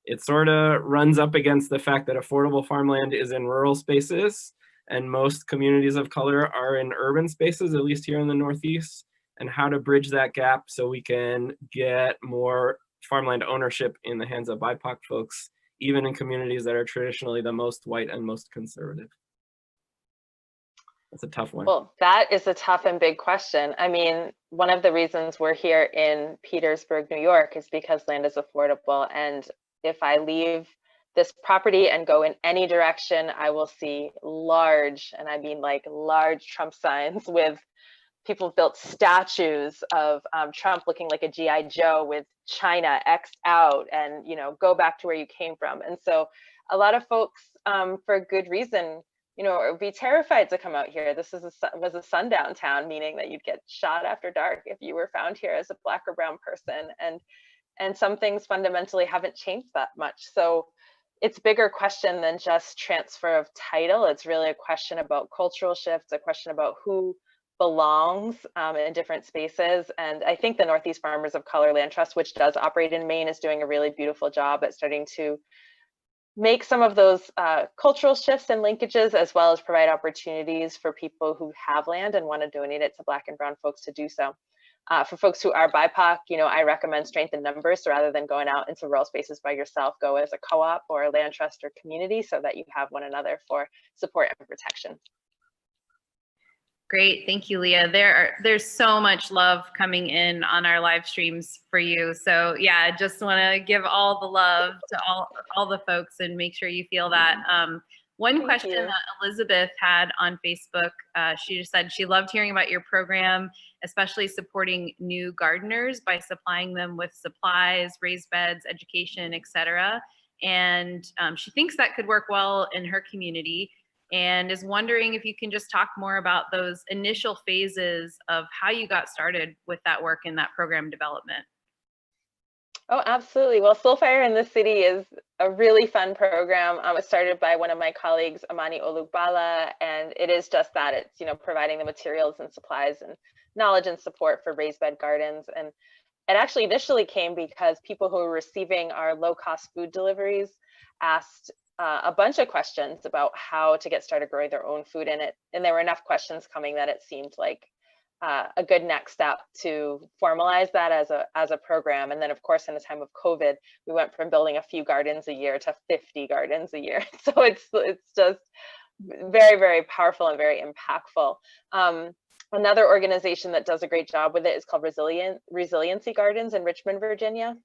it sort of runs up against the fact that affordable farmland is in rural spaces and most communities of color are in urban spaces, at least here in the Northeast, and how to bridge that gap so we can get more farmland ownership in the hands of BIPOC folks, even in communities that are traditionally the most white and most conservative. That's a tough one. Well, that is a tough and big question. I mean, one of the reasons we're here in Petersburg, New York is because land is affordable. And if I leave this property and go in any direction, I will see large, and I mean like large Trump signs with people built statues of Trump looking like a G.I. Joe with China X'd out and, you know, go back to where you came from. And so a lot of folks, for good reason, you know, would be terrified to come out here. This was a sundown town, meaning that you'd get shot after dark if you were found here as a Black or brown person. And some things fundamentally haven't changed that much. So it's a bigger question than just transfer of title. It's really a question about cultural shifts, a question about who belongs in different spaces. And I think the Northeast Farmers of Color Land Trust, which does operate in Maine, is doing a really beautiful job at starting to make some of those cultural shifts and linkages, as well as provide opportunities for people who have land and want to donate it to Black and Brown folks to do so. For folks who are BIPOC, I recommend strength in numbers. So rather than going out into rural spaces by yourself, go as a co-op or a land trust or community so that you have one another for support and protection. Great, thank you, Leah. There's so much love coming in on our live streams for you. So yeah, just want to give all the love to all the folks and make sure you feel that. One question that Elizabeth had on Facebook, she just said she loved hearing about your program, especially supporting new gardeners by supplying them with supplies, raised beds, education, etc. And she thinks that could work well in her community, and is wondering if you can just talk more about those initial phases of how you got started with that work in that program development. Oh, absolutely. Well, Soulfire in the City is a really fun program. It was started by one of my colleagues, Amani Olugbala, and it is just that. It's, providing the materials and supplies and knowledge and support for raised bed gardens. And it actually initially came because people who were receiving our low-cost food deliveries asked a bunch of questions about how to get started growing their own food in it. And there were enough questions coming that it seemed like a good next step to formalize that as a program. And then, of course, in the time of COVID, we went from building a few gardens a year to 50 gardens a year. So it's just very, very powerful and very impactful. Another organization that does a great job with it is called Resiliency Gardens in Richmond, Virginia.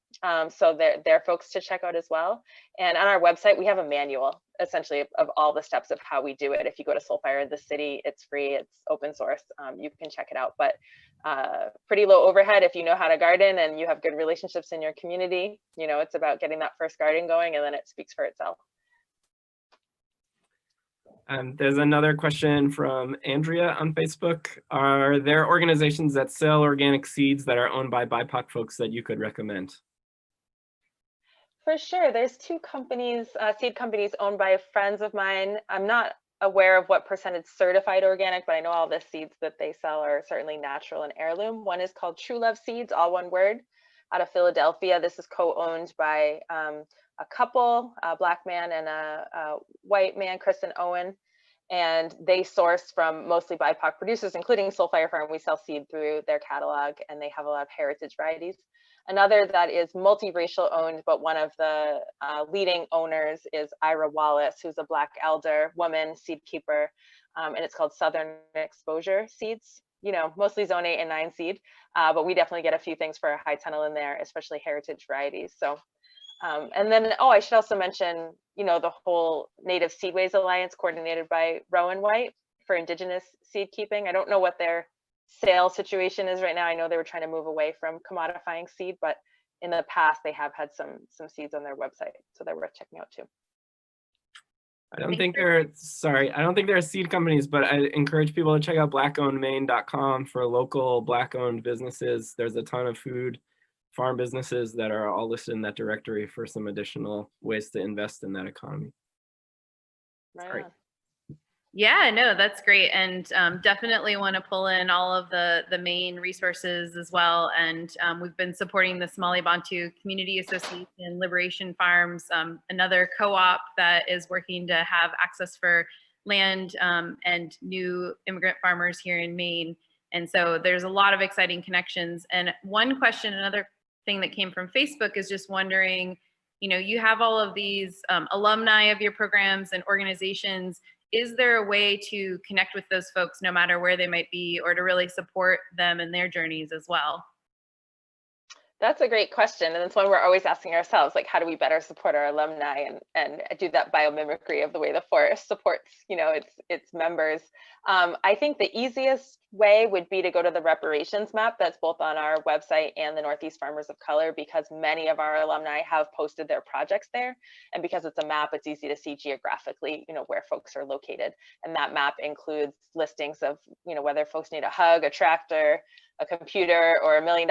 So they're folks to check out as well. And on our website, we have a manual, essentially, of all the steps of how we do it. If you go to Soulfire in the City, it's free, it's open source, you can check it out. But pretty low overhead if you know how to garden and you have good relationships in your community. It's about getting that first garden going, and then it speaks for itself. There's another question from Andrea on Facebook. Are there organizations that sell organic seeds that are owned by BIPOC folks that you could recommend? For sure. There's two companies, seed companies owned by friends of mine. I'm not aware of what percentage certified organic, but I know all the seeds that they sell are certainly natural and heirloom. One is called True Love Seeds, all one word, out of Philadelphia. This is co-owned by a couple, a Black man and a white man, Chris and Owen, and they source from mostly BIPOC producers, including Soulfire Farm. We sell seed through their catalog, and they have a lot of heritage varieties. Another that is multiracial owned, but one of the leading owners is Ira Wallace, who's a Black elder woman seed keeper, and it's called Southern Exposure Seeds. Mostly zone 8 and 9 seed, but we definitely get a few things for a high tunnel in there, especially heritage varieties. So. And then, I should also mention, the whole Native Seedways Alliance coordinated by Rowan White for indigenous seed keeping. I don't know what their sale situation is right now. I know they were trying to move away from commodifying seed, but in the past they have had some seeds on their website, so they're worth checking out too. I don't think there are seed companies, but I encourage people to check out blackownedmaine.com for local Black-owned businesses. There's a ton of farm businesses that are all listed in that directory for some additional ways to invest in that economy. Right. Yeah, no, that's great. And definitely want to pull in all of the Maine resources as well. And we've been supporting the Somali Bantu Community Association, Liberation Farms, another co-op that is working to have access for land and new immigrant farmers here in Maine. And so there's a lot of exciting connections. And one question, another thing that came from Facebook is just wondering, you have all of these alumni of your programs and organizations. Is there a way to connect with those folks no matter where they might be, or to really support them in their journeys as well? That's a great question. And it's one we're always asking ourselves, like, how do we better support our alumni and do that biomimicry of the way the forest supports, its members. I think the easiest way would be to go to the reparations map that's both on our website and the Northeast Farmers of Color, because many of our alumni have posted their projects there. And because it's a map, it's easy to see geographically, where folks are located. And that map includes listings of, whether folks need a hug, a tractor, a computer, or $1 million,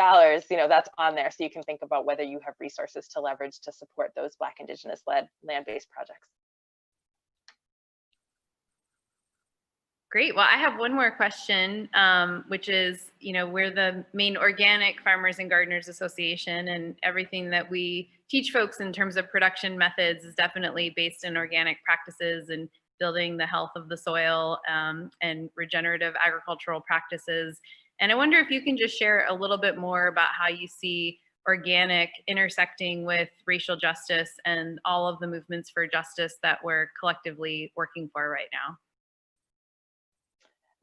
that's on there. So you can think about whether you have resources to leverage to support those Black Indigenous-led land-based projects. Great. Well, I have one more question, which is, we're the Maine Organic Farmers and Gardeners Association, and everything that we teach folks in terms of production methods is definitely based in organic practices and building the health of the soil and regenerative agricultural practices. And I wonder if you can just share a little bit more about how you see organic intersecting with racial justice and all of the movements for justice that we're collectively working for right now.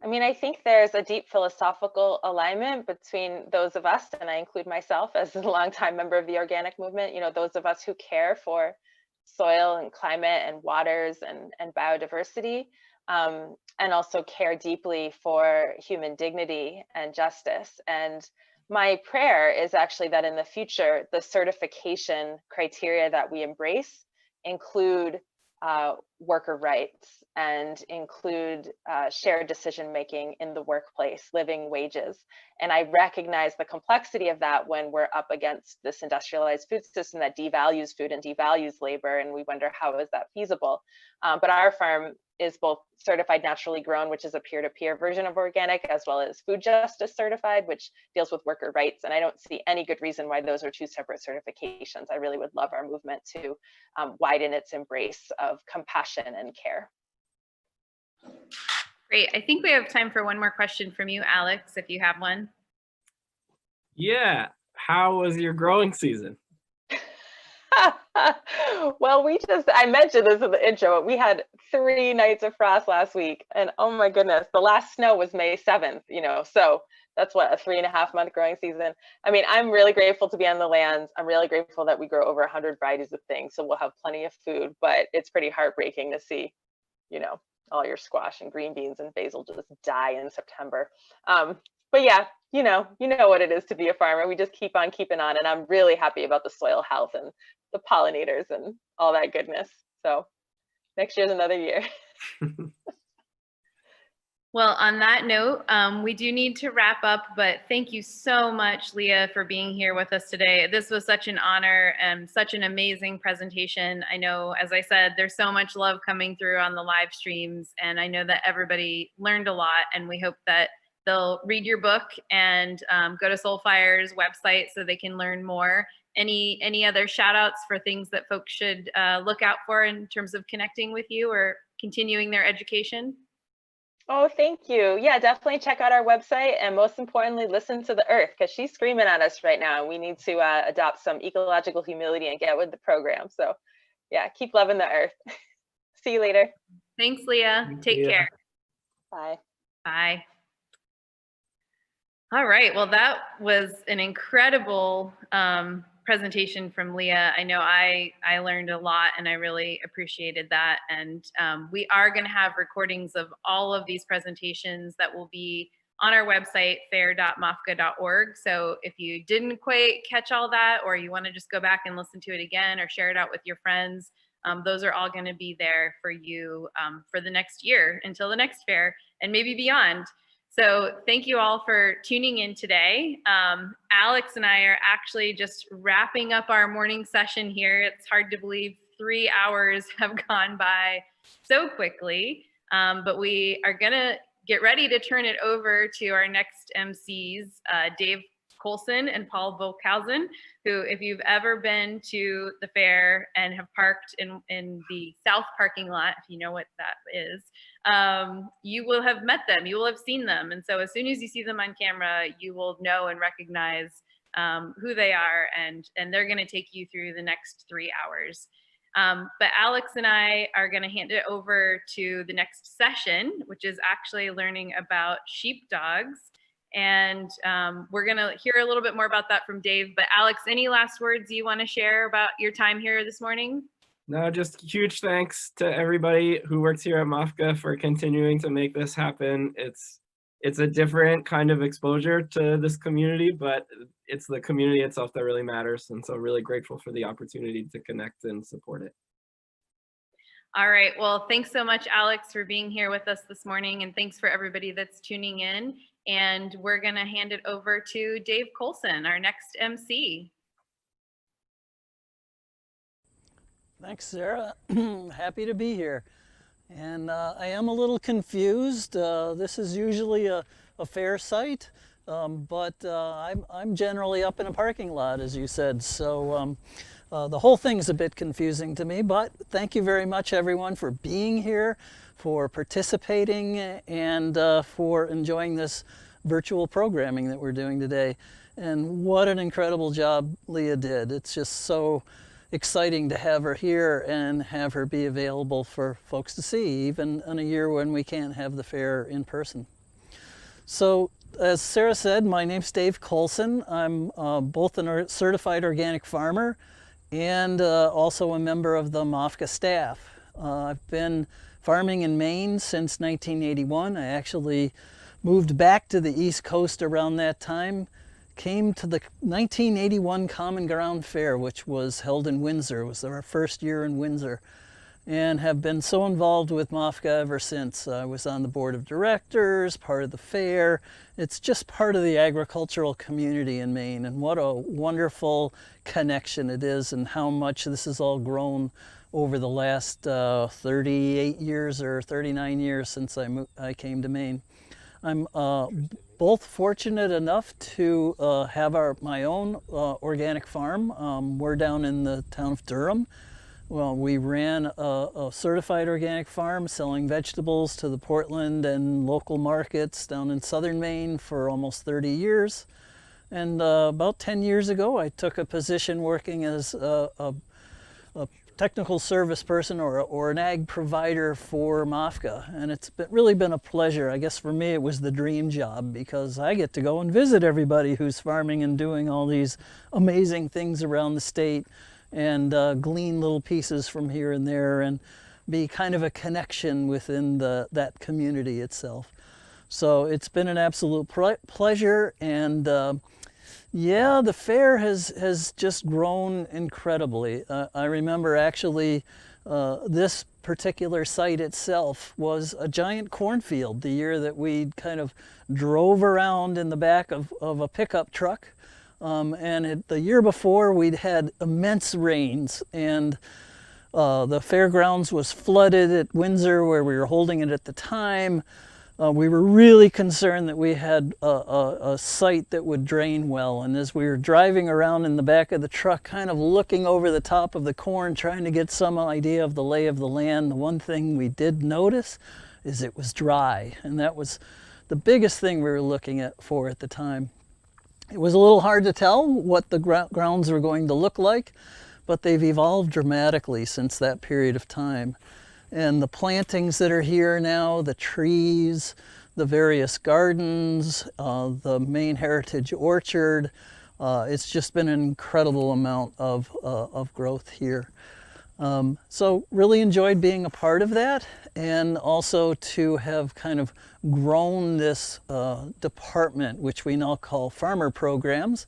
I mean, I think there's a deep philosophical alignment between those of us, and I include myself as a longtime member of the organic movement, those of us who care for soil and climate and waters and biodiversity, and also care deeply for human dignity and justice. And my prayer is actually that in the future, the certification criteria that we embrace include worker rights and include shared decision making in the workplace, living wages. And I recognize the complexity of that when we're up against this industrialized food system that devalues food and devalues labor, and we wonder, how is that feasible? But our farm is both certified naturally grown, which is a peer-to-peer version of organic, as well as food justice certified, which deals with worker rights. And I don't see any good reason why those are two separate certifications. I really would love our movement to widen its embrace of compassion and care. Great. I think we have time for one more question from you, Alex, if you have one. Yeah. How was your growing season? Well, I mentioned this in the intro, we had 3 nights of frost last week, and oh my goodness, the last snow was May 7th, so that's what, a 3.5-month growing season. I mean, I'm really grateful to be on the lands. I'm really grateful that we grow over 100 varieties of things, so we'll have plenty of food, but it's pretty heartbreaking to see, all your squash and green beans and basil just die in September. But yeah, you know what it is to be a farmer. We just keep on keeping on, and I'm really happy about the soil health and the pollinators and all that goodness. So next year's another year. Well, on that note, we do need to wrap up, but thank you so much, Leah, for being here with us today. This was such an honor and such an amazing presentation. I know, as I said, there's so much love coming through on the live streams, and I know that everybody learned a lot, and we hope that they'll read your book and go to Soulfire's website so they can learn more. Any other shout outs for things that folks should look out for in terms of connecting with you or continuing their education? Oh, thank you. Yeah, definitely check out our website, and most importantly, listen to the earth, because she's screaming at us right now. We need to adopt some ecological humility and get with the program. So yeah, keep loving the earth. See you later. Thanks, Leah. Take care. Bye. Bye. All right. Well, that was an incredible presentation from Leah. I know I learned a lot, and I really appreciated that. And we are going to have recordings of all of these presentations that will be on our website, fair.mofga.org. So if you didn't quite catch all that, or you want to just go back and listen to it again or share it out with your friends, those are all going to be there for you for the next year until the next fair and maybe beyond. So thank you all for tuning in today. Alex and I are actually just wrapping up our morning session here. It's hard to believe 3 hours have gone by so quickly, but we are gonna get ready to turn it over to our next MCs, Dave Colson and Paul Volkhausen, who, if you've ever been to the fair and have parked in the south parking lot, if you know what that is, you will have met them, you will have seen them. And so as soon as you see them on camera, you will know and recognize who they are, and they're gonna take you through the next 3 hours. But Alex and I are gonna hand it over to the next session, which is actually learning about sheepdogs. And we're gonna hear a little bit more about that from Dave. But Alex, any last words you wanna share about your time here this morning? No, just huge thanks to everybody who works here at MOFGA for continuing to make this happen. It's a different kind of exposure to this community, but it's the community itself that really matters. And so really grateful for the opportunity to connect and support it. All right, well, thanks so much, Alex, for being here with us this morning. And thanks for everybody that's tuning in. And we're gonna hand it over to Dave Colson, our next MC. Thanks, Sarah. Happy to be here. And I am a little confused. This is usually a fair site, but I'm generally up in a parking lot, as you said. So the whole thing's a bit confusing to me, but thank you very much, everyone, for being here, for participating, and for enjoying this virtual programming that we're doing today. And what an incredible job Leah did. It's just so exciting to have her here and have her be available for folks to see, even in a year when we can't have the fair in person. So, as Sarah said, my name's Dave Colson. I'm both a certified organic farmer and also a member of the MOFGA staff. I've been farming in Maine since 1981. I actually moved back to the East Coast around that time, came to the 1981 Common Ground Fair, which was held in Windsor. It was our first year in Windsor, and have been so involved with MOFGA ever since. I was on the board of directors, part of the fair. It's just part of the agricultural community in Maine, and what a wonderful connection it is, and how much this has all grown over the last 38 years or 39 years since I came to Maine. I'm both fortunate enough to have my own organic farm. We're down in the town of Durham. Well, we ran a certified organic farm selling vegetables to the Portland and local markets down in southern Maine for almost 30 years. And about 10 years ago, I took a position working as a technical service person or an ag provider for MOFGA, and it's really been a pleasure. I guess for me it was the dream job, because I get to go and visit everybody who's farming and doing all these amazing things around the state, and glean little pieces from here and there and be kind of a connection within that community itself. So it's been an absolute pleasure, and yeah, the fair has just grown incredibly. I remember actually this particular site itself was a giant cornfield the year that we kind of drove around in the back of a pickup truck. The year before we'd had immense rains, and the fairgrounds was flooded at Windsor where we were holding it at the time. We were really concerned that we had a site that would drain well, and as we were driving around in the back of the truck, kind of looking over the top of the corn, trying to get some idea of the lay of the land, the one thing we did notice is it was dry, and that was the biggest thing we were looking for at the time. It was a little hard to tell what the grounds were going to look like, but they've evolved dramatically since that period of time. And the plantings that are here now, the trees, the various gardens, the Maine Heritage Orchard, it's just been an incredible amount of growth here. So really enjoyed being a part of that, and also to have kind of grown this department, which we now call Farmer Programs,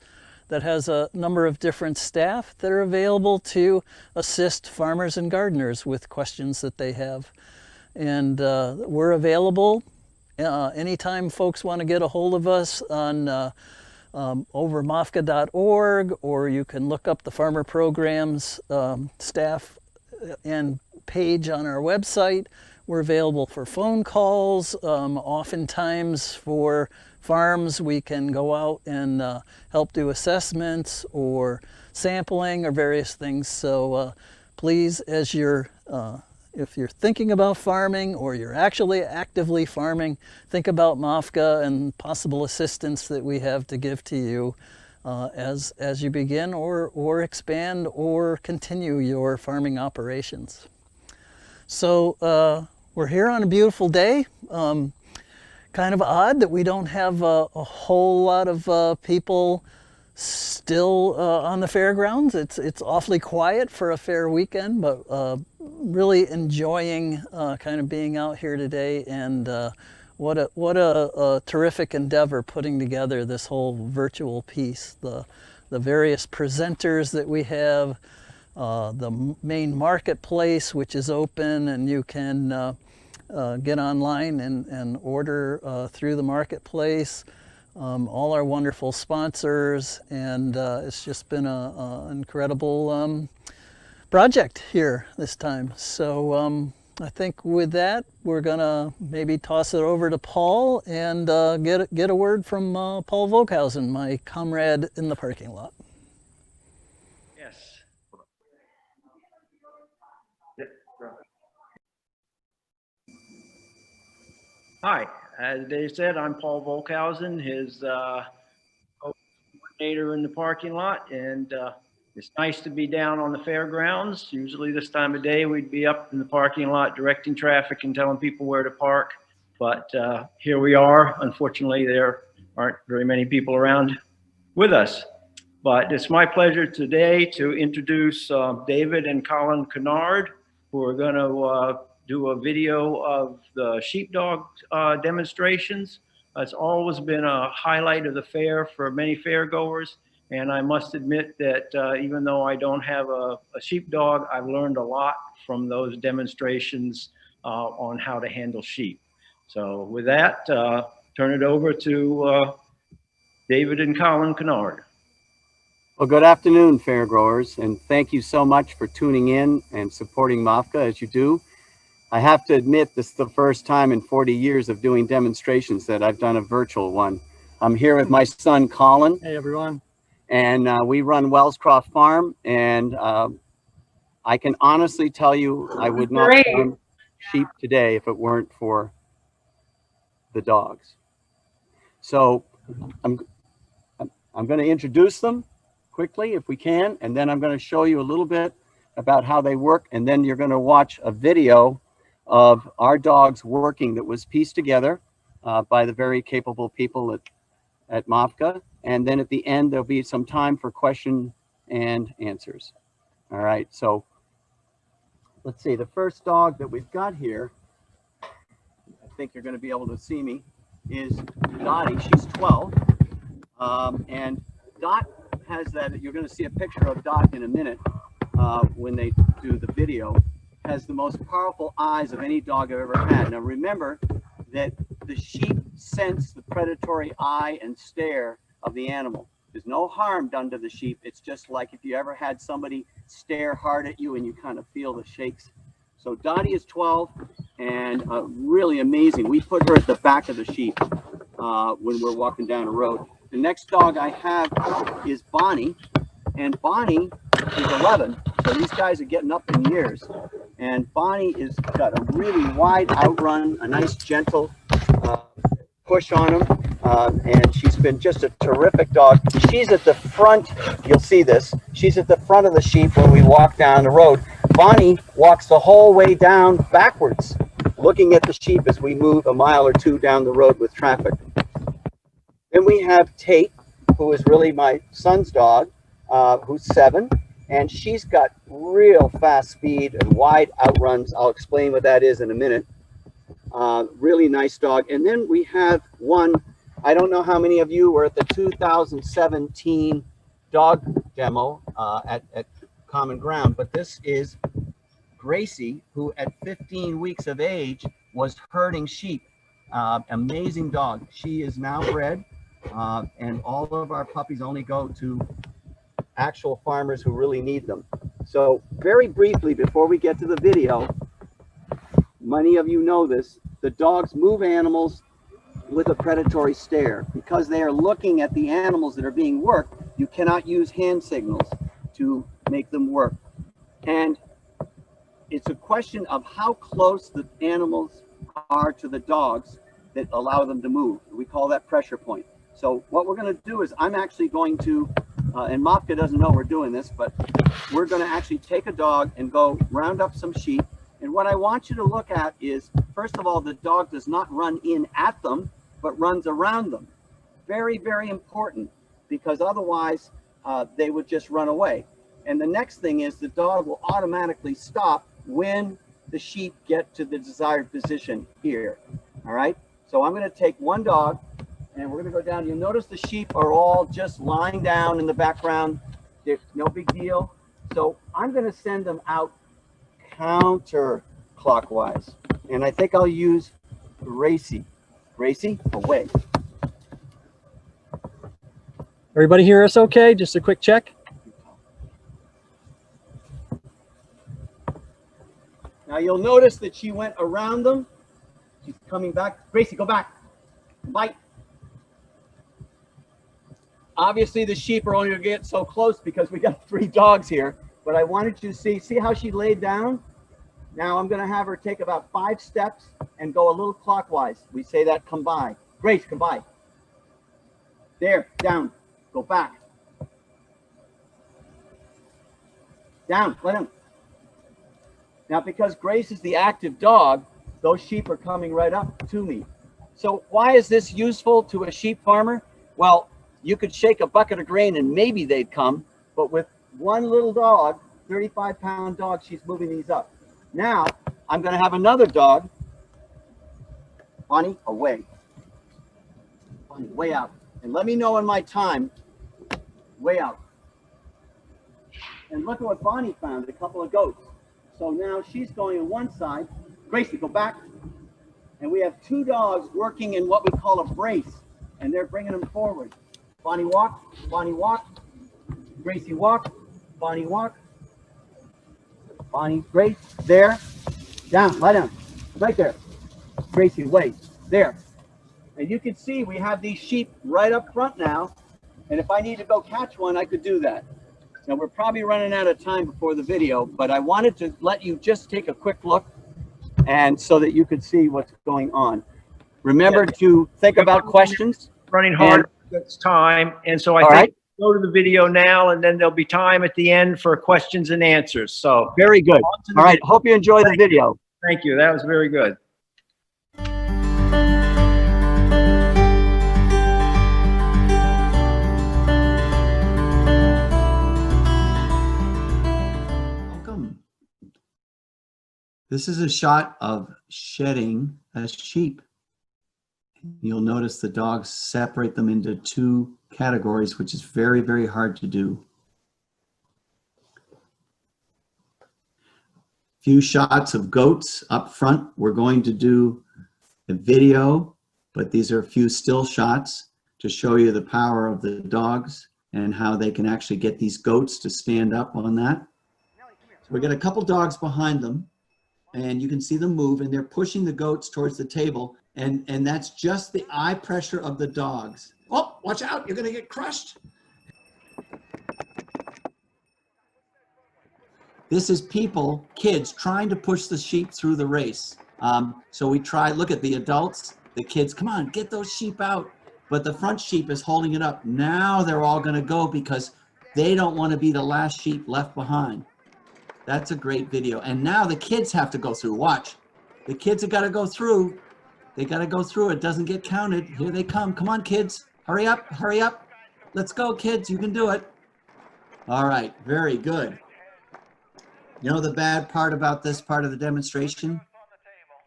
that has a number of different staff that are available to assist farmers and gardeners with questions that they have. And we're available anytime folks want to get a hold of us on over MOFGA.org, or you can look up the Farmer Programs staff and page on our website. We're available for phone calls. Oftentimes for farms, we can go out and help do assessments or sampling or various things. So please, as if you're thinking about farming or you're actually actively farming, think about MOFGA and possible assistance that we have to give to you as you begin or expand or continue your farming operations. So we're here on a beautiful day. Kind of odd that we don't have a whole lot of people still on the fairgrounds. It's awfully quiet for a fair weekend, but really enjoying kind of being out here today, and what a terrific endeavor putting together this whole virtual piece. The various presenters that we have, the main marketplace, which is open, and you can get online and order through the marketplace. All our wonderful sponsors, and it's just been an incredible project here this time. So I think with that, we're gonna maybe toss it over to Paul and get a word from Paul Volkhausen, my comrade in the parking lot. Yes. Hi, as Dave said, I'm Paul Volkhausen, his coordinator in the parking lot, and it's nice to be down on the fairgrounds. Usually this time of day, we'd be up in the parking lot directing traffic and telling people where to park, but here we are. Unfortunately, there aren't very many people around with us, but it's my pleasure today to introduce David and Colin Kennard, who are going to do a video of the sheepdog demonstrations. It's always been a highlight of the fair for many fairgoers. And I must admit that even though I don't have a sheepdog, I've learned a lot from those demonstrations on how to handle sheep. So with that, turn it over to David and Colin Kennard. Well, good afternoon, fairgrowers, and thank you so much for tuning in and supporting MOFGA as you do. I have to admit, this is the first time in 40 years of doing demonstrations that I've done a virtual one. I'm here with my son, Colin. Hey, everyone. And we run Wellscroft Farm, and I can honestly tell you I would not farm sheep today if it weren't for the dogs. So I'm going to introduce them quickly if we can, and then I'm going to show you a little bit about how they work, and then you're going to watch a video of our dogs working that was pieced together by the very capable people at MOFGA. And then at the end, there'll be some time for question and answers. All right, so let's see, the first dog that we've got here, I think you're going to be able to see me, is Dottie. She's 12. And Dot has that, you're going to see a picture of Dot in a minute when they do the video, has the most powerful eyes of any dog I've ever had. Now remember that the sheep sense the predatory eye and stare of the animal. There's no harm done to the sheep. It's just like if you ever had somebody stare hard at you and you kind of feel the shakes. So Dottie is 12 and really amazing. We put her at the back of the sheep when we're walking down a road. The next dog I have is Bonnie, and Bonnie is 11. So these guys are getting up in years. And Bonnie is got a really wide outrun, a nice gentle push on him. And she's been just a terrific dog. She's at the front, you'll see this, she's at the front of the sheep when we walk down the road. Bonnie walks the whole way down backwards, looking at the sheep as we move a mile or two down the road with traffic. Then we have Tate, who is really my son's dog, who's 7, and she's got real fast speed and wide outruns. I'll explain what that is in a minute. Really nice dog. And then we have one, I don't know how many of you were at the 2017 dog demo at Common Ground, but this is Gracie, who at 15 weeks of age was herding sheep. Amazing dog. She is now bred, and all of our puppies only go to actual farmers who really need them. So very briefly, before we get to the video, many of you know this, the dogs move animals with a predatory stare. Because they are looking at the animals that are being worked, you cannot use hand signals to make them work. And it's a question of how close the animals are to the dogs that allow them to move. We call that pressure point. So what we're going to do is I'm actually going to, and MOFGA doesn't know we're doing this, but we're going to actually take a dog and go round up some sheep. And what I want you to look at is, first of all, the dog does not run in at them, but runs around them. Very, very important, because otherwise they would just run away. And the next thing is the dog will automatically stop when the sheep get to the desired position here. All right, so I'm going to take one dog and we're going to go down. You'll notice the sheep are all just lying down in the background. There's no big deal. So I'm going to send them out counterclockwise. And I think I'll use Gracie. Gracie, away. Everybody hear us okay? Just a quick check. Now you'll notice that she went around them. She's coming back. Gracie, go back. Bite. Obviously the sheep are only gonna get so close because we got 3 dogs here, but I wanted you to see how she laid down? Now I'm gonna have her take about 5 steps and go a little clockwise. We say that come by. Grace, come by. There, down, go back. Down, let him. Now because Grace is the active dog, those sheep are coming right up to me. So why is this useful to a sheep farmer? Well, you could shake a bucket of grain and maybe they'd come, but with one little dog, 35-pound dog, she's moving these up. Now, I'm gonna have another dog. Bonnie, away. Bonnie, way out. And let me know in my time, way out. And look at what Bonnie found, a couple of goats. So now she's going on one side. Gracie, go back. And we have 2 dogs working in what we call a brace, and they're bringing them forward. Bonnie walk, Gracie walk, Bonnie walk, Bonnie, Grace, there, down, lie down, right there. Gracie, wait, there. And you can see we have these sheep right up front now, and if I need to go catch one, I could do that. Now we're probably running out of time before the video, but I wanted to let you just take a quick look and so that you could see what's going on. Remember to think about questions. Running hard, it's time. And so I think go to the video now, and then there'll be time at the end for questions and answers. So very good. All right. Hope you enjoy the video. Thank you. That was very good. Welcome. This is a shot of shedding a sheep. You'll notice the dogs separate them into 2 categories, which is very, very hard to do. Few shots of goats up front. We're going to do a video, but these are a few still shots to show you the power of the dogs and how they can actually get these goats to stand up on that. So we got a couple dogs behind them, and you can see them move, and they're pushing the goats towards the table. And that's just the eye pressure of the dogs. Oh, watch out, you're gonna get crushed. This is people, kids, trying to push the sheep through the race. So we try, look at the adults, the kids, come on, get those sheep out. But the front sheep is holding it up. Now they're all gonna go because they don't wanna be the last sheep left behind. That's a great video. And now the kids have to go through, watch. The kids have gotta go through. They got to go through. It doesn't get counted. Here they come. Come on, kids. Hurry up. Hurry up. Let's go, kids. You can do it. All right. Very good. You know the bad part about this part of the demonstration?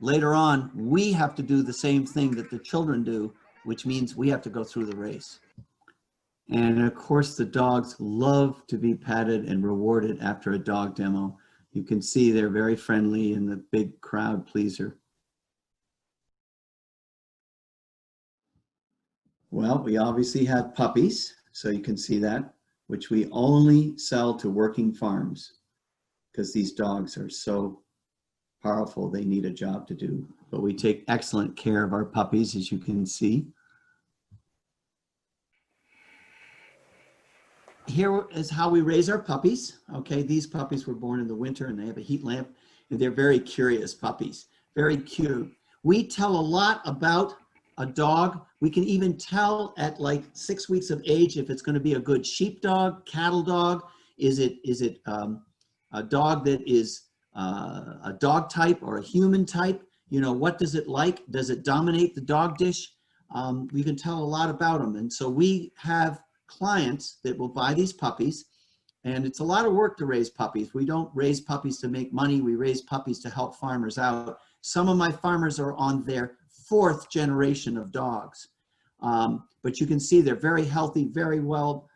Later on, we have to do the same thing that the children do, which means we have to go through the race. And of course, the dogs love to be patted and rewarded after a dog demo. You can see they're very friendly and the big crowd pleaser. Well, we obviously have puppies, so you can see that, which we only sell to working farms because these dogs are so powerful, they need a job to do. But we take excellent care of our puppies, as you can see. Here is how we raise our puppies. Okay, these puppies were born in the winter and they have a heat lamp, and they're very curious puppies, very cute. We tell a lot about a dog. We can even tell at like 6 weeks of age if it's going to be a good sheep dog, cattle dog. Is it a dog that is a dog type or a human type? You know, what does it like? Does it dominate the dog dish? We can tell a lot about them. And so we have clients that will buy these puppies, and it's a lot of work to raise puppies. We don't raise puppies to make money. We raise puppies to help farmers out. Some of my farmers are on their 4th generation of dogs. But you can see they're very healthy, very well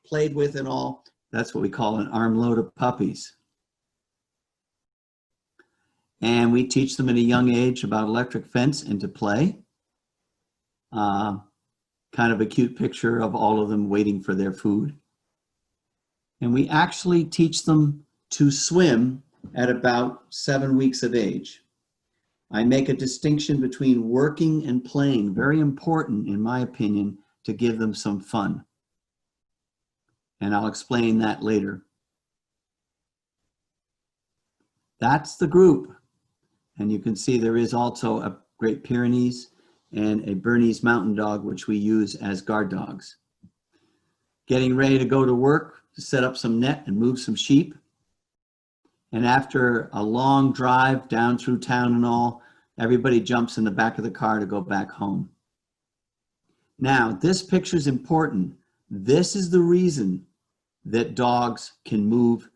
played with and all. That's what we call an armload of puppies. And we teach them at a young age about electric fence and to play. Kind of a cute picture of all of them waiting for their food. And we actually teach them to swim at about 7 weeks of age. I make a distinction between working and playing, very important in my opinion, to give them some fun. And I'll explain that later. That's the group. And you can see there is also a Great Pyrenees and a Bernese Mountain Dog, which we use as guard dogs. Getting ready to go to work to set up some net and move some sheep. And after a long drive down through town and all, everybody jumps in the back of the car to go back home. Now, this picture is important. This is the reason that dogs can move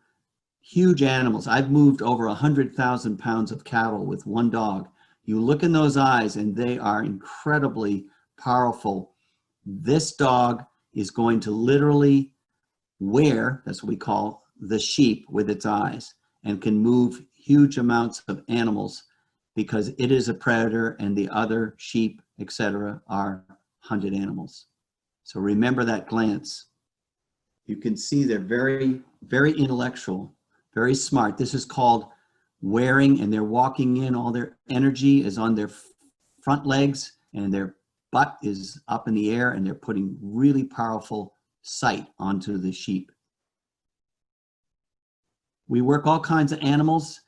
huge animals. I've moved over 100,000 pounds of cattle with one dog. You look in those eyes and they are incredibly powerful. This dog is going to literally wear, that's what we call the sheep, with its eyes, and can move huge amounts of animals because it is a predator and the other sheep, etc., are hunted animals. So remember that glance. You can see they're very, very intellectual, very smart. This is called wearing, and they're walking in. All their energy is on their front legs and their butt is up in the air, and they're putting really powerful sight onto the sheep. We work all kinds of animals.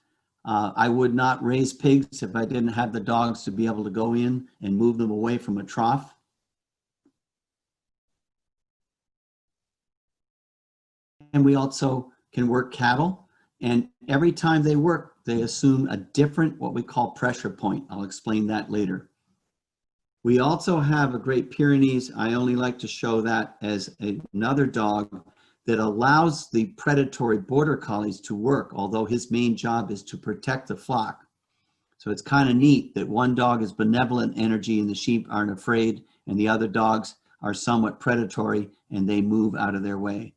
I would not raise pigs if I didn't have the dogs to be able to go in and move them away from a trough. And we also can work cattle. And every time they work, they assume a different, what we call pressure point. I'll explain that later. We also have a Great Pyrenees. I only like to show that as another dog that allows the predatory border collies to work, although his main job is to protect the flock. So it's kind of neat that one dog is benevolent energy and the sheep aren't afraid, and the other dogs are somewhat predatory and they move out of their way.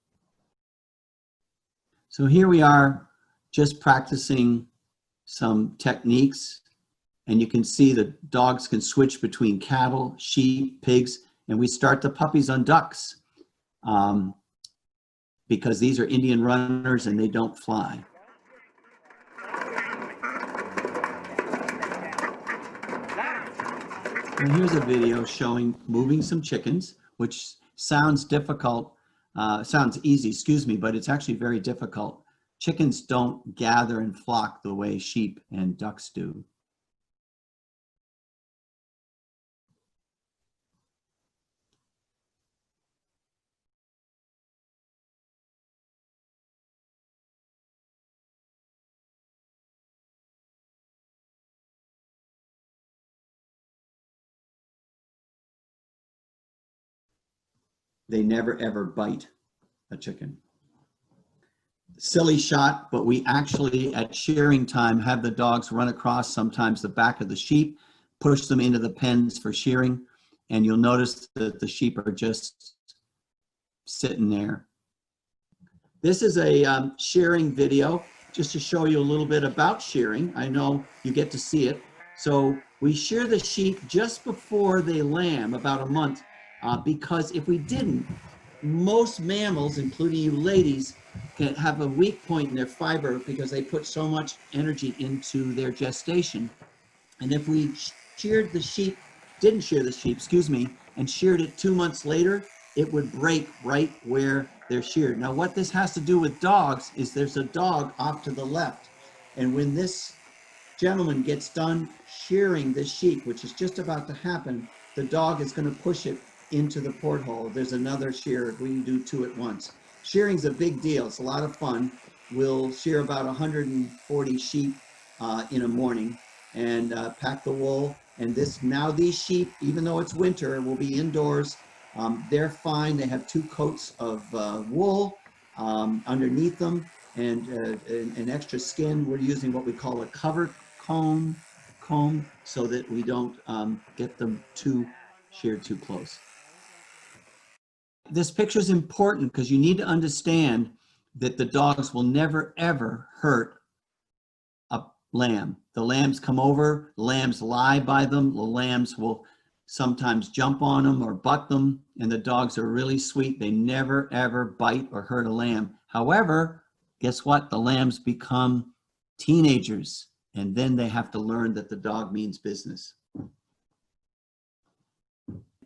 So here we are just practicing some techniques, and you can see the dogs can switch between cattle, sheep, pigs, and we start the puppies on ducks because these are Indian runners and they don't fly. And here's a video showing moving some chickens, which sounds difficult. Sounds easy, excuse me, but it's actually very difficult. Chickens don't gather and flock the way sheep and ducks do. They never ever bite a chicken. Silly shot, but we actually at shearing time have the dogs run across sometimes the back of the sheep, push them into the pens for shearing, and you'll notice that the sheep are just sitting there. This is a shearing video just to show you a little bit about shearing. I know you get to see it. So we shear the sheep just before they lamb, about a month, because if we didn't, most mammals, including you ladies, can have a weak point in their fiber because they put so much energy into their gestation. And if we sheared the sheep, didn't shear the sheep, excuse me, and sheared it 2 months later, it would break right where they're sheared. Now what this has to do with dogs is there's a dog off to the left. And when this gentleman gets done shearing the sheep, which is just about to happen, the dog is going to push it into the porthole. There's another shear. We can do two at once. Shearing's a big deal. It's a lot of fun. We'll shear about 140 sheep in a morning and pack the wool. And now these sheep, even though it's winter, will be indoors. They're fine. They have 2 coats of wool underneath them and an extra skin. We're using what we call a cover comb so that we don't get them sheared too close. This picture is important because you need to understand that the dogs will never ever hurt a lamb. The lambs come over, the lambs lie by them, the lambs will sometimes jump on them or butt them, and the dogs are really sweet. They never ever bite or hurt a lamb. However, guess what? The lambs become teenagers, and then they have to learn that the dog means business.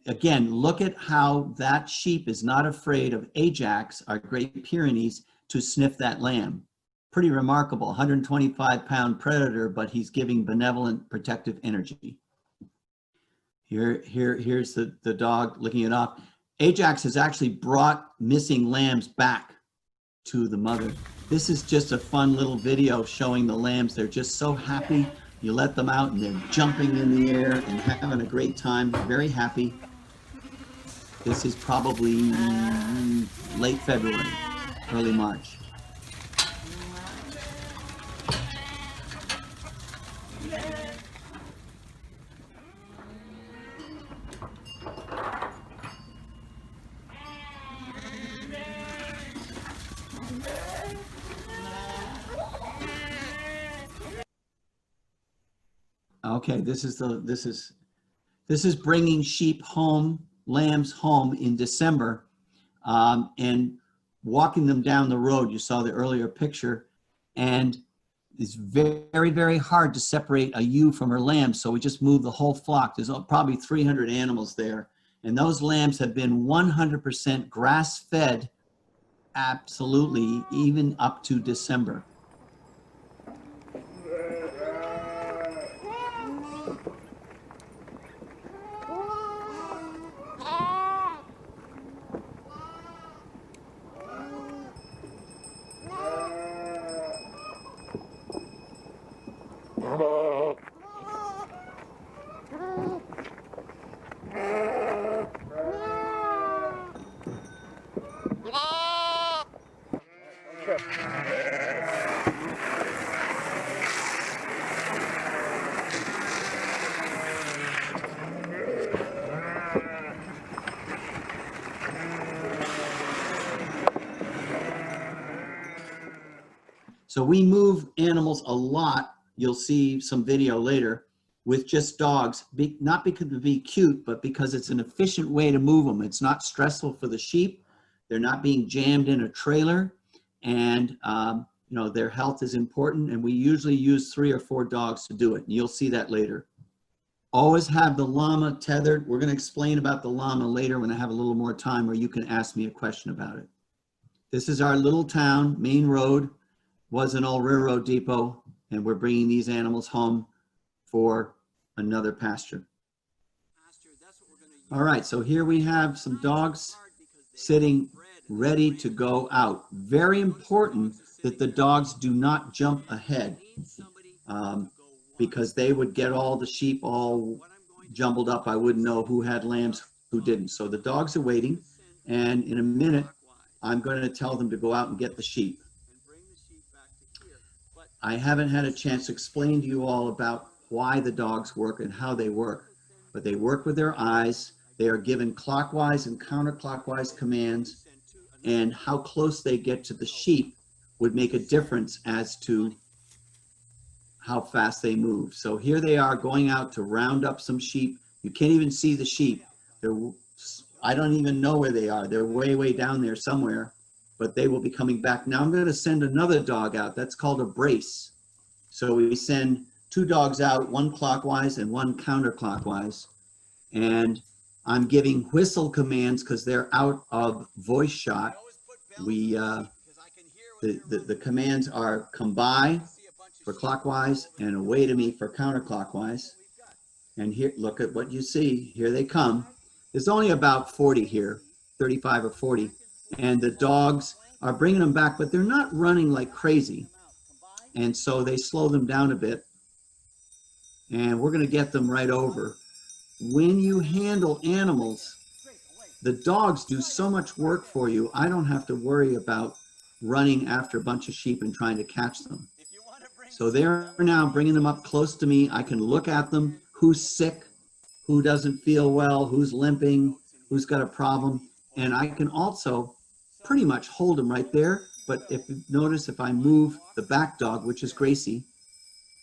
Again, look at how that sheep is not afraid of Ajax, our Great Pyrenees, to sniff that lamb. Pretty remarkable, 125-pound predator, but he's giving benevolent protective energy. Here's the dog licking it off. Ajax has actually brought missing lambs back to the mother. This is just a fun little video showing the lambs. They're just so happy. You let them out and they're jumping in the air and having a great time, very happy. This is probably late February, early March. Okay, this is bringing sheep home, lambs home in December, and walking them down the road. You saw the earlier picture, and it's very, very hard to separate a ewe from her lambs. So we just move the whole flock. There's probably 300 animals there, and those lambs have been 100% grass-fed, absolutely, even up to December. So we move animals a lot. You'll see some video later with just dogs, not because to be cute, but because it's an efficient way to move them. It's not stressful for the sheep. They're not being jammed in a trailer, and you know, their health is important, and we usually use 3 or 4 dogs to do it, and you'll see that later. Always have the llama tethered. We're going to explain about the llama later when I have a little more time where you can ask me a question about it. This is our little town, Main Road. Was an old railroad depot, and we're bringing these animals home for another pasture. All right, so here we have some dogs sitting ready to go out. Very important that the dogs do not jump ahead, because they would get all the sheep all jumbled up. I wouldn't know who had lambs, who didn't. So the dogs are waiting, and in a minute, I'm going to tell them to go out and get the sheep. I haven't had a chance to explain to you all about why the dogs work and how they work, but they work with their eyes. They are given clockwise and counterclockwise commands, and how close they get to the sheep would make a difference as to how fast they move. So here they are going out to round up some sheep. You can't even see the sheep. I don't even know where they are. They're way, way down there somewhere, but they will be coming back. Now I'm going to send another dog out. That's called a brace. So we send 2 dogs out, one clockwise and one counterclockwise. And I'm giving whistle commands because they're out of voice shot. The commands are come by for clockwise and away to me for counterclockwise. And here, look at what you see. Here they come. There's only about 40 here, 35 or 40. And the dogs are bringing them back, but they're not running like crazy. And so they slow them down a bit. And we're going to get them right over. When you handle animals, the dogs do so much work for you. I don't have to worry about running after a bunch of sheep and trying to catch them. So they're now bringing them up close to me. I can look at them, who's sick, who doesn't feel well, who's limping, who's got a problem. And I can also pretty much hold them right there. But if you notice, if I move the back dog, which is Gracie,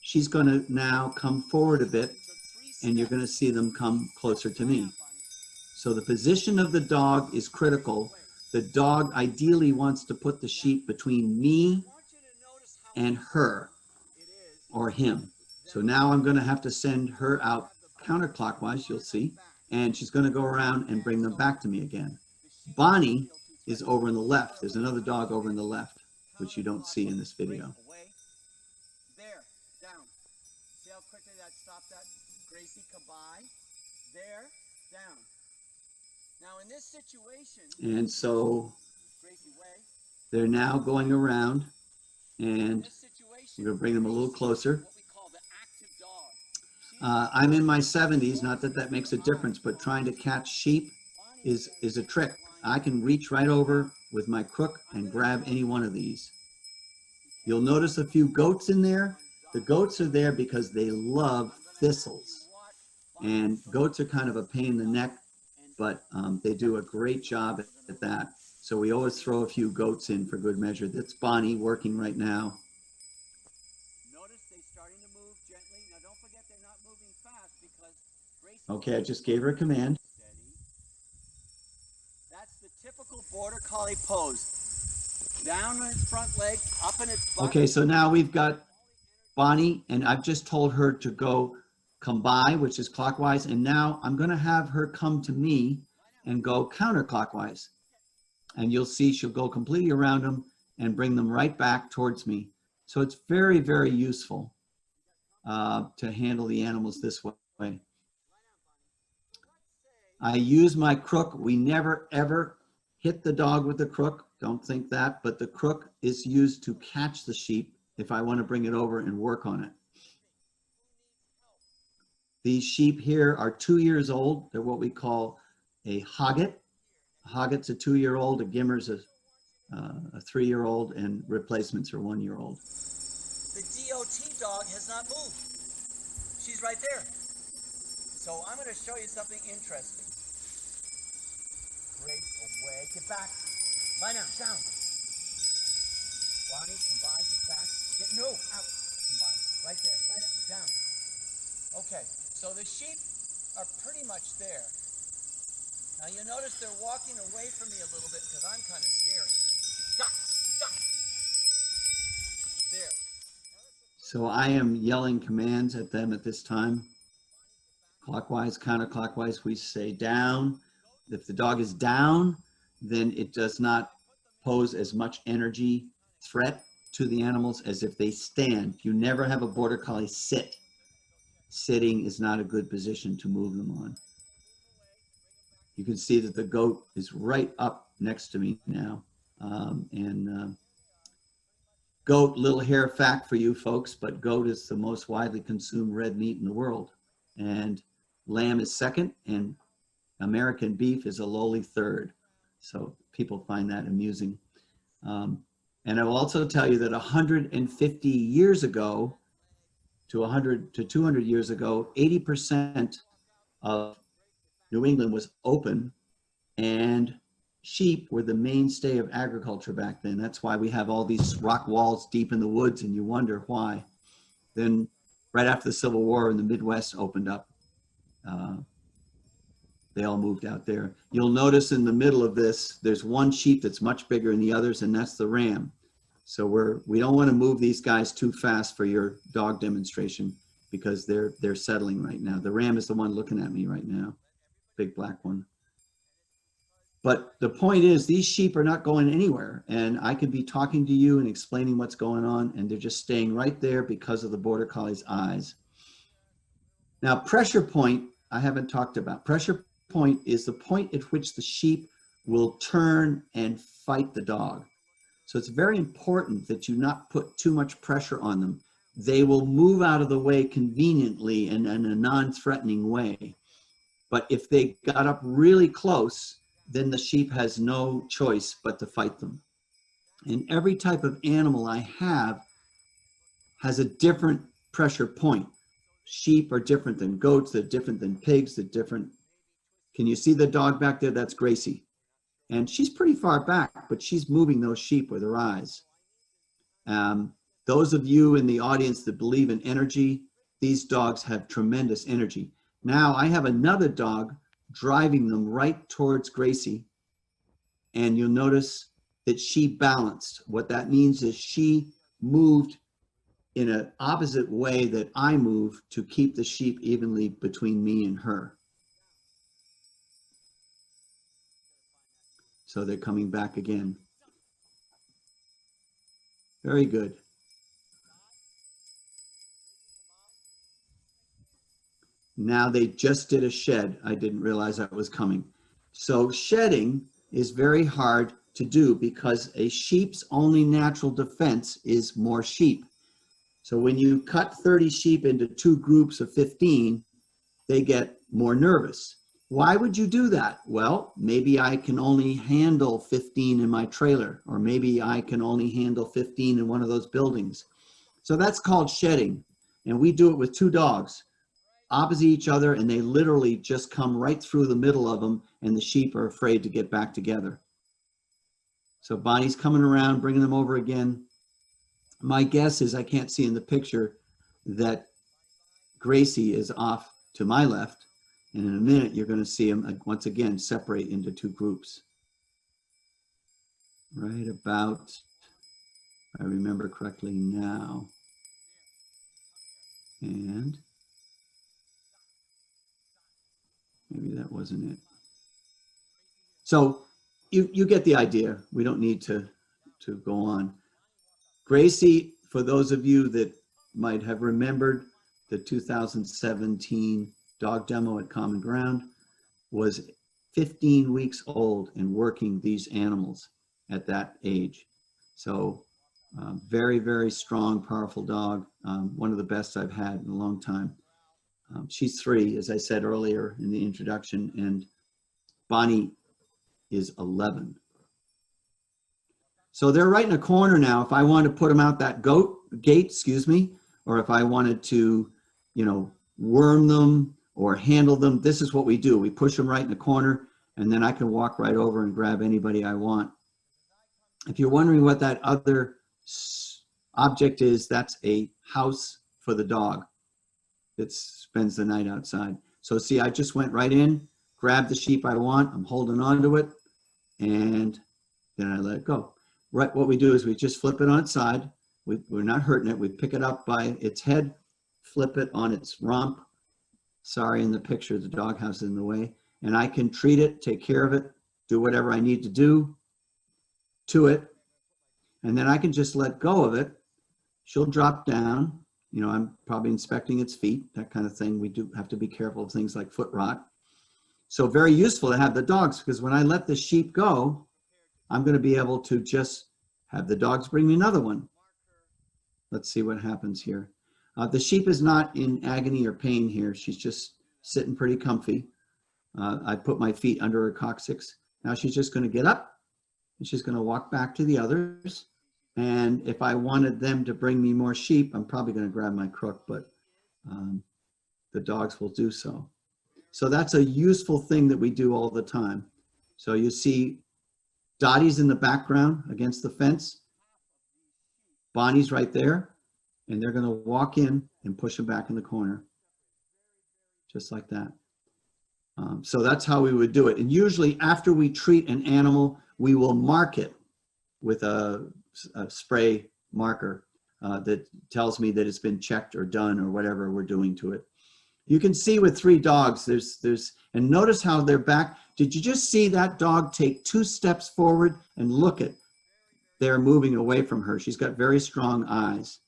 she's going to now come forward a bit, and you're going to see them come closer to me. So the position of the dog is critical. The dog ideally wants to put the sheep between me and her. or him. So now I'm going to have to send her out counterclockwise, you'll see, and she's going to go around and bring them back to me again. Bonnie is over in the left. There's another dog over in the left, which you don't see in this video. There, down. See how quickly that stopped that? Gracie, come by. There, down. Now in this situation. And so they're now going around, and we're going to bring them a little closer. I'm in my 70s, not that that makes a difference, but trying to catch sheep is a trick. I can reach right over with my crook and grab any one of these. You'll notice a few goats in there. The goats are there because they love thistles. And goats are kind of a pain in the neck, but they do a great job at that. So we always throw a few goats in for good measure. That's Bonnie working right now. Okay, I just gave her a command. That's the typical border collie pose. Down on its front leg, up in its butt. Okay, so now we've got Bonnie, and I've just told her to come by, which is clockwise, and now I'm going to have her come to me and go counterclockwise. And you'll see she'll go completely around them and bring them right back towards me. So it's very, very useful to handle the animals this way. I use my crook. We never ever hit the dog with the crook. Don't think that, but the crook is used to catch the sheep if I want to bring it over and work on it. These sheep here are 2 years old. They're what we call a hogget. A hogget's a 2-year-old, a gimmer's a 3-year-old, and replacements are 1-year-old. The DOT dog has not moved. She's right there. So I'm going to show you something interesting. Great, away, get back. Lie down, down. Bonnie, come by, get back. No, out. Come by, right there, lie down, down. Okay, so the sheep are pretty much there. Now you notice they're walking away from me a little bit because I'm kind of scary. Stop, stop. There. So I am yelling commands at them at this time. Clockwise, counterclockwise, we say down. If the dog is down, then it does not pose as much energy threat to the animals as if they stand. You never have a border collie sit. Sitting is not a good position to move them on. You can see that the goat is right up next to me now. Goat, little hair fact for you folks, but goat is the most widely consumed red meat in the world. And lamb is second, and American beef is a lowly third. So people find that amusing. And I will also tell you that 150 years ago to 100 to 200 years ago, 80% of New England was open, and sheep were the mainstay of agriculture back then. That's why we have all these rock walls deep in the woods, and you wonder why. Then right after the Civil War and the Midwest opened up, they all moved out there. You'll notice in the middle of this, there's one sheep that's much bigger than the others, and that's the ram. So we don't want to move these guys too fast for your dog demonstration because they're settling right now. The ram is the one looking at me right now, big black one. But the point is, these sheep are not going anywhere, and I could be talking to you and explaining what's going on, and they're just staying right there because of the border collie's eyes. Now, pressure point, I haven't talked about. Pressure point is the point at which the sheep will turn and fight the dog. So it's very important that you not put too much pressure on them. They will move out of the way conveniently and in a non-threatening way. But if they got up really close, then the sheep has no choice but to fight them. And every type of animal I have has a different pressure point. Sheep are different than goats, they're different than pigs, they're different. Can you see the dog back there? That's Gracie. And she's pretty far back, but she's moving those sheep with her eyes. Those of you in the audience that believe in energy, these dogs have tremendous energy. Now I have another dog driving them right towards Gracie, and you'll notice that she balanced. What that means is she moved in an opposite way that I move to keep the sheep evenly between me and her. So they're coming back again. Very good. Now they just did a shed. I didn't realize that was coming. So shedding is very hard to do because a sheep's only natural defense is more sheep. So when you cut 30 sheep into 2 groups of 15, they get more nervous. Why would you do that? Well, maybe I can only handle 15 in my trailer, or maybe I can only handle 15 in one of those buildings. So that's called shedding. And we do it with 2 dogs opposite each other, and they literally just come right through the middle of them, and the sheep are afraid to get back together. So Bonnie's coming around, bringing them over again. My guess is, I can't see in the picture, that Gracie is off to my left, and in a minute you're going to see them once again separate into 2 groups. Right about, if I remember correctly now. And maybe that wasn't it. So you get the idea. We don't need to go on. Gracie, for those of you that might have remembered the 2017 dog demo at Common Ground, was 15 weeks old and working these animals at that age. So very, very strong, powerful dog. One of the best I've had in a long time. She's 3, as I said earlier in the introduction, and Bonnie is 11. So they're right in a corner now. If I wanted to put them out that gate, excuse me, or if I wanted to, you know, worm them or handle them, this is what we do. We push them right in the corner, and then I can walk right over and grab anybody I want. If you're wondering what that other object is, that's a house for the dog that spends the night outside. So see, I just went right in, grabbed the sheep I want, I'm holding on to it, and then I let it go. Right, what we do is we just flip it on its side. We're not hurting it. We pick it up by its head, flip it on its rump. Sorry, in the picture, the doghouse is in the way. And I can treat it, take care of it, do whatever I need to do to it. And then I can just let go of it. She'll drop down. You know, I'm probably inspecting its feet, that kind of thing. We do have to be careful of things like foot rot. So very useful to have the dogs, because when I let the sheep go, I'm going to be able to just have the dogs bring me another one. Let's see what happens here. The sheep is not in agony or pain here. She's just sitting pretty comfy. I put my feet under her coccyx. Now she's just going to get up and she's going to walk back to the others. And if I wanted them to bring me more sheep, I'm probably going to grab my crook, but the dogs will do so. So that's a useful thing that we do all the time. So you see Dottie's in the background against the fence. Bonnie's right there, and they're going to walk in and push them back in the corner, just like that. So that's how we would do it. And usually after we treat an animal, we will mark it with a spray marker that tells me that it's been checked or done or whatever we're doing to it. You can see with 3 dogs, and notice how they're back. Did you just see that dog take 2 steps forward and look at, they're moving away from her. She's got very strong eyes.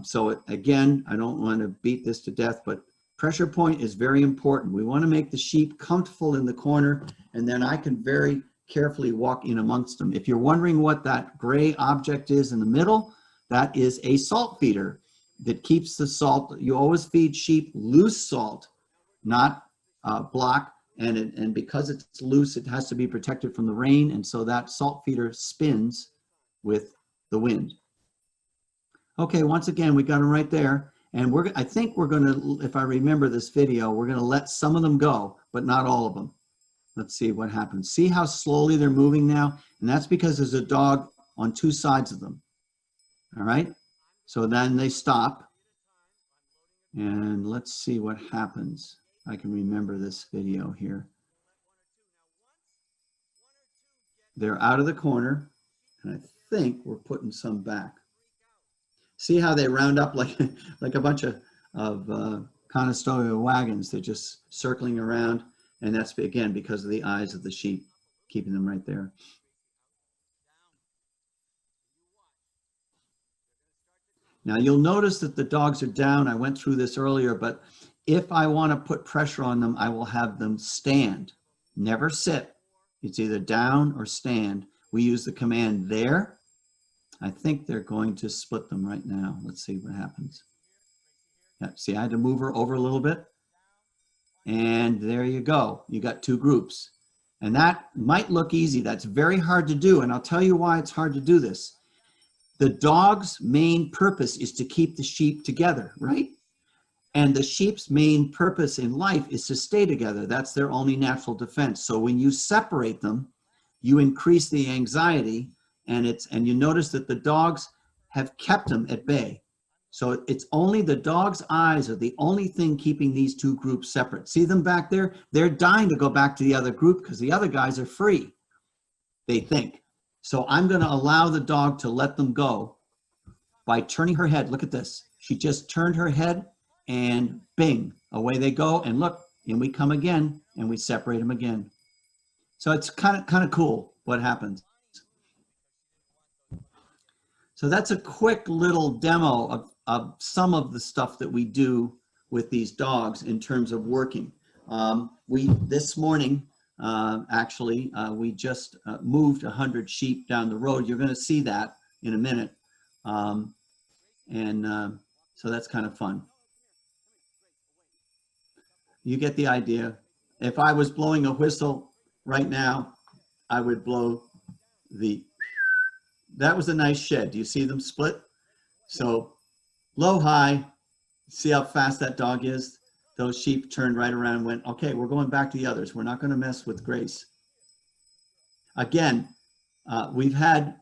So again, I don't want to beat this to death, but pressure point is very important. We want to make the sheep comfortable in the corner, and then I can very carefully walk in amongst them. If you're wondering what that gray object is in the middle, that is a salt feeder that keeps the salt. You always feed sheep loose salt, not block. And because it's loose, it has to be protected from the rain. And so that salt feeder spins with the wind. Okay, once again, we got them right there. And I think we're going to, if I remember this video, we're going to let some of them go, but not all of them. Let's see what happens. See how slowly they're moving now? And that's because there's a dog on 2 sides of them. All right? So then they stop. And let's see what happens. I can remember this video here. They're out of the corner, and I think we're putting some back. See how they round up like like a bunch of Conestoga wagons. They're just circling around, and that's again because of the eyes of the sheep, keeping them right there. Now you'll notice that the dogs are down. I went through this earlier, but if I want to put pressure on them, I will have them stand, never sit. It's either down or stand. We use the command there. I think they're going to split them right now. Let's see what happens. Yeah, see, I had to move her over a little bit. And there you go. You got two groups. And that might look easy. That's very hard to do. And I'll tell you why it's hard to do this. The dog's main purpose is to keep the sheep together, right? And the sheep's main purpose in life is to stay together. That's their only natural defense. So when you separate them, you increase the anxiety, and you notice that the dogs have kept them at bay. So it's only the dog's eyes are the only thing keeping these two groups separate. See them back there? They're dying to go back to the other group because the other guys are free, they think. So I'm going to allow the dog to let them go by turning her head. Look at this. She just turned her head and bing, away they go. And look, and we come again and we separate them again. So it's kind of cool what happens. So that's a quick little demo of some of the stuff that we do with these dogs in terms of working. This morning, actually, we just moved 100 sheep down the road. You're going to see that in a minute. So that's kind of fun. You get the idea. If I was blowing a whistle right now, I would blow that was a nice shed. Do you see them split? So low, high, see how fast that dog is? Those sheep turned right around and went, okay, we're going back to the others. We're not going to mess with Grace. Again, we've had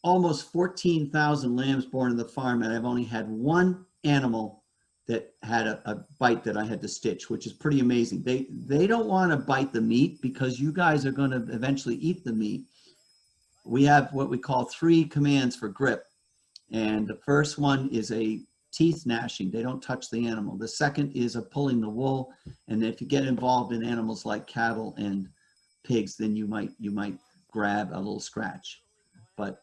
almost 14,000 lambs born in the farm, and I've only had one animal that had a bite that I had to stitch, which is pretty amazing. They don't want to bite the meat because you guys are going to eventually eat the meat. We have what we call 3 commands for grip. And the first one is a teeth gnashing. They don't touch the animal. The second is a pulling the wool. And if you get involved in animals like cattle and pigs, then you might grab a little scratch. But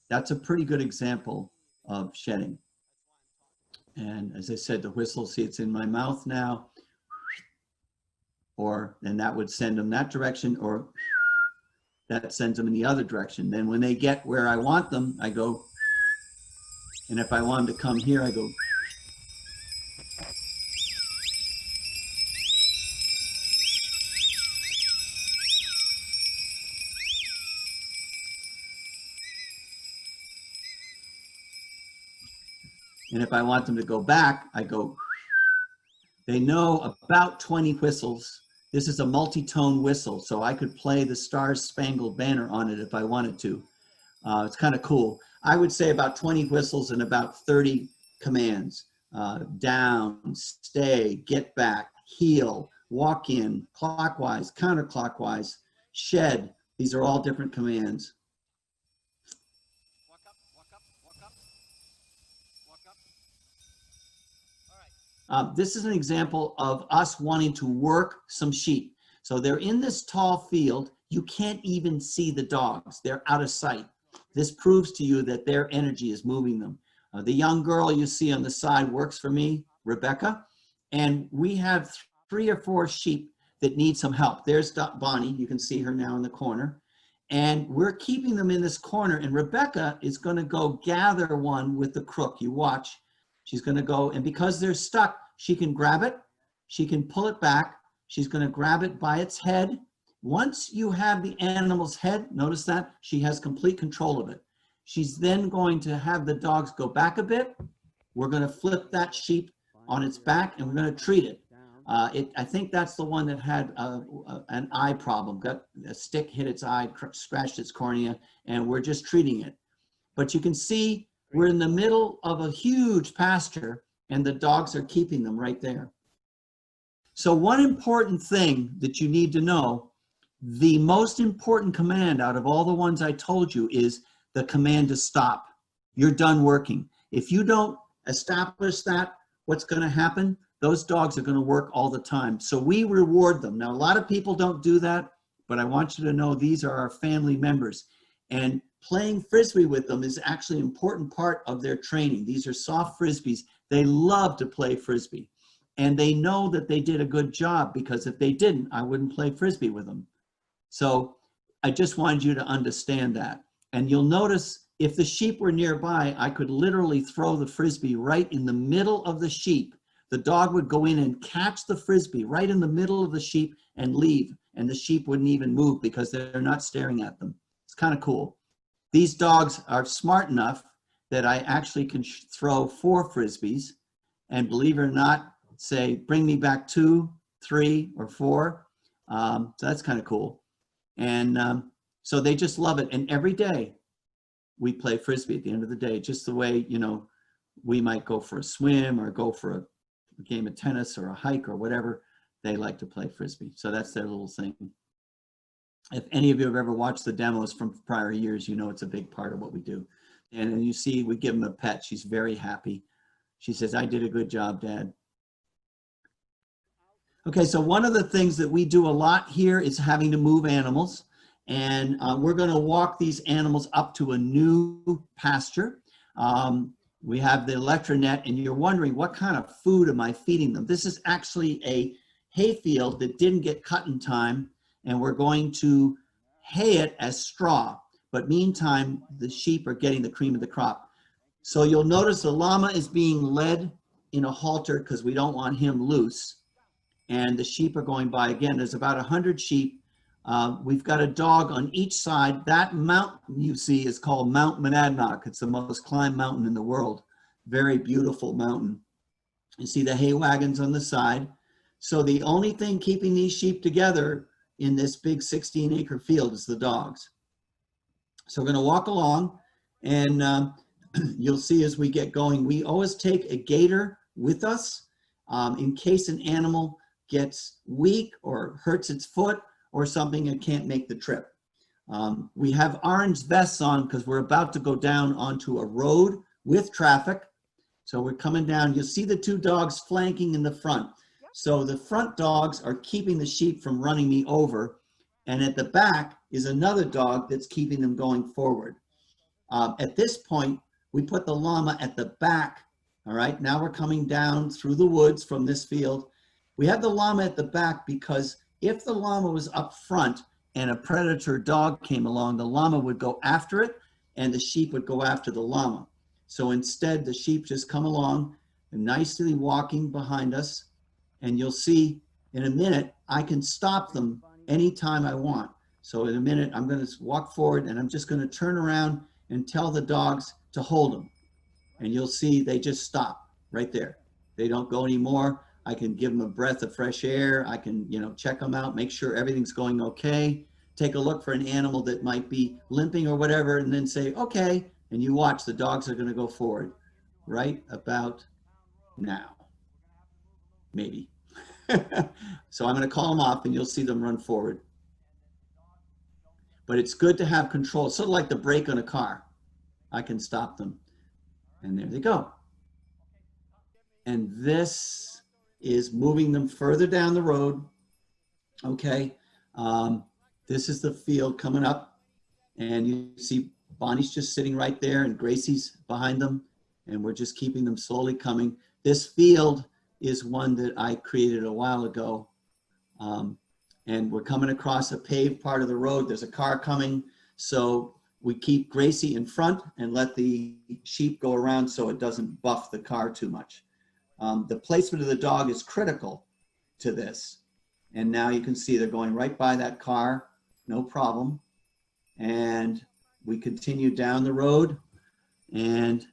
that's a pretty good example of shedding. And as I said, the whistle, see it's in my mouth now. And that would send them that direction, or that sends them in the other direction. Then when they get where I want them, I go. And if I want them to come here, I go. And if I want them to go back, I go. They know about 20 whistles. This is a multi-tone whistle, so I could play the Stars Spangled Banner on it if I wanted to. It's kind of cool. I would say about 20 whistles and about 30 commands. Down, stay, get back, heel, walk in, clockwise, counterclockwise, shed. These are all different commands. This is an example of us wanting to work some sheep. So they're in this tall field. You can't even see the dogs. They're out of sight. This proves to you that their energy is moving them. The young girl you see on the side works for me, Rebecca. And we have 3 or 4 sheep that need some help. There's Bonnie. You can see her now in the corner. And we're keeping them in this corner. And Rebecca is going to go gather one with the crook. You watch. She's going to go. And because they're stuck, she can grab it, she can pull it back, she's going to grab it by its head. Once you have the animal's head, notice that, she has complete control of it. She's then going to have the dogs go back a bit. We're going to flip that sheep on its back and we're going to treat it. I think that's the one that had an eye problem, got a stick hit its eye, scratched its cornea, and we're just treating it. But you can see we're in the middle of a huge pasture, and the dogs are keeping them right there. So one important thing that you need to know, the most important command out of all the ones I told you is the command to stop. you're done working. If you don't establish that, what's going to happen? Those dogs are going to work all the time. So we reward them. Now, a lot of people don't do that, but I want you to know these are our family members. And playing Frisbee with them is actually an important part of their training. These are soft Frisbees. They love to play Frisbee. And they know that they did a good job, because if they didn't, I wouldn't play Frisbee with them. So I just wanted you to understand that. And you'll notice if the sheep were nearby, I could literally throw the Frisbee right in the middle of the sheep. The dog would go in and catch the Frisbee right in the middle of the sheep and leave. And the sheep wouldn't even move because they're not staring at them. It's kind of cool. These dogs are smart enough that I actually can throw 4 Frisbees, and believe it or not, say, bring me back 2, 3, or 4. So that's kind of cool. And so they just love it. And every day we play Frisbee at the end of the day, just the way, you know, we might go for a swim or go for a game of tennis or a hike or whatever. They like to play Frisbee. So that's their little thing. If any of you have ever watched the demos from prior years, you know it's a big part of what we do. And then you see, we give them a pet. She's very happy. She says, I did a good job, Dad. Okay, so one of the things that we do a lot here is having to move animals. And we're going to walk these animals up to a new pasture. We have the electronet, and you're wondering, what kind of food am I feeding them? This is actually a hay field that didn't get cut in time, and we're going to hay it as straw. But meantime, the sheep are getting the cream of the crop. So you'll notice the llama is being led in a halter because we don't want him loose. And the sheep are going by. Again, there's about 100 sheep. We've got a dog on each side. That mountain you see is called Mount Monadnock. It's the most climbed mountain in the world. Very beautiful mountain. You see the hay wagons on the side. So the only thing keeping these sheep together in this big 16-acre field is the dogs. So we're going to walk along, and you'll see as we get going, we always take a gaiter with us in case an animal gets weak or hurts its foot or something and can't make the trip. We have orange vests on because we're about to go down onto a road with traffic. So we're coming down. You'll see the 2 dogs flanking in the front. So the front dogs are keeping the sheep from running me over. And at the back is another dog that's keeping them going forward. At this point, we put the llama at the back. All right, now we're coming down through the woods from this field. We have the llama at the back because if the llama was up front and a predator dog came along, the llama would go after it and the sheep would go after the llama. So instead, the sheep just come along and nicely walking behind us. And you'll see in a minute, I can stop them anytime I want. So in a minute, I'm going to walk forward and I'm just going to turn around and tell the dogs to hold them. And you'll see they just stop right there. They don't go anymore. I can give them a breath of fresh air. I can, you know, check them out, make sure everything's going okay. Take a look for an animal that might be limping or whatever, and then say, okay. And you watch, the dogs are going to go forward right about now, maybe. So I'm going to call them off and you'll see them run forward. But it's good to have control, sort of like the brake on a car. I can stop them. And there they go. And this is moving them further down the road. Okay. This is the field coming up. And you see Bonnie's just sitting right there and Gracie's behind them. And we're just keeping them slowly coming. This field is one that I created a while ago. And we're coming across a paved part of the road. There's a car coming. So we keep Gracie in front and let the sheep go around so it doesn't buff the car too much. The placement of the dog is critical to this. And now you can see they're going right by that car, no problem. And we continue down the road and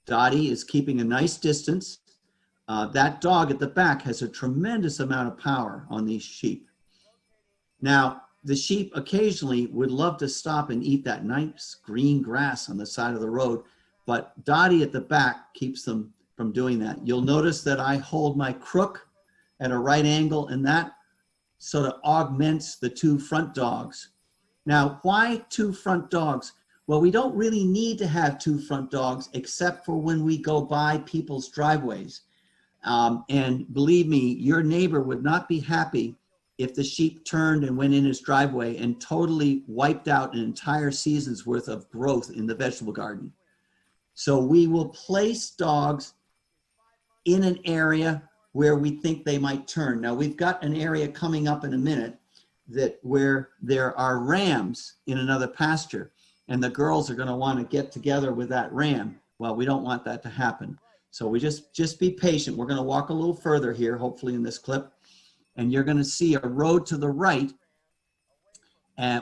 Dottie is keeping a nice distance. That dog at the back has a tremendous amount of power on these sheep. Now, the sheep occasionally would love to stop and eat that nice green grass on the side of the road, but Dottie at the back keeps them from doing that. You'll notice that I hold my crook at a right angle, and that sort of augments the 2 front dogs. Now, why 2 front dogs? Well, we don't really need to have 2 front dogs except for when we go by people's driveways. And believe me, your neighbor would not be happy if the sheep turned and went in his driveway and totally wiped out an entire season's worth of growth in the vegetable garden. So we will place dogs in an area where we think they might turn. Now we've got an area coming up in a minute where there are rams in another pasture, and the girls are going to want to get together with that ram. Well, we don't want that to happen. So we just be patient. We're going to walk a little further here, hopefully in this clip, and you're going to see a road to the right,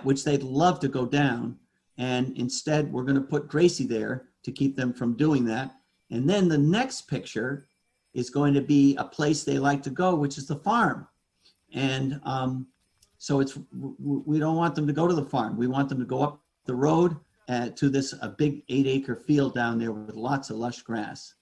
which they'd love to go down. And instead, we're going to put Gracie there to keep them from doing that. And then the next picture is going to be a place they like to go, which is the farm. And so we don't want them to go to the farm. We want them to go up the road to a big 8-acre field down there with lots of lush grass.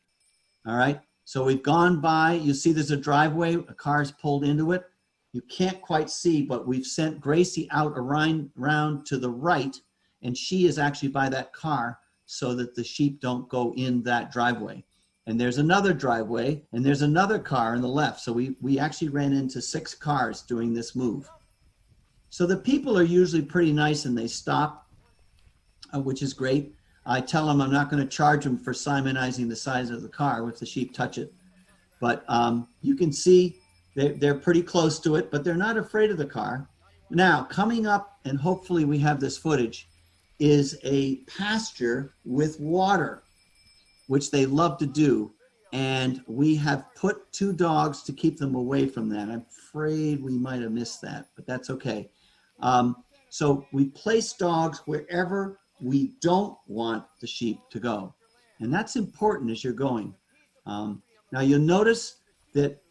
All right, so we've gone by, you see there's a driveway, a car's pulled into it. You can't quite see, but we've sent Gracie out around to the right, and she is actually by that car so that the sheep don't go in that driveway. And there's another driveway, and there's another car on the left. So we actually ran into 6 cars doing this move. So the people are usually pretty nice and they stop, which is great. I tell them I'm not going to charge them for simonizing the size of the car if the sheep touch it. But you can see they're pretty close to it, but they're not afraid of the car. Now, coming up, and hopefully we have this footage, is a pasture with water, which they love to do. And we have put 2 dogs to keep them away from that. I'm afraid we might have missed that, but that's okay. So we place dogs wherever we don't want the sheep to go. And that's important as you're going. Now you'll notice that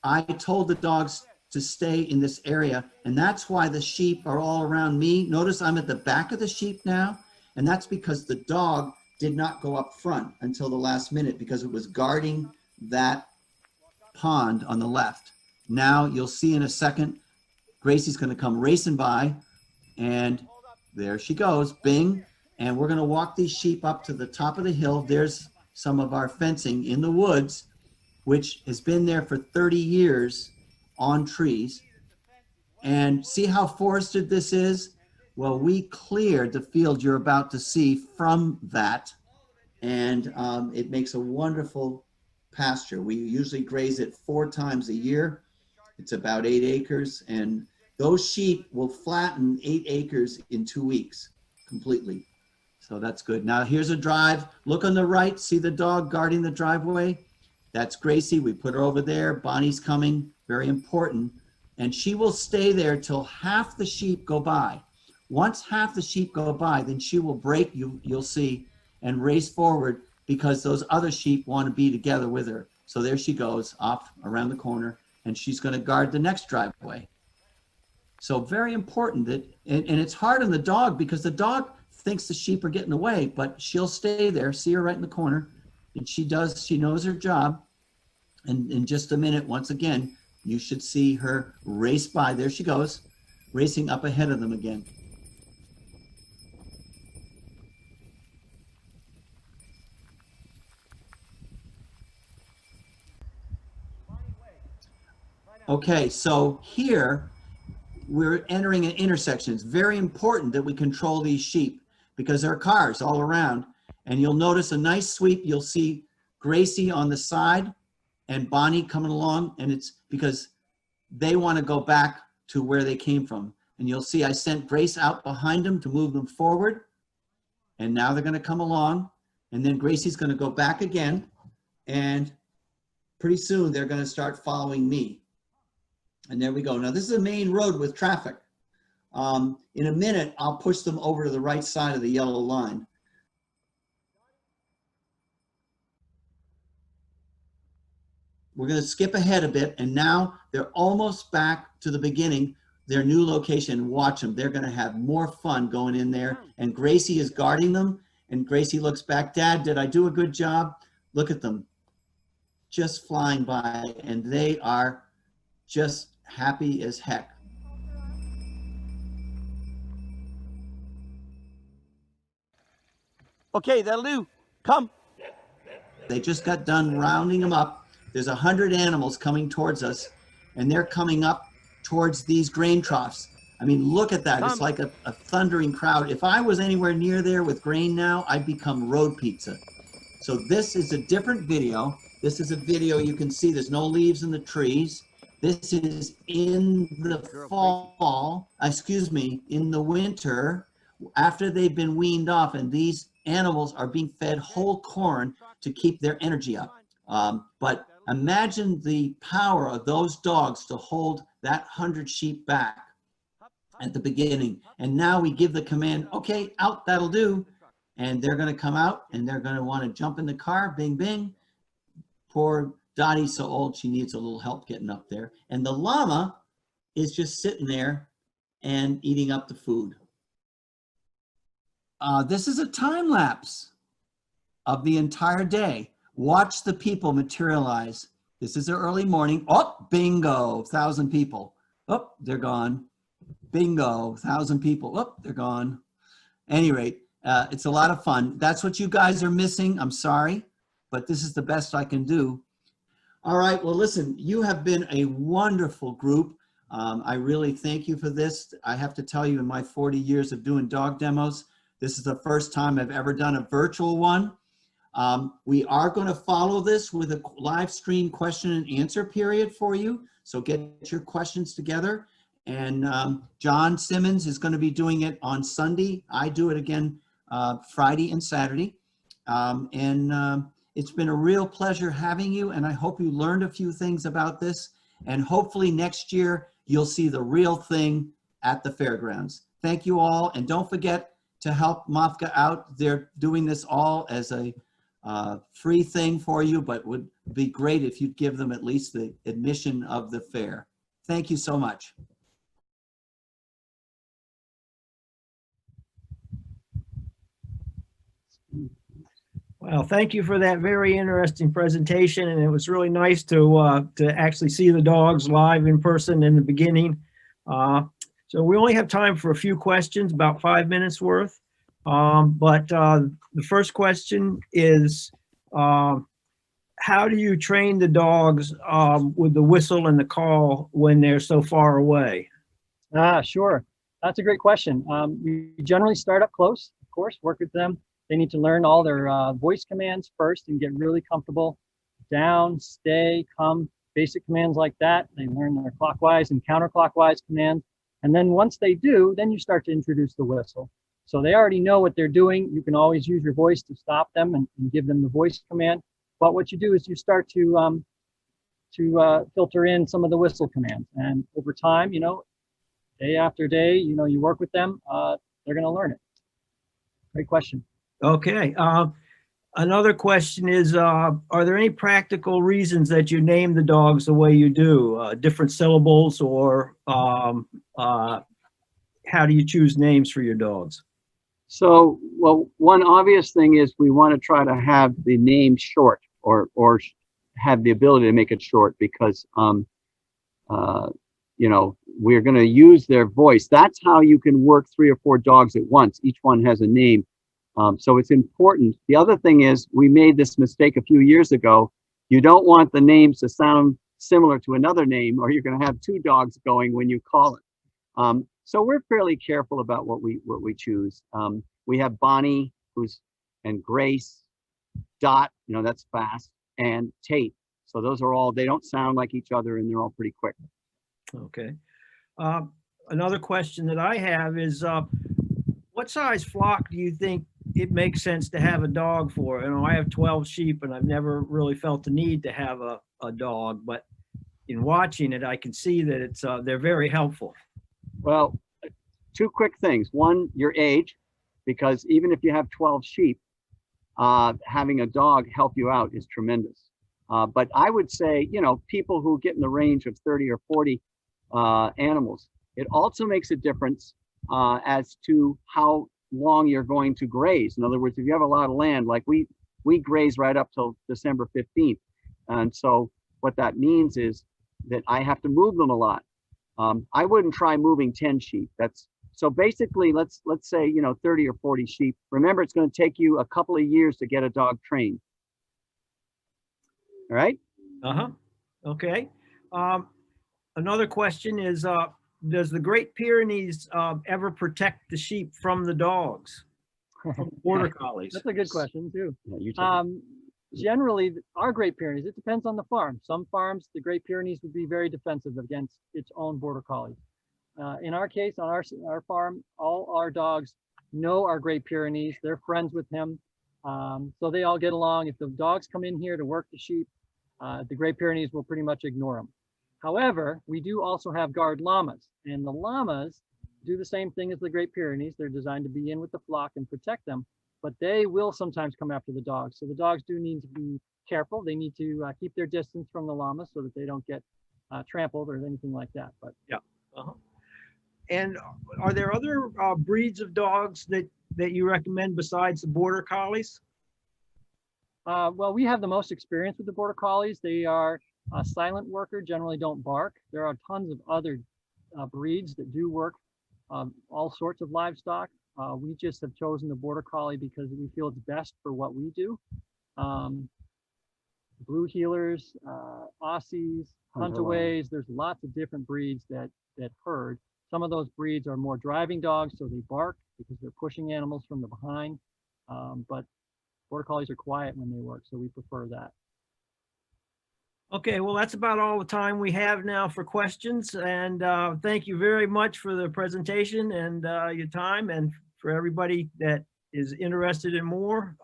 I told the dogs to stay in this area, and that's why the sheep are all around me. Notice I'm at the back of the sheep now, and that's because the dog did not go up front until the last minute because it was guarding that pond on the left. Now you'll see in a second, Gracie's going to come racing by, and there she goes, bing. And we're going to walk these sheep up to the top of the hill. There's some of our fencing in the woods, which has been there for 30 years on trees. And see how forested this is? Well, we cleared the field you're about to see from that. And it makes a wonderful pasture. We usually graze it 4 times a year. It's about 8 acres. And those sheep will flatten 8 acres in 2 weeks completely. So that's good. Now here's a drive. Look on the right. See the dog guarding the driveway? That's Gracie. We put her over there. Bonnie's coming. Very important. And she will stay there till half the sheep go by. Once half the sheep go by, then she will break, you'll see, and race forward because those other sheep want to be together with her. So there she goes off around the corner, and she's going to guard the next driveway. So very important that, and it's hard on the dog because the dog thinks the sheep are getting away, but she'll stay there. See her right in the corner, and she knows her job. And in just a minute, once again, you should see her race by. There she goes, racing up ahead of them again. Okay, so here we're entering an intersection. It's very important that we control these sheep because there are cars all around. And you'll notice a nice sweep. You'll see Gracie on the side and Bonnie coming along, and it's because they want to go back to where they came from. And you'll see I sent Grace out behind them to move them forward. And now they're going to come along, and then Gracie's going to go back again. And pretty soon they're going to start following me. And there we go. Now this is a main road with traffic. In a minute, I'll push them over to the right side of the yellow line. We're going to skip ahead a bit, and now they're almost back to the beginning, their new location. Watch them. They're going to have more fun going in there. And Gracie is guarding them, and Gracie looks back. Dad, did I do a good job? Look at them. Just flying by, and they are just happy as heck. Okay, that'll do. Come. They just got done rounding them up. There's 100 animals coming towards us, and they're coming up towards these grain troughs. I mean, look at that. It's like a thundering crowd. If I was anywhere near there with grain now, I'd become road pizza. So this is a different video. This is a video you can see there's no leaves in the trees. This is in the fall, in the winter, after they've been weaned off, and these animals are being fed whole corn to keep their energy up. But imagine the power of those dogs to hold that 100 sheep back at the beginning. And now we give the command, okay, out, that'll do. And they're going to come out and they're going to want to jump in the car, bing, bing. Poor Dottie's so old, she needs a little help getting up there. And the llama is just sitting there and eating up the food. This is a time lapse of the entire day. Watch the people materialize. This is the early morning. Oh, bingo, 1,000 people. Oh, they're gone. Bingo, 1,000 people. Oh, they're gone. At any rate, it's a lot of fun. That's what you guys are missing. I'm sorry, but this is the best I can do. All right, well, listen, you have been a wonderful group. I really thank you for this. I have to tell you, in my 40 years of doing dog demos, this is the first time I've ever done a virtual one. We are going to follow this with a live stream question and answer period for you. So get your questions together. And John Simmons is going to be doing it on Sunday. I do it again Friday and Saturday. It's been a real pleasure having you, and I hope you learned a few things about this. And hopefully next year, you'll see the real thing at the fairgrounds. Thank you all, and don't forget to help MOFGA out. They're doing this all as a free thing for you, but it would be great if you'd give them at least the admission of the fair. Thank you so much. Well, thank you for that very interesting presentation, and it was really nice to actually see the dogs live in person in the beginning. So we only have time for a few questions, about 5 minutes worth. But the first question is, how do you train the dogs with the whistle and the call when they're so far away? Sure. That's a great question. We generally start up close, of course, work with them. They need to learn all their voice commands first and get really comfortable. Down, stay, come, basic commands like that. They learn their clockwise and counterclockwise commands. And then once they do, then you start to introduce the whistle. So they already know what they're doing. You can always use your voice to stop them and give them the voice command. But what you do is you start to filter in some of the whistle commands. And over time, you know, day after day, you know, you work with them, they're going to learn it. Great question. Okay. Another question is, are there any practical reasons that you name the dogs the way you do? Different syllables, or how do you choose names for your dogs? So, well, one obvious thing is we want to try to have the name short, or have the ability to make it short, because you know, we're going to use their voice. That's how you can work 3 or 4 dogs at once. Each one has a name. So it's important. The other thing is, we made this mistake a few years ago. You don't want the names to sound similar to another name, or you're going to have 2 dogs going when you call it. So we're fairly careful about what we choose. We have Bonnie, and Grace, Dot, you know, that's fast, and Tate. So those are all, they don't sound like each other, and they're all pretty quick. Okay. Another question that I have is, what size flock do you think it makes sense to have a dog for? You know, I have 12 sheep, and I've never really felt the need to have a dog, but in watching it, I can see that it's they're very helpful. Well, 2 quick things. One, your age, because even if you have 12 sheep, having a dog help you out is tremendous. But I would say, you know, people who get in the range of 30 or 40 animals, it also makes a difference as to how long you're going to graze. In other words, if you have a lot of land, like we graze right up till December 15th. And so what that means is that I have to move them a lot. I wouldn't try moving 10 sheep. That's So basically, let's say, 30 or 40 sheep. Remember, it's going to take you a couple of years to get a dog trained. All right? Okay. Another question is, does the Great Pyrenees ever protect the sheep from the dogs, from border collies? That's a good question too. Yeah, Generally, our Great Pyrenees, it depends on the farm. Some farms, the Great Pyrenees would be very defensive against its own border collie. In our case, on our farm, all our dogs know our Great Pyrenees. They're friends with him. So they all get along. If the dogs come in here to work the sheep, the Great Pyrenees will pretty much ignore them. However, we do also have guard llamas, and the llamas do the same thing as the Great Pyrenees. They're designed to be in with the flock and protect them, but they will sometimes come after the dogs. So the dogs do need to be careful. They need to keep their distance from the llamas so that they don't get trampled or anything like that. But yeah. And are there other breeds of dogs that you recommend besides the border collies? Well, we have the most experience with the border collies. They are a silent worker, generally don't bark. There are tons of other breeds that do work all sorts of livestock. We just have chosen the border collie because we feel it's best for what we do. Blue heelers, Aussies, Huntaways, there's lots of different breeds that herd. Some of those breeds are more driving dogs, so they bark because they're pushing animals from the behind. But border collies are quiet when they work, so we prefer that. Okay, well, that's about all the time we have now for questions. And thank you very much for the presentation and your time. And for everybody that is interested in more,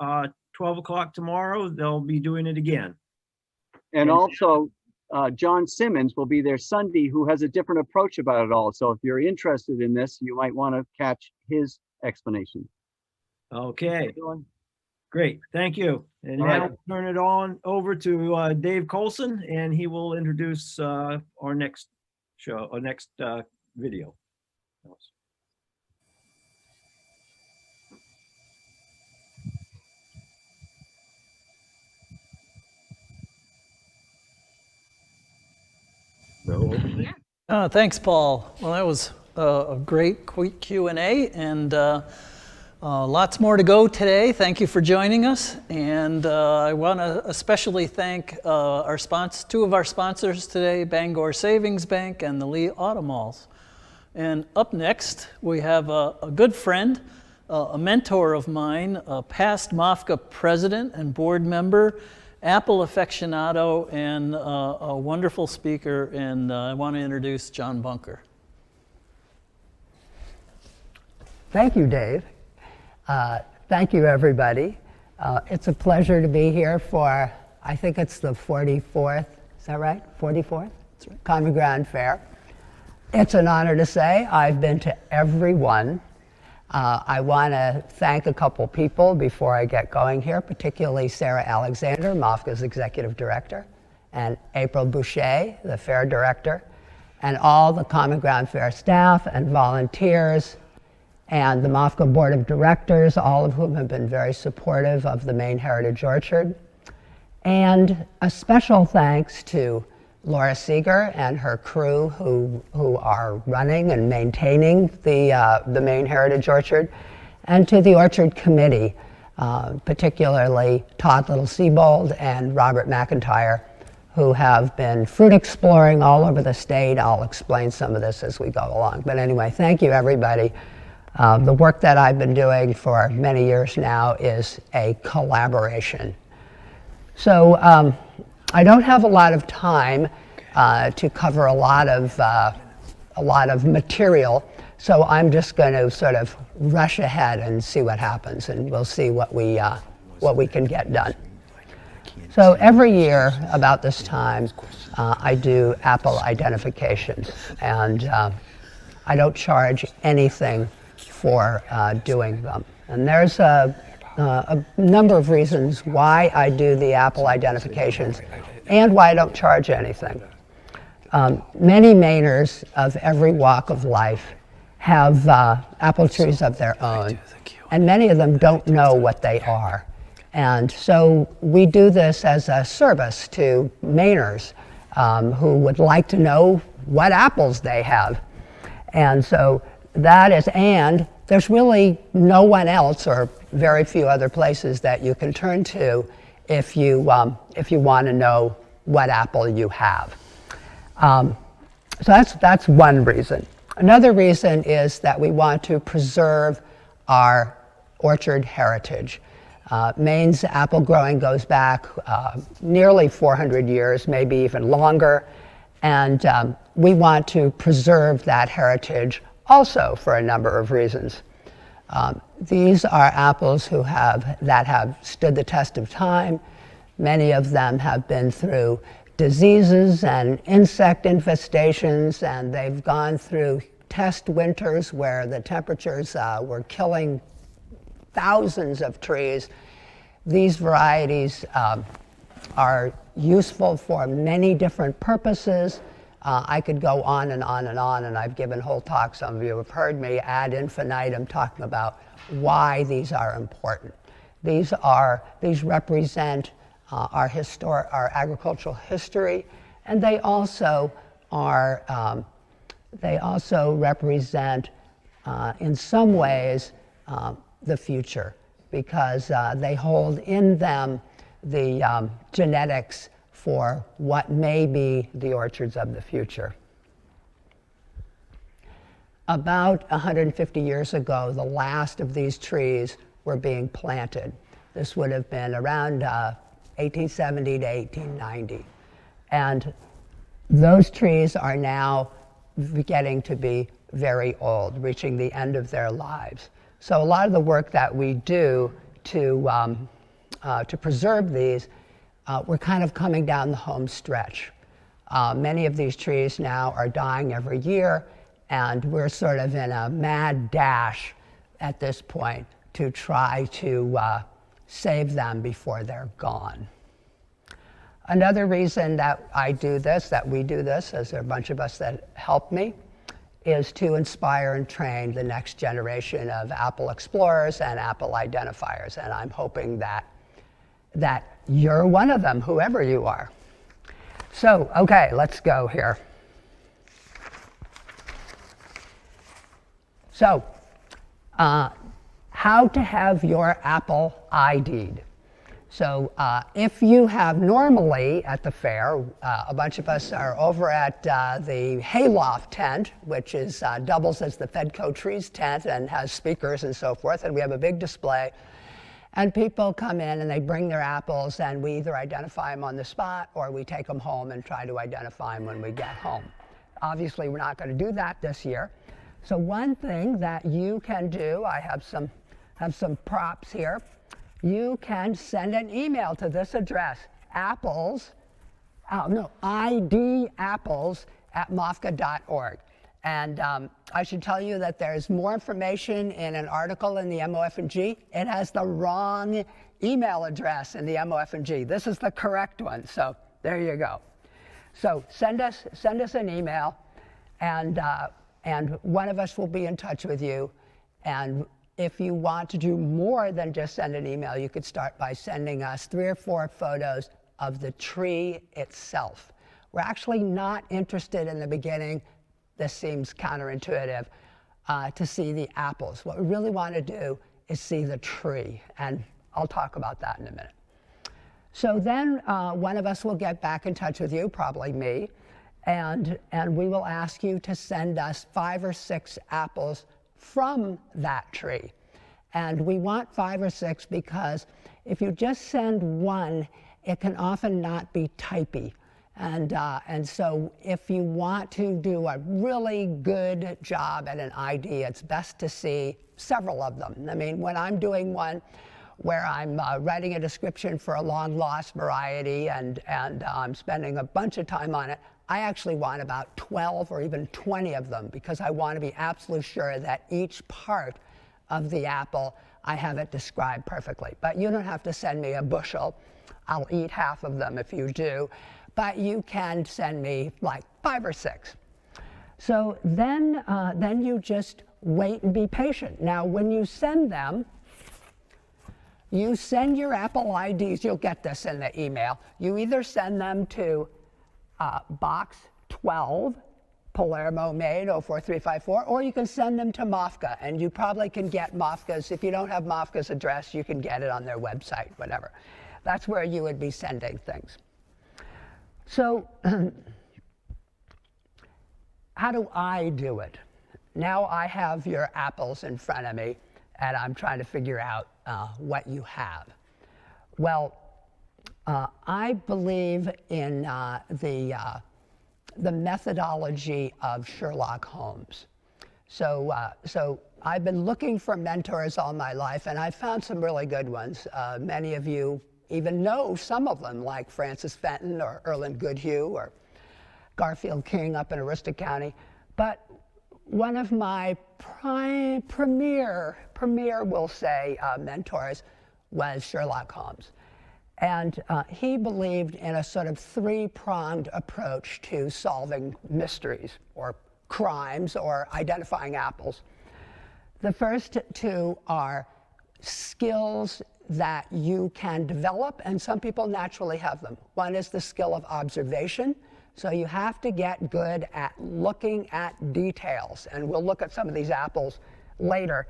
12 o'clock tomorrow, they'll be doing it again. And also, John Simmons will be there Sunday, who has a different approach about it all. So if you're interested in this, you might want to catch his explanation. Okay. Great, thank you. And now we'll turn it on over to Dave Colson, and he will introduce our next show, our next video. Thanks, Paul. Well, that was a great quick Q&A, and lots more to go today. Thank you for joining us, and I want to especially thank two of our sponsors today, Bangor Savings Bank and the Lee Auto Malls. And up next, we have a good friend, a mentor of mine, a past MOFGA president and board member, Apple aficionado, and a wonderful speaker, and I want to introduce John Bunker. Thank you, Dave. Thank you, everybody. It's a pleasure to be here for, I think it's the 44th, is that right? 44th? That's right. Common Ground Fair. It's an honor to say I've been to every one. I want to thank a couple people before I get going here, particularly Sarah Alexander, MOFGA's executive director, and April Boucher, the fair director, and all the Common Ground Fair staff and volunteers, and the MOFGA board of directors, all of whom have been very supportive of the Maine Heritage Orchard. And a special thanks to Laura Seeger and her crew who are running and maintaining the Maine Heritage Orchard, and to the Orchard Committee, particularly Todd Little-Sebold and Robert McIntyre, who have been fruit exploring all over the state. I'll explain some of this as we go along. But anyway, thank you, everybody. The work that I've been doing for many years now is a collaboration. So I don't have a lot of time to cover a lot of material, so I'm just going to sort of rush ahead and see what happens, and we'll see what we can get done. So every year about this time, I do apple identifications, and I don't charge anything for doing them. And there's a number of reasons why I do the apple identifications and why I don't charge anything. Many Mainers of every walk of life have apple trees of their own, and many of them don't know what they are. And so we do this as a service to Mainers who would like to know what apples they have. And so and there's really no one else or very few other places that you can turn to if you want to know what apple you have. So that's one reason. Another reason is that we want to preserve our orchard heritage. Maine's apple growing goes back nearly 400 years, maybe even longer, and we want to preserve that heritage also for a number of reasons. These are apples that have stood the test of time. Many of them have been through diseases and insect infestations, and they've gone through test winters where the temperatures were killing thousands of trees. These varieties are useful for many different purposes. I could go on and on and on, and I've given whole talks. Some of you have heard me ad infinitum talking about why these are important. These represent our agricultural history, and they also represent, in some ways, the future, because they hold in them the genetics for what may be the orchards of the future. About 150 years ago, the last of these trees were being planted. This would have been around 1870 to 1890. And those trees are now getting to be very old, reaching the end of their lives. So a lot of the work that we do to preserve these, we're kind of coming down the home stretch. Many of these trees now are dying every year, and we're sort of in a mad dash at this point to try to save them before they're gone. Another reason that we do this, as there are a bunch of us that help me, is to inspire and train the next generation of apple explorers and apple identifiers. And I'm hoping that you're one of them, whoever you are. So, okay, let's go here. So, how to have your apple ID'd. So if you have normally at the fair, a bunch of us are over at the hayloft tent, which is doubles as the Fedco Trees tent and has speakers and so forth, and we have a big display. And people come in and they bring their apples, and we either identify them on the spot or we take them home and try to identify them when we get home. Obviously, we're not going to do that this year. So one thing that you can do, I have some props here. You can send an email to this address, idapples@mofga.org. And I should tell you that there's more information in an article in the MOFG. It has the wrong email address in the MOFG. This is the correct one, so there you go. So send us an email, and one of us will be in touch with you. And if you want to do more than just send an email, you could start by sending us 3 or 4 photos of the tree itself. We're actually not interested in the beginning, this seems counterintuitive, to see the apples. What we really want to do is see the tree, and I'll talk about that in a minute. So then one of us will get back in touch with you, probably me, and we will ask you to send us 5 or 6 apples from that tree. And we want 5 or 6 because if you just send one, it can often not be typey. And so if you want to do a really good job at an ID, it's best to see several of them. I mean, when I'm doing one where I'm writing a description for a long lost variety and I'm spending a bunch of time on it, I actually want about 12 or even 20 of them because I want to be absolutely sure that each part of the apple, I have it described perfectly. But you don't have to send me a bushel. I'll eat half of them if you do. But you can send me like 5 or 6. So then you just wait and be patient. Now, when you send them, you send your apple IDs. You'll get this in the email. You either send them to Box 12, Palermo, Maine, 04354, or you can send them to MOFGA, and you probably can get MOFGA's. If you don't have MOFGA's address, you can get it on their website, whatever. That's where you would be sending things. So how do I do it? Now I have your apples in front of me, and I'm trying to figure out what you have. Well, I believe in the methodology of Sherlock Holmes. So I've been looking for mentors all my life, and I've found some really good ones. Many of you even know some of them, like Francis Fenton or Erland Goodhue or Garfield King up in Aroostook County. But one of my premier, we'll say, mentors was Sherlock Holmes. And he believed in a sort of three-pronged approach to solving mysteries or crimes or identifying apples. The first two are skills that you can develop, and some people naturally have them. One is the skill of observation. So you have to get good at looking at details. And we'll look at some of these apples later,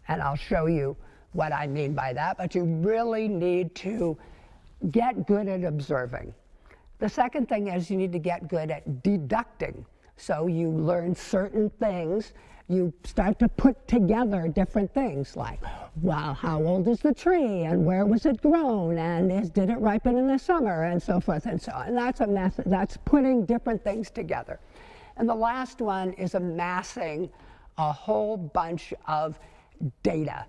and I'll show you what I mean by that. But you really need to get good at observing. The second thing is you need to get good at deducting. So you learn certain things. You start to put together different things like, well, how old is the tree, and where was it grown, and did it ripen in the summer, and so forth and so on. And that's a method. That's putting different things together. And the last one is amassing a whole bunch of data.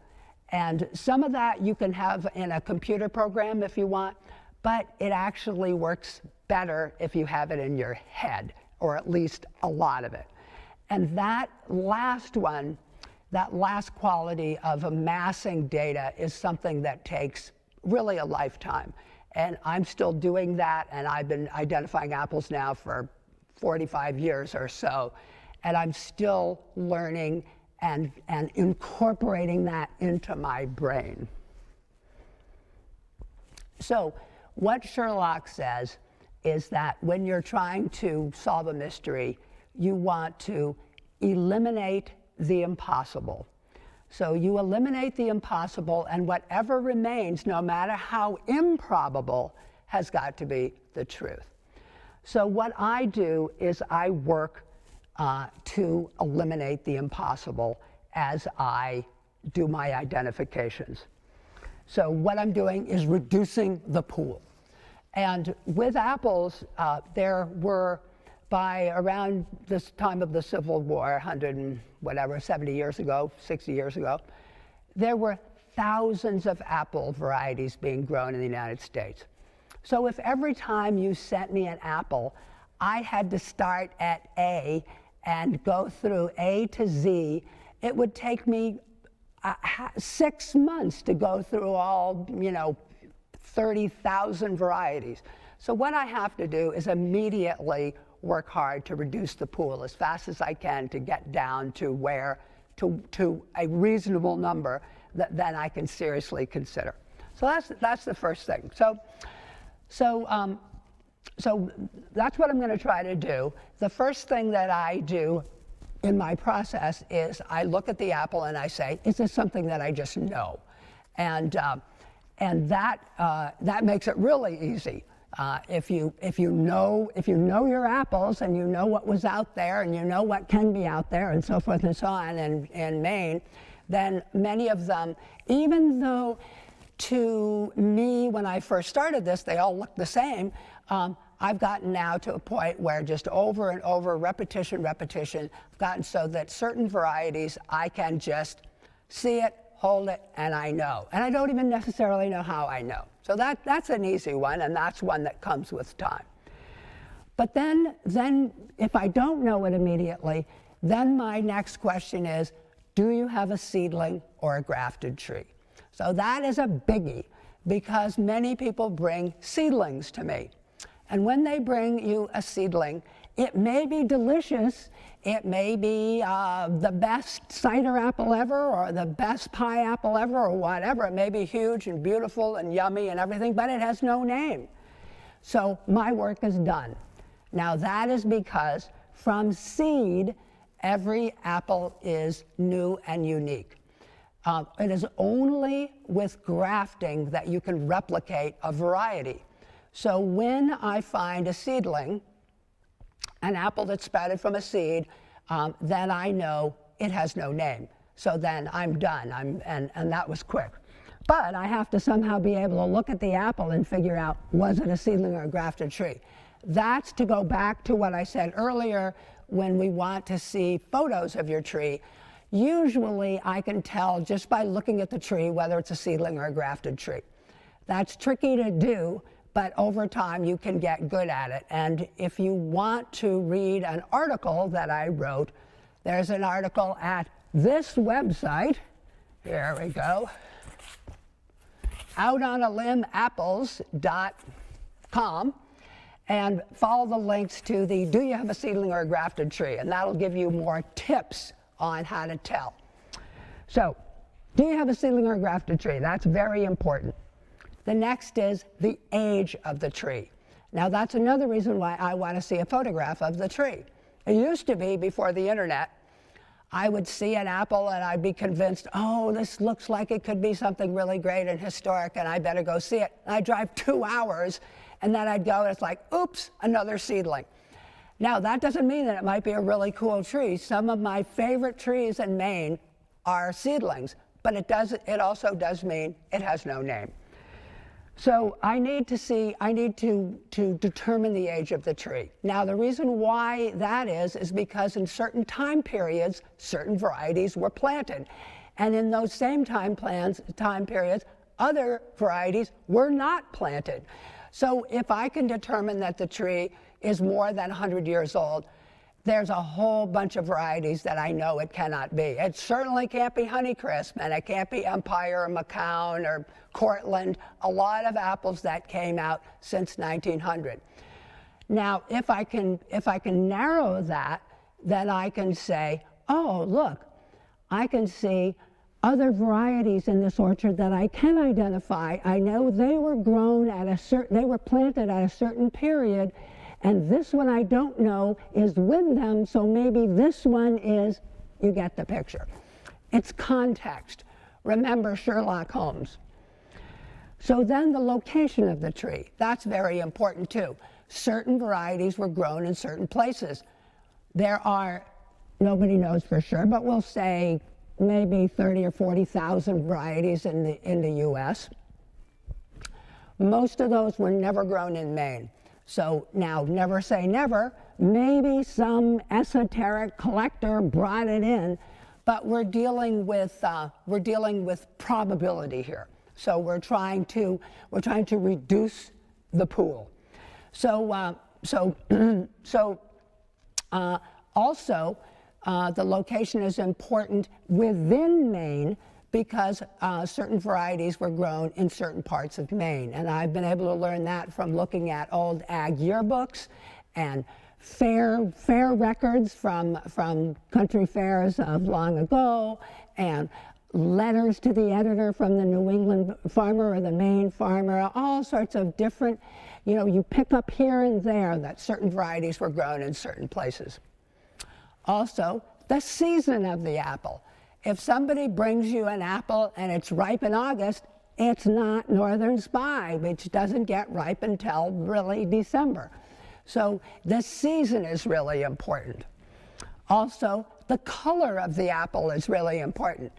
And some of that you can have in a computer program if you want, but it actually works better if you have it in your head, or at least a lot of it. And that last one, that last quality of amassing data is something that takes really a lifetime. And I'm still doing that, and I've been identifying apples now for 45 years or so, and I'm still learning and incorporating that into my brain. So what Sherlock says is that when you're trying to solve a mystery, you want to eliminate the impossible. So you eliminate the impossible, and whatever remains, no matter how improbable, has got to be the truth. So what I do is I work to eliminate the impossible as I do my identifications. So what I'm doing is reducing the pool. And with apples, there were, by around this time of the Civil War, 70 years ago, 60 years ago, there were thousands of apple varieties being grown in the United States. So if every time you sent me an apple, I had to start at A and go through A to Z, it would take me 6 months to go through all, 30,000 varieties. So what I have to do is immediately work hard to reduce the pool as fast as I can to get down to to a reasonable number that then I can seriously consider. So that's the first thing. So that's what I'm going to try to do. The first thing that I do in my process is I look at the apple and I say, is this something that I just know? And that makes it really easy. If you know your apples, and you know what was out there, and you know what can be out there, and so forth and so on in Maine, then many of them, even though to me when I first started this they all look the same, I've gotten now to a point where just over and over, repetition, I've gotten so that certain varieties I can just see it, hold it, and I know. And I don't even necessarily know how I know. So that's an easy one, and that's one that comes with time. But then if I don't know it immediately, then my next question is, do you have a seedling or a grafted tree? So that is a biggie, because many people bring seedlings to me. And when they bring you a seedling, it may be delicious, it may be the best cider apple ever, or the best pie apple ever, or whatever. It may be huge and beautiful and yummy and everything, but it has no name. So my work is done. Now that is because from seed, every apple is new and unique. It is only with grafting that you can replicate a variety. So when I find a seedling, an apple that's sprouted from a seed, then I know it has no name. So then I'm done, and that was quick. But I have to somehow be able to look at the apple and figure out, was it a seedling or a grafted tree? That's to go back to what I said earlier, when we want to see photos of your tree. Usually I can tell just by looking at the tree whether it's a seedling or a grafted tree. That's tricky to do, but over time you can get good at it. And if you want to read an article that I wrote, there's an article at this website. Here we go. outonalimapples.com, and follow the links to the do you have a seedling or a grafted tree, and that'll give you more tips on how to tell. So, do you have a seedling or a grafted tree? That's very important. The next is the age of the tree. Now that's another reason why I want to see a photograph of the tree. It used to be, before the internet, I would see an apple and I'd be convinced, oh, this looks like it could be something really great and historic and I better go see it. And I'd drive 2 hours and then I'd go and it's like, oops, another seedling. Now that doesn't mean that it might be a really cool tree. Some of my favorite trees in Maine are seedlings, but it also does mean it has no name. So I need to determine the age of the tree. Now the reason why that is because in certain time periods, certain varieties were planted. And in those same time periods, other varieties were not planted. So if I can determine that the tree is more than 100 years old, there's a whole bunch of varieties that I know it cannot be. It certainly can't be Honeycrisp, and it can't be Empire or McCown or Cortland, a lot of apples that came out since 1900. Now, if I can narrow that, then I can say, oh, look, I can see other varieties in this orchard that I can identify. I know they were grown they were planted at a certain period, and this one I don't know is with them, so maybe this one is, you get the picture. It's context. Remember Sherlock Holmes. So then the location of the tree, that's very important too. Certain varieties were grown in certain places. There are, nobody knows for sure, but we'll say maybe 30 or 40,000 varieties in the US. Most of those were never grown in Maine. So now, never say never. Maybe some esoteric collector brought it in, but we're dealing with probability here. So we're trying to reduce the pool. So also the location is important within Maine, because certain varieties were grown in certain parts of Maine. And I've been able to learn that from looking at old ag yearbooks and fair records from country fairs of long ago, and letters to the editor from the New England farmer or the Maine farmer, all sorts of different, you pick up here and there that certain varieties were grown in certain places. Also, the season of the apple. If somebody brings you an apple and it's ripe in August, it's not Northern Spy, which doesn't get ripe until really December. So the season is really important. Also, the color of the apple is really important.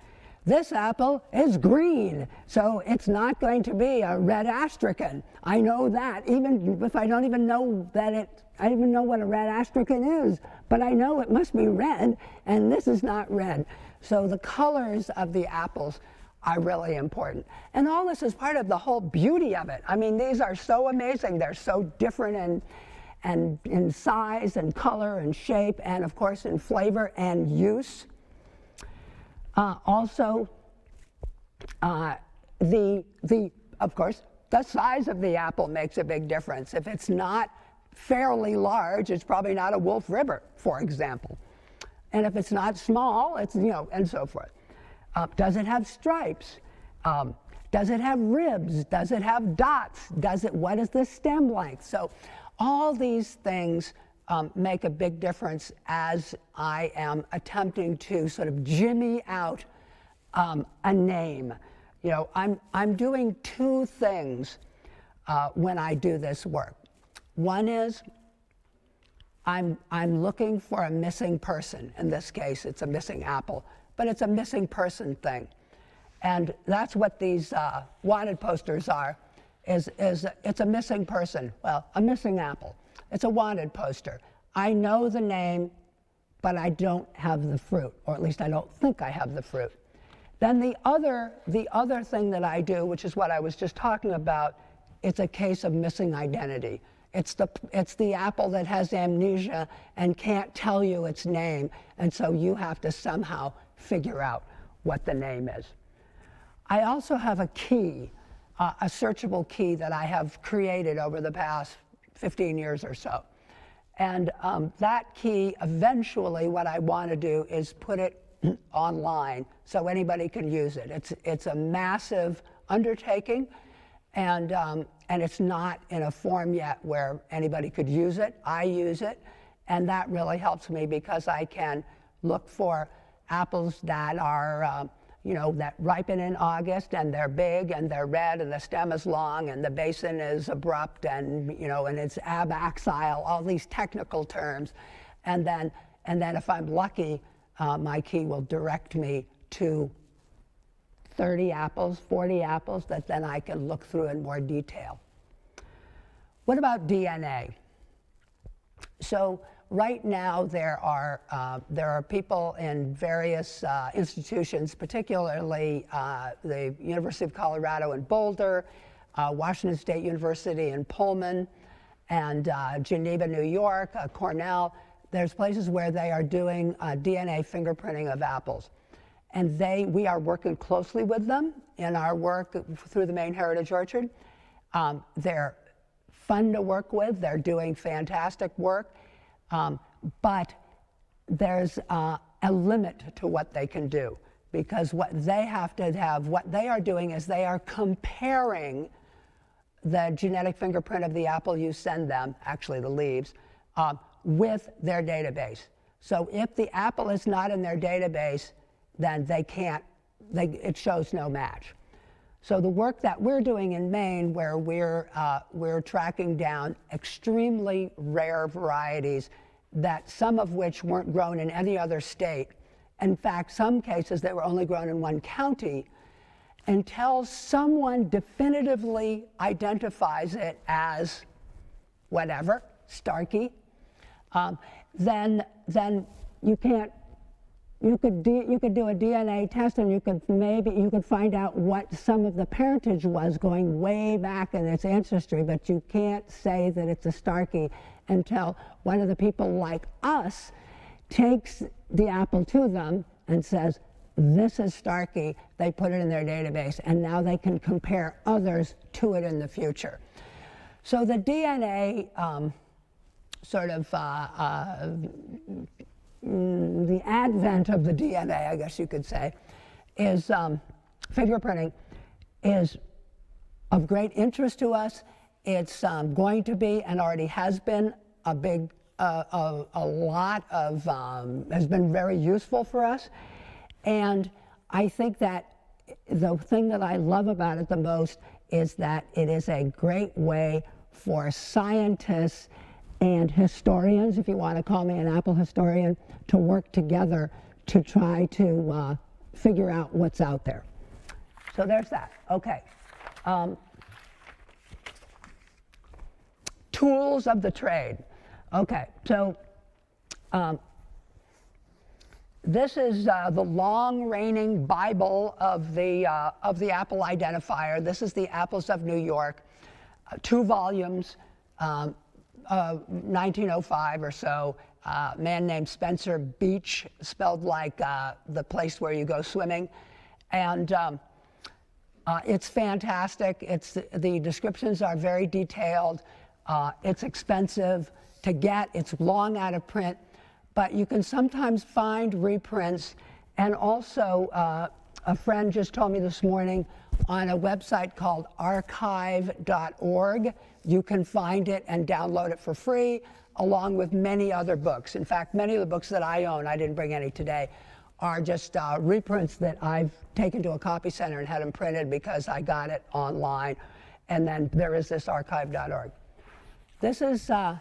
This apple is green, so it's not going to be a red astrakhan. I know that, even if I don't even know I don't even know what a red astrakhan is, but I know it must be red, and this is not red. So the colors of the apples are really important. And all this is part of the whole beauty of it. I mean, these are so amazing. They're so different in size and color and shape, and of course in flavor and use. Also, of course, the size of the apple makes a big difference. If it's not fairly large, it's probably not a Wolf River, for example. And if it's not small, it's, and so forth. Does it have stripes? Does it have ribs? Does it have dots? What is the stem length? So all these things make a big difference as I am attempting to sort of jimmy out a name. You know, I'm doing two things when I do this work. One is I'm looking for a missing person. In this case, it's a missing apple, but it's a missing person thing. And that's what these wanted posters are, is it's a missing person. Well, a missing apple. It's a wanted poster. I know the name, but I don't have the fruit, or at least I don't think I have the fruit. Then the other thing that I do, which is what I was just talking about, it's a case of missing identity. It's the apple that has amnesia and can't tell you its name, and so you have to somehow figure out what the name is. I also have a key, a searchable key that I have created over the past 15 years or so. And that key, eventually what I want to do is put it online so anybody can use it. It's a massive undertaking, and it's not in a form yet where anybody could use it. I use it, and that really helps me because I can look for apples that are that ripen in August, and they're big and they're red and the stem is long and the basin is abrupt and and it's abaxile, all these technical terms. And then if I'm lucky, my key will direct me to 30 apples, 40 apples that then I can look through in more detail. What about DNA? So right now there are people in various institutions, particularly the University of Colorado in Boulder, Washington State University in Pullman, and Geneva, New York, Cornell. There's places where they are doing DNA fingerprinting of apples. And we are working closely with them in our work through the Maine Heritage Orchard. They're fun to work with. They're doing fantastic work. But there's a limit to what they can do, because what they are doing is they are comparing the genetic fingerprint of the apple you send them, actually the leaves, with their database. So if the apple is not in their database, then it shows no match. So the work that we're doing in Maine, where we're tracking down extremely rare varieties, that some of which weren't grown in any other state. In fact, some cases they were only grown in one county, until someone definitively identifies it as whatever, Starkey, then you can't. You could do a DNA test, and you could find out what some of the parentage was going way back in its ancestry, but you can't say that it's a Starkey until one of the people like us takes the apple to them and says, this is Starkey. They put it in their database, and now they can compare others to it in the future. So the DNA the advent of the DNA, I guess you could say, is fingerprinting is of great interest to us. It's going to be, and already has been, has been very useful for us. And I think that the thing that I love about it the most is that it is a great way for scientists and historians, if you want to call me an apple historian, to work together to try to figure out what's out there. So there's that. Okay. Tools of the trade. Okay, so this is the long-reigning Bible of the apple identifier. This is the Apples of New York, 2 volumes. 1905 or so, a man named Spencer Beach, spelled like the place where you go swimming. And it's fantastic. The descriptions are very detailed. It's expensive to get. It's long out of print. But you can sometimes find reprints. And also, a friend just told me this morning, on a website called archive.org. You can find it and download it for free. along with many other books. In fact, many of the books that I own, I didn't bring any today, are just reprints that I've taken to a copy center and had them printed because I got it online. And then there is this archive.org. This is, I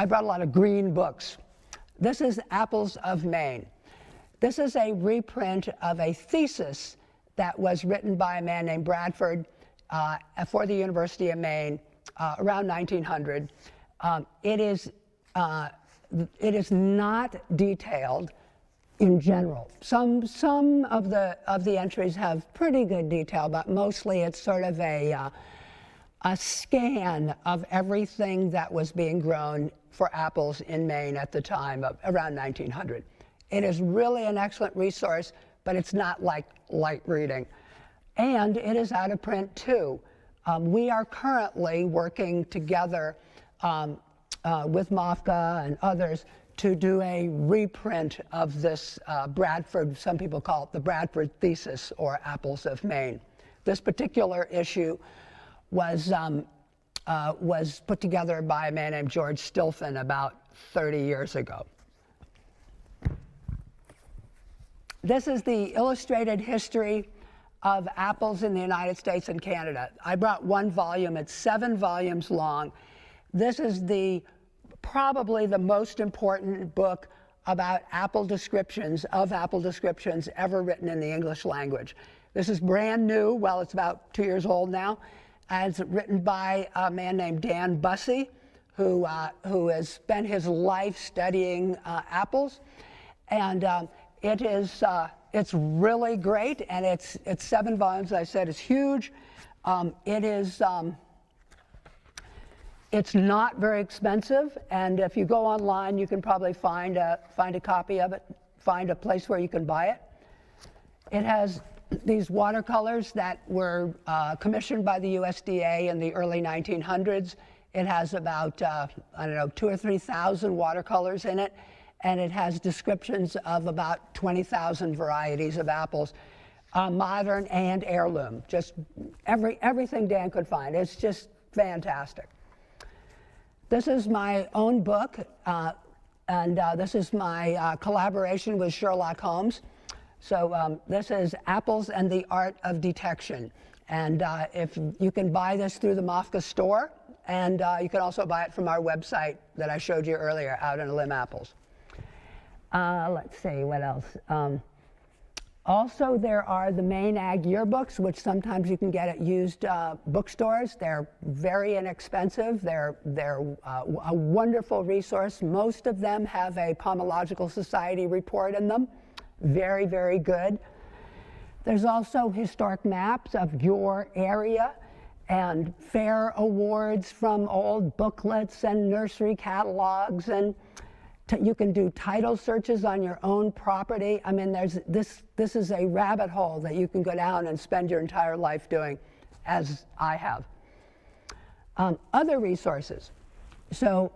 brought a lot of green books. This is Apples of Maine. This is a reprint of a thesis that was written by a man named Bradford for the University of Maine around 1900. It is not detailed in general. Some of the entries have pretty good detail, but mostly it's sort of a scan of everything that was being grown for apples in Maine at the time of around 1900. It is really an excellent resource, but it's not like light reading. And it is out of print too. We are currently working together with MOFGA and others to do a reprint of this Bradford, some people call it the Bradford thesis, or Apples of Maine. This particular issue was put together by a man named George Stilfen about 30 years ago. This is the illustrated history of apples in the United States and Canada. I brought one volume, it's 7 volumes long. This is probably the most important book about apple descriptions ever written in the English language. This is brand new, well, it's about 2 years old now, and it's written by a man named Dan Bussey, who has spent his life studying apples. And it's really great, and it's 7 volumes, as I said, it's huge. It's not very expensive, and if you go online, you can probably find a copy of it, find a place where you can buy it. It has these watercolors that were commissioned by the USDA in the early 1900s. It has about, 2,000 or 3,000 watercolors in it, and it has descriptions of about 20,000 varieties of apples, modern and heirloom, just everything Dan could find. It's just fantastic. This is my own book, and this is my collaboration with Sherlock Holmes. So this is Apples and the Art of Detection. And if you can buy this through the MOFGA store, and you can also buy it from our website that I showed you earlier, Out on a Limb Apples. Let's see, what else? Also, there are the Maine Ag Yearbooks, which sometimes you can get at used bookstores. They're very inexpensive. They're a wonderful resource. Most of them have a Pomological Society report in them. Very, very good. There's also historic maps of your area and fair awards from old booklets and nursery catalogs, and you can do title searches on your own property. I mean, this is a rabbit hole that you can go down and spend your entire life doing, as I have. Other resources. So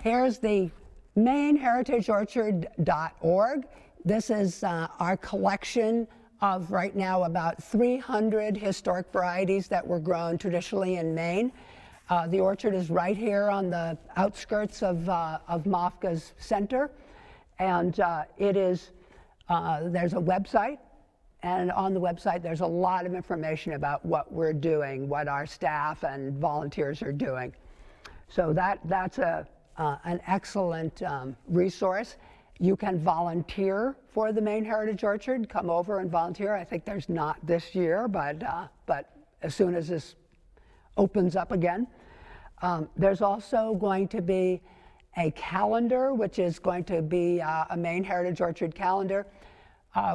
here's the MaineHeritageOrchard.org. This is our collection of, right now, about 300 historic varieties that were grown traditionally in Maine. The orchard is right here on the outskirts of MOFGA's center, and there's a website, and on the website there's a lot of information about what we're doing, what our staff and volunteers are doing. So that's an excellent resource. You can volunteer for the Maine Heritage Orchard. Come over and volunteer. I think there's not this year, but as soon as this opens up again. There's also going to be a calendar, which is going to be a Maine Heritage Orchard calendar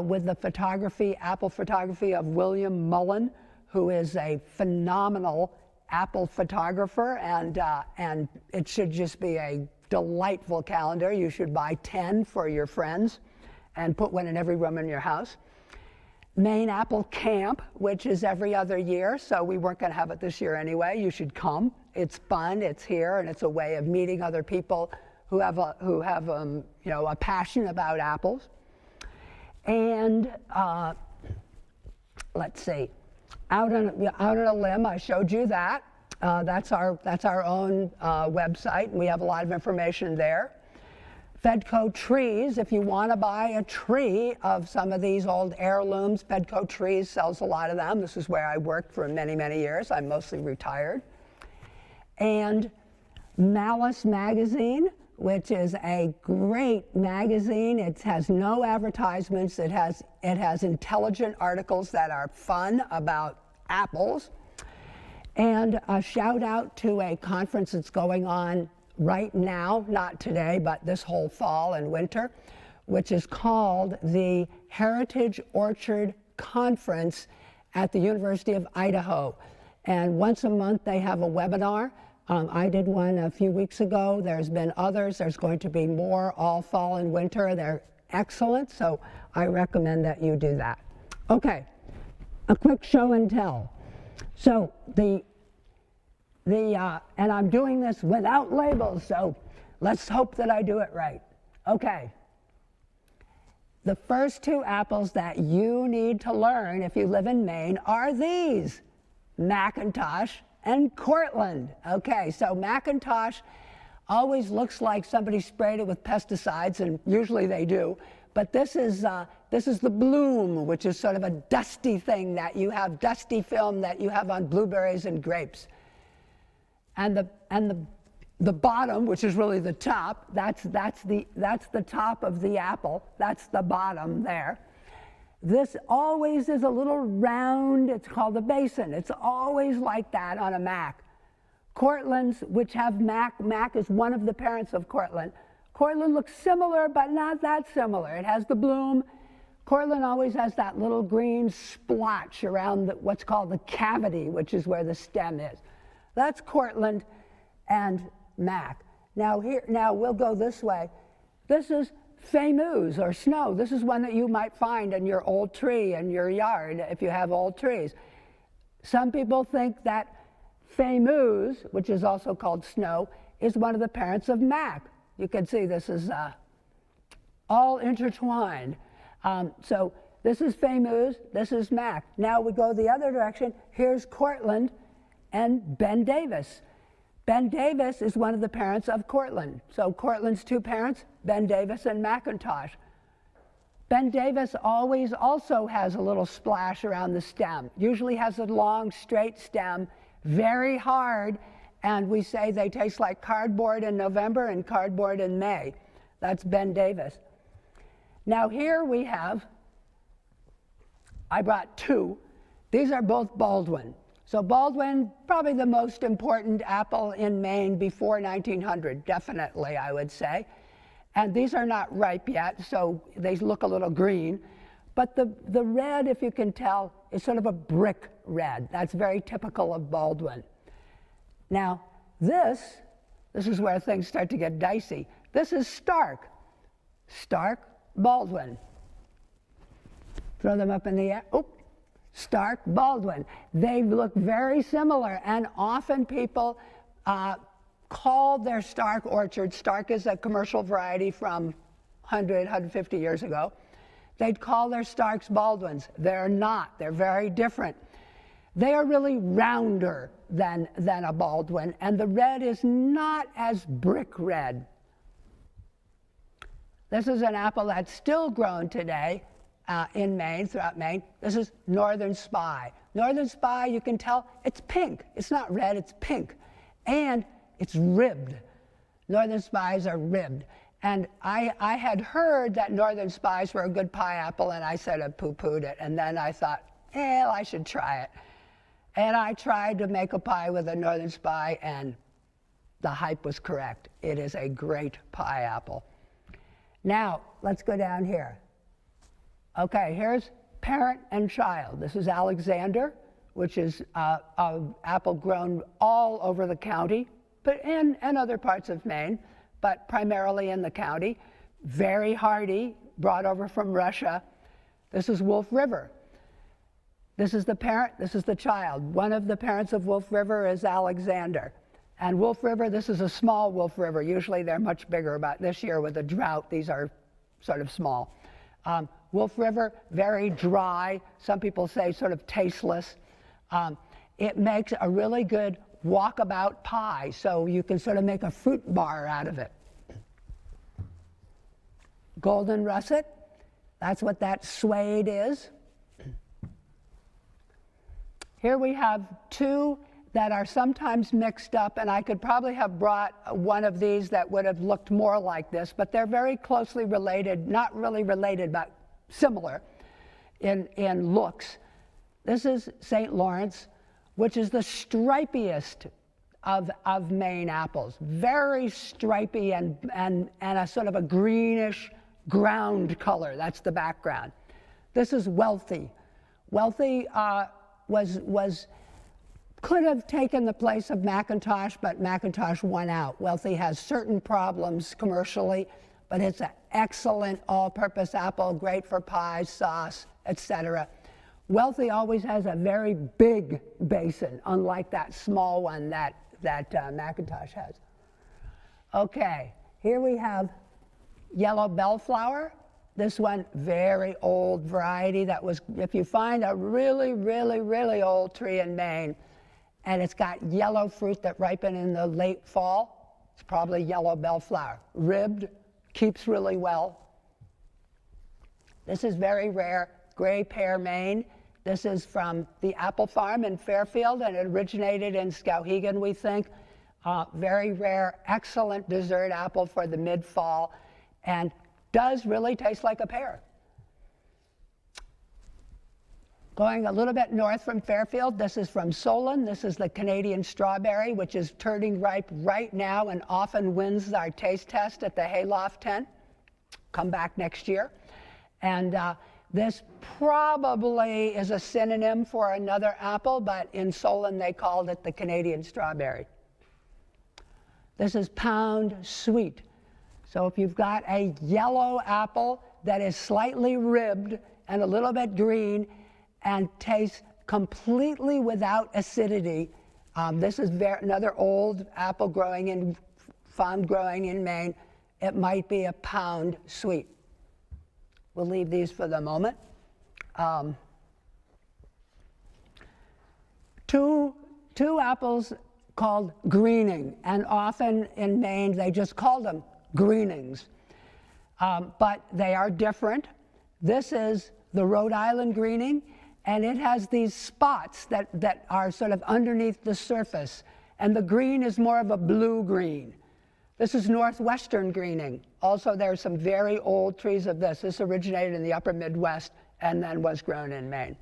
with the apple photography of William Mullen, who is a phenomenal apple photographer, and it should just be a delightful calendar. You should buy 10 for your friends and put one in every room in your house. Maine Apple Camp, which is every other year, so we weren't going to have it this year anyway. You should come. It's fun. It's here, and it's a way of meeting other people who have a passion about apples. And let's see, out on a limb, I showed you that. That's our own website, and we have a lot of information there. Fedco trees, if you want to buy a tree of some of these old heirlooms, Fedco trees sells a lot of them. This is where I worked for many, many years. I'm mostly retired. And Malice magazine, which is a great magazine. It has no advertisements. It has intelligent articles that are fun about apples. And a shout out to a conference that's going on right now, not today, but this whole fall and winter, which is called the Heritage Orchard Conference at the University of Idaho. And once a month they have a webinar. I did one a few weeks ago. There's been others. There's going to be more all fall and winter. They're excellent, so I recommend that you do that. Okay, a quick show and tell. So and I'm doing this without labels, so let's hope that I do it right. Okay. The first two apples that you need to learn if you live in Maine are these, McIntosh and Cortland. Okay, so McIntosh always looks like somebody sprayed it with pesticides, and usually they do. But this is the bloom, which is sort of a dusty thing that you have, dusty film that you have on blueberries and grapes. And the bottom, which is really the top, that's the top of the apple. That's the bottom there. This always is a little round. It's called a basin. It's always like that on a Mac. Cortlands, which have Mac is one of the parents of Cortland. Cortland looks similar, but not that similar. It has the bloom. Cortland always has that little green splotch around what's called the cavity, which is where the stem is. That's Cortland and Mac. Now we'll go this way. This is Famous or snow. This is one that you might find in your old tree in your yard if you have old trees. Some people think that Famous, which is also called snow, is one of the parents of Mac. You can see this is all intertwined. So this is Famous, this is Mac. Now we go the other direction. Here's Cortland and Ben Davis. Ben Davis is one of the parents of Cortland. So Cortland's two parents, Ben Davis and McIntosh. Ben Davis always also has a little splash around the stem. Usually has a long, straight stem, very hard, and we say they taste like cardboard in November and cardboard in May. That's Ben Davis. Now here we have, I brought two. These are both Baldwin. So Baldwin, probably the most important apple in Maine before 1900, definitely, I would say. And these are not ripe yet, so they look a little green. But the red, if you can tell, is sort of a brick red. That's very typical of Baldwin. Now, this is where things start to get dicey. This is Stark. Stark, Baldwin. Throw them up in the air. Oop. Stark, Baldwin. They look very similar, and often people call their Stark orchard. Stark is a commercial variety from 100, 150 years ago. They'd call their Starks Baldwins. They're not. They're very different. They are really rounder than a Baldwin, and the red is not as brick red. This is an apple that's still grown today in Maine, throughout Maine. This is Northern Spy. Northern Spy, you can tell, it's pink. It's not red, it's pink. And it's ribbed. Northern Spies are ribbed. And I had heard that Northern Spies were a good pie apple, and I said I poo-pooed it. And then I thought, I should try it. And I tried to make a pie with a Northern Spy, and the hype was correct. It is a great pie apple. Now, let's go down here. Okay, here's parent and child. This is Alexander, which is an apple grown all over the county, but and other parts of Maine, but primarily in the county. Very hardy, brought over from Russia. This is Wolf River. This is the parent, this is the child. One of the parents of Wolf River is Alexander. And Wolf River, this is a small Wolf River. Usually they're much bigger, but this year with the drought, these are sort of small. Wolf River, very dry. Some people say sort of tasteless. It makes a really good walkabout pie, so you can sort of make a fruit bar out of it. Golden russet, that's what that suede is. Here we have two that are sometimes mixed up, and I could probably have brought one of these that would have looked more like this, but they're very closely related, not really related, but similar in looks. This is St. Lawrence, which is the stripiest of Maine apples. Very stripy and a sort of a greenish ground color. That's the background. This is Wealthy. Wealthy could have taken the place of McIntosh, but McIntosh won out. Wealthy has certain problems commercially, but it's an excellent all-purpose apple, great for pies, sauce, etc. Wealthy always has a very big basin, unlike that small one that McIntosh has. Okay, here we have yellow bellflower. This one, very old variety that was, if you find a really, really, really old tree in Maine, and it's got yellow fruit that ripen in the late fall, it's probably yellow bellflower. Ribbed, keeps really well. This is very rare, gray pear Maine. This is from the apple farm in Fairfield, and it originated in Skowhegan, we think. Very rare, excellent dessert apple for the mid-fall, and does really taste like a pear. Going a little bit north from Fairfield, this is from Sewall. This is the Canadian strawberry, which is turning ripe right now and often wins our taste test at the Hayloft tent. Come back next year. And this probably is a synonym for another apple, but in Solon they called it the Canadian strawberry. This is pound sweet. So if you've got a yellow apple that is slightly ribbed and a little bit green and tastes completely without acidity, this is another old apple found growing in Maine. It might be a pound sweet. We'll leave these for the moment. Two apples called greening, and often in Maine they just call them greenings, but they are different. This is the Rhode Island greening, and it has these spots that are sort of underneath the surface, and the green is more of a blue-green. This is Northwestern greening. Also, there are some very old trees of this. This originated in the upper Midwest and then was grown in Maine.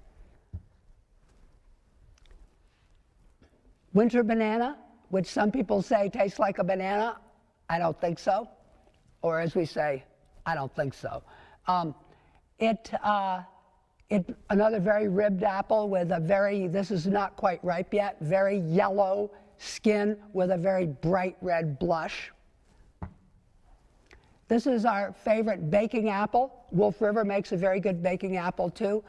Winter banana, which some people say tastes like a banana. I don't think so. Or as we say, I don't think so. Another very ribbed apple with this is not quite ripe yet, very yellow skin with a very bright red blush. This is our favorite baking apple. Wolf River makes a very good baking apple too.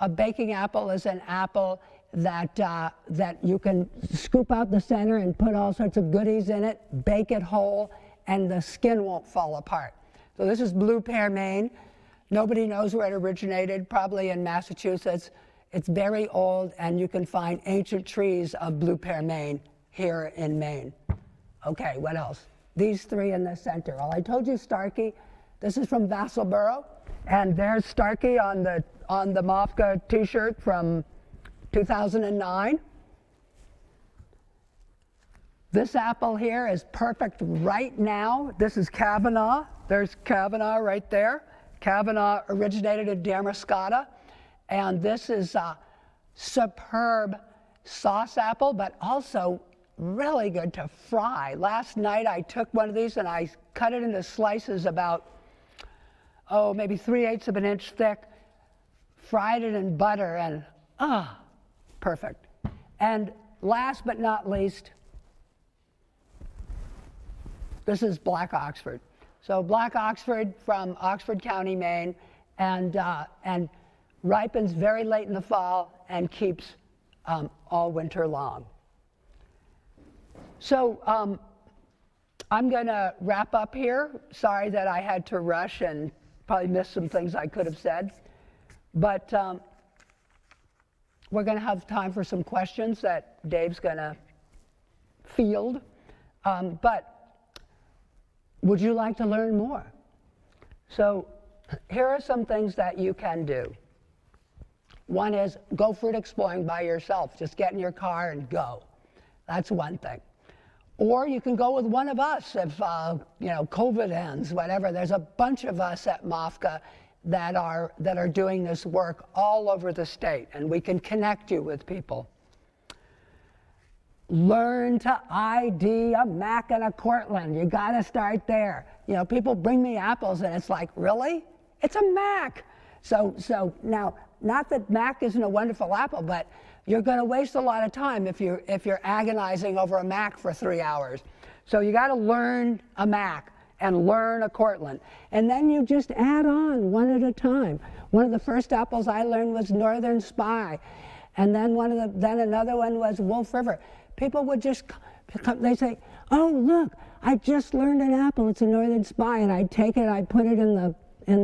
A baking apple is an apple that you can scoop out the center and put all sorts of goodies in it, bake it whole, and the skin won't fall apart. So this is blue pear Maine. Nobody knows where it originated, probably in Massachusetts. It's very old, and you can find ancient trees of blue pear Maine here in Maine. Okay, what else? These three in the center. Well, I told you Starkey. This is from Vassalboro, and there's Starkey on the MOFGA t-shirt from 2009. This apple here is perfect right now. This is Kavanaugh. There's Kavanaugh right there. Kavanaugh originated in Damariscotta, and this is a superb sauce apple, but also really good to fry. Last night I took one of these and I cut it into slices about, maybe 3/8 of an inch thick, fried it in butter, and perfect. And last but not least, this is Black Oxford. So Black Oxford from Oxford County, Maine, and ripens very late in the fall and keeps all winter long. So I'm going to wrap up here. Sorry that I had to rush and probably missed some things I could have said. But we're going to have time for some questions that Dave's going to field. But would you like to learn more? So here are some things that you can do. One is go fruit exploring by yourself. Just get in your car and go. That's one thing. Or you can go with one of us if COVID ends, whatever. There's a bunch of us at MOFGA that are doing this work all over the state, and we can connect you with people. Learn to ID a Mac and a Cortland. You got to start there. People bring me apples, and it's like, really? It's a Mac. So now, not that Mac isn't a wonderful apple, but you're going to waste a lot of time if you're agonizing over a Mac for 3 hours. So you got to learn a Mac and learn a Cortland, and then you just add on one at a time. One of the first apples I learned was Northern Spy, and then another one was Wolf River. People would just come, they say, "Oh, look, I just learned an apple. It's a Northern Spy," and I'd take it, I'd put it in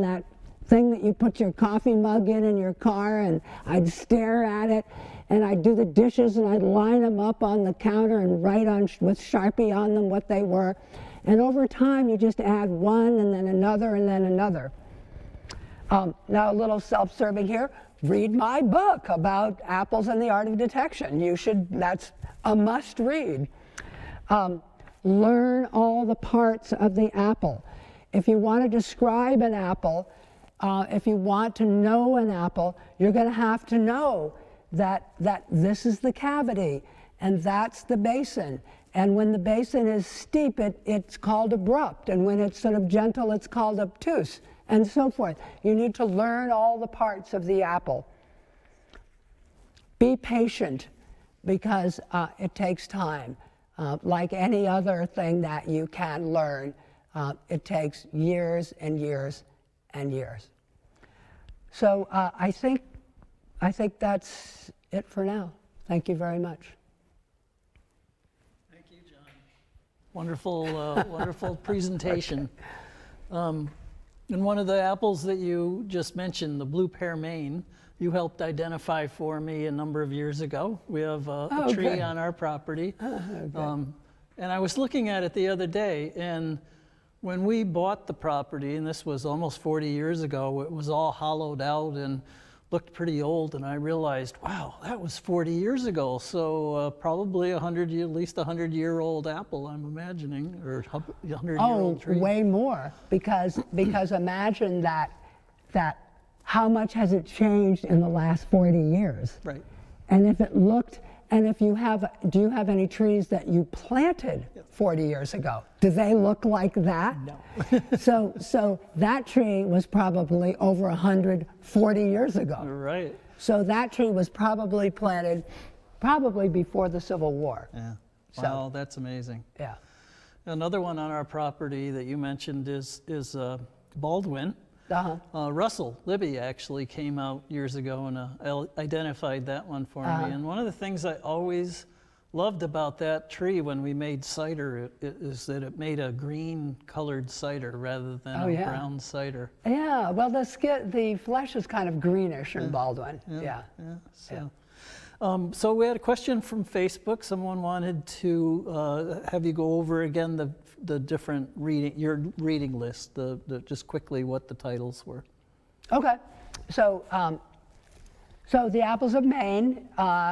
that thing that you put your coffee mug in your car, and I'd stare at it, and I'd do the dishes, and I'd line them up on the counter and write with Sharpie on them what they were. And over time, you just add one, and then another, and then another. Now a little self-serving here. Read my book about apples and the art of detection. That's a must read. Learn all the parts of the apple. If you want to describe an apple, if you want to know an apple, you're going to have to know that this is the cavity and that's the basin. And when the basin is steep, it's called abrupt. And when it's sort of gentle, it's called obtuse, and so forth. You need to learn all the parts of the apple. Be patient, because it takes time. Like any other thing that you can learn, it takes years and years and years. So I think that's it for now. Thank you very much. Thank you, John. Wonderful, wonderful presentation. And one of the apples that you just mentioned, the Blue Pear Maine, you helped identify for me a number of years ago. We have a tree on our property. And I was looking at it the other day, and when we bought the property, and this was almost 40 years ago, it was all hollowed out and looked pretty old, and I realized, wow, that was 40 years ago. So probably at least a 100-year-old apple, I'm imagining, or 100-year-old tree. Oh, way more, because imagine that how much has it changed in the last 40 years? Right. And if it looked, and if you have, do you have any trees that you planted 40 years ago? Do they look like that? No. So that tree was probably over 140 years ago. Right. So that tree was probably planted before the Civil War. Yeah. Wow, that's amazing. Yeah. Another one on our property that you mentioned is Baldwin. Russell Libby actually came out years ago and identified that one for me. And one of the things I always loved about that tree when we made cider is that it made a green colored cider rather than a brown cider. Yeah, well the flesh is kind of greenish in Baldwin. So we had a question from Facebook. Someone wanted to have you go over again the different your reading list, just quickly what the titles were. Okay, so the Apples of Maine.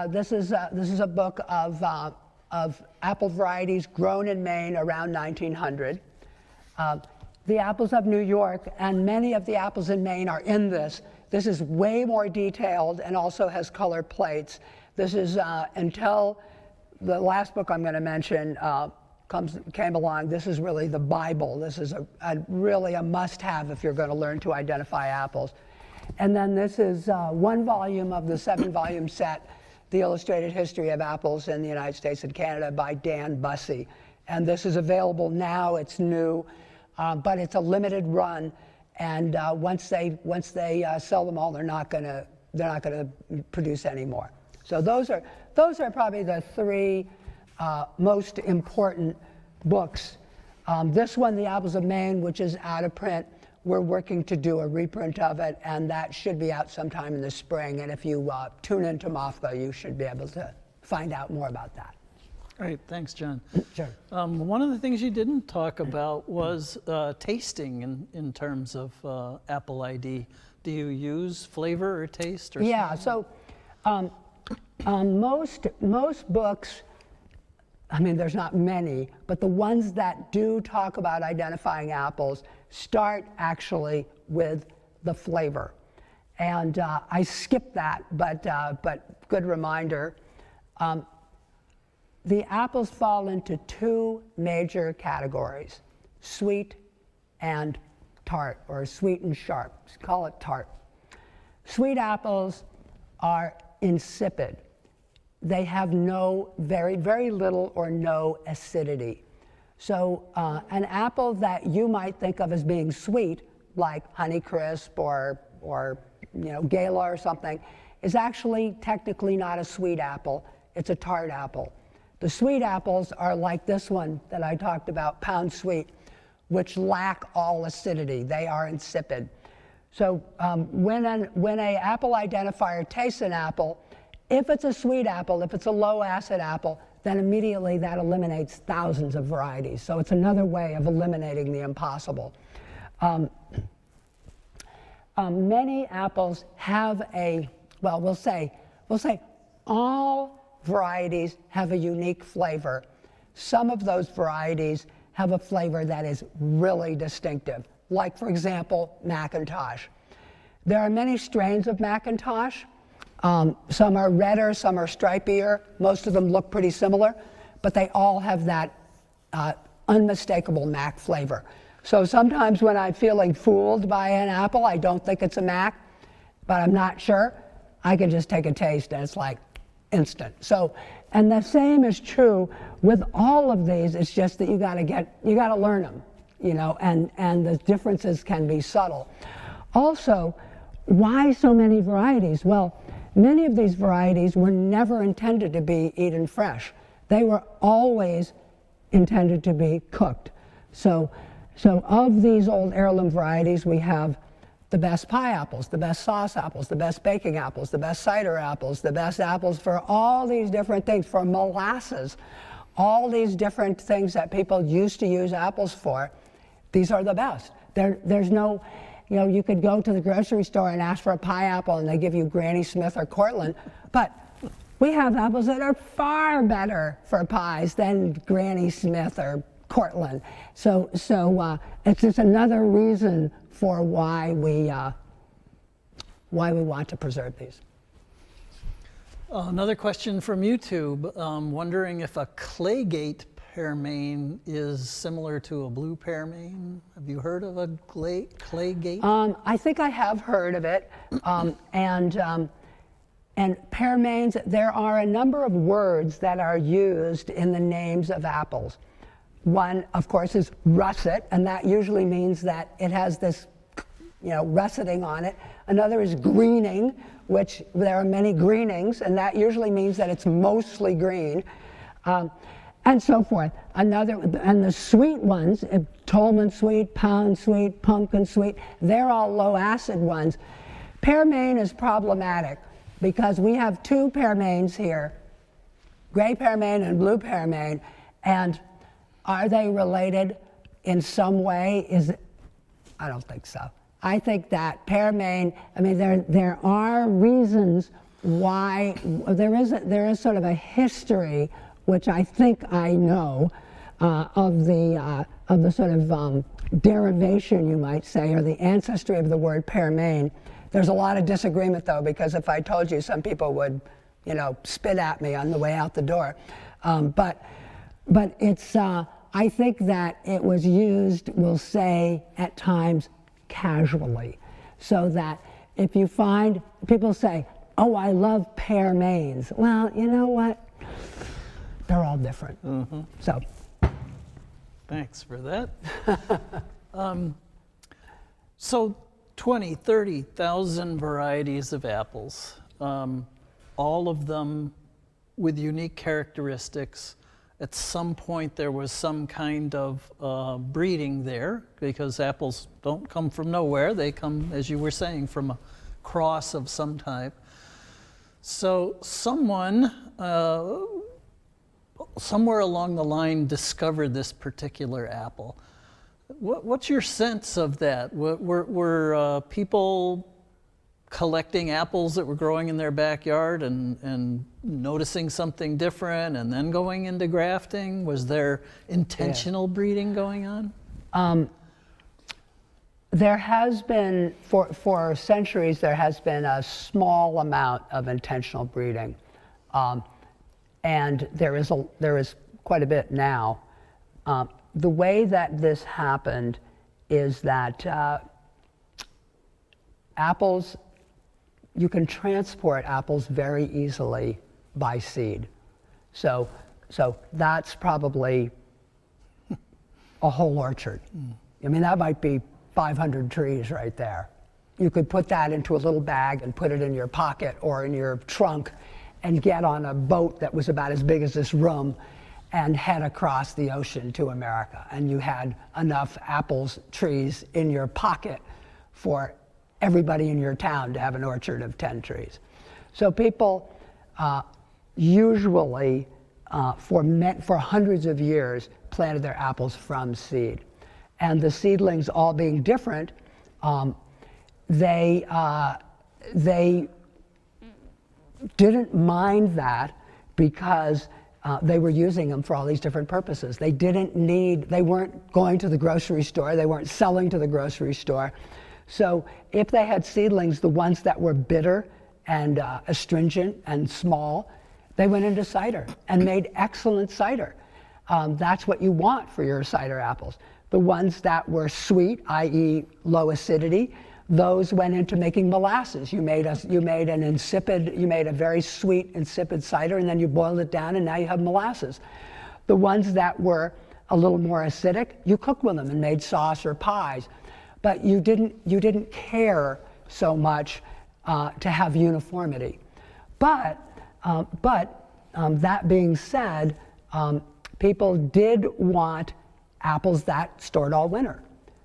This is a book of apple varieties grown in Maine around 1900. The Apples of New York, and many of the apples in Maine are in this. This is way more detailed and also has color plates. This is until the last book I'm going to mention came along. This is really the Bible. This is really a must-have if you're going to learn to identify apples. And then this is one volume of the 7-volume set, The Illustrated History of Apples in the United States and Canada by Dan Bussey. And this is available now. It's new, but it's a limited run. And once they sell them all, they're not going to produce any more. So those are probably the 3 most important books. This one, The Apples of Maine, which is out of print, we're working to do a reprint of it, and that should be out sometime in the spring. And if you tune into MOFGA, you should be able to find out more about that. Great, thanks, John. Sure. One of the things you didn't talk about was tasting in terms of Apple ID. Do you use flavor or taste? Or yeah, so most books, I mean, there's not many, but the ones that do talk about identifying apples start actually with the flavor. And I skipped that, but good reminder. The apples fall into two major categories, sweet and tart, or sweet and sharp. Call it tart. Sweet apples are insipid. They have very little or no acidity. So an apple that you might think of as being sweet, like Honeycrisp or Gala or something, is actually technically not a sweet apple. It's a tart apple. The sweet apples are like this one that I talked about, Pound Sweet, which lack all acidity. They are insipid. So when a apple identifier tastes an apple, if it's a sweet apple, if it's a low acid apple, then immediately that eliminates thousands of varieties. So it's another way of eliminating the impossible. Many apples have we'll say all varieties have a unique flavor. Some of those varieties have a flavor that is really distinctive, like, for example, McIntosh. There are many strains of McIntosh. Some are redder, some are stripier. Most of them look pretty similar, but they all have that unmistakable Mac flavor. So sometimes when I'm feeling fooled by an apple, I don't think it's a Mac, but I'm not sure, I can just take a taste and it's like instant. So, and the same is true with all of these. It's just that you gotta learn them, and the differences can be subtle. Also, why so many varieties? Well, many of these varieties were never intended to be eaten fresh. They were always intended to be cooked. So of these old heirloom varieties, we have the best pie apples, the best sauce apples, the best baking apples, the best cider apples, the best apples for all these different things, for molasses, all these different things that people used to use apples for. These are the best. There's no, you could go to the grocery store and ask for a pie apple and they give you Granny Smith or Cortland, but we have apples that are far better for pies than Granny Smith or Cortland. So it's just another reason for why we want to preserve these. Another question from YouTube, wondering if a claygate pearmain is similar to a blue pearmain. Have you heard of a claygate? I think I have heard of it. And pearmains, there are a number of words that are used in the names of apples. One, of course, is russet, and that usually means that it has this, russeting on it. Another is greening, which there are many greenings, and that usually means that it's mostly green, and so forth. And the sweet ones, Tolman sweet, Pound sweet, pumpkin sweet, they're all low acid ones. Pearmain is problematic because we have two pearmains here, gray pearmain and blue pearmain, and are they related in some way? I don't think so. I think that pearmain, there are reasons why, there is sort of a history, which I think I know, of the sort of derivation, you might say, or the ancestry of the word pearmain. There's a lot of disagreement, though, because if I told you, some people would, spit at me on the way out the door. But it's, I think that it was used, we'll say, at times casually, so that if you find, people say, oh, I love pearmains. Well, you know what? They're all different. Mm-hmm. So. Thanks for that. So 20, 30,000 varieties of apples, all of them with unique characteristics. At some point there was some kind of breeding there, because apples don't come from nowhere. They come, as you were saying, from a cross of some type. So someone somewhere along the line discovered this particular apple. What's your sense of that? Were people collecting apples that were growing in their backyard and noticing something different and then going into grafting? Was there intentional breeding going on? There has been, for centuries, there has been a small amount of intentional breeding. And there is quite a bit now. The way that this happened is that apples, you can transport apples very easily by seed. So that's probably a whole orchard. I mean, that might be 500 trees right there. You could put that into a little bag and put it in your pocket or in your trunk and get on a boat that was about as big as this room and head across the ocean to America. And you had enough apples trees in your pocket for everybody in your town to have an orchard of 10 trees. So people usually, for hundreds of years, planted their apples from seed. And the seedlings all being different, they didn't mind that because they were using them for all these different purposes. They weren't going to the grocery store, they weren't selling to the grocery store. So if they had seedlings, the ones that were bitter and astringent and small, they went into cider and made excellent cider. That's what you want for your cider apples. The ones that were sweet, i.e. low acidity, those went into making molasses. You made a very sweet, insipid cider, and then you boiled it down, and now you have molasses. The ones that were a little more acidic, you cooked with them and made sauce or pies. But you didn't care so much to have uniformity. But that being said, people did want apples that stored all winter.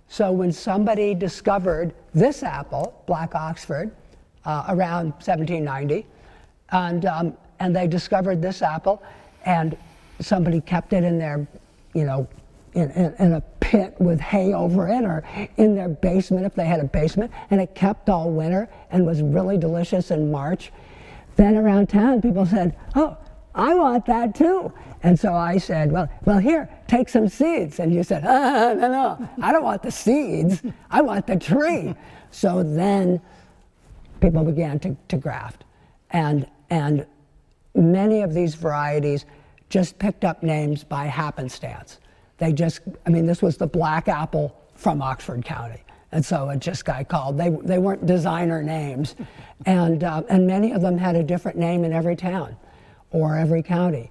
So when somebody discovered this apple, Black Oxford, around 1790, and they discovered this apple, and somebody kept it in their, in a pit with hay over it, or in their basement if they had a basement, and it kept all winter and was really delicious in March. Then around town, people said, "Oh, I want that too." And so I said, well, here, take some seeds. And you said, no, I don't want the seeds. I want the tree. So then people began to graft. And many of these varieties just picked up names by happenstance. This was the black apple from Oxford County. And so it just got called, they weren't designer names. And many of them had a different name in every town or every county.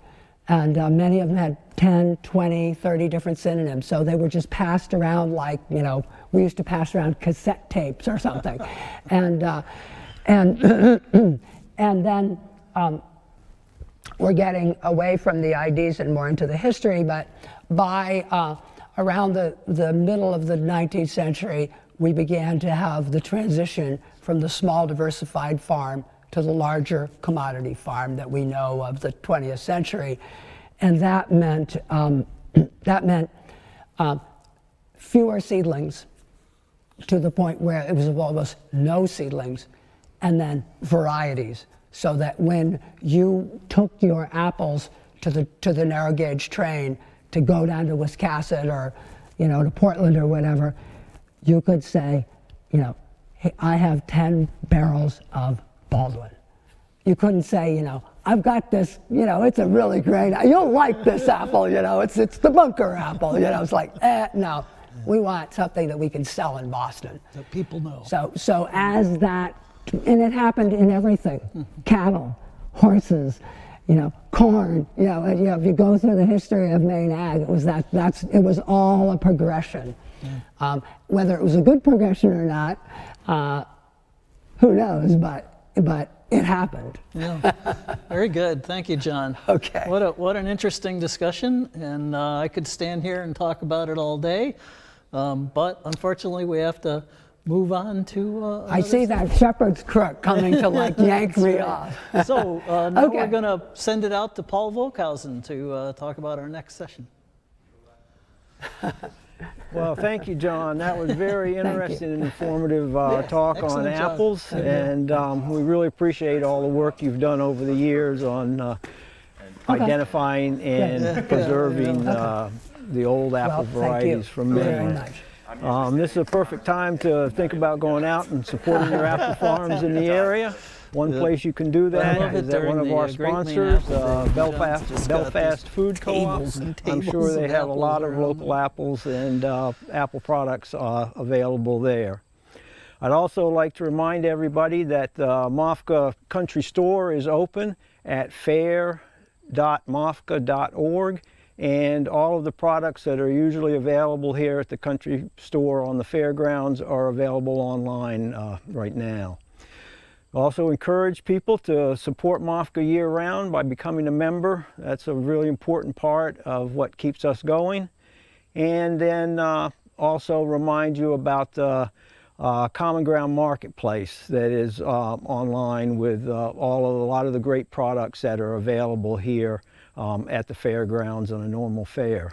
And many of them had 10, 20, 30 different synonyms. So they were just passed around like, we used to pass around cassette tapes or something. And then we're getting away from the IDs and more into the history, but by around the middle of the 19th century, we began to have the transition from the small diversified farm to the larger commodity farm that we know of the 20th century. And that meant fewer seedlings, to the point where it was almost no seedlings, and then varieties, so that when you took your apples to the narrow gauge train to go down to Wiscasset or to Portland or whatever, you could say, hey, I have 10 barrels of Baldwin. You couldn't say, I've got this, it's a really great, you'll like this apple, it's the bunker apple, it's like, no, we want something that we can sell in Boston. That people know. So as that, and it happened in everything, cattle, horses, corn, if you go through the history of Maine ag, it was all a progression. Whether it was a good progression or not, who knows, but it happened. Yeah, very good. Thank you, John. Okay. What an interesting discussion, and I could stand here and talk about it all day, but unfortunately we have to move on to I see that shepherd's crook coming to like yank me off. So now Okay. we're going to send it out to Paul Volkhausen to talk about our next session. Well, thank you, John. That was very interesting and informative Yes, talk on excellent job. apples, and we really appreciate all the work you've done over the years on identifying and Yeah. preserving Yeah. the old apple Well, thank you varieties from very Maine. much. This is a perfect time to think about going out and supporting your apple farms in the area. One place you can do I that love it is at one during of our the Great Maine sponsors, Apple Day. Belfast, John's just got Belfast these Food Co-op. tables and I'm sure tables they of have a lot apples of around local apples and apple products available there. I'd also like to remind everybody that the MOFGA Country Store is open at fair.mofga.org, and all of the products that are usually available here at the country store on the fairgrounds are available online right now. Also encourage people to support MOFGA year-round by becoming a member. That's a really important part of what keeps us going. And then also remind you about the Common Ground Marketplace that is online with a lot of the great products that are available here at the fairgrounds on a normal fair.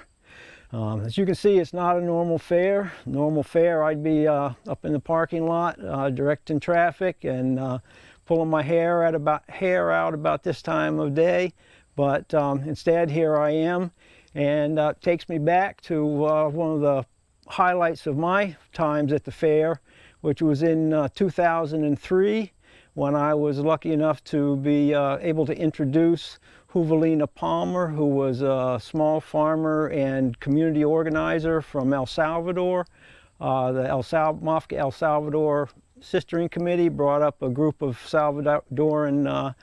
As you can see, it's not a normal fair. Normal fair, I'd be up in the parking lot directing traffic and pulling my hair out about this time of day. But instead, here I am, and it takes me back to one of the highlights of my times at the fair, which was in 2003, when I was lucky enough to be able to introduce Juvelina Palmer, who was a small farmer and community organizer from El Salvador. The MOFGA El Salvador Sistering Committee brought up a group of Salvadoran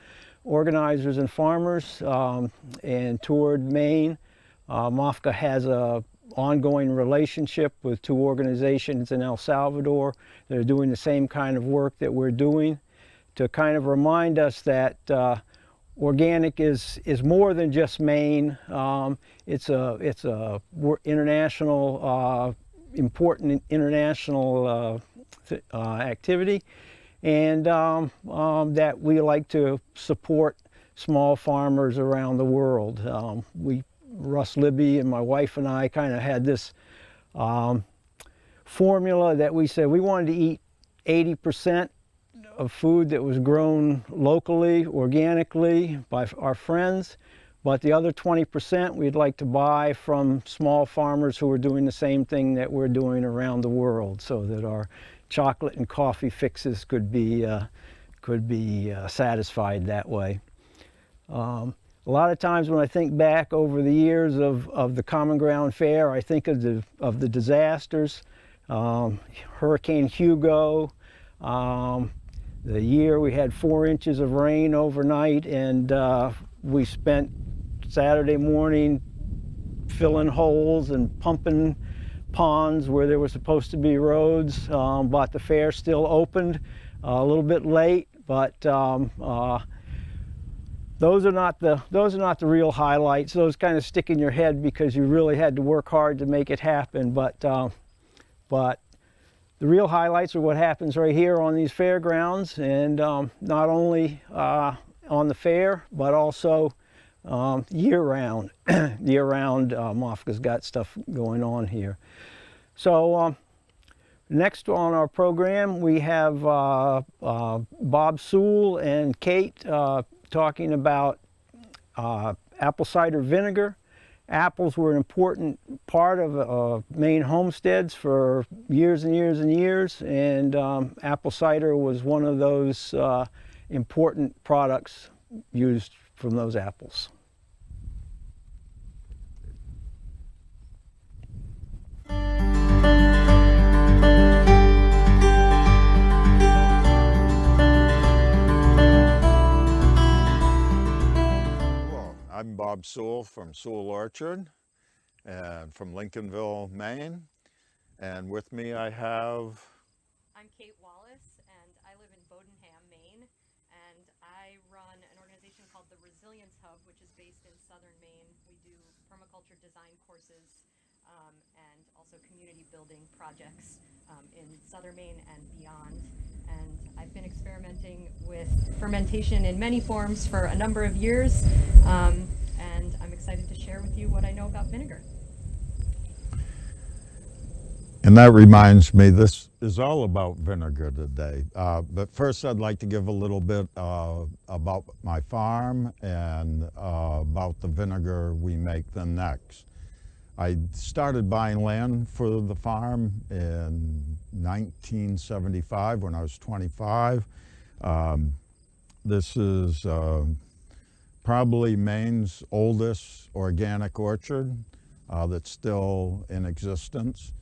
organizers and farmers and toured Maine. MOFGA has an ongoing relationship with two organizations in El Salvador that are doing the same kind of work that we're doing, to kind of remind us that organic is more than just Maine. It's a international, important international activity, and that we like to support small farmers around the world. Russ Libby and my wife and I kind of had this formula that we said we wanted to eat 80% of food that was grown locally, organically by our friends, but the other 20% we'd like to buy from small farmers who are doing the same thing that we're doing around the world, so that our chocolate and coffee fixes could be satisfied that way. A lot of times when I think back over the years of the Common Ground Fair, I think of the disasters. Hurricane Hugo, the year we had 4 inches of rain overnight, and we spent Saturday morning filling holes and pumping ponds where there were supposed to be roads, but the fair still opened a little bit late, but those are not the real highlights. Those kind of stick in your head because you really had to work hard to make it happen, but the real highlights are what happens right here on these fairgrounds, and not only on the fair, but also year-round. Year-round, MOFGA's got stuff going on here. So next on our program, we have Bob Sewall and Kate talking about apple cider vinegar. Apples were an important part of Maine homesteads for years and years and years, and apple cider was one of those important products used from those apples. I'm Bob Sewall from Sewall Orchard and from Lincolnville, Maine. And with me I have... I'm Kate Wallace, and I live in Bodenham, Maine. And I run an organization called the Resilience Hub, which is based in southern Maine. We do permaculture design courses and also community building projects in southern Maine and beyond. And I've been experimenting with fermentation in many forms for a number of years, and I'm excited to share with you what I know about vinegar. And that reminds me, this is all about vinegar today. But first I'd like to give a little bit about my farm and about the vinegar we make the next. I started buying land for the farm in 1975 when I was 25. This is probably Maine's oldest organic orchard that's still in existence.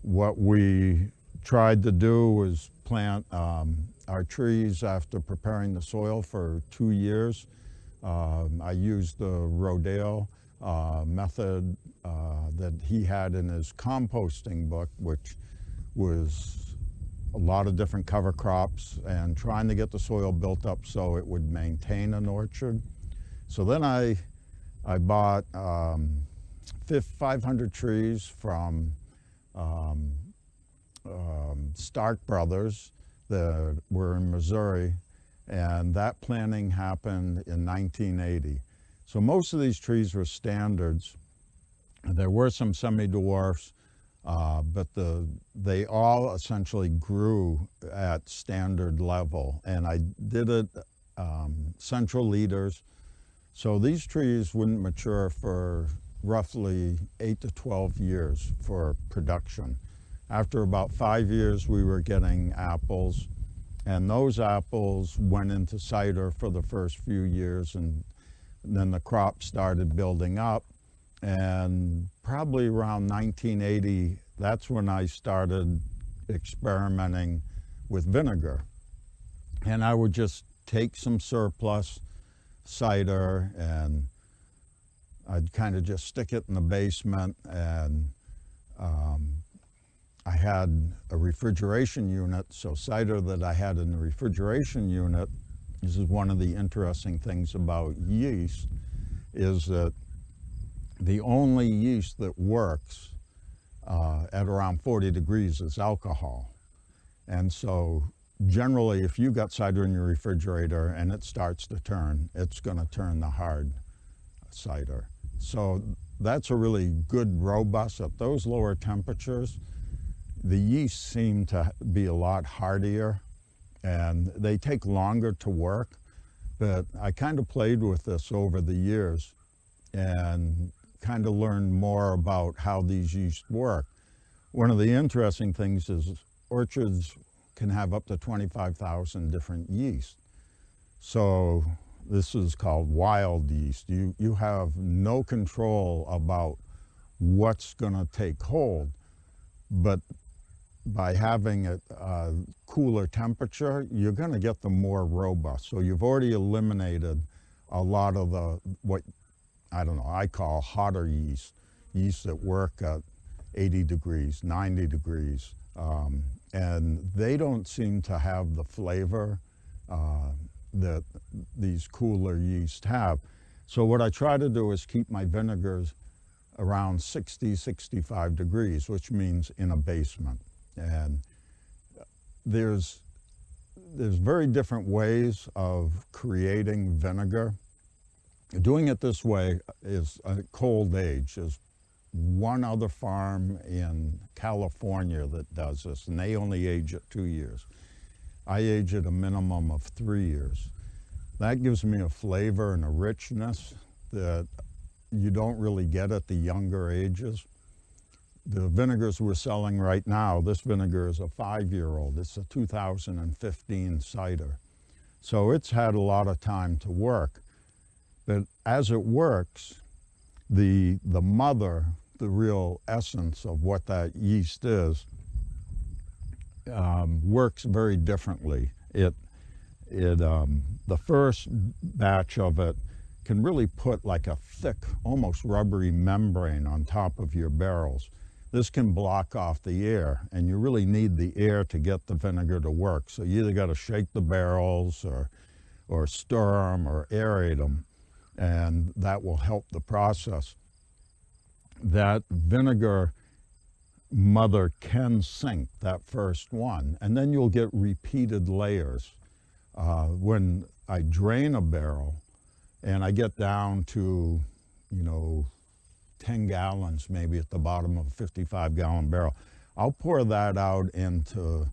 What we tried to do was plant our trees after preparing the soil for 2 years. I used the Rodale method that he had in his composting book, which was a lot of different cover crops and trying to get the soil built up so it would maintain an orchard. So then I bought 500 trees from Stark Brothers that were in Missouri, and that planting happened in 1980. So most of these trees were standards. There were some semi-dwarfs, but they all essentially grew at standard level, and I did it central leaders. So these trees wouldn't mature for roughly 8 to 12 years for production. After about 5 years, we were getting apples, and those apples went into cider for the first few years, and then the crop started building up. And probably around 1980, that's when I started experimenting with vinegar. And I would just take some surplus cider and I'd kind of just stick it in the basement, and I had a refrigeration unit, so cider that I had in the refrigeration unit, this is one of the interesting things about yeast, is that the only yeast that works at around 40 degrees is alcohol. And so generally, if you got cider in your refrigerator and it starts to turn, it's going to turn the hard cider. So that's a really good, robust, at those lower temperatures, the yeast seem to be a lot hardier and they take longer to work. But I kind of played with this over the years and kind of learned more about how these yeasts work. One of the interesting things is orchards can have up to 25,000 different yeasts. So this is called wild yeast. You have no control about what's going to take hold, but by having a cooler temperature, you're going to get the more robust. So you've already eliminated a lot of the, what, I don't know, I call hotter yeast, yeast that work at 80 degrees, 90 degrees, and they don't seem to have the flavor that these cooler yeast have. So what I try to do is keep my vinegars around 60, 65 degrees, which means in a basement. And there's very different ways of creating vinegar. Doing it this way is a cold age. There's one other farm in California that does this, and they only age it 2 years. I age it a minimum of 3 years. That gives me a flavor and a richness that you don't really get at the younger ages. The vinegars we're selling right now, this vinegar is a 5-year-old. It's a 2015 cider. So it's had a lot of time to work. But as it works, the mother, the real essence of what that yeast is, works very differently. The first batch of it can really put like a thick, almost rubbery membrane on top of your barrels. This can block off the air, and you really need the air to get the vinegar to work. So you either got to shake the barrels or stir them or aerate them, and that will help the process. that vinegar mother can sink that first one, and then you'll get repeated layers. When I drain a barrel and I get down to, 10 gallons maybe at the bottom of a 55-gallon barrel, I'll pour that out into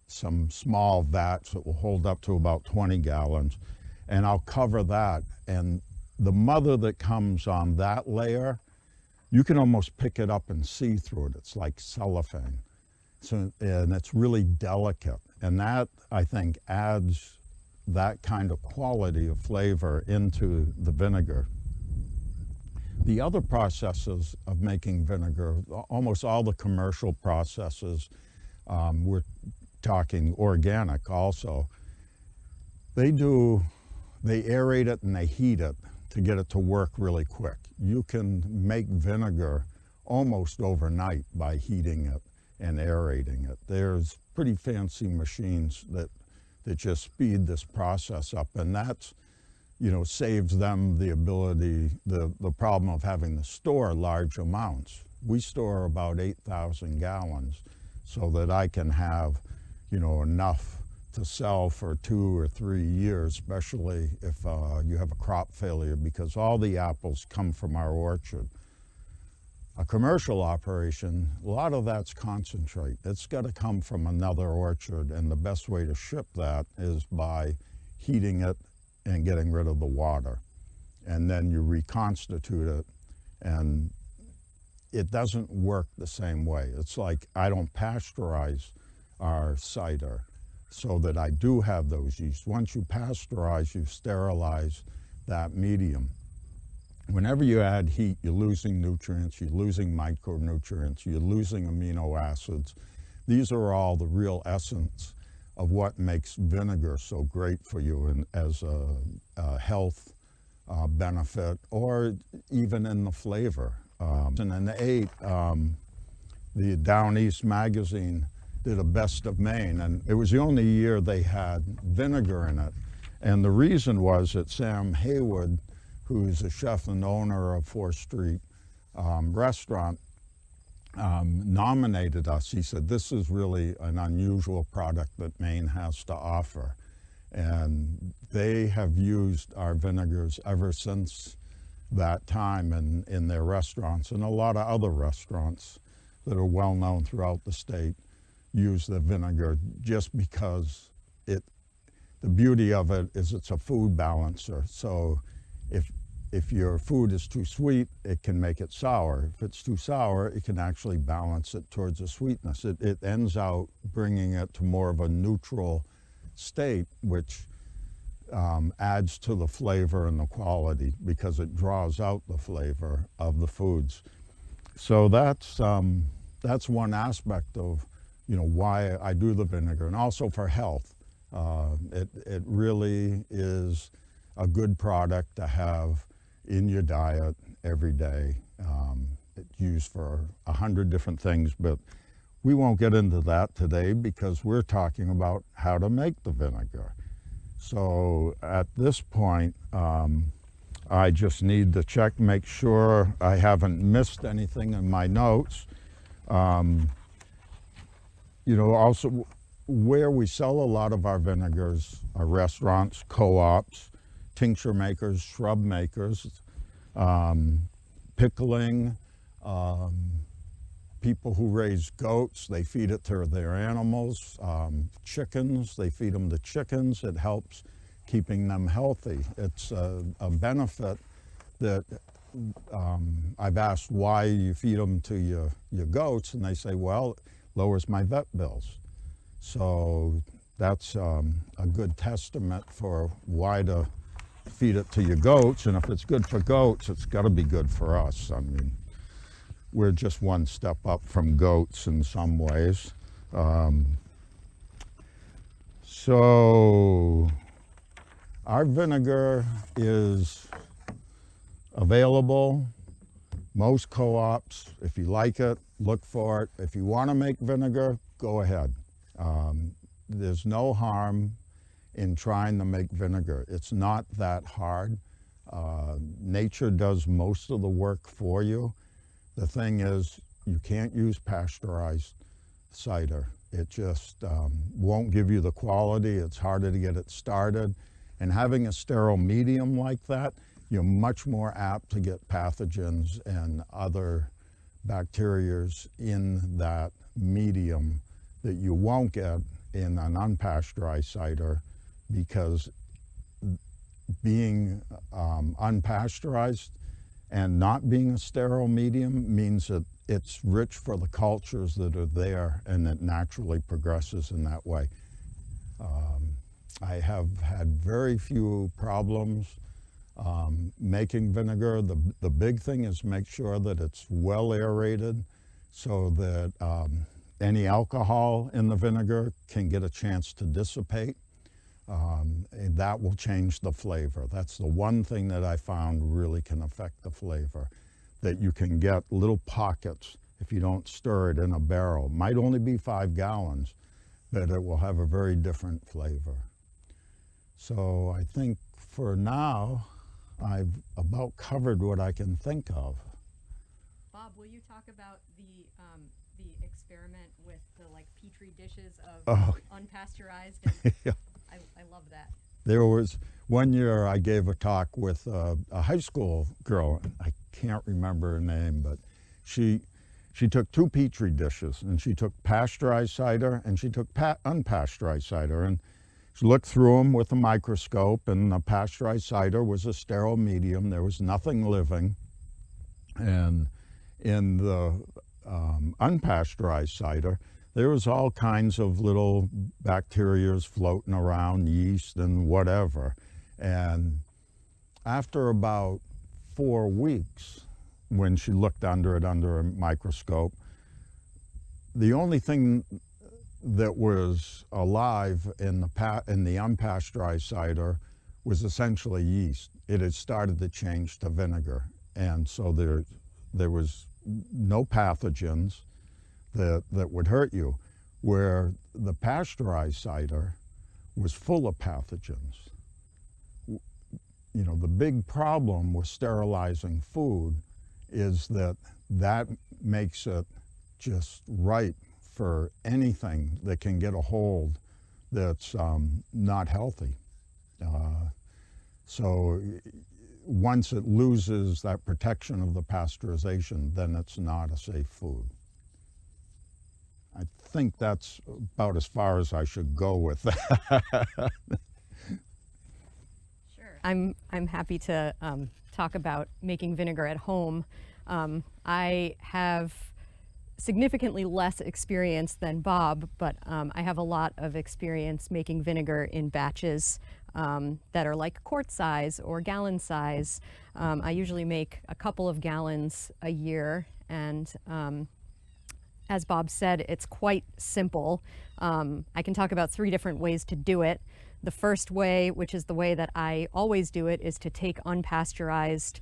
some small vats that will hold up to about 20 gallons, and I'll cover that. And the mother that comes on that layer, you can almost pick it up and see through it. It's like cellophane. So, and it's really delicate. And that, I think, adds that kind of quality of flavor into the vinegar. The other processes of making vinegar, almost all the commercial processes, we're talking organic also, they aerate it and they heat it to get it to work really quick. You can make vinegar almost overnight by heating it and aerating it. There's pretty fancy machines that just speed this process up, and that's, saves them the ability, the problem of having to store large amounts. We store about 8,000 gallons so that I can have, enough to sell for 2 or 3 years, especially if you have a crop failure, because all the apples come from our orchard. A commercial operation, a lot of that's concentrate. It's got to come from another orchard, and the best way to ship that is by heating it and getting rid of the water. And then you reconstitute it, and it doesn't work the same way. It's like I don't pasteurize our cider so that I do have those yeast. Once you pasteurize, you sterilize that medium. Whenever you add heat, you're losing nutrients, you're losing micronutrients, you're losing amino acids. These are all the real essence of what makes vinegar so great for you and as a health benefit, or even in the flavor. In 2008, the Down East magazine did a best of Maine, and it was the only year they had vinegar in it. And the reason was that Sam Haywood, who's a chef and owner of 4th Street restaurant, nominated us. He said, this is really an unusual product that Maine has to offer. And they have used our vinegars ever since that time in their restaurants, and a lot of other restaurants that are well known throughout the state use the vinegar just because the beauty of it is it's a food balancer. So if your food is too sweet, it can make it sour. If it's too sour, it can actually balance it towards a sweetness. It ends out bringing it to more of a neutral state, which adds to the flavor and the quality because it draws out the flavor of the foods. So that's one aspect of why I do the vinegar, and also for health. It really is a good product to have in your diet every day. It's used for 100 different things, but we won't get into that today because we're talking about how to make the vinegar. So at this point, I just need to check, make sure I haven't missed anything in my notes. Also where we sell a lot of our vinegars are restaurants, co-ops, tincture makers, shrub makers, pickling, people who raise goats, they feed it to their animals, chickens, they feed them to chickens. It helps keeping them healthy. It's a benefit that I've asked why you feed them to your goats, and they say, well, it lowers my vet bills. So that's a good testament for why to feed it to your goats, and if it's good for goats, it's got to be good for us. I mean, we're just one step up from goats in some ways. So our vinegar is available. Most co-ops, if you like it, look for it. If you want to make vinegar, go ahead. There's no harm in trying to make vinegar. It's not that hard. Nature does most of the work for you. The thing is, you can't use pasteurized cider. It just won't give you the quality. It's harder to get it started. And having a sterile medium like that, you're much more apt to get pathogens and other bacterias in that medium that you won't get in an unpasteurized cider, because being unpasteurized and not being a sterile medium means that it's rich for the cultures that are there, and it naturally progresses in that way. I have had very few problems making vinegar. The big thing is make sure that it's well aerated so that any alcohol in the vinegar can get a chance to dissipate. And that will change the flavor. That's the one thing that I found really can affect the flavor, that you can get little pockets if you don't stir it in a barrel. Might only be 5 gallons, but it will have a very different flavor. So I think for now, I've about covered what I can think of. Bob, will you talk about the experiment with the petri dishes of unpasteurized? And Yeah. I love that. There was one year I gave a talk with a high school girl. I can't remember her name, but she took 2 petri dishes, and she took pasteurized cider and she took unpasteurized cider, and she looked through them with a microscope, and the pasteurized cider was a sterile medium. There was nothing living. And in the unpasteurized cider, there was all kinds of little bacterias floating around, yeast and whatever. And after about 4 weeks, when she looked under it under a microscope, the only thing that was alive in the unpasteurized cider was essentially yeast. It had started to change to vinegar. And so there was no pathogens that would hurt you, where the pasteurized cider was full of pathogens. You know, the big problem with sterilizing food is that makes it just ripe for anything that can get a hold that's not healthy. So once it loses that protection of the pasteurization, then it's not a safe food. I think that's about as far as I should go with that. Sure. I'm happy to talk about making vinegar at home. I have significantly less experience than Bob, but I have a lot of experience making vinegar in batches that are like quart size or gallon size. I usually make a couple of gallons a year, and as Bob said, it's quite simple. I can talk about 3 different ways to do it. The first way, which is the way that I always do it, is to take unpasteurized,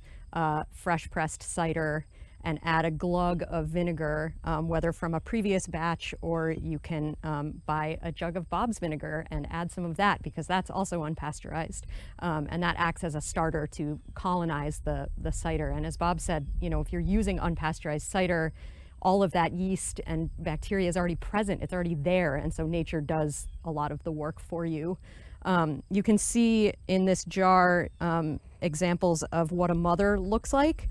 fresh pressed cider and add a glug of vinegar, whether from a previous batch, or you can buy a jug of Bob's vinegar and add some of that, because that's also unpasteurized. And that acts as a starter to colonize the cider. And as Bob said, you know, if you're using unpasteurized cider, all of that yeast and bacteria is already present, it's already there, and so nature does a lot of the work for you. You can see in this jar examples of what a mother looks like,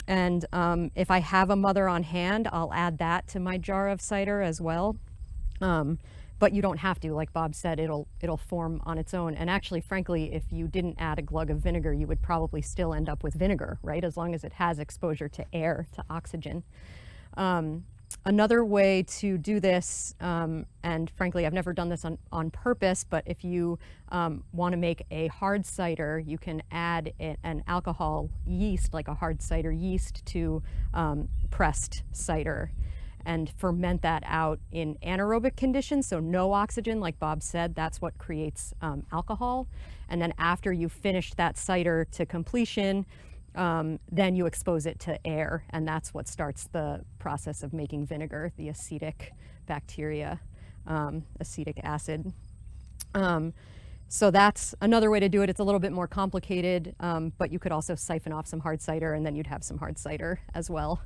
and if I have a mother on hand, I'll add that to my jar of cider as well. But you don't have to. Like Bob said, it'll form on its own. And actually, frankly, if you didn't add a glug of vinegar, you would probably still end up with vinegar, right? As long as it has exposure to air, to oxygen. Another way to do this, and frankly, I've never done this on purpose, but if you want to make a hard cider, you can add an alcohol yeast, like a hard cider yeast, to pressed cider and ferment that out in anaerobic conditions, so no oxygen, like Bob said. That's what creates alcohol. And then after you've finished that cider to completion, then you expose it to air, and that's what starts the process of making vinegar, the acetic bacteria, acetic acid. So that's another way to do it. It's a little bit more complicated, but you could also siphon off some hard cider and then you'd have some hard cider as well.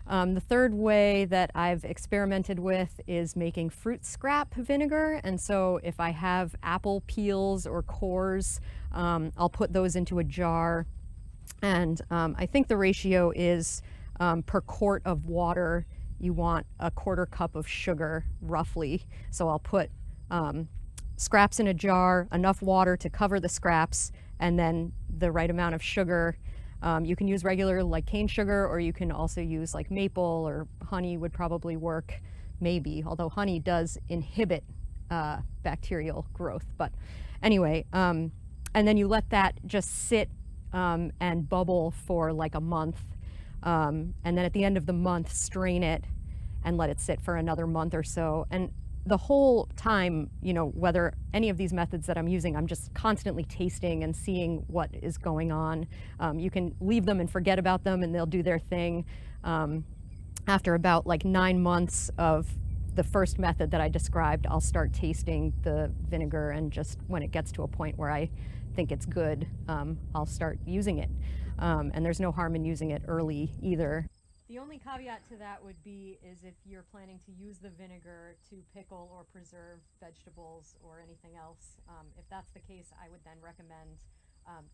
The third way that I've experimented with is making fruit scrap vinegar. And so if I have apple peels or cores, I'll put those into a jar. And I think the ratio is per quart of water, you want a 1/4 cup of sugar, roughly. So I'll put scraps in a jar, enough water to cover the scraps, and then the right amount of sugar. You can use regular like cane sugar, or you can also use like maple or honey would probably work, maybe, although honey does inhibit bacterial growth. But anyway, and then you let that just sit and bubble for like a month. And then at the end of the month, strain it and let it sit for another month or so. And the whole time, you know, whether any of these methods that I'm using, I'm just constantly tasting and seeing what is going on. You can leave them and forget about them and they'll do their thing. After about like 9 months of the first method that I described, I'll start tasting the vinegar, and just when it gets to a point where I think it's good, I'll start using it. And there's no harm in using it early either. The only caveat to that would be is if you're planning to use the vinegar to pickle or preserve vegetables or anything else. If that's the case, I would then recommend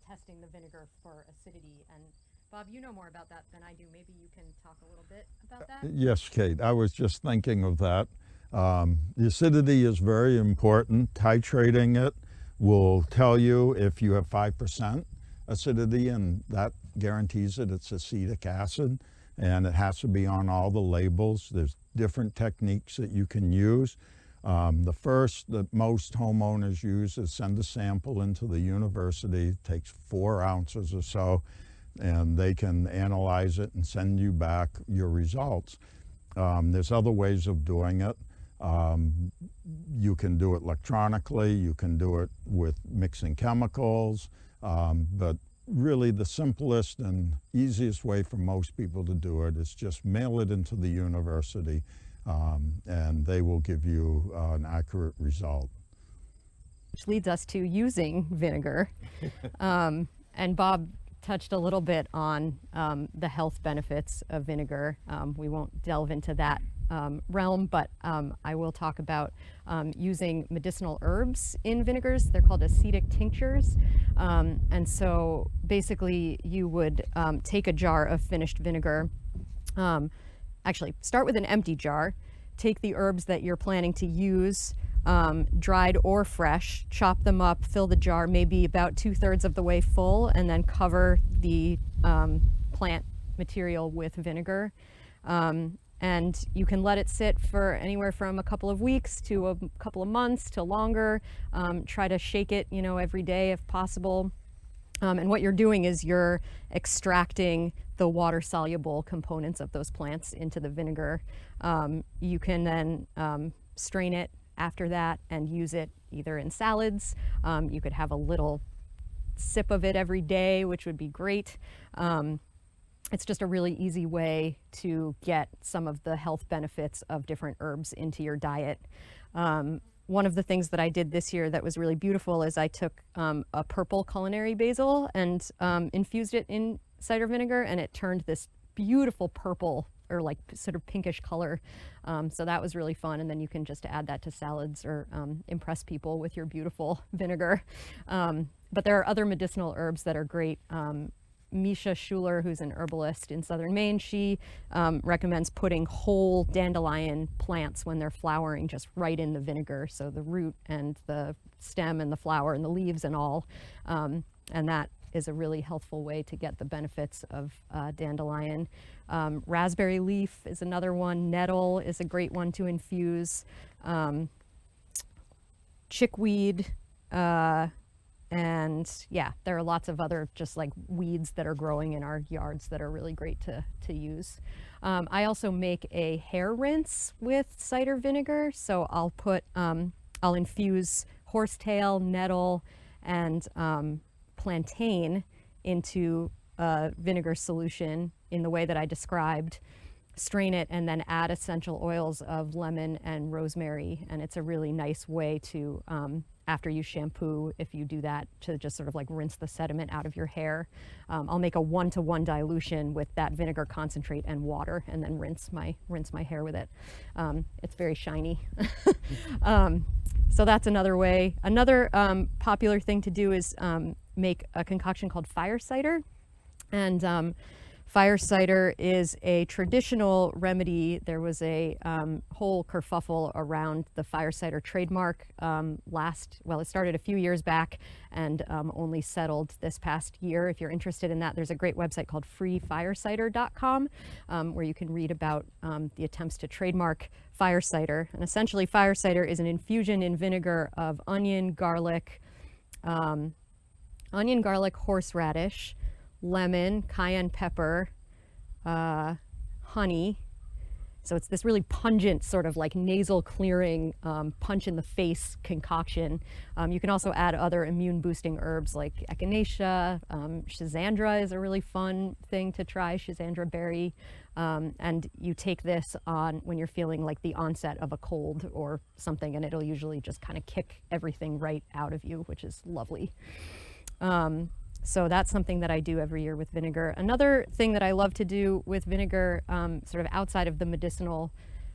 testing the vinegar for acidity. And Bob, you know more about that than I do. Maybe you can talk a little bit about that? Yes, Kate, I was just thinking of that. The acidity is very important. Titrating it will tell you if you have 5% acidity, and that guarantees that it's acetic acid. And it has to be on all the labels. There's different techniques that you can use. The first that most homeowners use is send a sample into the university. It takes 4 ounces or so, and they can analyze it and send you back your results. There's other ways of doing it. You can do it electronically, you can do it with mixing chemicals, but really the simplest and easiest way for most people to do it is just mail it into the university, and they will give you an accurate result. Which leads us to using vinegar. And Bob touched a little bit on the health benefits of vinegar. We won't delve into that realm, but I will talk about using medicinal herbs in vinegars. They're called acetic tinctures. And so basically you would take a jar of finished vinegar, actually start with an empty jar, take the herbs that you're planning to use, dried or fresh, chop them up, fill the jar maybe about 2/3 of the way full, and then cover the plant material with vinegar. And you can let it sit for anywhere from a couple of weeks to a couple of months to longer. Try to shake it, you know, every day if possible. And what you're doing is you're extracting the water-soluble components of those plants into the vinegar. You can then strain it after that and use it either in salads. You could have a little sip of it every day, which would be great. It's just a really easy way to get some of the health benefits of different herbs into your diet. One of the things that I did this year that was really beautiful is I took a purple culinary basil and infused it in cider vinegar, and it turned this beautiful purple or like sort of pinkish color. So that was really fun. And then you can just add that to salads or impress people with your beautiful vinegar. But there are other medicinal herbs that are great. Misha Schuler, who's an herbalist in southern Maine, she recommends putting whole dandelion plants when they're flowering just right in the vinegar. So the root and the stem and the flower and the leaves and all. And that is a really healthful way to get the benefits of dandelion. Raspberry leaf is another one. Nettle is a great one to infuse. Chickweed, and yeah, there are lots of other just like weeds that are growing in our yards that are really great to use. I also make a hair rinse with cider vinegar. So I'll infuse horsetail, nettle, and plantain into a vinegar solution in the way that I described, strain it, and then add essential oils of lemon and rosemary. And it's a really nice way to after you shampoo, if you do that, to just sort of like rinse the sediment out of your hair. I'll make a 1-to-1 dilution with that vinegar concentrate and water, and then rinse my hair with it. It's very shiny. So that's another way. Another popular thing to do is make a concoction called fire cider. And fire cider is a traditional remedy. There was a whole kerfuffle around the fire cider trademark it started a few years back and only settled this past year. If you're interested in that, there's a great website called freefirecider.com where you can read about the attempts to trademark fire cider. And essentially, fire cider is an infusion in vinegar of onion, garlic, horseradish, lemon, cayenne pepper, honey. So it's this really pungent sort of like nasal clearing, punch in the face concoction. You can also add other immune boosting herbs like echinacea. Schisandra is a really fun thing to try, Schisandra berry. And you take this on when you're feeling like the onset of a cold or something, and it'll usually just kind of kick everything right out of you, which is lovely. So that's something that I do every year with vinegar. Another thing that I love to do with vinegar, sort of outside of the medicinal,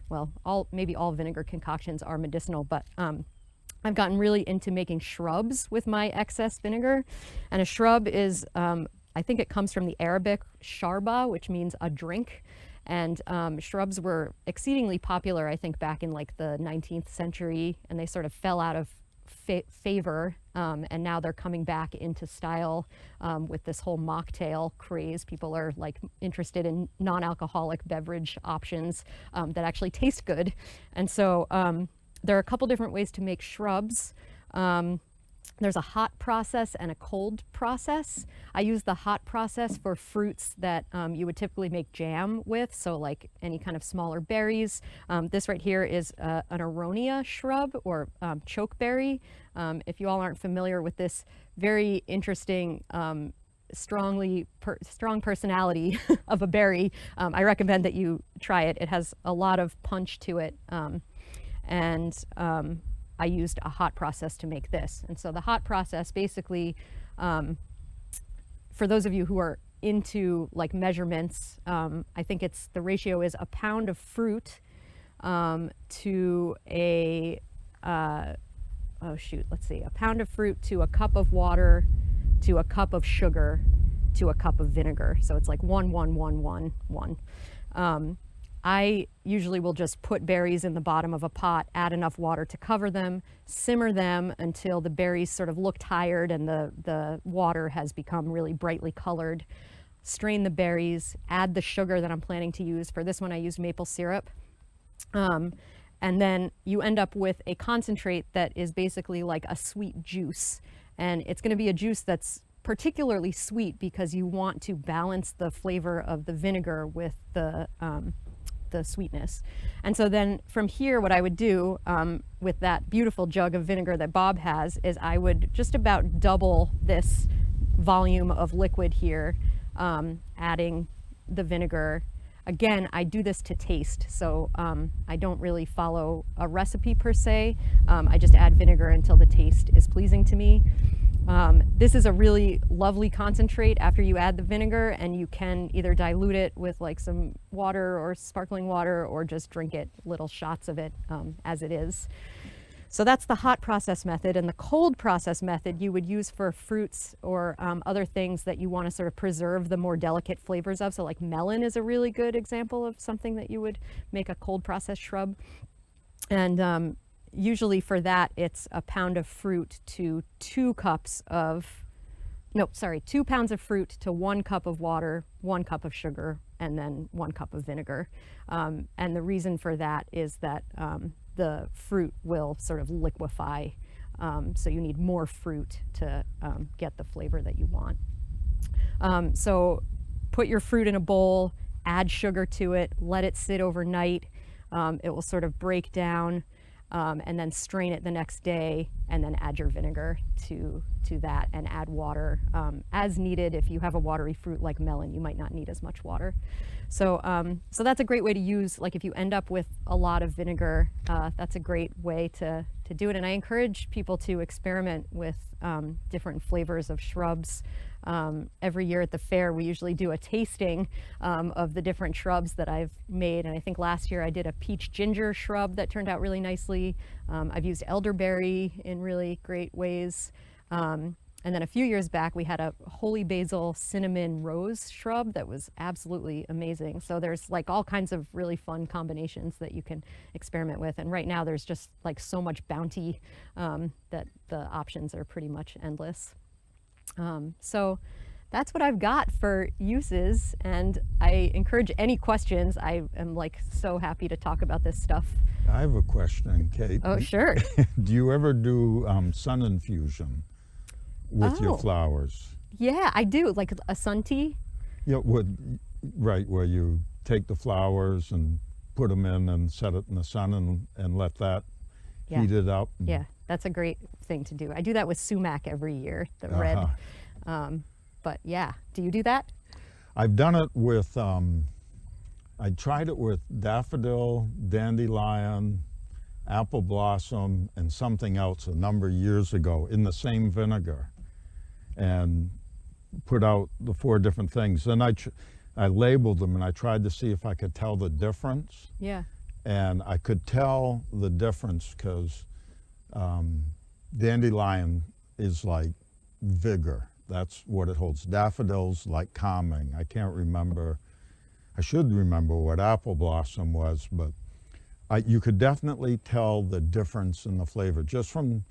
well, maybe all vinegar concoctions are medicinal, but I've gotten really into making shrubs with my excess vinegar. And a shrub is, I think it comes from the Arabic sharba, which means a drink. And shrubs were exceedingly popular, I think, back in like the 19th century, and they sort of fell out of favor, and now they're coming back into style with this whole mocktail craze. People are like interested in non-alcoholic beverage options that actually taste good. And so there are a couple different ways to make shrubs. There's a hot process and a cold process. I use the hot process for fruits that you would typically make jam with, so like any kind of smaller berries. This right here is an aronia shrub, or chokeberry. If you all aren't familiar with this very interesting, strong personality of a berry, I recommend that you try it. It has a lot of punch to it. I used a hot process to make this. And so the hot process basically, for those of you who are into like measurements, I think the ratio is a pound of fruit to a pound of fruit to a cup of water to a cup of sugar to a cup of vinegar. So it's like 1, 1, 1, 1, 1. I usually will just put berries in the bottom of a pot, add enough water to cover them, simmer them until the berries sort of look tired and the water has become really brightly colored. Strain the berries, add the sugar that I'm planning to use. For this one, I used maple syrup. And then you end up with a concentrate that is basically like a sweet juice. And it's going to be a juice that's particularly sweet because you want to balance the flavor of the vinegar with the sweetness. And so then from here, what I would do with that beautiful jug of vinegar that Bob has is I would just about double this volume of liquid here, adding the vinegar. Again, I do this to taste, so I don't really follow a recipe per se. I just add vinegar until the taste is pleasing to me. This is a really lovely concentrate after you add the vinegar, and you can either dilute it with like some water or sparkling water, or just drink it, little shots of it as it is. So that's the hot process method. And the cold process method you would use for fruits or other things that you want to sort of preserve the more delicate flavors of. So like melon is a really good example of something that you would make a cold process shrub. And usually for that, it's a pound of fruit to 2 pounds of fruit to 1 cup of water, 1 cup of sugar, and then 1 cup of vinegar. And the reason for that is that the fruit will sort of liquefy. So you need more fruit to get the flavor that you want. So put your fruit in a bowl, add sugar to it, let it sit overnight. It will sort of break down. and then strain it the next day, and then add your vinegar to that, and add water as needed. If you have a watery fruit like melon, you might not need as much water. So so that's a great way to use, like if you end up with a lot of vinegar, that's a great way to do it. And I encourage people to experiment with different flavors of shrubs. Every year at the fair, we usually do a tasting of the different shrubs that I've made. And I think last year I did a peach ginger shrub that turned out really nicely. I've used elderberry in really great ways. And then a few years back, we had a holy basil cinnamon rose shrub that was absolutely amazing. So there's like all kinds of really fun combinations that you can experiment with. And right now there's just like so much bounty that the options are pretty much endless. So that's what I've got for uses, and I encourage any questions. I am like so happy to talk about this stuff. I have a question, Kate. Oh, sure. Do you ever do sun infusion with your flowers? Yeah, I do, like a sun tea. Yeah, right, where you take the flowers and put them in and set it in the sun and let that heat it up. Yeah, that's a great thing to do. I do that with sumac every year, the red. But yeah, do you do that? I've done it with, I tried it with daffodil, dandelion, apple blossom, and something else a number of years ago in the same vinegar, and put out the 4 different things. Then I labeled them and I tried to see if I could tell the difference. Yeah. And I could tell the difference because dandelion is like vigor. That's what it holds. Daffodils like calming. I can't remember. I should remember what apple blossom was, but you could definitely tell the difference in the flavor just from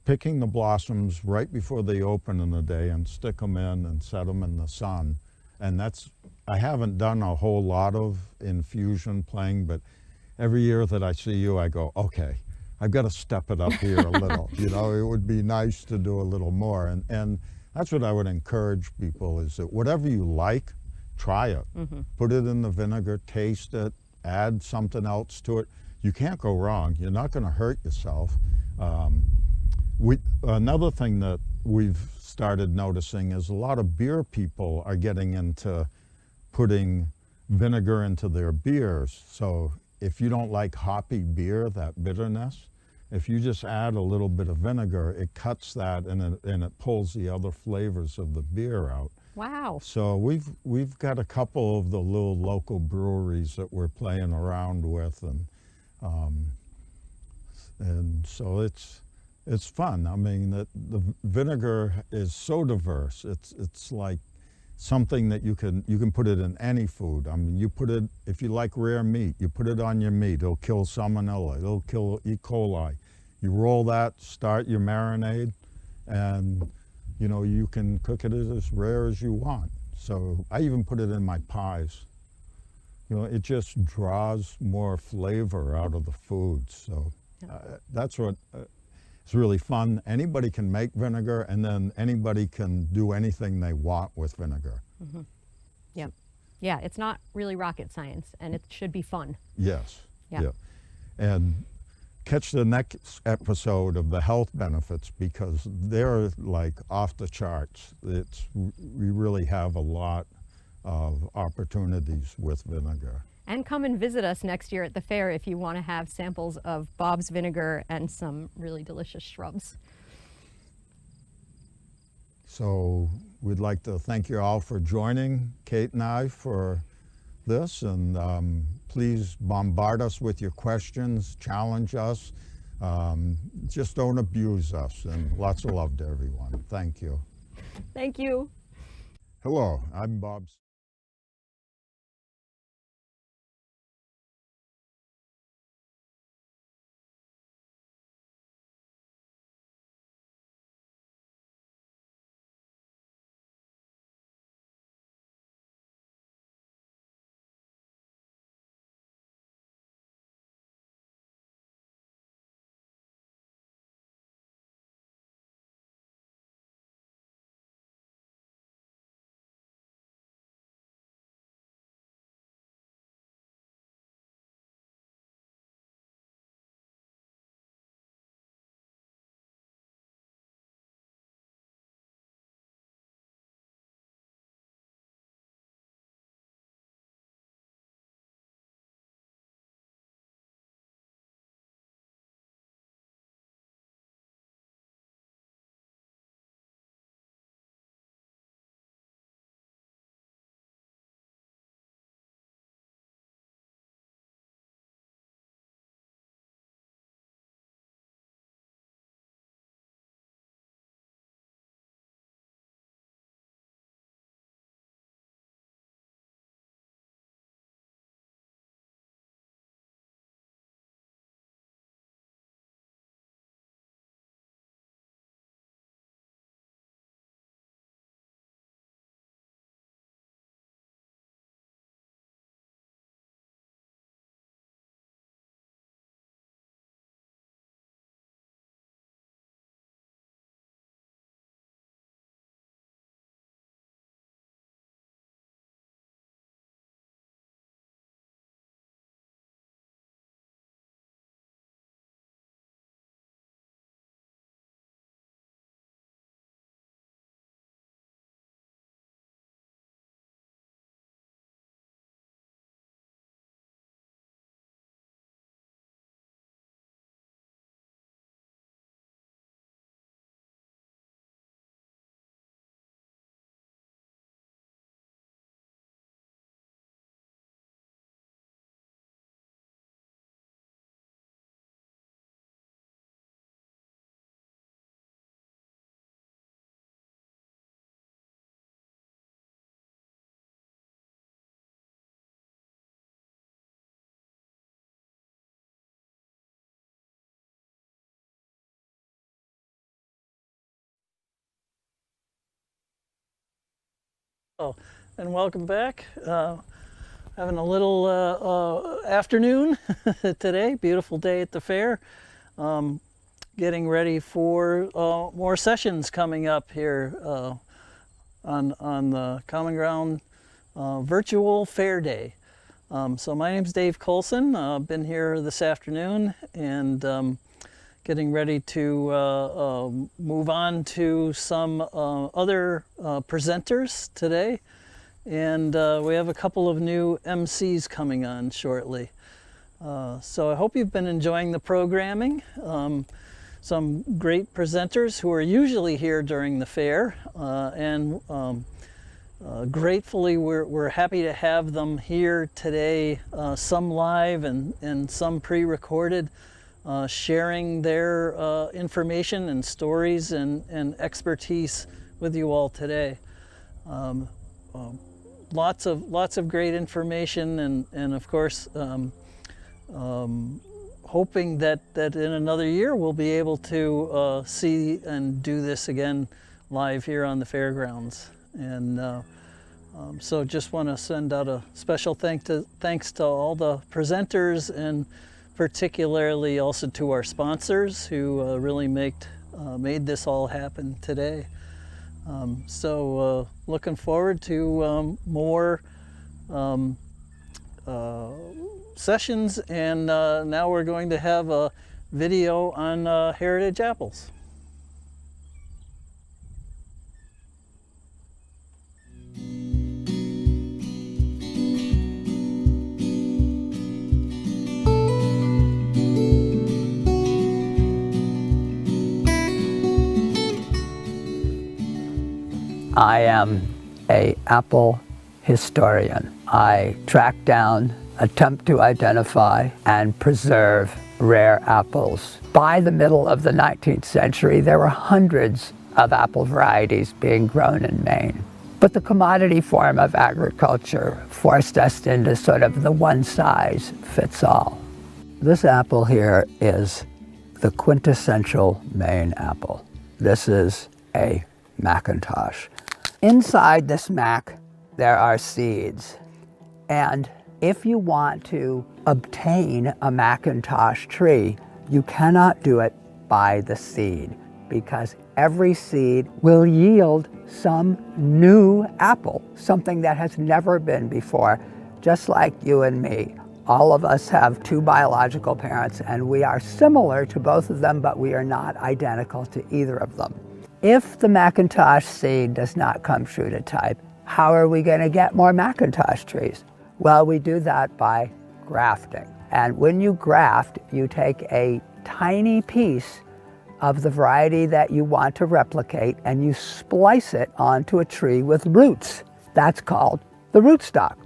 picking the blossoms right before they open in the day and stick them in and set them in the sun. And I haven't done a whole lot of infusion playing, but every year that I see you, I go, okay, I've got to step it up here a little. You know, it would be nice to do a little more. And that's what I would encourage people, is that whatever you like, try it. Put it in the vinegar, taste it, add something else to it. You can't go wrong. You're not going to hurt yourself. Another thing that we've started noticing is a lot of beer people are getting into putting vinegar into their beers. So if you don't like hoppy beer, that bitterness, if you just add a little bit of vinegar, it cuts that and it pulls the other flavors of the beer out. Wow. So we've got a couple of the little local breweries that we're playing around with, and so it's fun. I mean, the vinegar is so diverse. It's like something that you can put it in any food. I mean, you put it, if you like rare meat, you put it on your meat. It'll kill salmonella. It'll kill E. coli. You roll that, start your marinade, and you know, you can cook it as rare as you want. So I even put it in my pies. You know, it just draws more flavor out of the food. So that's what it's really fun. Anybody can make vinegar, and then anybody can do anything they want with vinegar. Yeah. Yeah, it's not really rocket science, and it should be fun. Yes. Yeah. And catch the next episode of the health benefits, because they're like off the charts. We really have a lot of opportunities with vinegar. And come and visit us next year at the fair if you want to have samples of Bob's vinegar and some really delicious shrubs. So we'd like to thank you all for joining Kate and I for this, and please bombard us with your questions, challenge us, just don't abuse us, and lots of love to everyone. Thank you. Thank you. Hello, I'm Bob. Oh, and welcome back. Having a little afternoon today, beautiful day at the fair. Getting ready for more sessions coming up here on the Common Ground virtual fair day. So my name's Dave Colson. I've been here this afternoon and getting ready to move on to some other presenters today. And we have a couple of new MCs coming on shortly. So I hope you've been enjoying the programming. Some great presenters who are usually here during the fair, and gratefully we're happy to have them here today, some live and some pre-recorded, sharing their information and stories and expertise with you all today. Lots of great information and of course hoping that in another year we'll be able to see and do this again live here on the fairgrounds. And so just want to send out a special thanks to all the presenters and particularly also to our sponsors who really made this all happen today. So looking forward to more sessions, and now we're going to have a video on heritage apples. I am an apple historian. I track down, attempt to identify, and preserve rare apples. By the middle of the 19th century, there were hundreds of apple varieties being grown in Maine. But the commodity form of agriculture forced us into sort of the one-size-fits-all. This apple here is the quintessential Maine apple. This is a Macintosh. Inside this Mac, there are seeds. And if you want to obtain a Macintosh tree, you cannot do it by the seed because every seed will yield some new apple, something that has never been before, just like you and me. All of us have two biological parents and we are similar to both of them, but we are not identical to either of them. If the Macintosh seed does not come true to type, how are we going to get more Macintosh trees? Well, we do that by grafting. And when you graft, you take a tiny piece of the variety that you want to replicate and you splice it onto a tree with roots. That's called the rootstock.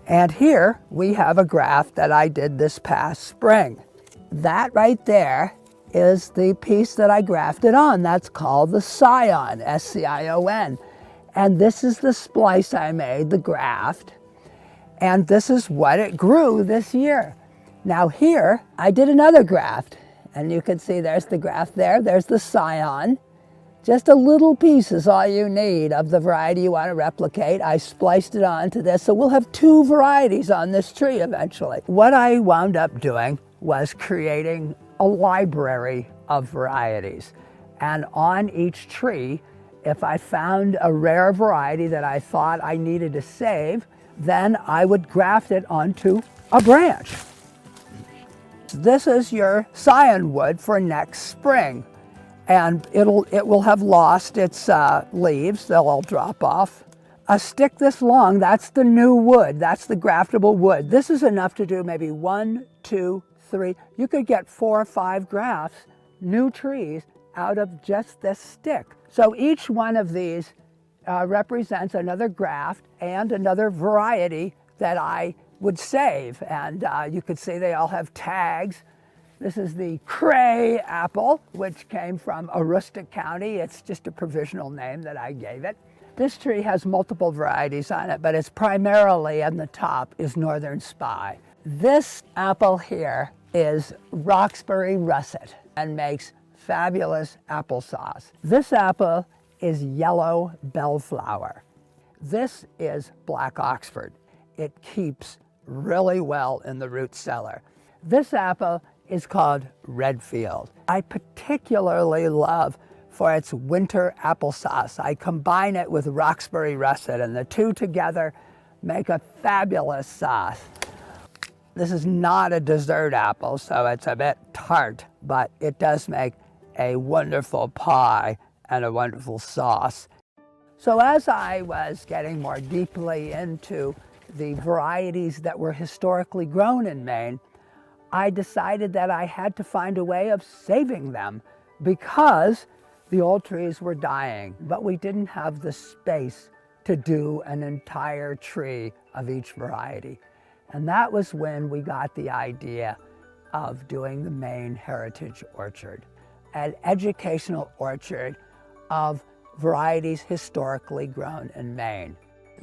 And here we have a graft that I did this past spring. That right there is the piece that I grafted on. That's called the scion, S-C-I-O-N. And this is the splice I made, the graft. And this is what it grew this year. Now here, I did another graft. And you can see there's the graft there, there's the scion. Just a little piece is all you need of the variety you want to replicate. I spliced it onto this, so we'll have two varieties on this tree eventually. What I wound up doing was creating a library of varieties. And on each tree, if I found a rare variety that I thought I needed to save, then I would graft it onto a branch. This is your scion wood for next spring. And it will have lost its leaves, they'll all drop off. A stick this long, that's the new wood, that's the graftable wood. This is enough to do maybe 1, 2, 3. You could get 4 or 5 grafts, new trees, out of just this stick. So each one of these represents another graft and another variety that I would save. And you could see they all have tags. This is the Cray apple, which came from Aroostook County. It's just a provisional name that I gave it. This tree has multiple varieties on it, but it's primarily on the top is Northern Spy. This apple here is Roxbury Russet and makes fabulous applesauce. This apple is Yellow Bellflower. This is Black Oxford. It keeps really well in the root cellar. This apple is called Redfield. I particularly love for its winter applesauce. I combine it with Roxbury russet, and the two together make a fabulous sauce. This is not a dessert apple, so it's a bit tart, but it does make a wonderful pie and a wonderful sauce. So as I was getting more deeply into the varieties that were historically grown in Maine, I decided that I had to find a way of saving them because the old trees were dying, but we didn't have the space to do an entire tree of each variety. And that was when we got the idea of doing the Maine Heritage Orchard, an educational orchard of varieties historically grown in Maine.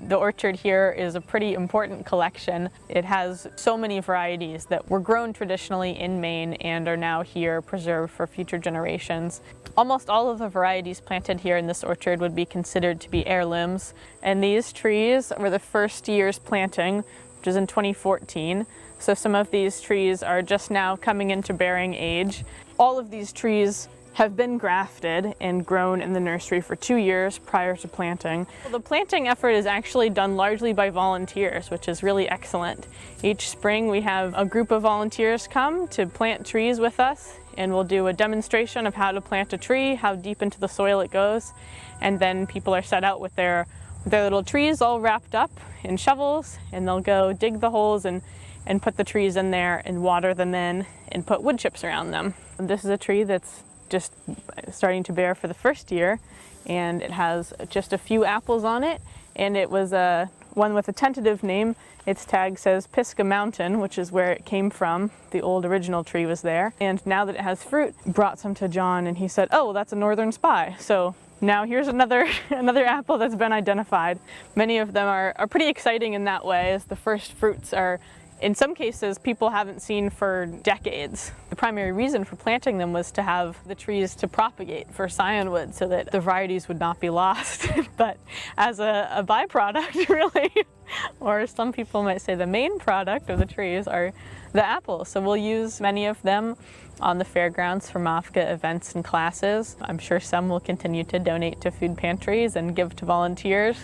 The orchard here is a pretty important collection. It has so many varieties that were grown traditionally in Maine and are now here preserved for future generations. Almost all of the varieties planted here in this orchard would be considered to be heirlooms, and these trees were the first year's planting, which is in 2014. So some of these trees are just now coming into bearing age. All of these trees have been grafted and grown in the nursery for 2 years prior to planting. The planting effort is actually done largely by volunteers, which is really excellent. Each spring we have a group of volunteers come to plant trees with us, and we'll do a demonstration of how to plant a tree, how deep into the soil it goes, and then people are set out with their little trees all wrapped up in shovels, and they'll go dig the holes and put the trees in there and water them in and put wood chips around them. And this is a tree that's just starting to bear for the first year, and it has just a few apples on it, and it was one with a tentative name. Its tag says Pisgah Mountain, which is where it came from. The old original tree was there, and now that it has fruit, brought some to John, and he said, oh, well, that's a northern spy. So now here's another apple that's been identified. Many of them are pretty exciting in that way, as the first fruits are, in some cases, people haven't seen for decades. The primary reason for planting them was to have the trees to propagate for scionwood so that the varieties would not be lost. But as a byproduct, really, or some people might say the main product of the trees are the apples. So we'll use many of them on the fairgrounds for MOFGA events and classes. I'm sure some will continue to donate to food pantries and give to volunteers.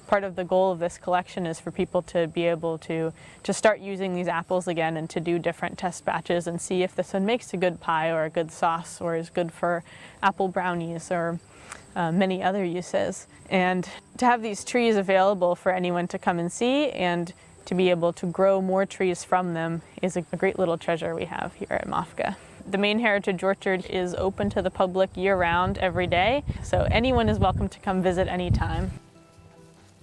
Part of the goal of this collection is for people to be able to start using these apples again and to do different test batches and see if this one makes a good pie or a good sauce or is good for apple brownies or many other uses. And to have these trees available for anyone to come and see and to be able to grow more trees from them is a great little treasure we have here at MOFGA. The Maine Heritage Orchard is open to the public year-round every day, so anyone is welcome to come visit anytime.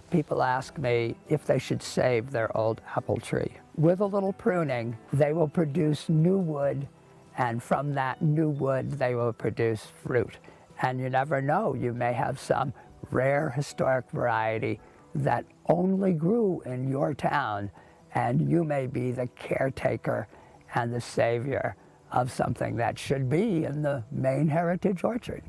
People ask me if they should save their old apple tree. With a little pruning, they will produce new wood, and from that new wood, they will produce fruit. And you never know, you may have some rare historic variety that only grew in your town, and you may be the caretaker and the savior of something that should be in the Maine Heritage Orchard.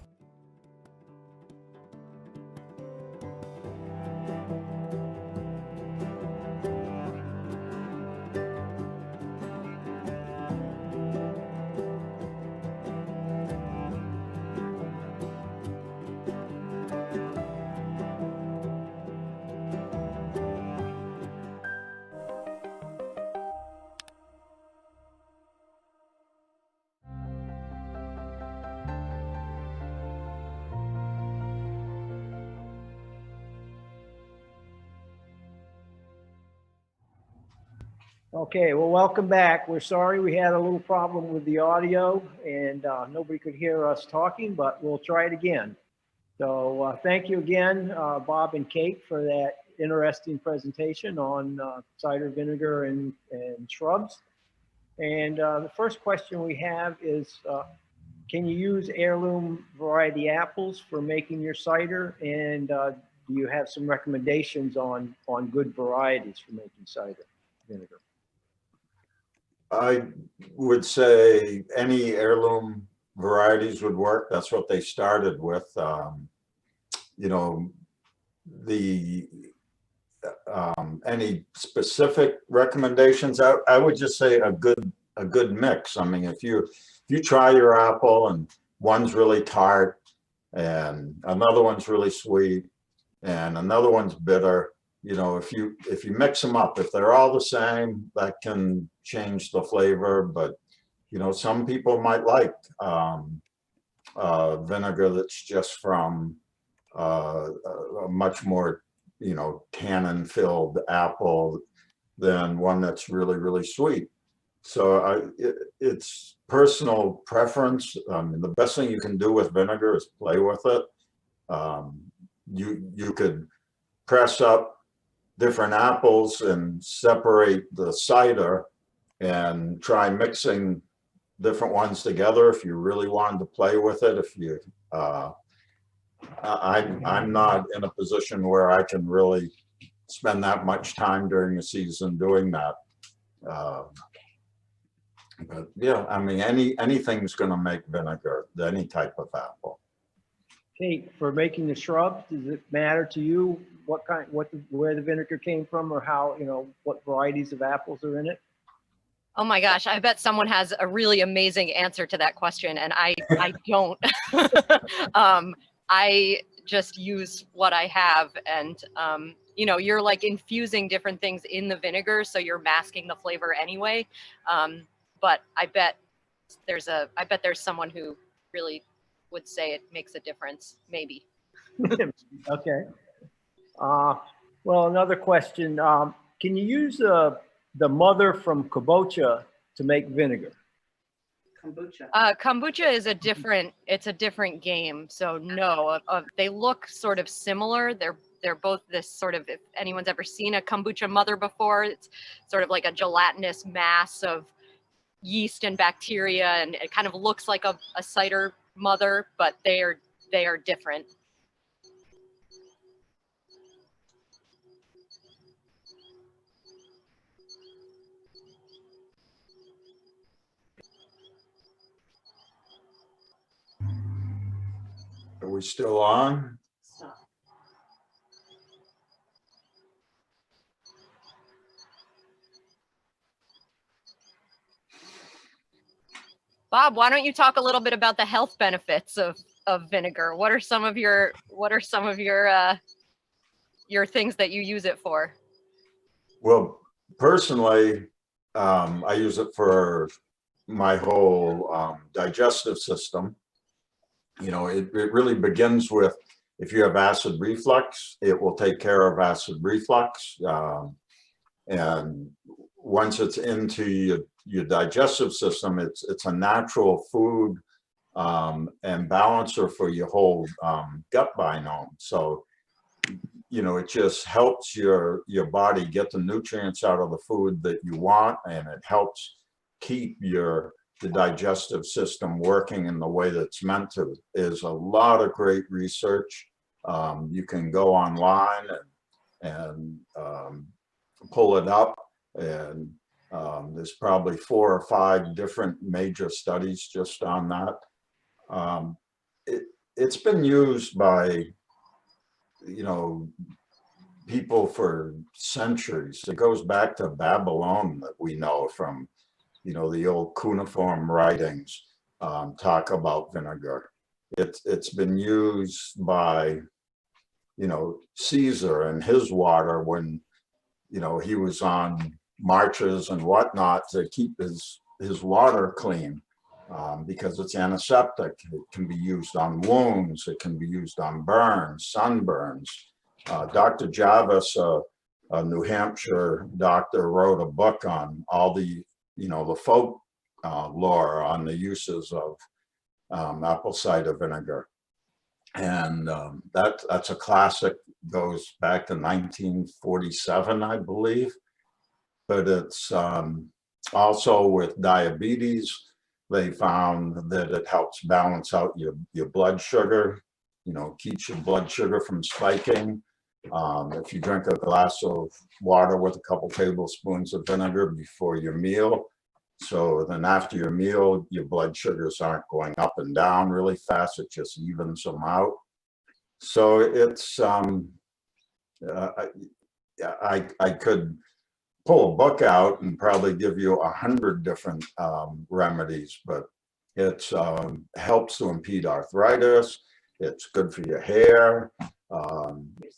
Okay, well, welcome back. We're sorry we had a little problem with the audio and nobody could hear us talking, but we'll try it again. So thank you again, Bob and Kate, for that interesting presentation on cider vinegar and shrubs. And the first question we have is, can you use heirloom variety apples for making your cider? And do you have some recommendations on good varieties for making cider vinegar? I would say any heirloom varieties would work. That's what they started with. You know, the any specific recommendations. I would just say a good mix. I mean, if you try your apple and one's really tart and another one's really sweet and another one's bitter, you know, if you mix them up, if they're all the same, that can change the flavor. But you know, some people might like vinegar that's just from a much more, you know, tannin-filled apple than one that's really sweet. So it's personal preference. The best thing you can do with vinegar is play with it. You could press up different apples and separate the cider and try mixing different ones together if you really wanted to play with it. If you I'm not in a position where I can really spend that much time during the season doing that. But yeah, I mean, anything's going to make vinegar, any type of apple. Kate, for making the shrubs, does it matter to you where the vinegar came from, or how, you know, what varieties of apples are in it? Oh my gosh, I bet someone has a really amazing answer to that question, and I don't. I just use what I have, and you know, you're like infusing different things in the vinegar, so you're masking the flavor anyway. But I bet there's someone who really would say it makes a difference, maybe. Okay. Well, another question. Can you use the mother from kombucha to make vinegar? Kombucha is a different game. So no, they look sort of similar. They're both this sort of, if anyone's ever seen a kombucha mother before, it's sort of like a gelatinous mass of yeast and bacteria, and it kind of looks like a cider mother, but they are different. Are we still on? Bob, why don't you talk a little bit about the health benefits of vinegar? What are some of your things that you use it for? Well, personally, I use it for my whole digestive system. You know, it really begins with, if you have acid reflux, it will take care of acid reflux. And once it's into your digestive system, it's a natural food and balancer for your whole gut biome. So, you know, it just helps your body get the nutrients out of the food that you want, and it helps keep the digestive system working in the way that's meant to. There's a lot of great research. You can go online and pull it up, and there's probably 4 or 5 different major studies just on that. It's been used by, you know, people for centuries. It goes back to Babylon, that we know from, you know, the old cuneiform writings talk about vinegar. It's been used by, you know, Caesar and his water when, you know, he was on marches and whatnot to keep his water clean, because it's antiseptic. It can be used on wounds. It can be used on burns, sunburns. Dr. Jarvis, a New Hampshire doctor, wrote a book on all the, you know, the folk lore on the uses of apple cider vinegar. And that's a classic, goes back to 1947, I believe. But it's also with diabetes, they found that it helps balance out your blood sugar, you know, keeps your blood sugar from spiking. If you drink a glass of water with a couple tablespoons of vinegar before your meal, so then after your meal, your blood sugars aren't going up and down really fast, it just evens them out. So it's, I could pull a book out and probably give you 100 different remedies, but it's helps to impede arthritis. It's good for your hair.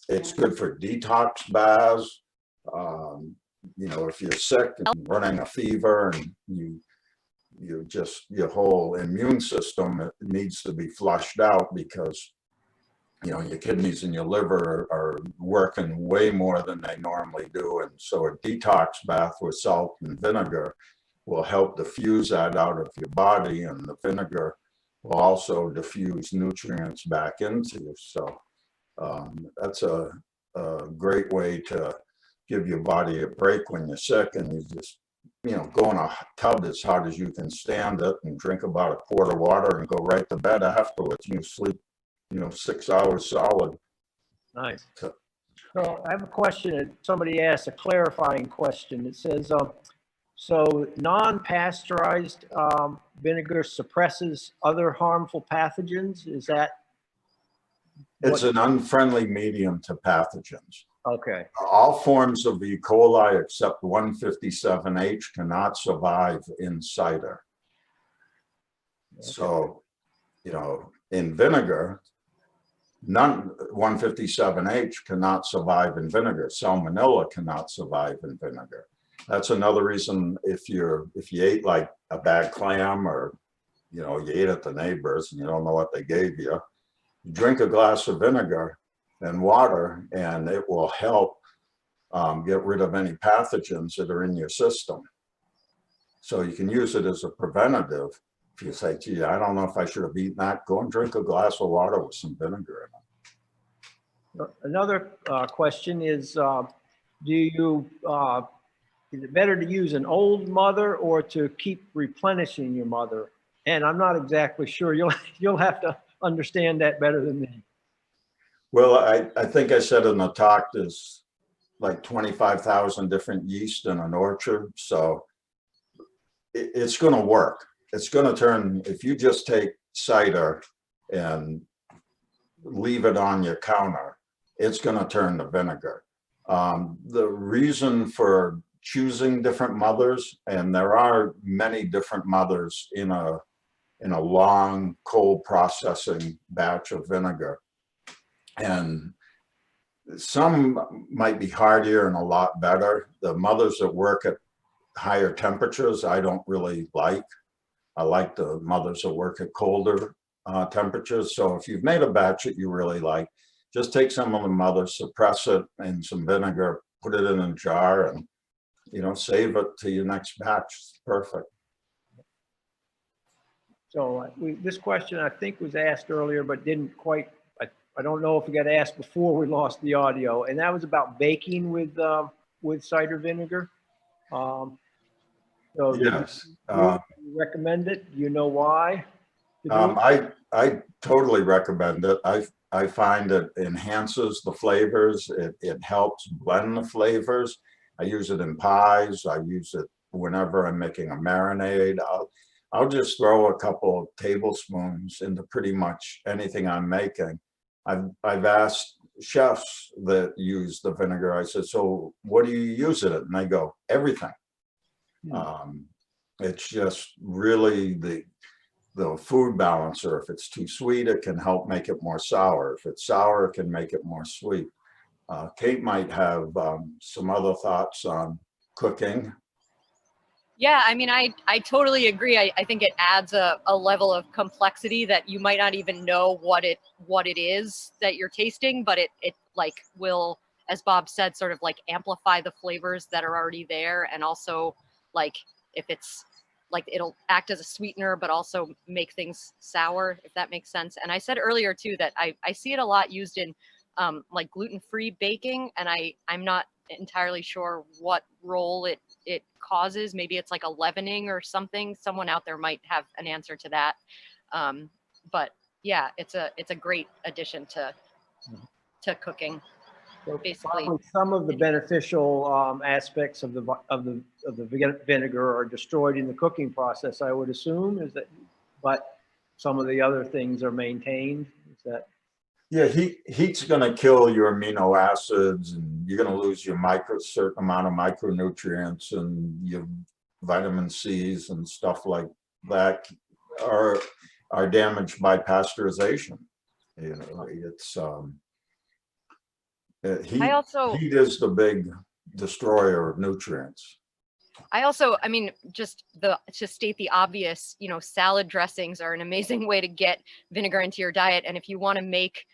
It's good for detox baths. You know, if you're sick and running a fever and you just, your whole immune system, it needs to be flushed out because, you know, your kidneys and your liver are working way more than they normally do. And so a detox bath with salt and vinegar will help diffuse that out of your body, and the vinegar will also diffuse nutrients back into you. So that's a great way to give your body a break when you're sick, and you just, you know, go in a tub as hard as you can stand it and drink about a quart of water and go right to bed afterwards. You sleep, you know, 6 hours solid. Nice. So I have a question that somebody asked, a clarifying question. It says, so non-pasteurized vinegar suppresses other harmful pathogens. Is that? It's an unfriendly medium to pathogens. Okay. All forms of E. coli except 157H cannot survive in cider. Okay. So, you know, in vinegar, 157H cannot survive in vinegar. Salmonella cannot survive in vinegar. That's another reason if you ate like a bad clam, or, you know, you ate at the neighbors and you don't know what they gave you, drink a glass of vinegar and water, and it will help get rid of any pathogens that are in your system. So you can use it as a preventative. If you say, gee, I don't know if I should have eaten that, go and drink a glass of water with some vinegar in it. Another question is, is it better to use an old mother or to keep replenishing your mother? And I'm not exactly sure. You'll have to understand that better than me. Well, I think I said in the talk, there's like 25,000 different yeast in an orchard. So it's going to work. It's going to turn, if you just take cider and leave it on your counter, it's going to turn to vinegar. The reason for choosing different mothers, and there are many different mothers in a long cold processing batch of vinegar, and some might be hardier and a lot better. The mothers that work at higher temperatures, I don't really like. I like the mothers that work at colder temperatures. So if you've made a batch that you really like, just take some of the mothers, suppress it in some vinegar, put it in a jar, and, you know, save it to your next batch. It's perfect. So this question I think was asked earlier, but didn't quite, I don't know if it got asked before we lost the audio, and that was about baking with cider vinegar. So yes. Do you recommend it? Do you know why? I totally recommend it. I find it enhances the flavors. It helps blend the flavors. I use it in pies. I use it whenever I'm making a marinade. I'll just throw a couple of tablespoons into pretty much anything I'm making. I've asked chefs that use the vinegar. I said, so what do you use it in? And they go, everything. It's just really the food balancer. If it's too sweet, it can help make it more sour. If it's sour, it can make it more sweet. Kate might have some other thoughts on cooking. Yeah, I mean, I totally agree. I think it adds a level of complexity that you might not even know what it is that you're tasting, but it like will, as Bob said, sort of like amplify the flavors that are already there. And also, like, if it's like, it'll act as a sweetener, but also make things sour, if that makes sense. And I said earlier too, that I see it a lot used in like gluten-free baking, and I'm not entirely sure what role it causes. Maybe it's like a leavening or something. Someone out there might have an answer to that. But yeah, it's a great addition to cooking. So basically, some of the beneficial aspects of the vinegar are destroyed in the cooking process, I would assume, but some of the other things are maintained. Is that? Yeah, heat's going to kill your amino acids, and you're going to lose your certain amount of micronutrients, and your vitamin C's and stuff like that are damaged by pasteurization. You know, it's heat is the big destroyer of nutrients. I mean, just to state the obvious, you know, salad dressings are an amazing way to get vinegar into your diet. And if you want to make,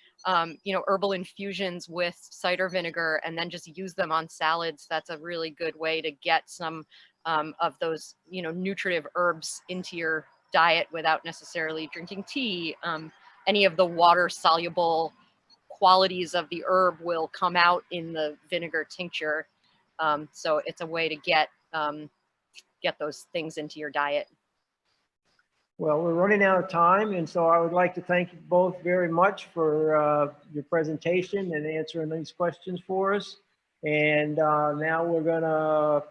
you know, herbal infusions with cider vinegar and then just use them on salads, that's a really good way to get some of those, you know, nutritive herbs into your diet without necessarily drinking tea. Any of the water soluble qualities of the herb will come out in the vinegar tincture. So it's a way to get those things into your diet. Well, we're running out of time, and so I would like to thank you both very much for your presentation and answering these questions for us. And now we're gonna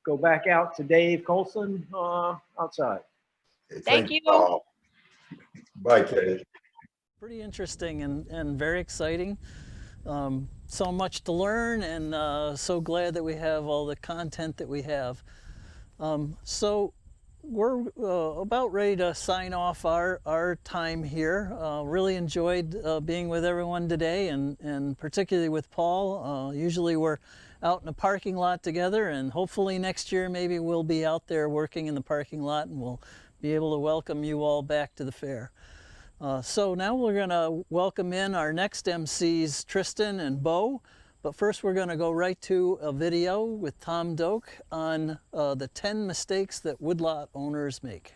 go back out to Dave Colson outside. Thank you. Bye, Katie. Pretty interesting and very exciting. So much to learn, and so glad that we have all the content that we have. So we're about ready to sign off our time here. Really enjoyed being with everyone today, and particularly with Paul. Usually we're out in a parking lot together, and hopefully next year maybe we'll be out there working in the parking lot, and we'll be able to welcome you all back to the fair. So now we're going to welcome in our next MCs, Tristan and Bo. But first we're going to go right to a video with Tom Doak on the 10 mistakes that woodlot owners make.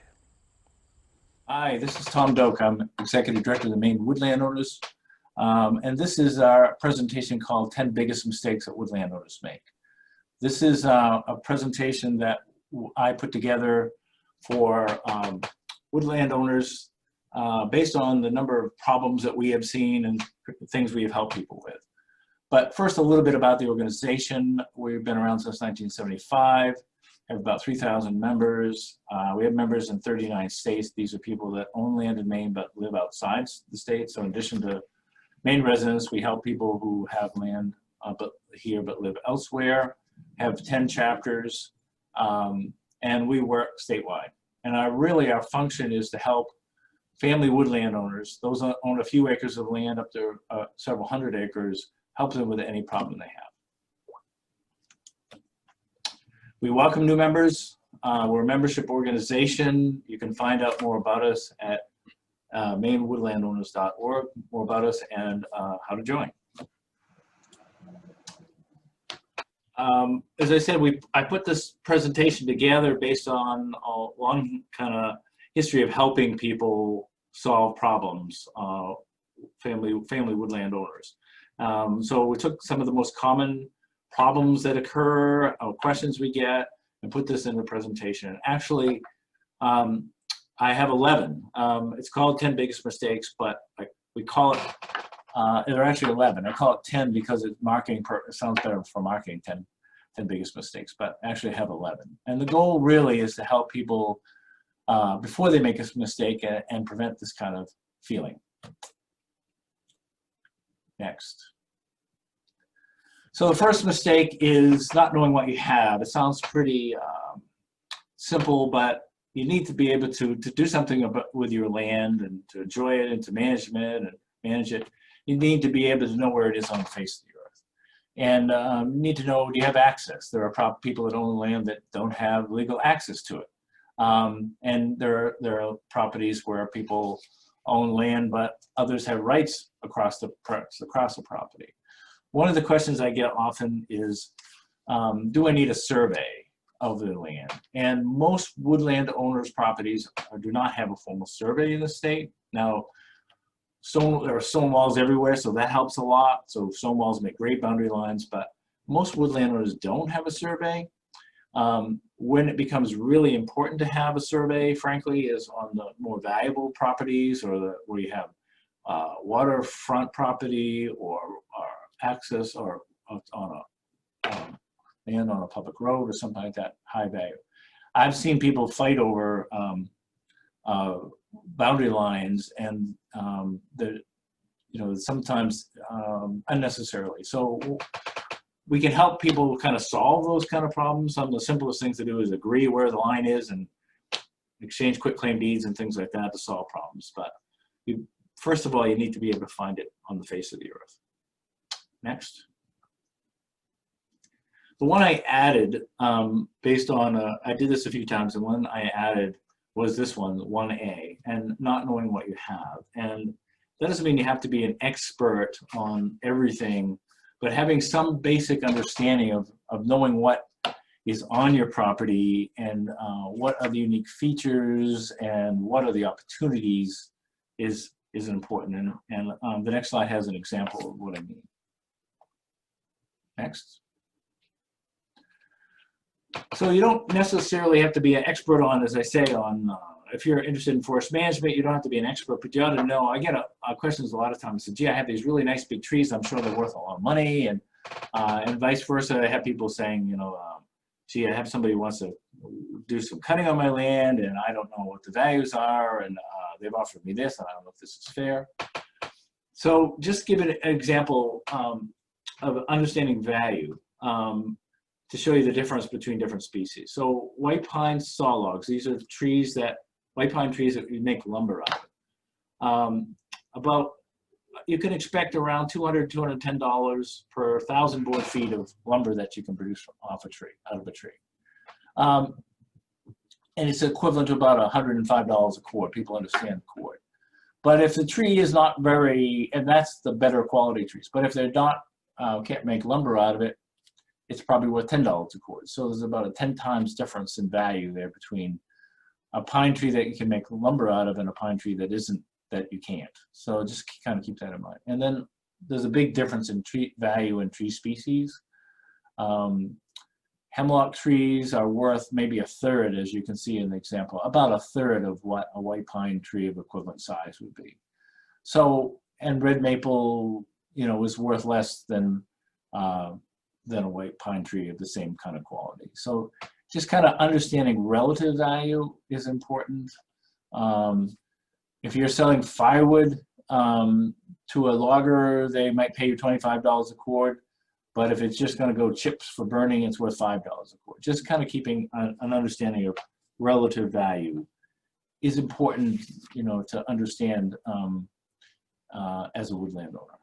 Hi, this is Tom Doak. I'm Executive Director of the Maine Woodland Owners. And this is our presentation called 10 Biggest Mistakes that Woodland Owners Make. This is a presentation that I put together for woodland owners based on the number of problems that we have seen and things we have helped people with. But first, a little bit about the organization. We've been around since 1975, have about 3,000 members. We have members in 39 states. These are people that own land in Maine but live outside the state. So in addition to Maine residents, we help people who have land here but live elsewhere, have 10 chapters, and we work statewide. And our function is to help family woodland owners, those that own a few acres of land up to several hundred acres, help them with any problem they have. We welcome new members. We're a membership organization. You can find out more about us at mainewoodlandowners.org, more about us and how to join. As I said, I put this presentation together based on a long kind of history of helping people solve problems, family woodland owners. So we took some of the most common problems that occur, questions we get, and put this in the presentation. Actually, I have 11. It's called 10 Biggest Mistakes, but we call it, there are actually 11. I call it 10 because it's marketing, it sounds better for marketing, 10 Biggest Mistakes, but actually I have 11. And the goal really is to help people before they make a mistake and prevent this kind of feeling. Next. So the first mistake is not knowing what you have. It sounds pretty simple, but you need to be able to do something with your land and to enjoy it and to manage it. You need to be able to know where it is on the face of the earth. And you need to know, do you have access? There are people that own land that don't have legal access to it. And there are properties where people own land, but others have rights across the property. One of the questions I get often is, do I need a survey of the land? And most woodland owners' properties do not have a formal survey in the state. Now, there are stone walls everywhere, so that helps a lot. So stone walls make great boundary lines, but most woodland owners don't have a survey. When it becomes really important to have a survey, frankly, is on the more valuable properties or where you have waterfront property or access or on land on a public road or something like that, high value. I've seen people fight over boundary lines, and sometimes unnecessarily. So we can help people kind of solve those kind of problems. Some of the simplest things to do is agree where the line is and exchange quitclaim deeds and things like that to solve problems. But first of all, you need to be able to find it on the face of the earth. Next. The one I added based on, I did this a few times, and one I added was this one, 1A, and not knowing what you have. And that doesn't mean you have to be an expert on everything, but having some basic understanding of knowing what is on your property and what are the unique features and what are the opportunities is important. And the next slide has an example of what I mean. Next. So you don't necessarily have to be an expert on, as I say, on if you're interested in forest management, you don't have to be an expert, but you ought to know. I get questions a lot of times. So, gee, I have these really nice big trees. I'm sure they're worth a lot of money, and vice versa. I have people saying, gee, I have somebody who wants to do some cutting on my land, and I don't know what the values are, and they've offered me this, and I don't know if this is fair. So just give an example of understanding value. To show you the difference between different species. So white pine saw logs, these are trees white pine trees that you make lumber out of. You can expect around $200, $210 per 1,000 board feet of lumber that you can produce out of a tree. And it's equivalent to about $105 a cord. People understand cord. But if the tree is not and that's the better quality trees, but if they're not, can't make lumber out of it, it's probably worth $10 a cord. So there's about a 10 times difference in value there between a pine tree that you can make lumber out of and a pine tree that you can't. So just kind of keep that in mind. And then there's a big difference in tree value in tree species. Hemlock trees are worth maybe a third, as you can see in the example, about a third of what a white pine tree of equivalent size would be. So, and red maple, is worth less than a white pine tree of the same kind of quality. So just kind of understanding relative value is important. If you're selling firewood to a logger, they might pay you $25 a cord, but if it's just going to go chips for burning, it's worth $5 a cord. Just kind of keeping an understanding of relative value is important, to understand as a woodland owner.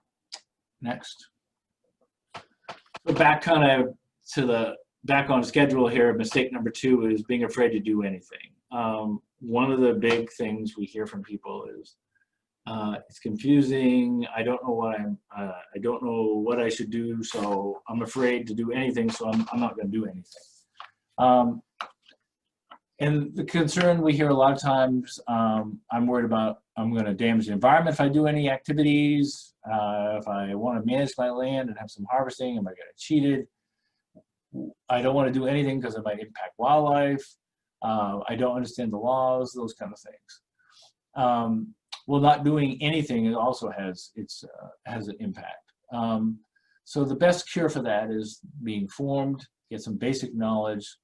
Next. So back on schedule here, mistake number 2 is being afraid to do anything. One of the big things we hear from people is it's confusing. I don't know what I should do, so I'm afraid to do anything, so I'm not going to do anything. And the concern we hear a lot of times, I'm worried about I'm going to damage the environment if I do any activities. If I want to manage my land and have some harvesting, am I going to get cheated? I don't want to do anything because it might impact wildlife. I don't understand the laws, those kind of things. Well, not doing anything also has an impact. So the best cure for that is being informed, get some basic knowledge,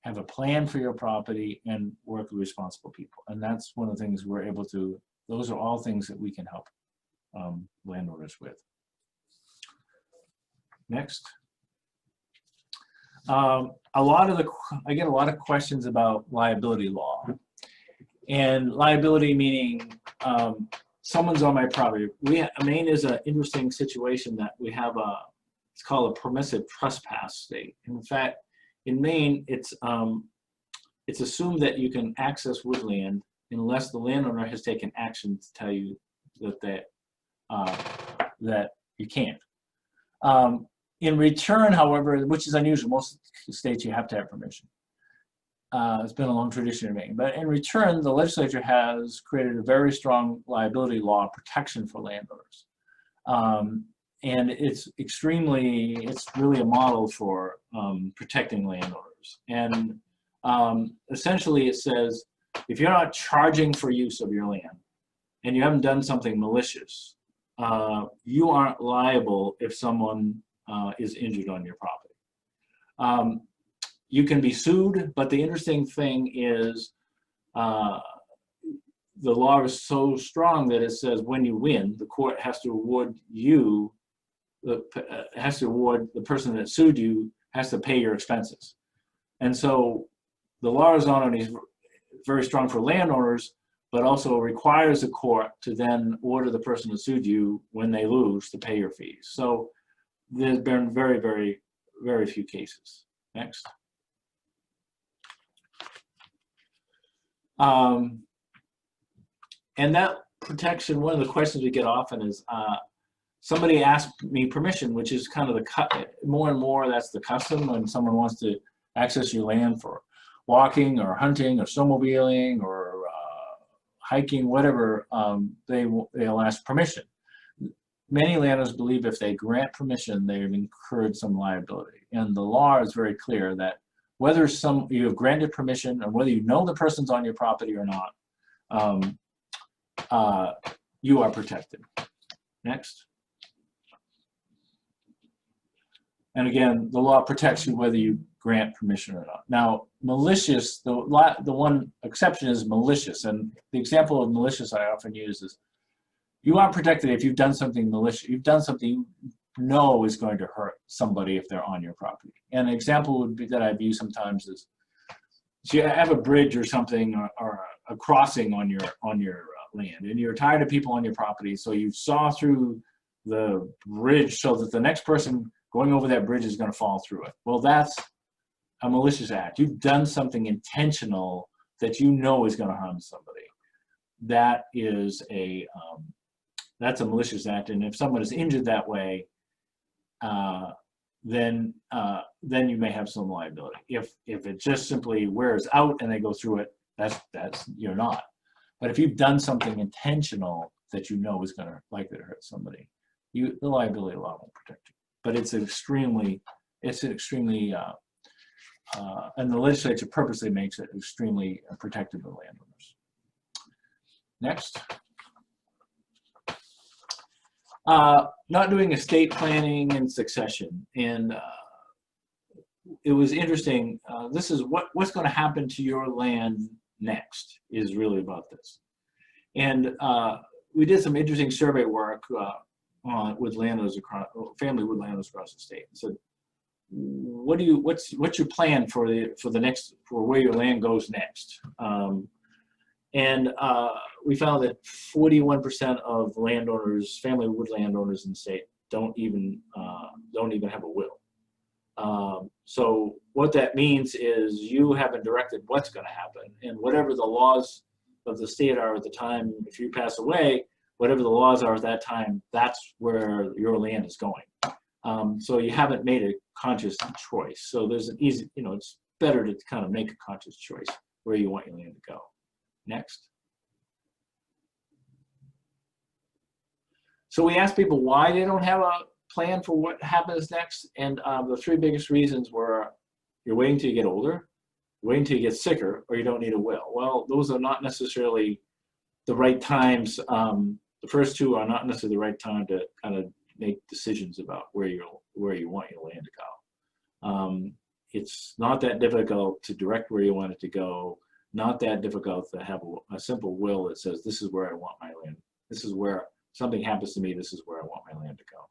have a plan for your property, and work with responsible people. And that's one of the things we're able to, those are all things that we can help landowners with. Next. I get a lot of questions about liability law. And liability meaning someone's on my property. Maine is an interesting situation that we have it's called a permissive trespass state. In fact, in Maine, it's assumed that you can access woodland unless the landowner has taken action to tell you that you can't. In return, however, which is unusual, most states you have to have permission. It's been a long tradition in Maine. But in return, the legislature has created a very strong liability law protection for landowners. And it's really a model for protecting landowners. And essentially it says, if you're not charging for use of your land and you haven't done something malicious, you aren't liable if someone is injured on your property. You can be sued, but the interesting thing is the law is so strong that it says when you win, the court has to award you, has to award the person that sued you has to pay your expenses. And so the law is not only very strong for landowners, but also requires the court to then order the person that sued you when they lose to pay your fees. So there's been very, very, very few cases. Next. And that protection, one of the questions we get often is, somebody asked me permission, which is kind of the more and more that's the custom when someone wants to access your land for walking or hunting or snowmobiling or hiking, whatever, they'll ask permission. Many landowners believe if they grant permission, they've incurred some liability. And the law is very clear that whether you have granted permission or whether you know the person's on your property or not, you are protected. Next. And again, the law protects you whether you grant permission or not. Now, malicious, the one exception is malicious. And the example of malicious I often use is, you are protected if you've done something malicious. You've done something you know is going to hurt somebody if they're on your property. And an example would be that I've used sometimes is, so you have a bridge or something or a crossing on your land, and you're tired of people on your property, so you saw through the bridge so that the next person going over that bridge is going to fall through it. Well, that's a malicious act. You've done something intentional that you know is going to harm somebody. That is that's a malicious act, and if someone is injured that way, then you may have some liability. If it just simply wears out and they go through it, that's you're not. But if you've done something intentional that you know is going to likely to hurt somebody, the liability law won't protect you. But it's extremely, and the legislature purposely makes it extremely protective of landowners. Next. Not doing estate planning and succession. And it was interesting. This is what's going to happen to your land next is really about this. And we did some interesting survey work with landowners family wood landowners across the state. So what's your plan for where your land goes next? And we found that 41% of landowners, family wood landowners in the state, don't even have a will. So what that means is you haven't directed what's going to happen, and whatever the laws of the state are at the time, if you pass away, whatever the laws are at that time, that's where your land is going. So you haven't made a conscious choice. So there's an easy, it's better to kind of make a conscious choice where you want your land to go. Next. So we asked people why they don't have a plan for what happens next, and the three biggest reasons were you're waiting till you get older, waiting till you get sicker, or you don't need a will. Well, those are not necessarily the right times. The first two are not necessarily the right time to kind of make decisions about where you want your land to go. It's not that difficult to direct where you want it to go. Not that difficult to have a simple will that says, this is where I want my land. This is where something happens to me. This is where I want my land to go.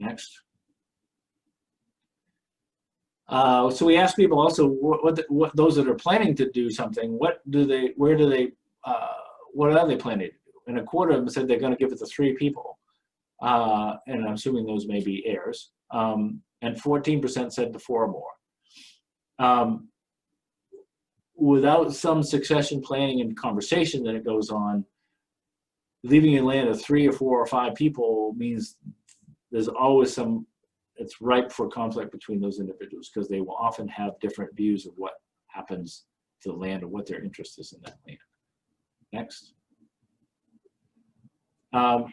Next. So we asked people also what those that are planning to do something, what are they planning to do? And a quarter of them said they're going to give it to 3 people. And I'm assuming those may be heirs. And 14% said to 4 or more. Without some succession planning and conversation that it goes on, leaving your land to 3 or 4 or 5 people means there's always it's ripe for conflict between those individuals because they will often have different views of what happens to the land or what their interest is in that land. Next. I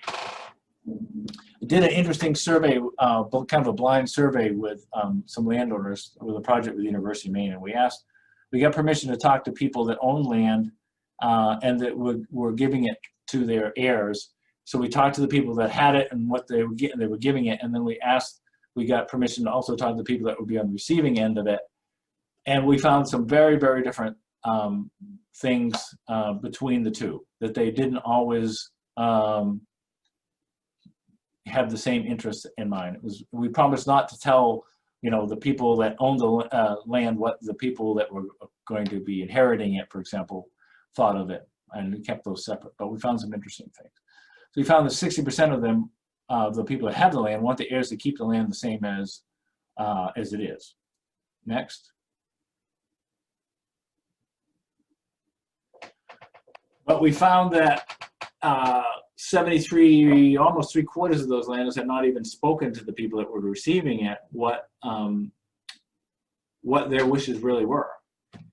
did an interesting survey, kind of a blind survey with some landowners with a project with the University of Maine, and we got permission to talk to people that own land and that were giving it to their heirs. So we talked to the people that had it and what they were getting, they were giving it, and then we got permission to also talk to the people that would be on the receiving end of it. And we found some very, very different things between the two, that they didn't always have the same interests in mind. We promised not to tell, the people that owned the land what the people that were going to be inheriting it, for example, thought of it, and we kept those separate. But we found some interesting things. So we found that 60% of them, the people that have the land, want the heirs to keep the land the same as it is. Next. But we found that 73, almost 3/4 of those landowners had not even spoken to the people that were receiving it what their wishes really were,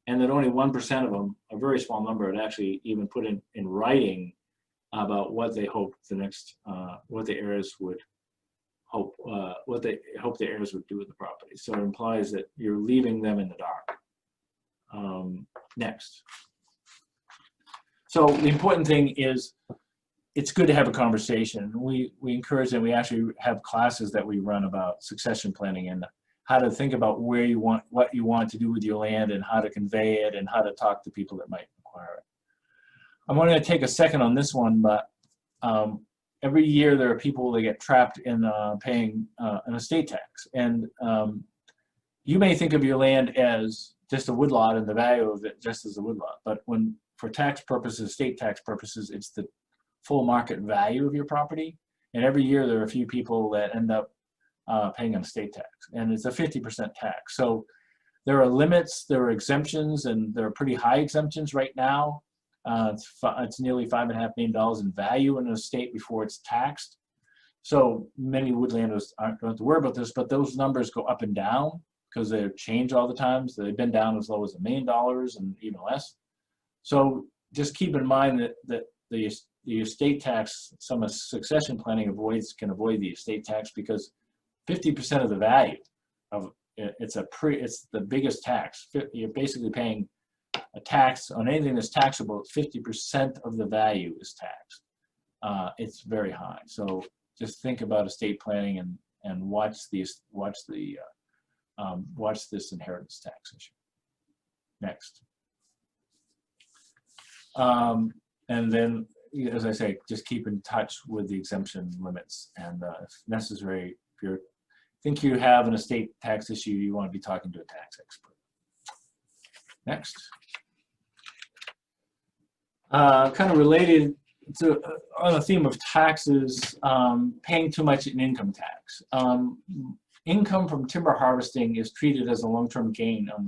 and that only 1% of them, a very small number, had actually even put in writing about what they hoped what the heirs would hope, what they hope the heirs would do with the property. So it implies that you're leaving them in the dark. Next. So the important thing is, it's good to have a conversation. We encourage, and we actually have classes that we run about succession planning and how to think about what you want to do with your land and how to convey it and how to talk to people that might require it. I'm going to take a second on this one, but every year there are people that get trapped in paying an estate tax. And you may think of your land as just a woodlot and the value of it just as a woodlot, but for tax purposes, state tax purposes, it's the full market value of your property. And every year there are a few people that end up paying an estate tax, and it's a 50% tax. So there are limits, there are exemptions, and there are pretty high exemptions right now. It's nearly $5.5 million in value in an estate before it's taxed. So many woodlanders don't have to worry about this, but those numbers go up and down because they change all the time. So they've been down as low as $1 million and even less. So just keep in mind that the estate tax, some succession planning can avoid the estate tax, because 50% of the value of it's the biggest tax. You're basically paying a tax on anything that's taxable. 50% of the value is taxed. It's very high. So just think about estate planning and watch this inheritance tax issue. Next. And then, as I say, just keep in touch with the exemption limits, and if necessary, if you think you have an estate tax issue, you want to be talking to a tax expert. Next. Kind of related to on the theme of taxes, paying too much in income tax. Income from timber harvesting is treated as a long-term gain at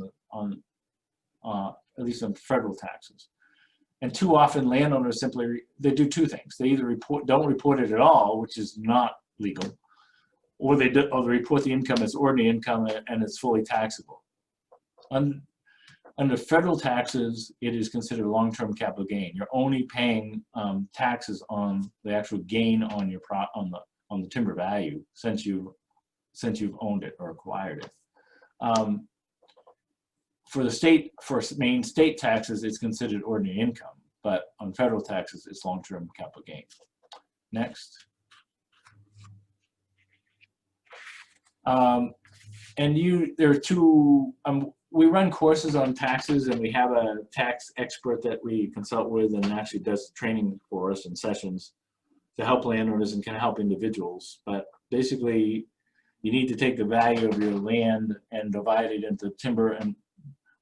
least on federal taxes. And too often landowners they do two things. They either don't report it at all, which is not legal, or they report the income as ordinary income and it's fully taxable. Under federal taxes, it is considered a long-term capital gain. You're only paying taxes on the actual gain on your on the timber value since you've owned it or acquired it. For Maine state taxes, it's considered ordinary income, but on federal taxes, it's long-term capital gain. Next. There are two, we run courses on taxes, and we have a tax expert that we consult with and actually does training for us in sessions to help landowners and can help individuals. But basically, you need to take the value of your land and divide it into timber, and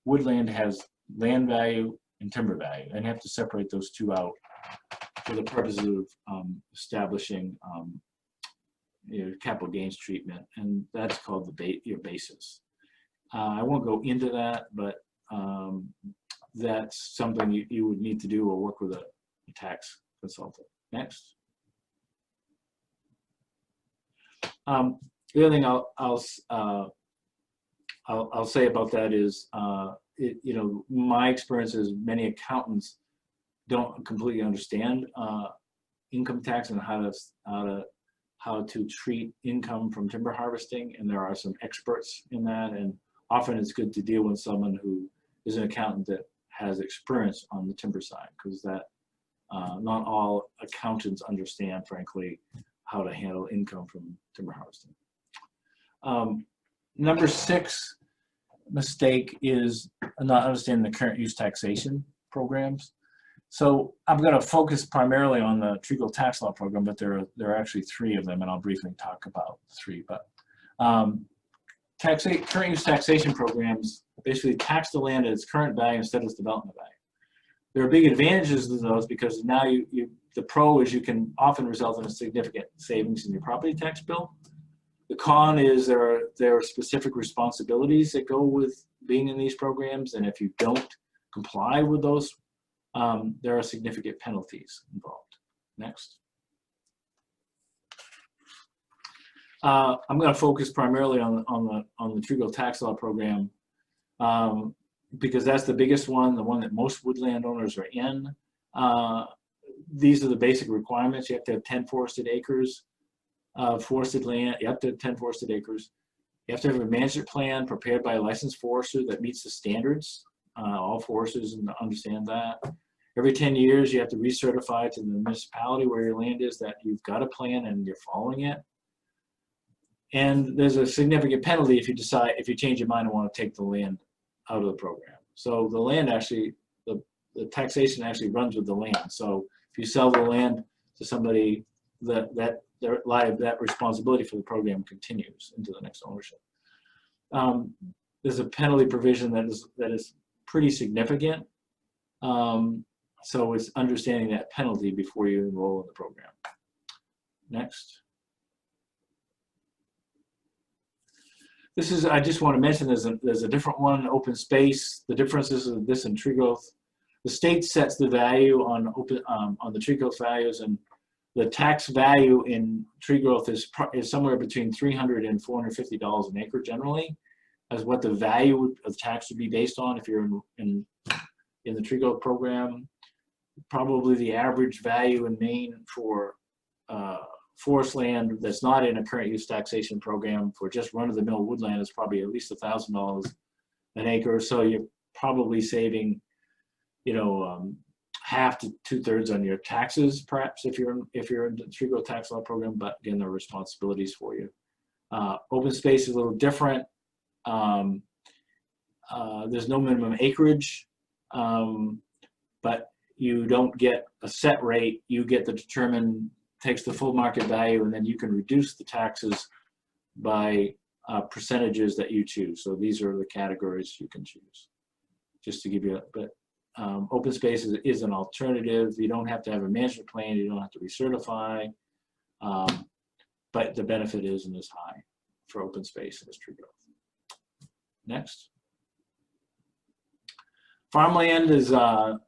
woodland has land value and timber value, and you have to separate those two out for the purposes of establishing your capital gains treatment, and that's called your basis. I won't go into that, but that's something you would need to do or work with a tax consultant. Next. The other thing I'll say about that is, my experience is many accountants don't completely understand income tax and how to treat income from timber harvesting, and there are some experts in that, and often it's good to deal with someone who is an accountant that has experience on the timber side, because that not all accountants understand, frankly, how to handle income from timber harvesting. Number 6, mistake is not understanding the current use taxation programs. So I'm going to focus primarily on the tree growth tax law program, but there are actually 3 of them, and I'll briefly talk about 3. But current use taxation programs basically tax the land at its current value instead of its development value. There are big advantages to those because now the pro is you can often result in a significant savings in your property tax bill. The con is there are specific responsibilities that go with being in these programs, and if you don't comply with those, there are significant penalties involved. Next. I'm going to focus primarily on the tree growth tax law program because that's the biggest one, the one that most woodland owners are in. These are the basic requirements. You have to have 10 forested acres of forested land. You have to have 10 forested acres. You have to have a management plan prepared by a licensed forester that meets the standards. All foresters understand that. Every 10 years, you have to recertify to the municipality where your land is that you've got a plan and you're following it. And there's a significant penalty if you change your mind and want to take the land out of the program. So the land actually, the taxation actually runs with the land. So if you sell the land to somebody, that responsibility for the program continues into the next ownership. There's a penalty provision that is pretty significant. So it's understanding that penalty before you enroll in the program. Next. This is, I just want to mention there's a different one, open space. The differences of this and tree growth. The state sets the value on the tree growth values, and the tax value in tree growth is somewhere between $300 and $450 an acre generally, as what the value of tax would be based on if you're in the tree growth program. Probably the average value in Maine for forest land that's not in a current use taxation program for just run-of-the-mill woodland is probably at least $1,000 an acre. So you're probably saving, half to 2/3 on your taxes, perhaps, if you're in the tree growth tax law program. But again, there are responsibilities for you. Open space is a little different. There's no minimum acreage, but you don't get a set rate. You get the determined, takes the full market value, and then you can reduce the taxes by percentages that you choose. So these are the categories you can choose. Just to give you open space is an alternative. You don't have to have a management plan. You don't have to recertify, but the benefit isn't as high for open space as tree growth. Next. Farmland is the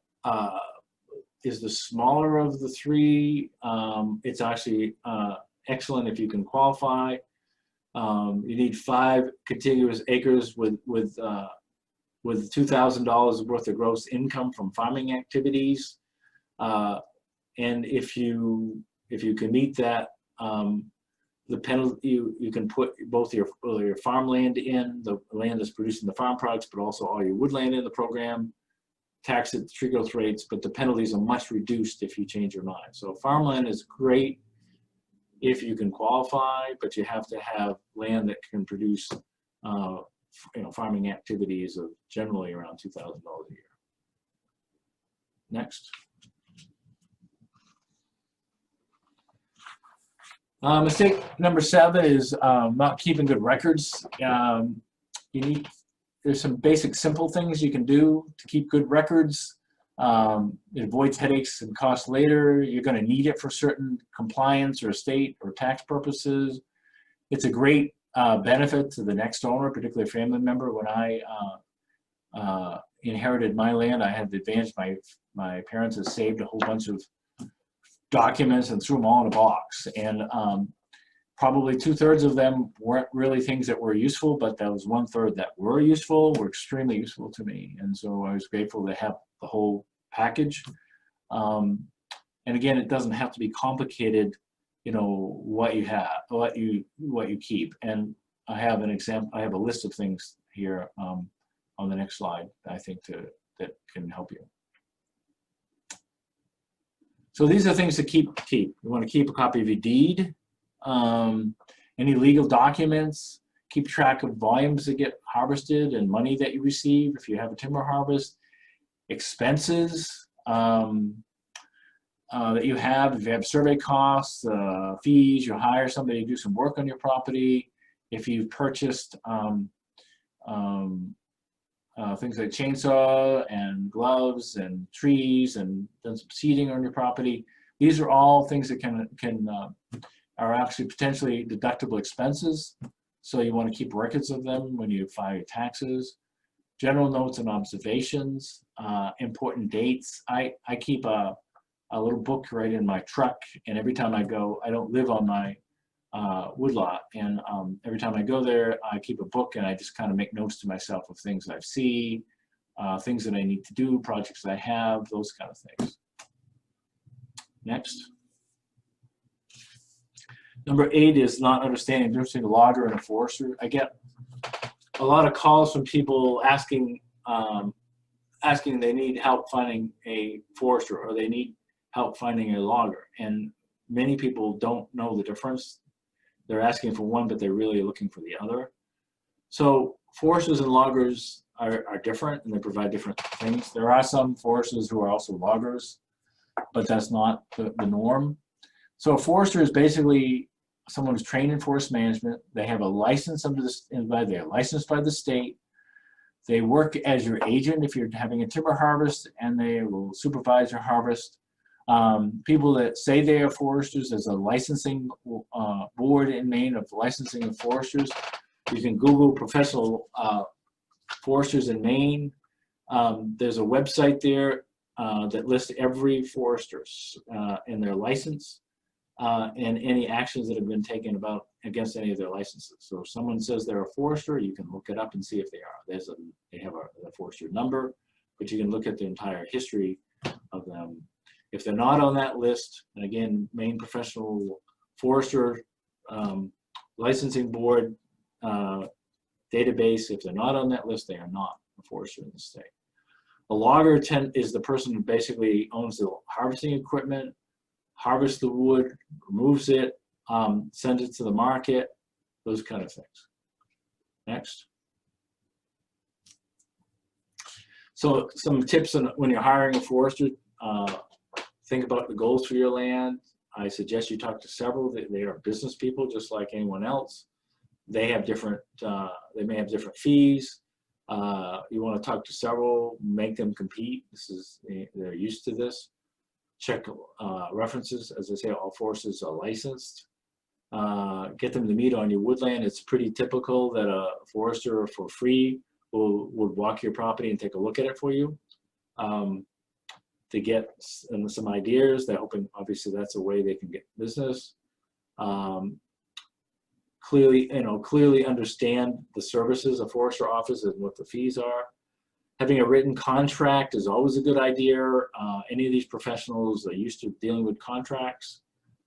smaller of the 3. It's actually excellent if you can qualify. You need 5 contiguous acres with $2,000 worth of gross income from farming activities, and if you can meet that, the penalty you can put both your farmland in, the land that's producing the farm products, but also all your woodland in the program. Tax at tree growth rates, but the penalties are much reduced if you change your mind. So farmland is great if you can qualify, but you have to have land that can produce farming activities of generally around $2,000 a year. Next. Mistake number 7 is not keeping good records. There's some basic simple things you can do to keep good records. It avoids headaches and costs later. You're going to need it for certain compliance or estate or tax purposes. It's a great benefit to the next owner, particularly a family member. When I inherited my land, I had the advantage my parents had saved a whole bunch of documents and threw them all in a box. And probably 2/3 of them weren't really things that were useful, but that was 1/3 that were useful, were extremely useful to me. And so I was grateful to have the whole package. And again, it doesn't have to be complicated, what you have, what you keep. And I have an example, I have a list of things here on the next slide, I think that can help you. So these are things to keep. You want to keep a copy of your deed, any legal documents. keep track of volumes that get harvested and money that you receive if you have a timber harvest, expenses that you have, if you have survey costs, fees, you hire somebody to do some work on your property, if you've purchased things like chainsaw and gloves and trees and done some seeding on your property. These are all things that are actually potentially deductible expenses. So you want to keep records of them when you file your taxes. General notes and observations, important dates. I keep a little book right in my truck, and every time I go, I don't live on my woodlot, and every time I go there, I keep a book and I just kind of make notes to myself of things I see, things that I need to do, projects that I have, those kind of things. Next. Number 8 is not understanding the difference between a logger and a forester. I get a lot of calls from people asking they need help finding a forester or they need help finding a logger, and many people don't know the difference. They're asking for one, but they're really looking for the other. So foresters and loggers are different, and they provide different things. There are some foresters who are also loggers, but that's not the norm. So a forester is basically someone who's trained in forest management. They have a license under they're licensed by the state. They work as your agent if you're having a timber harvest, and they will supervise your harvest. People that say they are foresters, there's a licensing board in Maine of licensing of foresters. You can Google professional foresters in Maine. There's a website there that lists every foresters and their license and any actions that have been taken against any of their licenses. So if someone says they're a forester, you can look it up and see if they are. They have a forester number, but you can look at the entire history of them. If they're not on that list, and again, Maine Professional Forester Licensing Board database, if they're not on that list, they are not a forester in the state. A logger is the person who basically owns the harvesting equipment, harvests the wood, removes it, sends it to the market, those kind of things. Next. So some tips on when you're hiring a forester. Think about the goals for your land. I suggest you talk to several. They are business people just like anyone else. They have different, they may have different fees. You want to talk to several, make them compete. They're used to this. Check references. As I say, all foresters are licensed. Get them to meet on your woodland. It's pretty typical that a forester for free would walk your property and take a look at it for you. To get some ideas. They're hoping, obviously, that's a way they can get business. Clearly understand the services a forester offers and what the fees are. Having a written contract is always a good idea. Any of these professionals are used to dealing with contracts,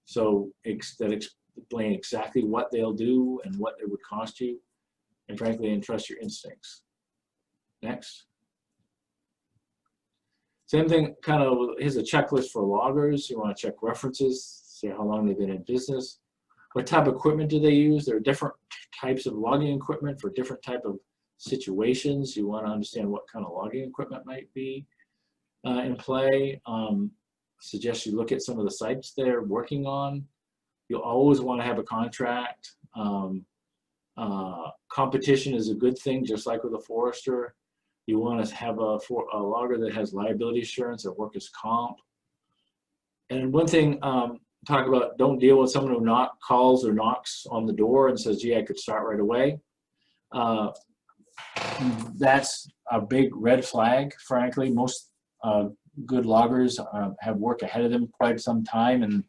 so that explain exactly what they'll do and what it would cost you, and frankly, entrust your instincts. Next. Same thing, here's a checklist for loggers. You want to check references, see how long they've been in business. What type of equipment do they use? There are different types of logging equipment for different type of situations. You want to understand what kind of logging equipment might be in play. Suggest you look at some of the sites they're working on. You'll always want to have a contract. Competition is a good thing, just like with a forester. You want to have a logger that has liability insurance or workers' comp. And one thing, talk about, don't deal with someone who calls or knocks on the door and says, gee, I could start right away. That's a big red flag, frankly. Most good loggers have work ahead of them quite some time, and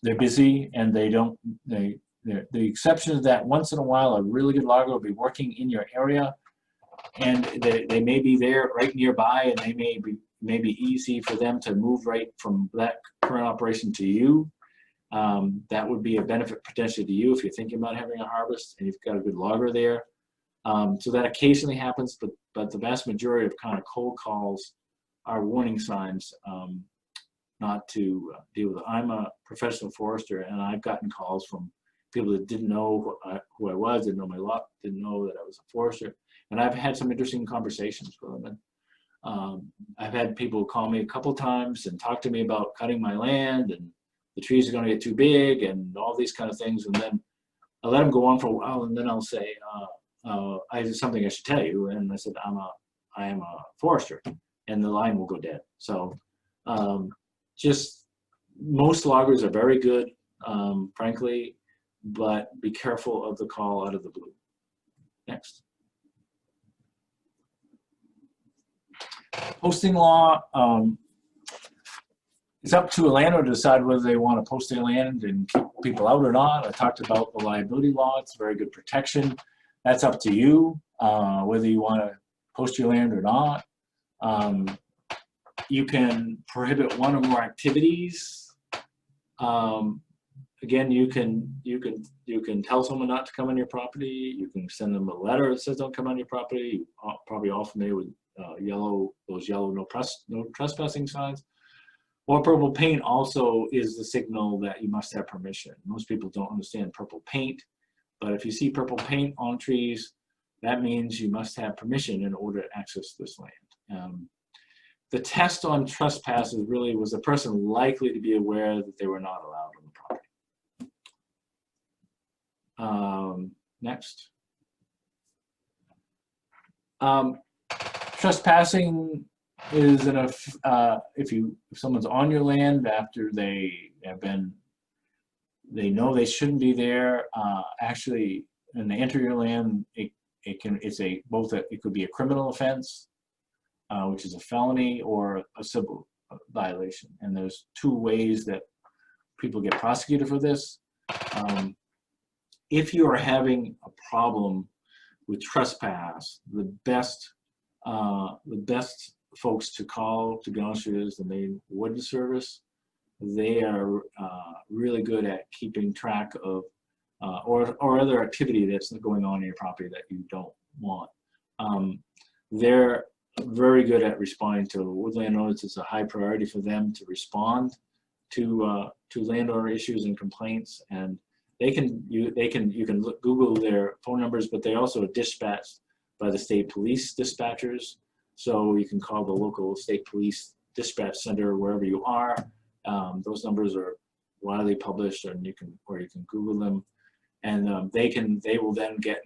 they're busy, and the exception is that once in a while a really good logger will be working in your area, and they may be there right nearby, and they may be easy for them to move right from that current operation to you. That would be a benefit potentially to you if you're thinking about having a harvest and you've got a good logger there. So that occasionally happens, but the vast majority of kind of cold calls are warning signs not to deal with it. I'm a professional forester, and I've gotten calls from people that didn't know who I was, didn't know my lot, didn't know that I was a forester. And I've had some interesting conversations with them. And I've had people call me a couple times and talk to me about cutting my land and the trees are going to get too big and all these kind of things. And then I let them go on for a while, and then I'll say, I have something I should tell you. And I said, I am a forester, and the line will go dead. So just most loggers are very good, frankly, but be careful of the call out of the blue. Next. Posting law, it's up to a landowner to decide whether they want to post their land and keep people out or not. I talked about the liability law. It's very good protection. That's up to you, whether you want to post your land or not. You can prohibit one or more activities. Again, you can tell someone not to come on your property. You can send them a letter that says don't come on your property. You're probably all familiar with those yellow no trespassing signs. Or purple paint also is the signal that you must have permission. Most people don't understand purple paint, but if you see purple paint on trees, that means you must have permission in order to access this land. The test on trespasses really was a person likely to be aware that they were not allowed on the property. Next. Trespassing is if someone's on your land after they know they shouldn't be there, actually, and they enter your land, it could be a criminal offense, which is a felony, or a civil violation. And there's two ways that people get prosecuted for this. If you are having a problem with trespass, the best folks to call, to be honest with you, is the Maine Woodland Service. They are really good at keeping track of or other activity that's going on in your property that you don't want. They're very good at responding to woodland owners. It's a high priority for them to respond to landowner issues and complaints, and you can Google their phone numbers, but they also are dispatched by the state police dispatchers. So you can call the local state police dispatch center wherever you are. Those numbers are widely published, and you can Google them, and they will then get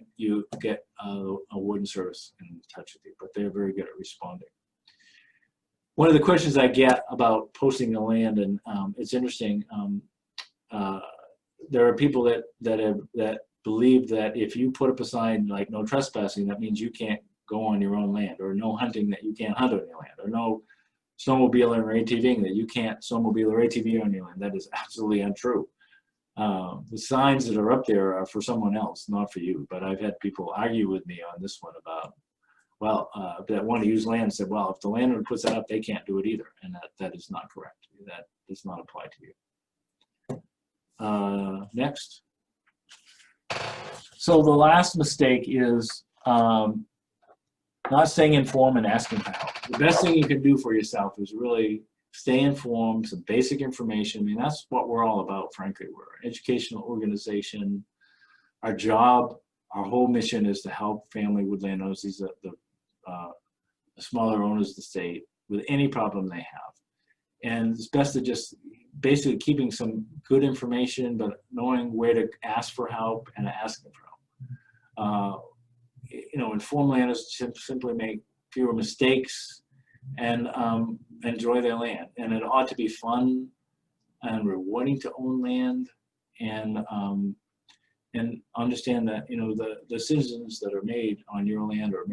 a Woodland Service in touch with you. But they're very good at responding. One of the questions I get about posting the land, and it's interesting. There are people that believe that if you put up a sign like no trespassing, that means you can't go on your own land, or no hunting, that you can't hunt on your land, or no snowmobiling or ATVing, that you can't snowmobile or ATV on your land. That is absolutely untrue. The signs that are up there are for someone else, not for you. But I've had people argue with me on this one about, that want to use land, and said, well, if the landowner puts that up, they can't do it either. And that is not correct. That does not apply to you. Next. So the last mistake is not staying informed and asking for help. The best thing you can do for yourself is really stay informed, some basic information. I mean, that's what we're all about, frankly. We're an educational organization. Our job, our whole mission is to help family woodland owners, these are the smaller owners of the state, with any problem they have. And it's best to just basically keeping some good information, but knowing where to ask for help and asking for help. Informed landers simply make fewer mistakes and enjoy their land. And it ought to be fun and rewarding to own land, and understand that the decisions that are made on your land are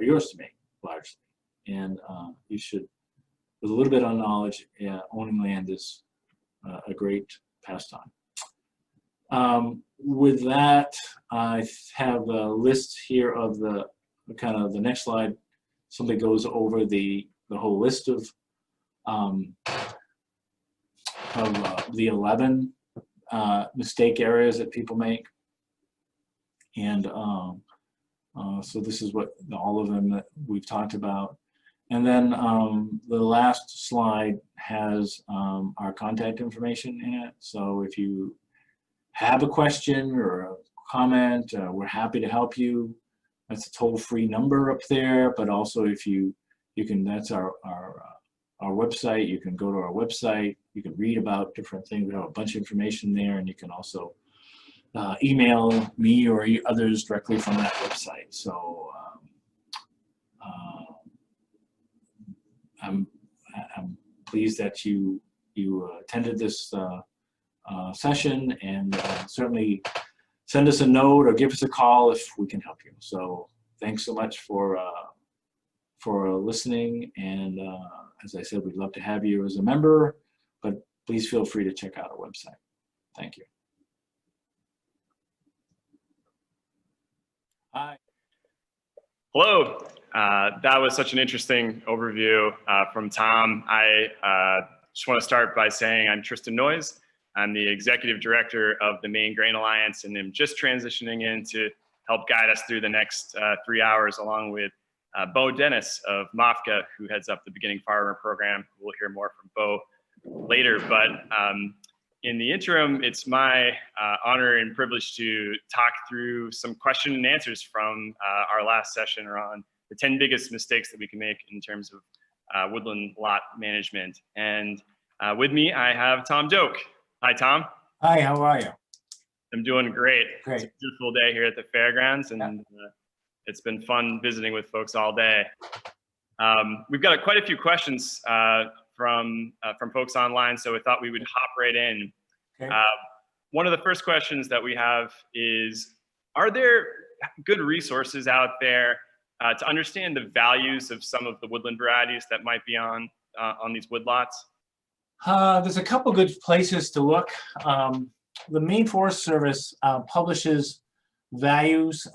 yours to make largely. And you should, with a little bit of knowledge, owning land is a great pastime. With that, I have a list here of the next slide. Somebody goes over the whole list of the 11 mistake areas that people make, and so this is what all of them that we've talked about. And then the last slide has our contact information in it. So if you have a question or a comment, we're happy to help you. That's a toll-free number up there, but also if you can, that's our website. You can go to our website. You can read about different things. We have a bunch of information there, and you can also email me or others directly from that website. So I'm pleased that you attended this session, and certainly send us a note or give us a call if we can help you. So thanks so much for listening, and as I said, we'd love to have you as a member, but please feel free to check out our website. Thank you. Hi. Hello. That was such an interesting overview from Tom. I just want to start by saying I'm Tristan Noyes. I'm the Executive Director of the Maine Grain Alliance, and I'm just transitioning in to help guide us through the next 3 hours, along with Bo Dennis of MOFGA, who heads up the Beginning Farmer program. We'll hear more from Bo later, but in the interim, it's my honor and privilege to talk through some question and answers from our last session around the 10 biggest mistakes that we can make in terms of woodland lot management. And with me, I have Tom Doak. Hi, Tom. Hi, how are you? I'm doing great. Great. It's a beautiful day here at the fairgrounds, and it's been fun visiting with folks all day. We've got quite a few questions from folks online, so we thought we would hop right in. Okay. One of the first questions that we have is, are there good resources out there to understand the values of some of the woodland varieties that might be on these woodlots? There's a couple good places to look. The Maine Forest Service publishes values,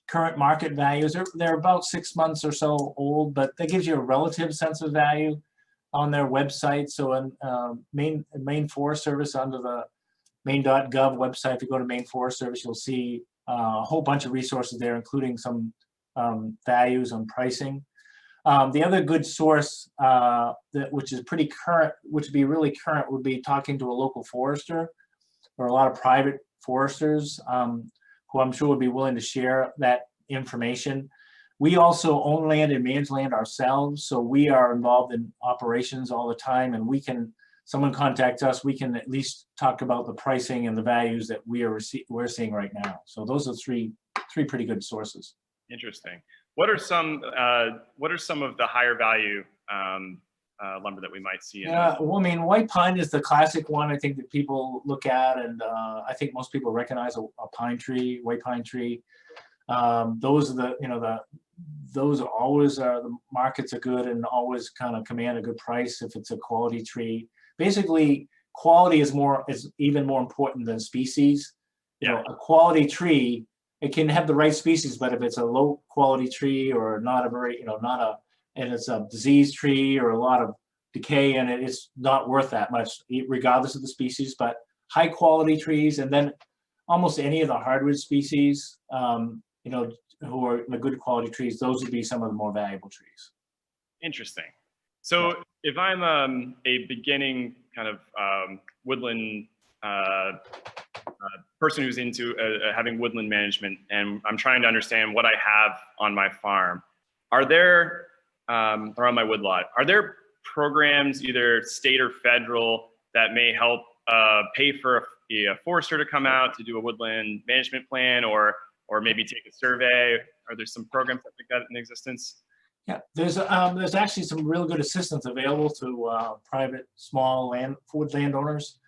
current market values. They're about 6 months or so old, but that gives you a relative sense of value on their website. So in Maine Forest Service, under the Maine.gov website, if you go to Maine Forest Service, you'll see a whole bunch of resources there, including some values on pricing. The other good source which is pretty current, which would be really current, would be talking to a local forester or a lot of private foresters who I'm sure would be willing to share that information. We also own land and manage land ourselves, so we are involved in operations all the time, and someone contacts us, we can at least talk about the pricing and the values that we're seeing right now. So those are three pretty good sources. Interesting. What are some of the higher value lumber that we might see? Well, I mean, white pine is the classic one I think that people look at, and I think most people recognize a pine tree, white pine tree. Those are those are always the markets are good and always kind of command a good price if it's a quality tree. Basically, quality is even more important than species. You know, a quality tree, it can have the right species, but if it's a low quality tree or not a very, and it's a diseased tree or a lot of decay in it, it's not worth that much regardless of the species. But high quality trees, and then almost any of the hardwood species, who are the good quality trees, those would be some of the more valuable trees. Interesting. So if I'm a beginning kind of woodland person who's into having woodland management, and I'm trying to understand what I have on my farm, are there, or on my woodlot, are there programs, either state or federal, that may help pay for a forester to come out to do a woodland management plan, or maybe take a survey? Are there some programs that we've got in existence? Yeah, there's actually some real good assistance available to private small wood landowners.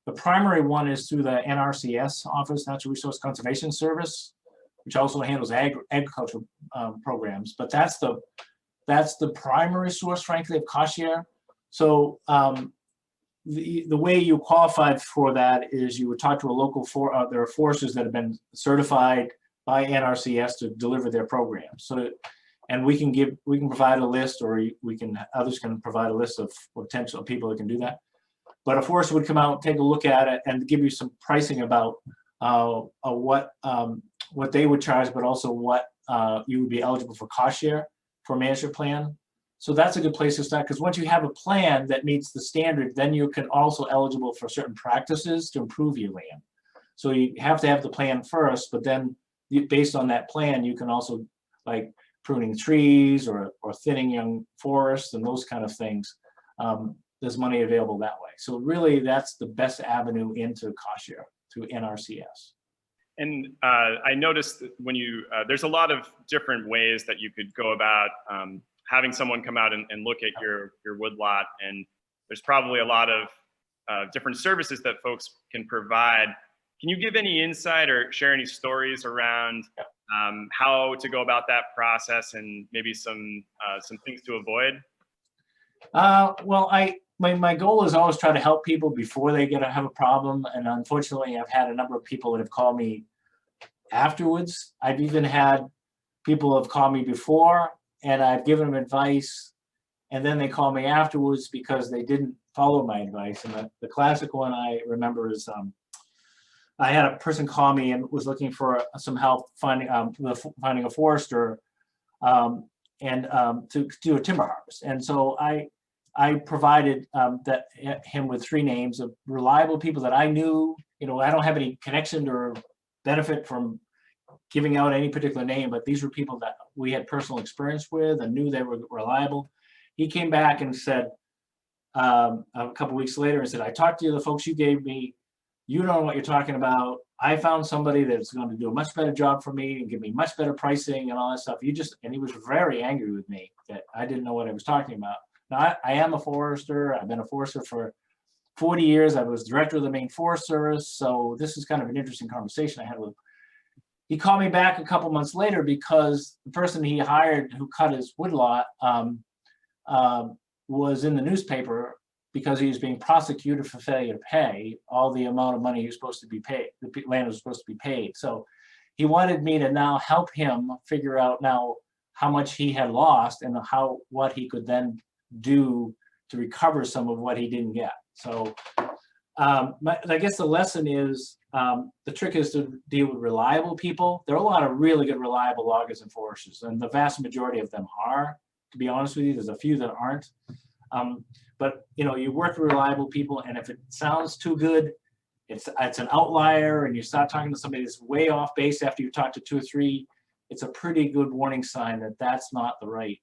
The primary one is through the NRCS Office, Natural Resource Conservation Service, which also handles agriculture programs. But that's the primary source, frankly, of cost share. So the way you qualified for that is you would talk to a local there are foresters that have been certified by NRCS to deliver their program. So, and we can provide a list, or others can provide a list of potential people that can do that. But a forester would come out, take a look at it, and give you some pricing about what they would charge, but also what you would be eligible for cost share for a management plan. So that's a good place to start, because once you have a plan that meets the standard, then you can also eligible for certain practices to improve your land. So you have to have the plan first, but then based on that plan, you can also like pruning trees or thinning young forests and those kind of things. There's money available that way. So really that's the best avenue into cost share through NRCS. And I noticed that when you, there's a lot of different ways that you could go about having someone come out and look at your woodlot, and there's probably a lot of different services that folks can provide. Can you give any insight or share any stories around how to go about that process and maybe some things to avoid? Well, my goal is always try to help people before they have a problem. And unfortunately, I've had a number of people that have called me afterwards. I've even had people have called me before and I've given them advice, and then they call me afterwards because they didn't follow my advice. And the classic one I remember is I had a person call me and was looking for some help finding a forester to do a timber harvest. And so I provided him with 3 names of reliable people that I knew. You know, I don't have any connection or benefit from giving out any particular name, but these were people that we had personal experience with and knew they were reliable. He came back and said a couple weeks later and said, I talked to the folks you gave me. You don't know what you're talking about. I found somebody that's going to do a much better job for me and give me much better pricing and all that stuff. And he was very angry with me that I didn't know what I was talking about. Now, I am a forester. I've been a forester for 40 years. I was director of the Maine Forest Service. So this is kind of an interesting conversation I had with him. He called me back a couple months later because the person he hired who cut his woodlot was in the newspaper because he was being prosecuted for failure to pay all the amount of money he was supposed to be paid, the land was supposed to be paid. So he wanted me to now help him figure out now how much he had lost and what he could then do to recover some of what he didn't get. So I guess the lesson is the trick is to deal with reliable people. There are a lot of really good reliable loggers and foresters, and the vast majority of them are, to be honest with you. There's a few that aren't. But you know, you work with reliable people, and if it sounds too good, it's an outlier, and you start talking to somebody that's way off base after you talk to 2 or 3, it's a pretty good warning sign that that's not the right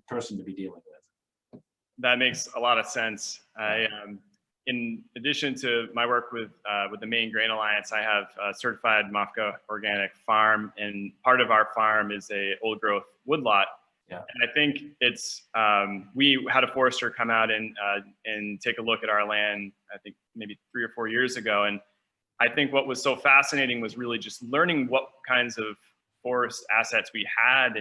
person to be dealing with. That makes a lot of sense. In addition to my work with the Maine Grain Alliance, I have a certified MOFGA organic farm, and part of our farm is a old growth woodlot. Yeah. And I think it's, we had a forester come out and take a look at our land, I think maybe 3 or 4 years ago. And I think what was so fascinating was really just learning what kinds of forest assets we had,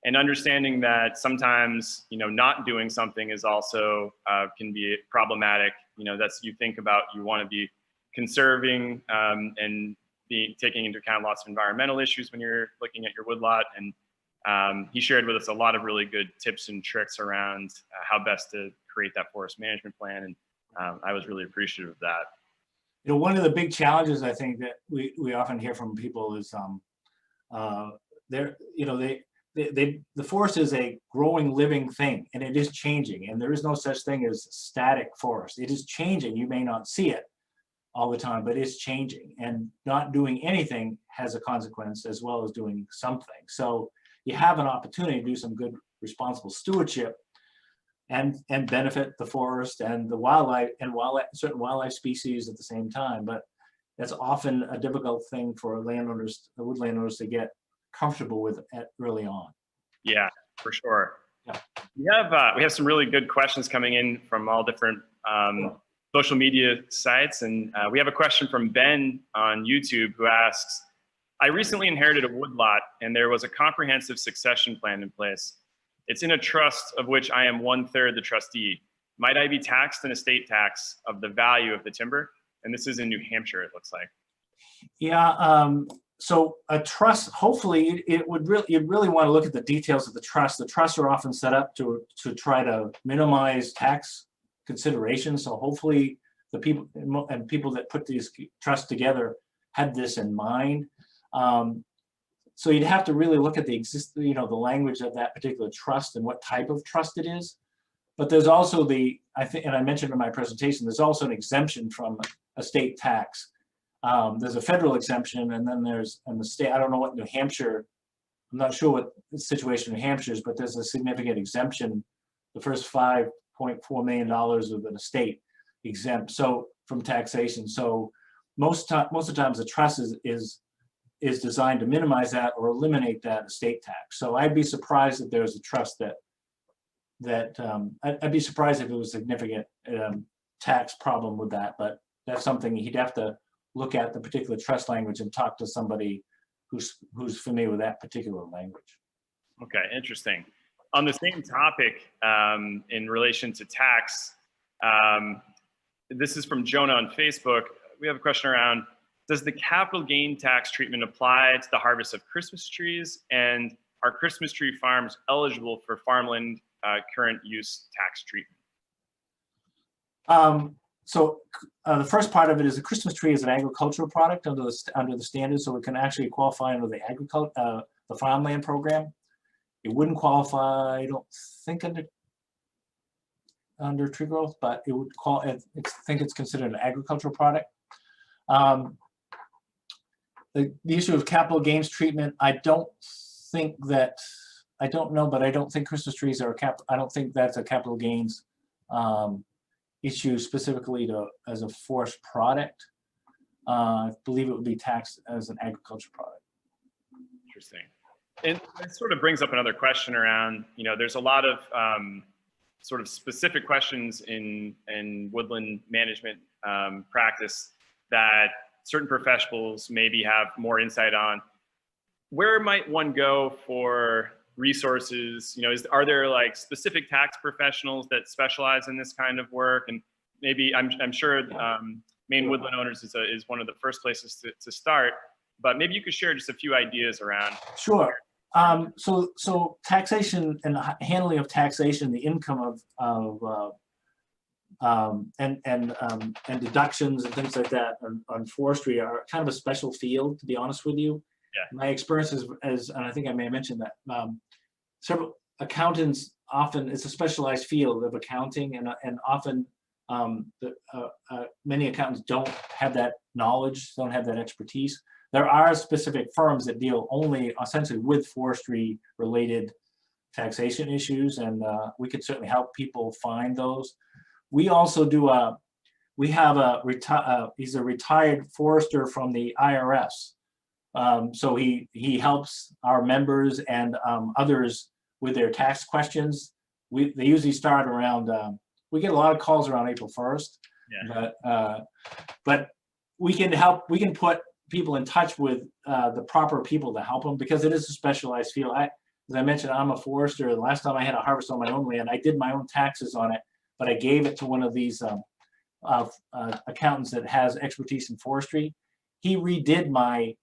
and understanding that sometimes, you know, not doing something is also can be problematic. You know, that's, you think about, you want to be conserving and taking into account lots of environmental issues when you're looking at your woodlot. And he shared with us a lot of really good tips and tricks around how best to create that forest management plan. And I was really appreciative of that. You know, one of the big challenges I think that we often hear from people is the forest is a growing, living thing, and it is changing, and there is no such thing as static forest. It is changing. You may not see it all the time, but it's changing, and not doing anything has a consequence as well as doing something. So you have an opportunity to do some good, responsible stewardship and benefit the forest and the wildlife and certain wildlife species at the same time. But that's often a difficult thing for landowners, wood landowners, to get comfortable with early on. Yeah, for sure. Yeah. We have some really good questions coming in from all different social media sites, and we have a question from Ben on YouTube who asks, I recently inherited a woodlot and there was a comprehensive succession plan in place. It's in a trust of which I am 1/3 the trustee. Might I be taxed an estate tax of the value of the timber? And this is in New Hampshire, it looks like. Yeah. So a trust, hopefully, you'd really want to look at the details of the trust. The trusts are often set up to try to minimize tax considerations. So hopefully the people that put these trusts together had this in mind. So you'd have to really look at the the language of that particular trust and what type of trust it is. But there's also I think, and I mentioned in my presentation, there's also an exemption from a state tax. There's a federal exemption, and then there's the state. I don't know what New Hampshire. I'm not sure what the situation in New Hampshire is, but there's a significant exemption. The first $5.4 million of the state exempt from taxation. So most of the times the trust is designed to minimize that or eliminate that estate tax. So I'd be surprised if there was a trust I'd be surprised if it was a significant tax problem with that. But that's something he'd have to look at the particular trust language and talk to somebody who's familiar with that particular language. Okay, interesting. On the same topic, in relation to tax, this is from Jonah on Facebook. We have a question around, does the capital gain tax treatment apply to the harvest of Christmas trees? And are Christmas tree farms eligible for farmland current use tax treatment? The first part of it is a Christmas tree is an agricultural product under the standards, so it can actually qualify under the farmland program. It wouldn't qualify, I don't think, under tree growth, but it would I think it's considered an agricultural product. The issue of capital gains treatment, I don't know, but I don't think Christmas trees are I don't think that's a capital gains issue specifically as a forest product. I believe it would be taxed as an agriculture product. Interesting. And it sort of brings up another question around, there's a lot of sort of specific questions in woodland management practice that certain professionals maybe have more insight on. Where might one go for resources? Are there like specific tax professionals that specialize in this kind of work? And maybe I'm sure Maine Woodland Owners is one of the first places to start, but maybe you could share just a few ideas around. Sure. So taxation and handling of taxation, the income and deductions and things like that on forestry are kind of a special field, to be honest with you. Yeah. My experience and I think I may have mentioned that, several accountants often, it's a specialized field of accounting, and often many accountants don't have that knowledge, don't have that expertise. There are specific firms that deal only essentially with forestry related taxation issues, and we could certainly help people find those. We also do he's a retired forester from the IRS. So he helps our members and others with their tax questions. They usually start around, we get a lot of calls around April 1st, yeah. But we can put people in touch with the proper people to help them, because it is a specialized field. As I mentioned, I'm a forester. The last time I had a harvest on my own land, I did my own taxes on it, but I gave it to one of these accountants that has expertise in forestry. He redid my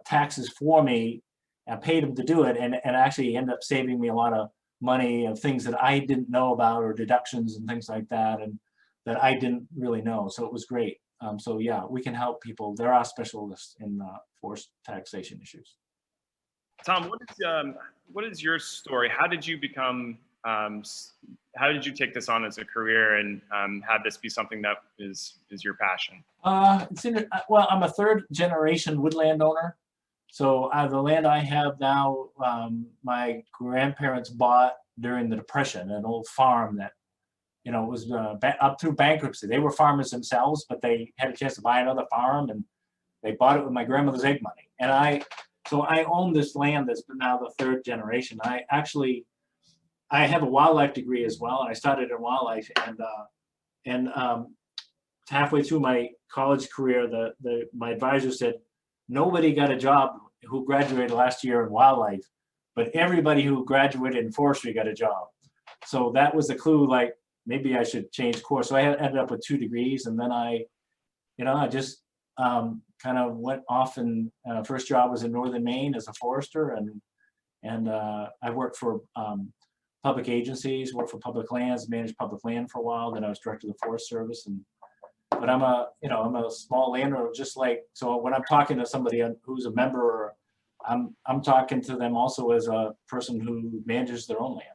taxes for me. I paid him to do it, and actually ended up saving me a lot of money of things that I didn't know about, or deductions and things like that, and that I didn't really know. So it was great. So yeah, we can help people. There are specialists in forest taxation issues. Tom, what is your story? How did you become? How did you take this on as a career and have this be something that is your passion? Well, I'm a third generation woodland owner. So the land I have now, my grandparents bought during the Depression, an old farm that, was up through bankruptcy. They were farmers themselves, but they had a chance to buy another farm, and they bought it with my grandmother's egg money. And I own this land that's now the third generation. I have a wildlife degree as well, and I started in wildlife, and halfway through my college career, my advisor said, nobody got a job who graduated last year in wildlife, but everybody who graduated in forestry got a job. So that was a clue, like, maybe I should change course. So I ended up with 2 degrees, and then I just kind of went off, and first job was in northern Maine as a forester, and I worked for public agencies, worked for public lands, managed public land for a while. Then I was director of the Forest Service, and but I'm a small landowner, just like, so when I'm talking to somebody who's a member, I'm talking to them also as a person who manages their own land.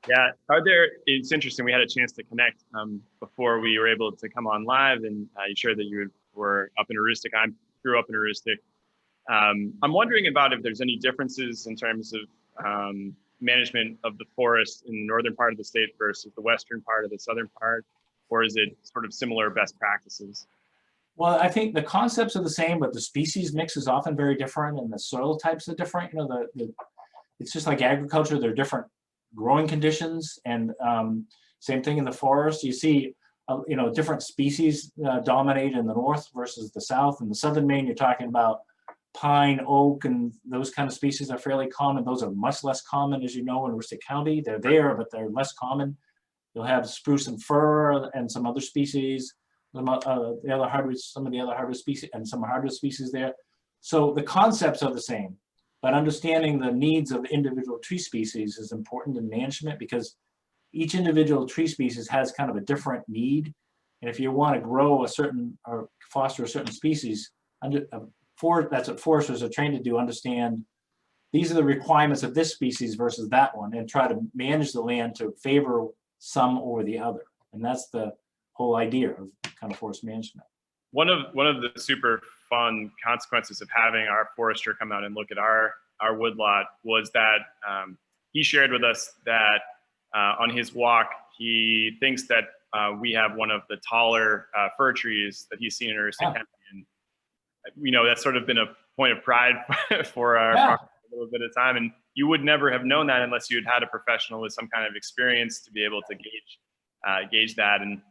Yeah, it's interesting, we had a chance to connect before we were able to come on live, and you shared that you were up in Aroostook. I grew up in Aroostook. I'm wondering about if there's any differences in terms of management of the forest in the northern part of the state versus the western part or the southern part, or is it sort of similar best practices? Well, I think the concepts are the same, but the species mix is often very different, and the soil types are different. It's just like agriculture, there are different growing conditions, and same thing in the forest. You see, different species dominate in the north versus the south. In the southern Maine, you're talking about pine, oak, and those kind of species are fairly common. Those are much less common, as you know, in Aroostook County. They're there, but they're less common. You'll have spruce and fir and some other species, some of the other hardwood species, and some hardwood species there. So the concepts are the same, but understanding the needs of individual tree species is important in management, because each individual tree species has kind of a different need. And if you want to grow a certain or foster a certain species, that's what foresters are trained to do, understand these are the requirements of this species versus that one, and try to manage the land to favor some over the other. And that's the whole idea of kind of forest management. One of the super fun consequences of having our forester come out and look at our woodlot was that he shared with us that on his walk, he thinks that we have one of the taller fir trees that he's seen in Aroostook County. And that's sort of been a point of pride for our farm for a little bit of time. And you would never have known that unless you had a professional with some kind of experience to be able to gauge that. And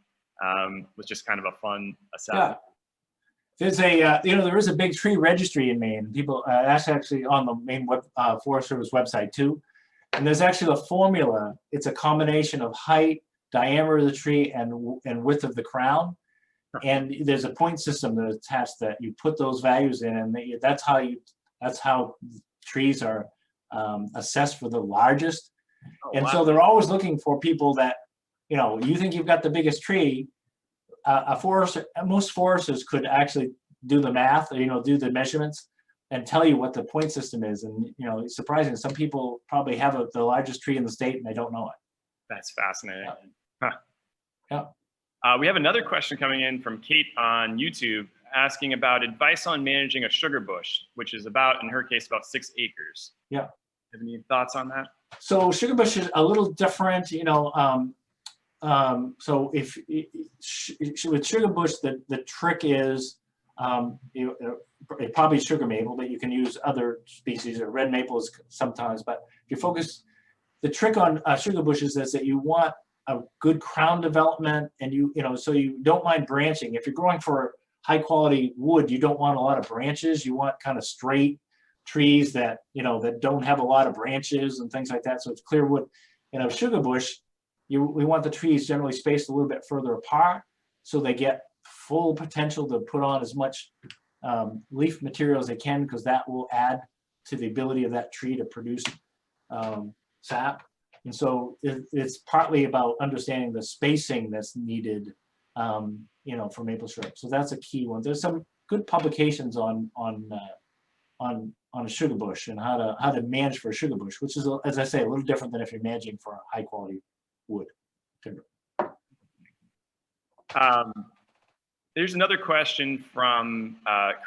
was just kind of a fun aside. Yeah. There's there is a big tree registry in Maine. People, that's actually on the Maine Forest Service website too. And there's actually a formula. It's a combination of height, diameter of the tree, and width of the crown. And there's a point system that's attached that you put those values in, and that's how trees are assessed for the largest. Oh, and wow. So they're always looking for people that, you think you've got the biggest tree. Most foresters could actually do the math, do the measurements and tell you what the point system is. And, it's surprising. Some people probably have the largest tree in the state and they don't know it. That's fascinating. Yeah. Huh. Yeah. We have another question coming in from Kate on YouTube asking about advice on managing a sugar bush, which is about, in her case, about 6 acres. Yeah. Have any thoughts on that? So sugar bush is a little different, so if with sugar bush, the trick is probably sugar maple, but you can use other species, or red maple is sometimes. But if you focus, the trick on sugar bushes is that you want a good crown development, and so you don't mind branching. If you're growing for high quality wood, you don't want a lot of branches. You want kind of straight trees that that don't have a lot of branches and things like that. So it's clear wood. In a sugar bush, we want the trees generally spaced a little bit further apart so they get full potential to put on as much leaf material as they can, because that will add to the ability of that tree to produce sap. And so it's partly about understanding the spacing that's needed, for maple syrup. So that's a key one. There's some good publications on a sugar bush and how to manage for a sugar bush, which is, as I say, a little different than if you're managing for a high quality wood timber. There's another question from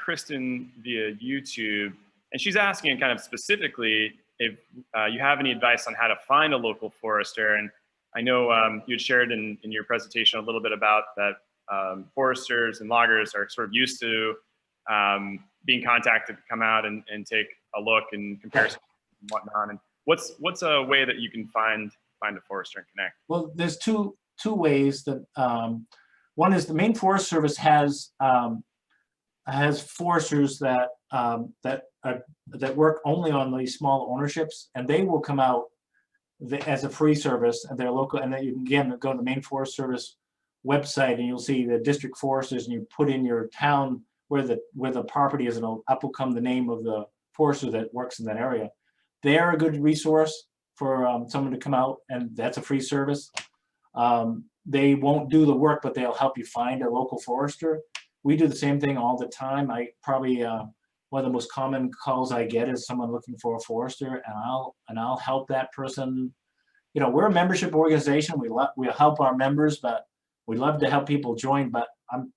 Kristen via YouTube, and she's asking kind of specifically if you have any advice on how to find a local forester. And I know you had shared in your presentation a little bit about that foresters and loggers are sort of used to being contacted to come out and take a look and comparison and whatnot. And what's a way that you can find a forester and connect? Well, there's two ways that one is the Maine Forest Service has foresters that work only on these small ownerships, and they will come out as a free service, and they're local. And then you can again go to the Maine Forest Service website, and you'll see the district foresters, and you put in your town where the property is, and up will come the name of the forester that works in that area. They're a good resource for someone to come out, and that's a free service. they won't do the work, but they'll help you find a local forester. We do the same thing all the time. I probably one of the most common calls I get is someone looking for a forester, and I'll help that person. You know, we're a membership organization. We help our members, but we love to help people join. But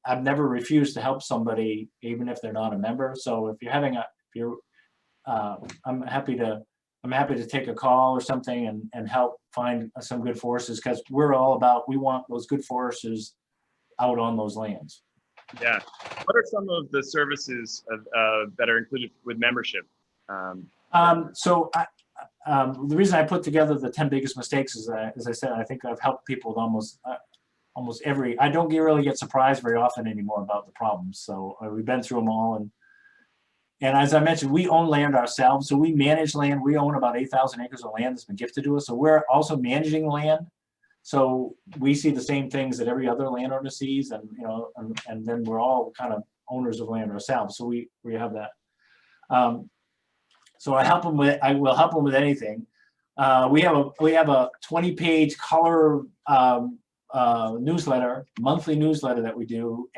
I've never refused to help somebody, even if they're not a member. So if you're having I'm happy to take a call or something and help find some good foresters, because we're all about, we want those good foresters out on those lands. Yeah. What are some of the services that are included with membership? So the reason I put together the 10 biggest mistakes is, as I said, I think I've helped people with almost every. I don't really get surprised very often anymore about the problems. So we've been through them all, and as I mentioned, we own land ourselves, so we manage land. We own about 8,000 acres of land that's been gifted to us. So we're also managing land. So we see the same things that every other landowner sees, and and then we're all kind of owners of land ourselves. So we have that. So I will help them with anything. We have a 20-page color newsletter, monthly newsletter that we do.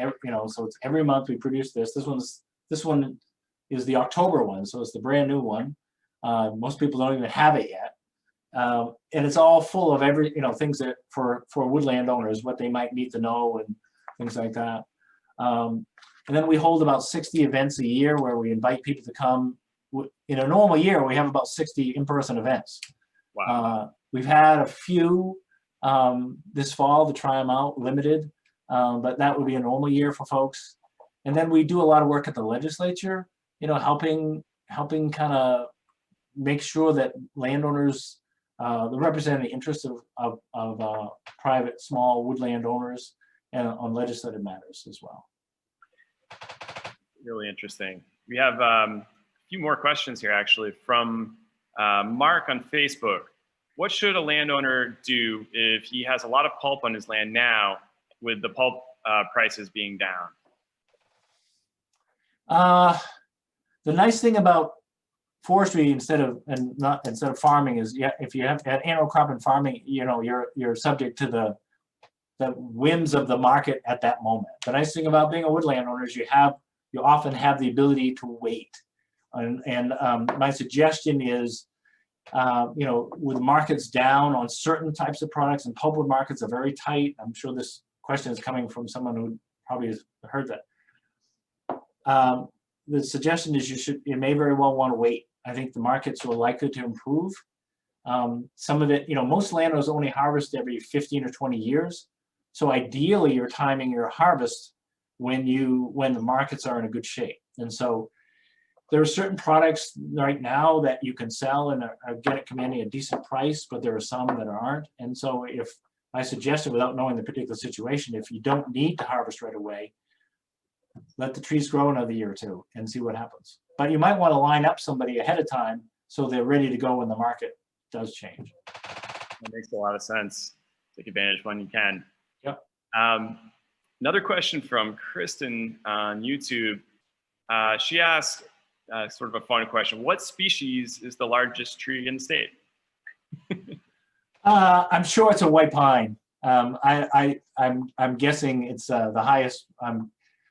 So it's every month we produce this. This one is the October one, so it's the brand new one. Most people don't even have it yet. And it's all full of things that for woodland owners, what they might need to know and things like that. And then we hold about 60 events a year where we invite people to come. In a normal year, we have about 60 in-person events. Wow. We've had a few this fall to try them out, limited, but that would be a normal year for folks. And then we do a lot of work at the legislature, helping kind of make sure that landowners, they're representing the interests of private small woodland owners and on legislative matters as well. Really interesting. We have a few more questions here actually from Mark on Facebook. What should a landowner do if he has a lot of pulp on his land now with the pulp prices being down? The nice thing about forestry instead of farming is, if you have annual crop and farming, you're subject to the whims of the market at that moment. The nice thing about being a woodland owner is you often have the ability to wait. And my suggestion is, with markets down on certain types of products, and pulpwood markets are very tight. I'm sure this question is coming from someone who probably has heard that. The suggestion is you may very well want to wait. I think the markets are likely to improve. Some of it, most landowners only harvest every 15 or 20 years. So ideally, you're timing your harvest when the markets are in a good shape. And so there are certain products right now that you can sell and get it commanding a decent price, but there are some that aren't. And so if I suggested, without knowing the particular situation, if you don't need to harvest right away, let the trees grow another year or two and see what happens. But you might want to line up somebody ahead of time so they're ready to go when the market does change. That makes a lot of sense. Take advantage when you can. Yep. Another question from Kristen on YouTube. She asked sort of a fun question. What species is the largest tree in the state? I'm sure it's a white pine. I'm guessing it's the highest.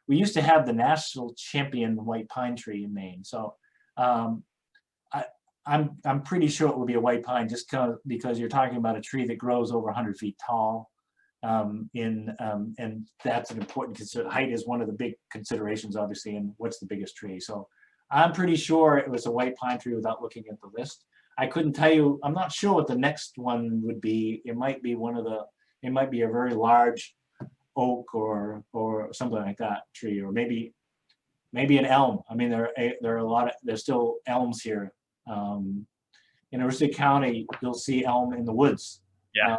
We used to have the national champion white pine tree in Maine, so I'm pretty sure it would be a white pine, just because you're talking about a tree that grows over 100 feet tall, and that's an important consideration. Height is one of the big considerations, obviously, and what's the biggest tree. So I'm pretty sure it was a white pine tree without looking at the list. I couldn't tell you. I'm not sure what the next one would be. It might be it might be a very large oak or something like that tree, or maybe an elm. I mean, there are there's still elms here. In Aroostook County, you'll see elm in the woods. Yeah.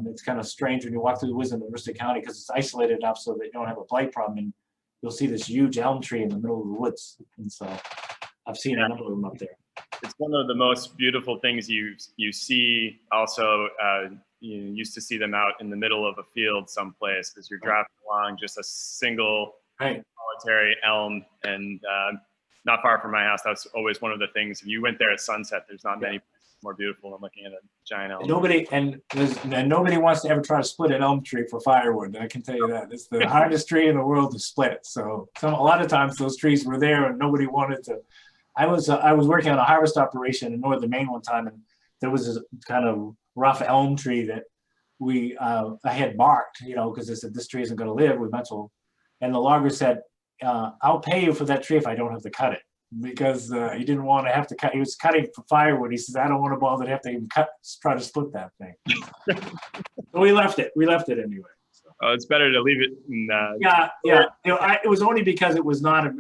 It's kind of strange when you walk through the woods in Aroostook County because it's isolated enough so that you don't have a blight problem, and you'll see this huge elm tree in the middle of the woods. And so I've seen a number of them up there. It's one of the most beautiful things you see. Also, you used to see them out in the middle of a field someplace as you're driving along, just a single solitary elm. And not far from my house, that's always one of the things. If you went there at sunset, there's not many places more beautiful than looking at a giant elm. And nobody wants to ever try to split an elm tree for firewood. I can tell you that. It's the hardest tree in the world to split. So a lot of times those trees were there and nobody wanted to. I was working on a harvest operation in northern Maine one time, and there was this kind of rough elm tree that I had marked, because I said, this tree isn't going to live. We might as well. And the logger said, I'll pay you for that tree if I don't have to cut it, because he didn't want to have to cut. He was cutting for firewood. He says, I don't want to bother to have to even try to split that thing. So we left it. We left it anyway. So. Oh, it's better to leave it. Yeah. It was only because it was not in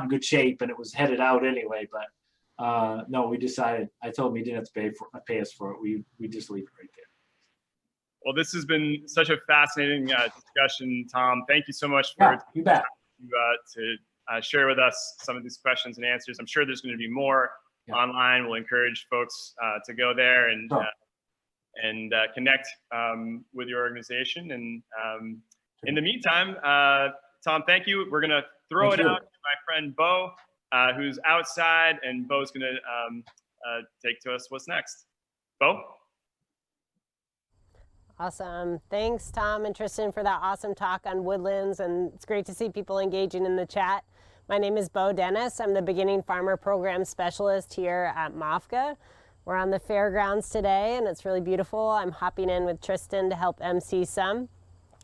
good shape and it was headed out anyway. But no, we decided. I told him he didn't have to pay us for it. We just leave it right there. Well, this has been such a fascinating discussion, Tom. Thank you so much for you bet. to share with us some of these questions and answers. I'm sure there's going to be more online. We'll encourage folks to go there and connect with your organization. And in the meantime, Tom, thank you. We're going to throw it out to my friend Bo, who's outside, and Bo's going to take to us what's next. Bo? Awesome. Thanks, Tom and Tristan, for that awesome talk on woodlands. And it's great to see people engaging in the chat. My name is Bo Dennis. I'm the Beginning Farmer Program Specialist here at MOFGA. We're on the fairgrounds today, and it's really beautiful. I'm hopping in with Tristan to help MC some.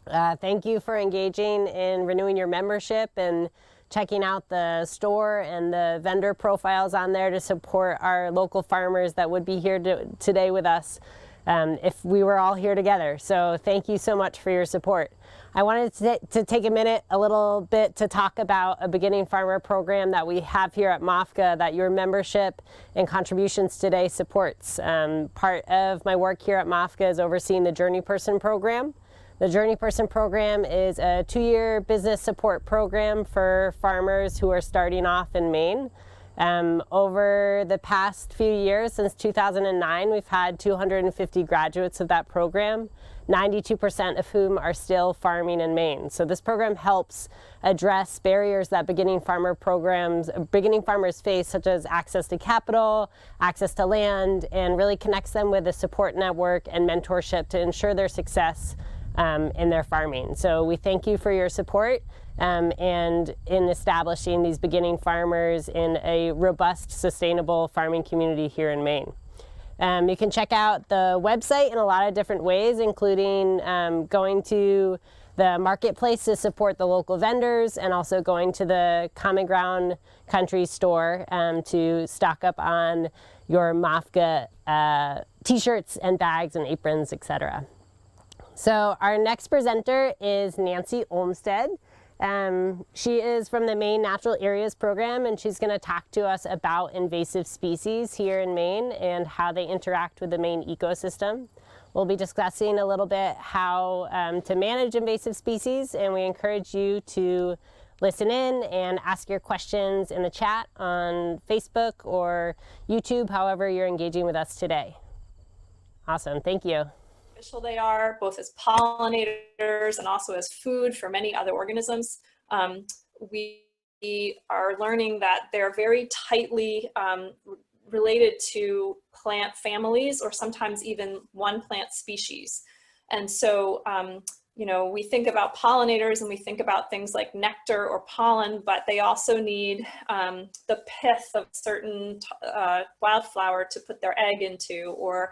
Thank you for engaging in renewing your membership and checking out the store and the vendor profiles on there to support our local farmers that would be here today with us. If we were all here together. So thank you so much for your support. I wanted to take a little bit to talk about a beginning farmer program that we have here at MOFGA that your membership and contributions today supports. Part of my work here at MOFGA is overseeing the Journey Person program. The Journey Person program is a 2-year business support program for farmers who are starting off in Maine. Over the past few years, since 2009, we've had 250 graduates of that program, 92% of whom are still farming in Maine. So this program helps address barriers that beginning farmers face, such as access to capital, access to land, and really connects them with a support network and mentorship to ensure their success in their farming. So we thank you for your support. And in establishing these beginning farmers in a robust, sustainable farming community here in Maine. You can check out the website in a lot of different ways, including going to the marketplace to support the local vendors, and also going to the Common Ground Country store to stock up on your MOFGA t-shirts and bags and aprons, etc. So our next presenter is Nancy Olmstead. She is from the Maine Natural Areas Program, and she's going to talk to us about invasive species here in Maine and how they interact with the Maine ecosystem. We'll be discussing a little bit how to manage invasive species, and we encourage you to listen in and ask your questions in the chat on Facebook or YouTube, however you're engaging with us today. Awesome, thank you. They are, both as pollinators and also as food for many other organisms. We are learning that they're very tightly related to plant families, or sometimes even one plant species. And so, we think about pollinators and we think about things like nectar or pollen, but they also need the pith of certain wildflower to put their egg into, or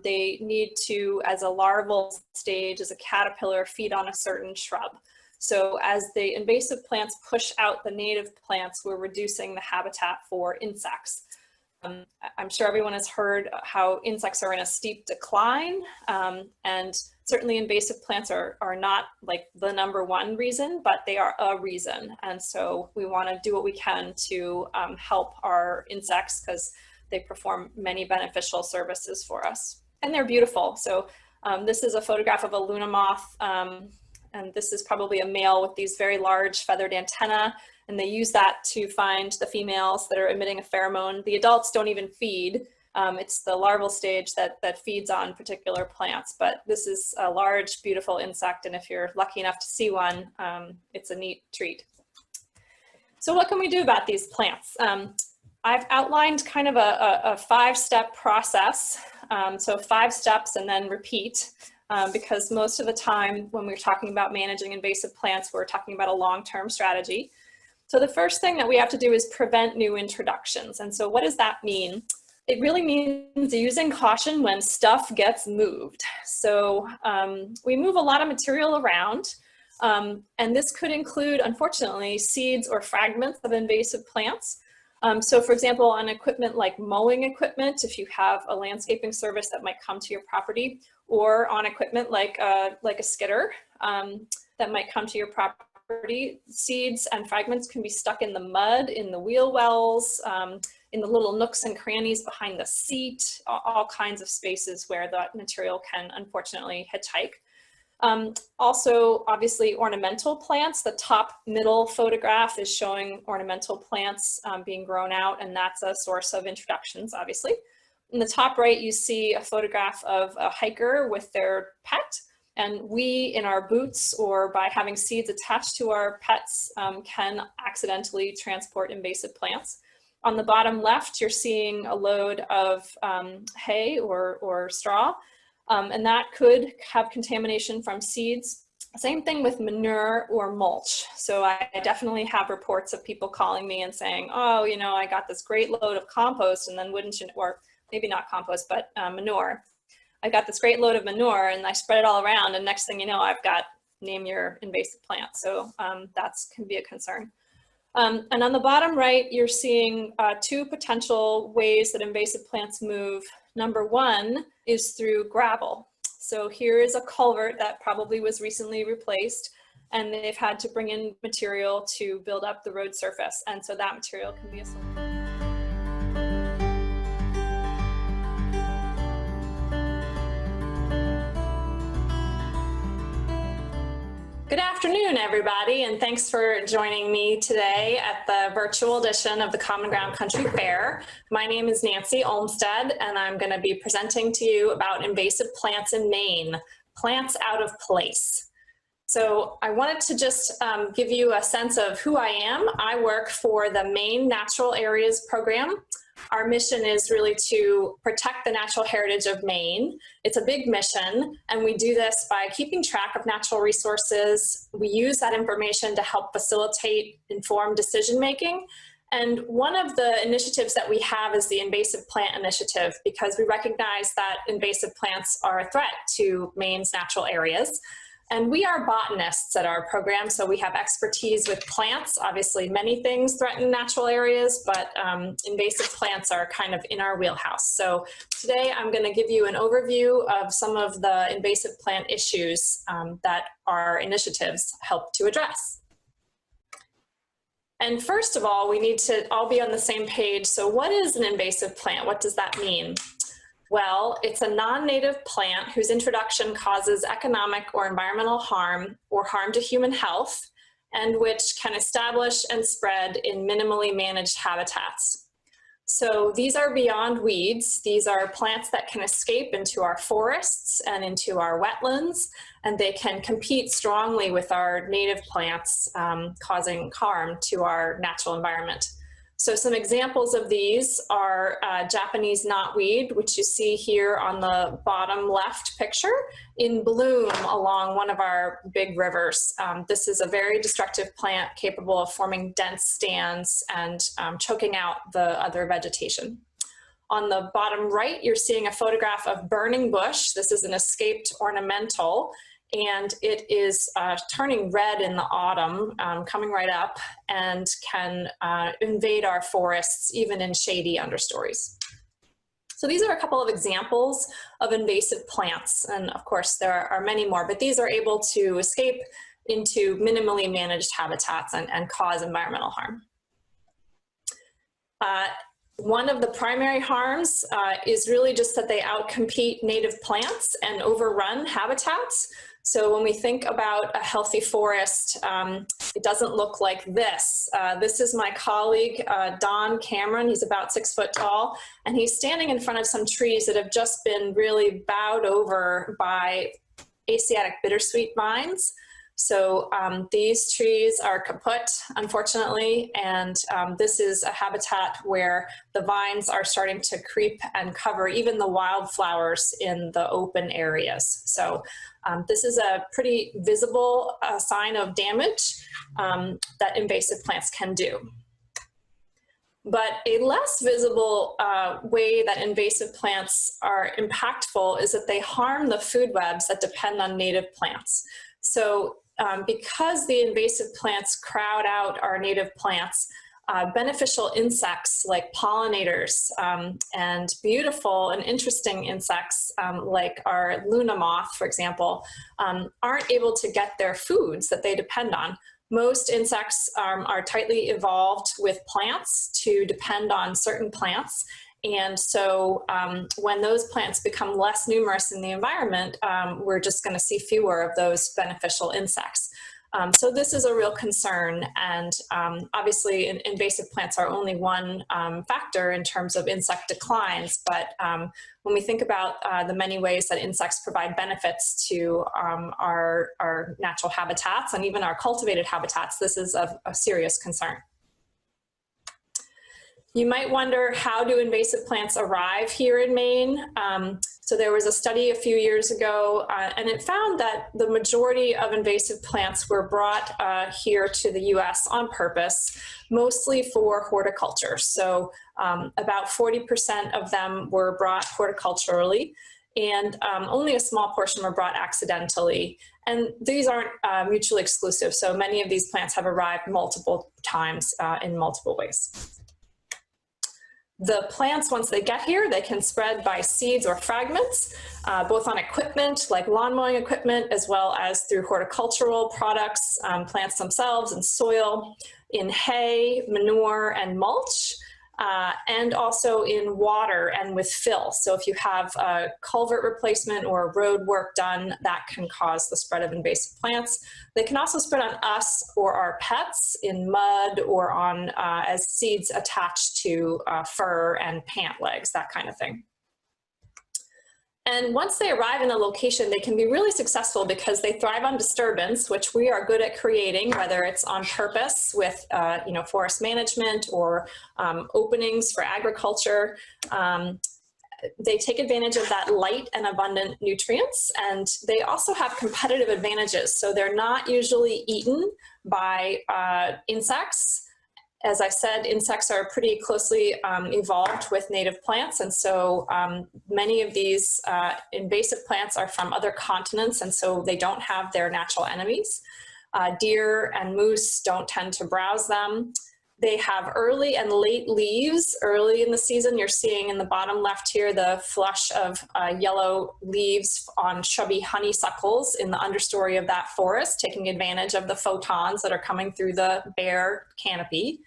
they need to, as a larval stage, as a caterpillar, feed on a certain shrub. So as the invasive plants push out the native plants, we're reducing the habitat for insects. I'm sure everyone has heard how insects are in a steep decline, and certainly invasive plants are not like the #1 reason, but they are a reason. And so we want to do what we can to help our insects, because they perform many beneficial services for us. And they're beautiful. So this is a photograph of a Luna moth, and this is probably a male with these very large feathered antennae, and they use that to find the females that are emitting a pheromone. The adults don't even feed. It's the larval stage that feeds on particular plants, but this is a large, beautiful insect, and if you're lucky enough to see one, it's a neat treat. So what can we do about these plants? I've outlined kind of a 5-step process. So 5 steps and then repeat, because most of the time when we're talking about managing invasive plants, we're talking about a long-term strategy. So the first thing that we have to do is prevent new introductions. And so what does that mean? It really means using caution when stuff gets moved. So we move a lot of material around, and this could include, unfortunately, seeds or fragments of invasive plants. So for example, on equipment like mowing equipment, if you have a landscaping service that might come to your property, or on equipment like a skidder that might come to your property, seeds and fragments can be stuck in the mud, in the wheel wells, in the little nooks and crannies behind the seat, all kinds of spaces where that material can unfortunately hitchhike. Also, obviously, ornamental plants. The top middle photograph is showing ornamental plants being grown out, and that's a source of introductions, obviously. In the top right, you see a photograph of a hiker with their pet, and we, in our boots or by having seeds attached to our pets, can accidentally transport invasive plants. On the bottom left, you're seeing a load of hay or straw. And that could have contamination from seeds. Same thing with manure or mulch. So I definitely have reports of people calling me and saying, oh, you know, I got this great load of compost, and then wouldn't you, or maybe not compost, but manure. I got this great load of manure and I spread it all around, and next thing you know, I've got name your invasive plant. So that can be a concern. And on the bottom right, you're seeing 2 potential ways that invasive plants move. Number 1 is through gravel. So here is a culvert that probably was recently replaced, and they've had to bring in material to build up the road surface. And so that material can be a solution. Good afternoon, everybody, and thanks for joining me today at the virtual edition of the Common Ground Country Fair. My name is Nancy Olmstead, and I'm going to be presenting to you about invasive plants in Maine, plants out of place. So I wanted to just give you a sense of who I am. I work for the Maine Natural Areas Program. Our mission is really to protect the natural heritage of Maine. It's a big mission, and we do this by keeping track of natural resources. We use that information to help facilitate informed decision-making. And one of the initiatives that we have is the Invasive Plant Initiative, because we recognize that invasive plants are a threat to Maine's natural areas. And we are botanists at our program, so we have expertise with plants. Obviously, many things threaten natural areas, but invasive plants are kind of in our wheelhouse. So today I'm going to give you an overview of some of the invasive plant issues that our initiatives help to address. And first of all, we need to all be on the same page. So what is an invasive plant? What does that mean? Well, it's a non-native plant whose introduction causes economic or environmental harm or harm to human health, and which can establish and spread in minimally managed habitats. So these are beyond weeds. These are plants that can escape into our forests and into our wetlands, and they can compete strongly with our native plants, causing harm to our natural environment. So some examples of these are Japanese knotweed, which you see here on the bottom left picture, in bloom along one of our big rivers. This is a very destructive plant capable of forming dense stands and choking out the other vegetation. On the bottom right, you're seeing a photograph of burning bush. This is an escaped ornamental, and it is turning red in the autumn, coming right up, and can invade our forests even in shady understories. So these are a couple of examples of invasive plants, and of course there are many more, but these are able to escape into minimally managed habitats and cause environmental harm. One of the primary harms is really just that they outcompete native plants and overrun habitats. So when we think about a healthy forest, it doesn't look like this. This is my colleague, Don Cameron. He's about 6 foot tall, and he's standing in front of some trees that have just been really bowed over by Asiatic bittersweet vines. So these trees are kaput, unfortunately, and this is a habitat where the vines are starting to creep and cover even the wildflowers in the open areas. So this is a pretty visible sign of damage that invasive plants can do. But a less visible way that invasive plants are impactful is that they harm the food webs that depend on native plants. So because the invasive plants crowd out our native plants, beneficial insects like pollinators and beautiful and interesting insects like our Luna moth, for example, aren't able to get their foods that they depend on. Most insects are tightly evolved with plants to depend on certain plants. And so when those plants become less numerous in the environment, we're just going to see fewer of those beneficial insects. So this is a real concern, and obviously invasive plants are only one factor in terms of insect declines, but when we think about the many ways that insects provide benefits to our natural habitats and even our cultivated habitats, this is a serious concern. You might wonder, how do invasive plants arrive here in Maine? So there was a study a few years ago, and it found that the majority of invasive plants were brought here to the US on purpose, mostly for horticulture. So about 40% of them were brought horticulturally, and only a small portion were brought accidentally. And these aren't mutually exclusive, so many of these plants have arrived multiple times in multiple ways. The plants, once they get here, they can spread by seeds or fragments, both on equipment like lawn mowing equipment, as well as through horticultural products, plants themselves and soil, in hay, manure, and mulch, and also in water and with fill. So if you have a culvert replacement or road work done, that can cause the spread of invasive plants. They can also spread on us or our pets in mud or on as seeds attached to fur and pant legs, that kind of thing. And once they arrive in a location, they can be really successful because they thrive on disturbance, which we are good at creating, whether it's on purpose with forest management or openings for agriculture. They take advantage of that light and abundant nutrients, and they also have competitive advantages. So they're not usually eaten by insects. As I said, insects are pretty closely evolved with native plants, and so many of these invasive plants are from other continents, and so they don't have their natural enemies. Deer and moose don't tend to browse them. They have early and late leaves. Early in the season, you're seeing in the bottom left here the flush of yellow leaves on chubby honeysuckles in the understory of that forest, taking advantage of the photons that are coming through the bare canopy.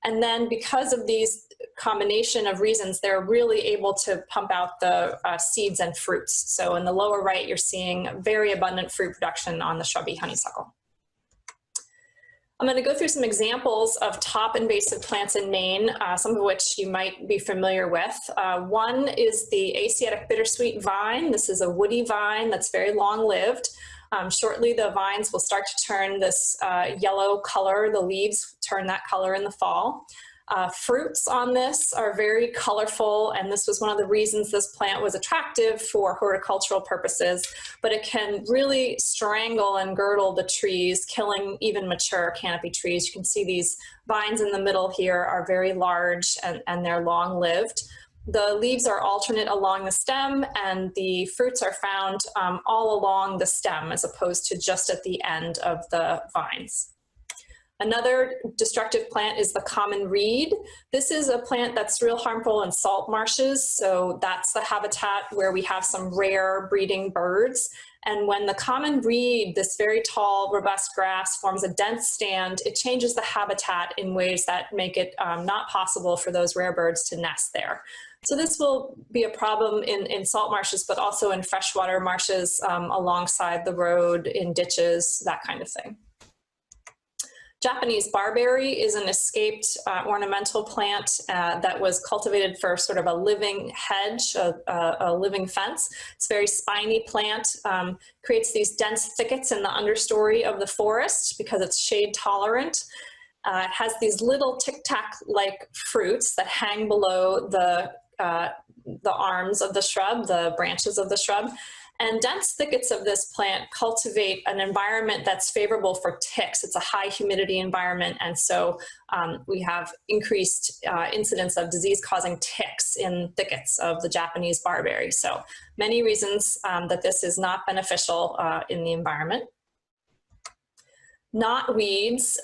And then because of these combination of reasons, they're really able to pump out the seeds and fruits. So in the lower right, you're seeing very abundant fruit production on the shrubby honeysuckle. I'm going to go through some examples of top invasive plants in Maine, some of which you might be familiar with. One is the Asiatic bittersweet vine. This is a woody vine that's very long-lived. Shortly, the vines will start to turn this yellow color. The leaves turn that color in the fall. Fruits on this are very colorful, and this was one of the reasons this plant was attractive for horticultural purposes, but it can really strangle and girdle the trees, killing even mature canopy trees. You can see these vines in the middle here are very large and they're long-lived. The leaves are alternate along the stem, and the fruits are found all along the stem as opposed to just at the end of the vines. Another destructive plant is the common reed. This is a plant that's real harmful in salt marshes, so that's the habitat where we have some rare breeding birds. And when the common reed, this very tall, robust grass, forms a dense stand, it changes the habitat in ways that make it not possible for those rare birds to nest there. So this will be a problem in salt marshes, but also in freshwater marshes alongside the road, in ditches, that kind of thing. Japanese barberry is an escaped ornamental plant that was cultivated for sort of a living hedge, a living fence. It's a very spiny plant, creates these dense thickets in the understory of the forest because it's shade tolerant. It has these little tic-tac-like fruits that hang below the arms of the shrub, the branches of the shrub. And dense thickets of this plant cultivate an environment that's favorable for ticks. It's a high humidity environment, and so we have increased incidence of disease-causing ticks in thickets of the Japanese barberry. So many reasons that this is not beneficial in the environment. Knotweeds,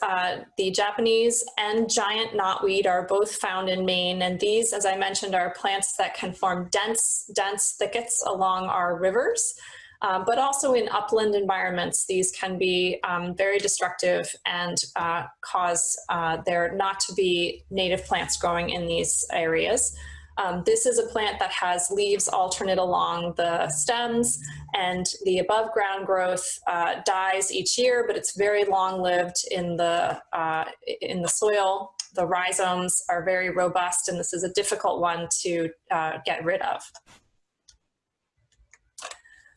the Japanese and giant knotweed are both found in Maine, and these, as I mentioned, are plants that can form dense thickets along our rivers, but also in upland environments. These can be very destructive and cause there not to be native plants growing in these areas. This is a plant that has leaves alternate along the stems, and the above ground growth dies each year, but it's very long lived in the soil. The rhizomes are very robust, and this is a difficult one to get rid of.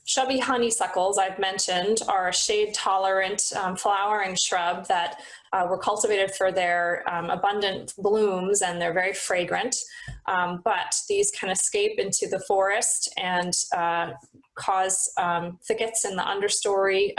Chubby honeysuckles, I've mentioned, are a shade-tolerant flowering shrub that were cultivated for their abundant blooms, and they're very fragrant. But these can escape into the forest and cause thickets in the understory,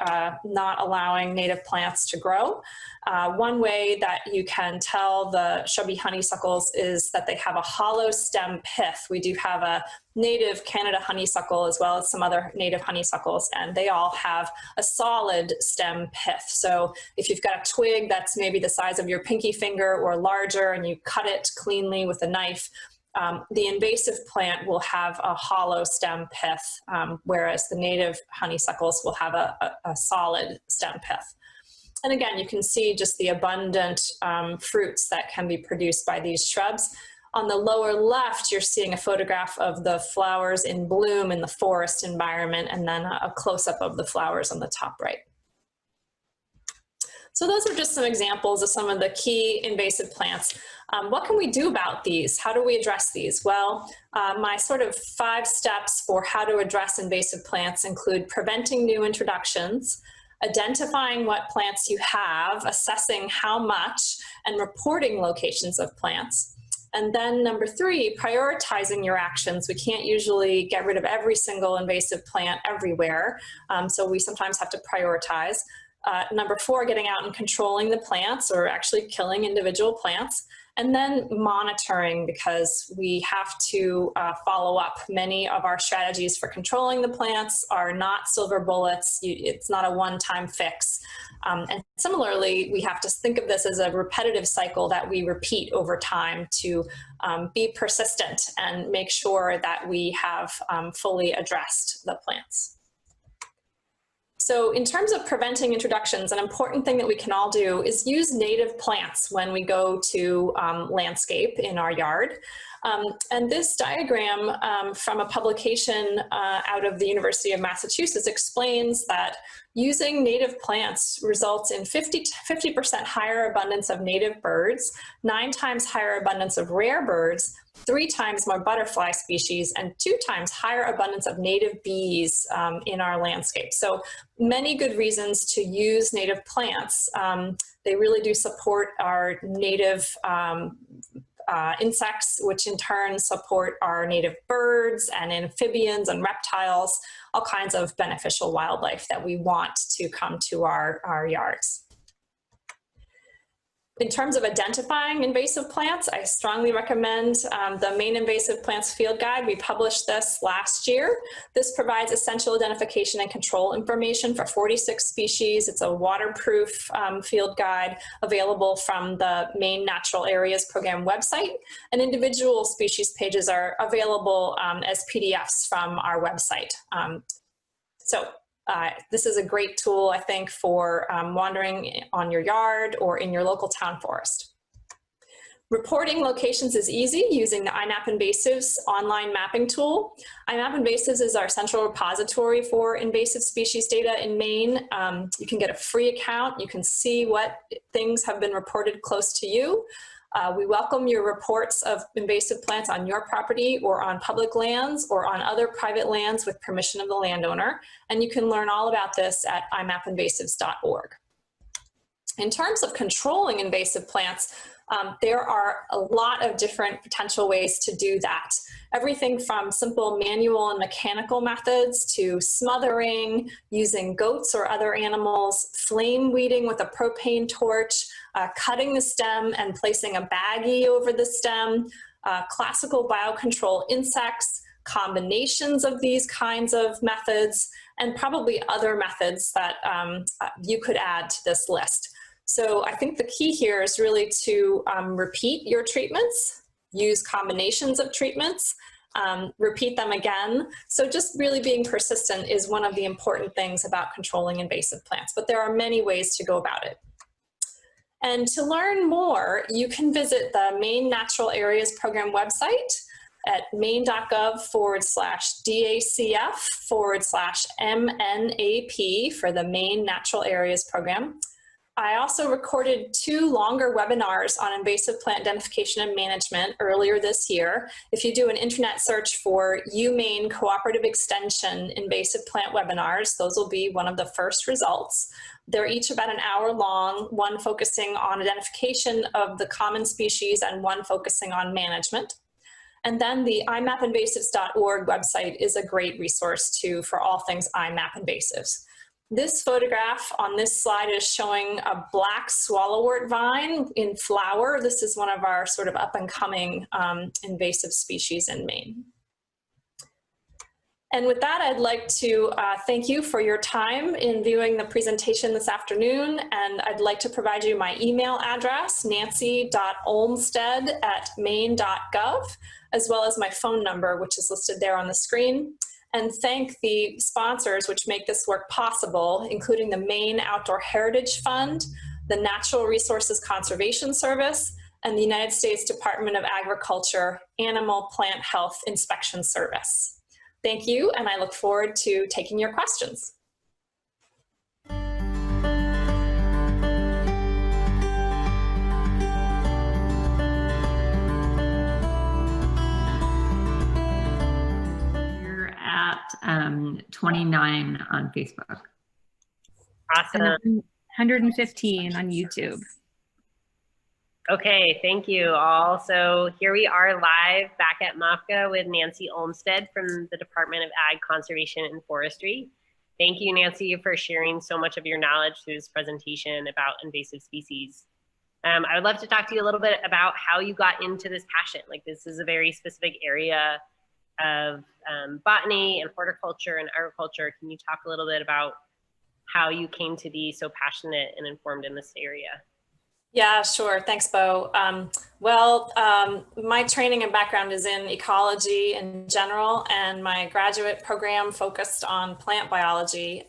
not allowing native plants to grow. One way that you can tell the chubby honeysuckles is that they have a hollow stem pith. We do have a native Canada honeysuckle as well as some other native honeysuckles, and they all have a solid stem pith. So if you've got a twig that's maybe the size of your pinky finger or larger and you cut it cleanly with a knife, the invasive plant will have a hollow stem pith, whereas the native honeysuckles will have a solid stem pith. And again, you can see just the abundant fruits that can be produced by these shrubs. On the lower left, you're seeing a photograph of the flowers in bloom in the forest environment, and then a close-up of the flowers on the top right. So those are just some examples of some of the key invasive plants. What can we do about these? How do we address these? Well, my sort of 5 steps for how to address invasive plants include preventing new introductions, identifying what plants you have, assessing how much, and reporting locations of plants. And then number 3, prioritizing your actions. We can't usually get rid of every single invasive plant everywhere, so we sometimes have to prioritize. Number 4, getting out and controlling the plants, or actually killing individual plants. And then monitoring, because we have to follow up. Many of our strategies for controlling the plants are not silver bullets. It's not a one-time fix. And similarly, we have to think of this as a repetitive cycle that we repeat over time to be persistent and make sure that we have fully addressed the plants. So in terms of preventing introductions, an important thing that we can all do is use native plants when we go to landscape in our yard. And this diagram from a publication out of the University of Massachusetts explains that using native plants results in 50% higher abundance of native birds, 9 times higher abundance of rare birds, 3 times more butterfly species, and 2 times higher abundance of native bees in our landscape. So many good reasons to use native plants. They really do support our native insects, which in turn support our native birds and amphibians and reptiles, all kinds of beneficial wildlife that we want to come to our yards. In terms of identifying invasive plants, I strongly recommend the Maine Invasive Plants Field Guide. We published this last year. This provides essential identification and control information for 46 species. It's a waterproof field guide available from the Maine Natural Areas Program website, and individual species pages are available as PDFs from our website. This is a great tool, I think, for wandering on your yard or in your local town forest. Reporting locations is easy using the IMAP Invasives online mapping tool. IMAP Invasives is our central repository for invasive species data in Maine. You can get a free account. You can see what things have been reported close to you. We welcome your reports of invasive plants on your property or on public lands or on other private lands with permission of the landowner. And you can learn all about this at imapinvasives.org. In terms of controlling invasive plants, there are a lot of different potential ways to do that. Everything from simple manual and mechanical methods to smothering, using goats or other animals, flame weeding with a propane torch, cutting the stem and placing a baggie over the stem, classical biocontrol insects, combinations of these kinds of methods, and probably other methods that you could add to this list. So I think the key here is really to repeat your treatments, use combinations of treatments, repeat them again. So just really being persistent is one of the important things about controlling invasive plants, but there are many ways to go about it. And to learn more, you can visit the Maine Natural Areas Program website at maine.gov/DACF/MNAP for the Maine Natural Areas Program. I also recorded 2 longer webinars on invasive plant identification and management earlier this year. If you do an internet search for UMaine Cooperative Extension invasive plant webinars, those will be one of the first results. They're each about an hour long, one focusing on identification of the common species and one focusing on management. And then the imapinvasives.org website is a great resource too for all things IMAP invasives. This photograph on this slide is showing a black swallowwort vine in flower. This is one of our sort of up and coming invasive species in Maine. And with that, I'd like to thank you for your time in viewing the presentation this afternoon. And I'd like to provide you my email address, nancy.olmstead@maine.gov, as well as my phone number, which is listed there on the screen. And thank the sponsors which make this work possible, including the Maine Outdoor Heritage Fund, the Natural Resources Conservation Service, and the United States Department of Agriculture Animal Plant Health Inspection Service. Thank you, and I look forward to taking your questions. At 29 on Facebook. Awesome. And 115 on YouTube. Okay, thank you all. So here we are live back at MOFGA with Nancy Olmstead from the Department of Ag, Conservation and Forestry. Thank you, Nancy, for sharing so much of your knowledge through this presentation about invasive species. I would love to talk to you a little bit about how you got into this passion. Like, this is a very specific area of botany and horticulture and agriculture. Can you talk a little bit about how you came to be so passionate and informed in this area? Yeah, sure. Thanks, Bo. My training and background is in ecology in general, and my graduate program focused on plant biology.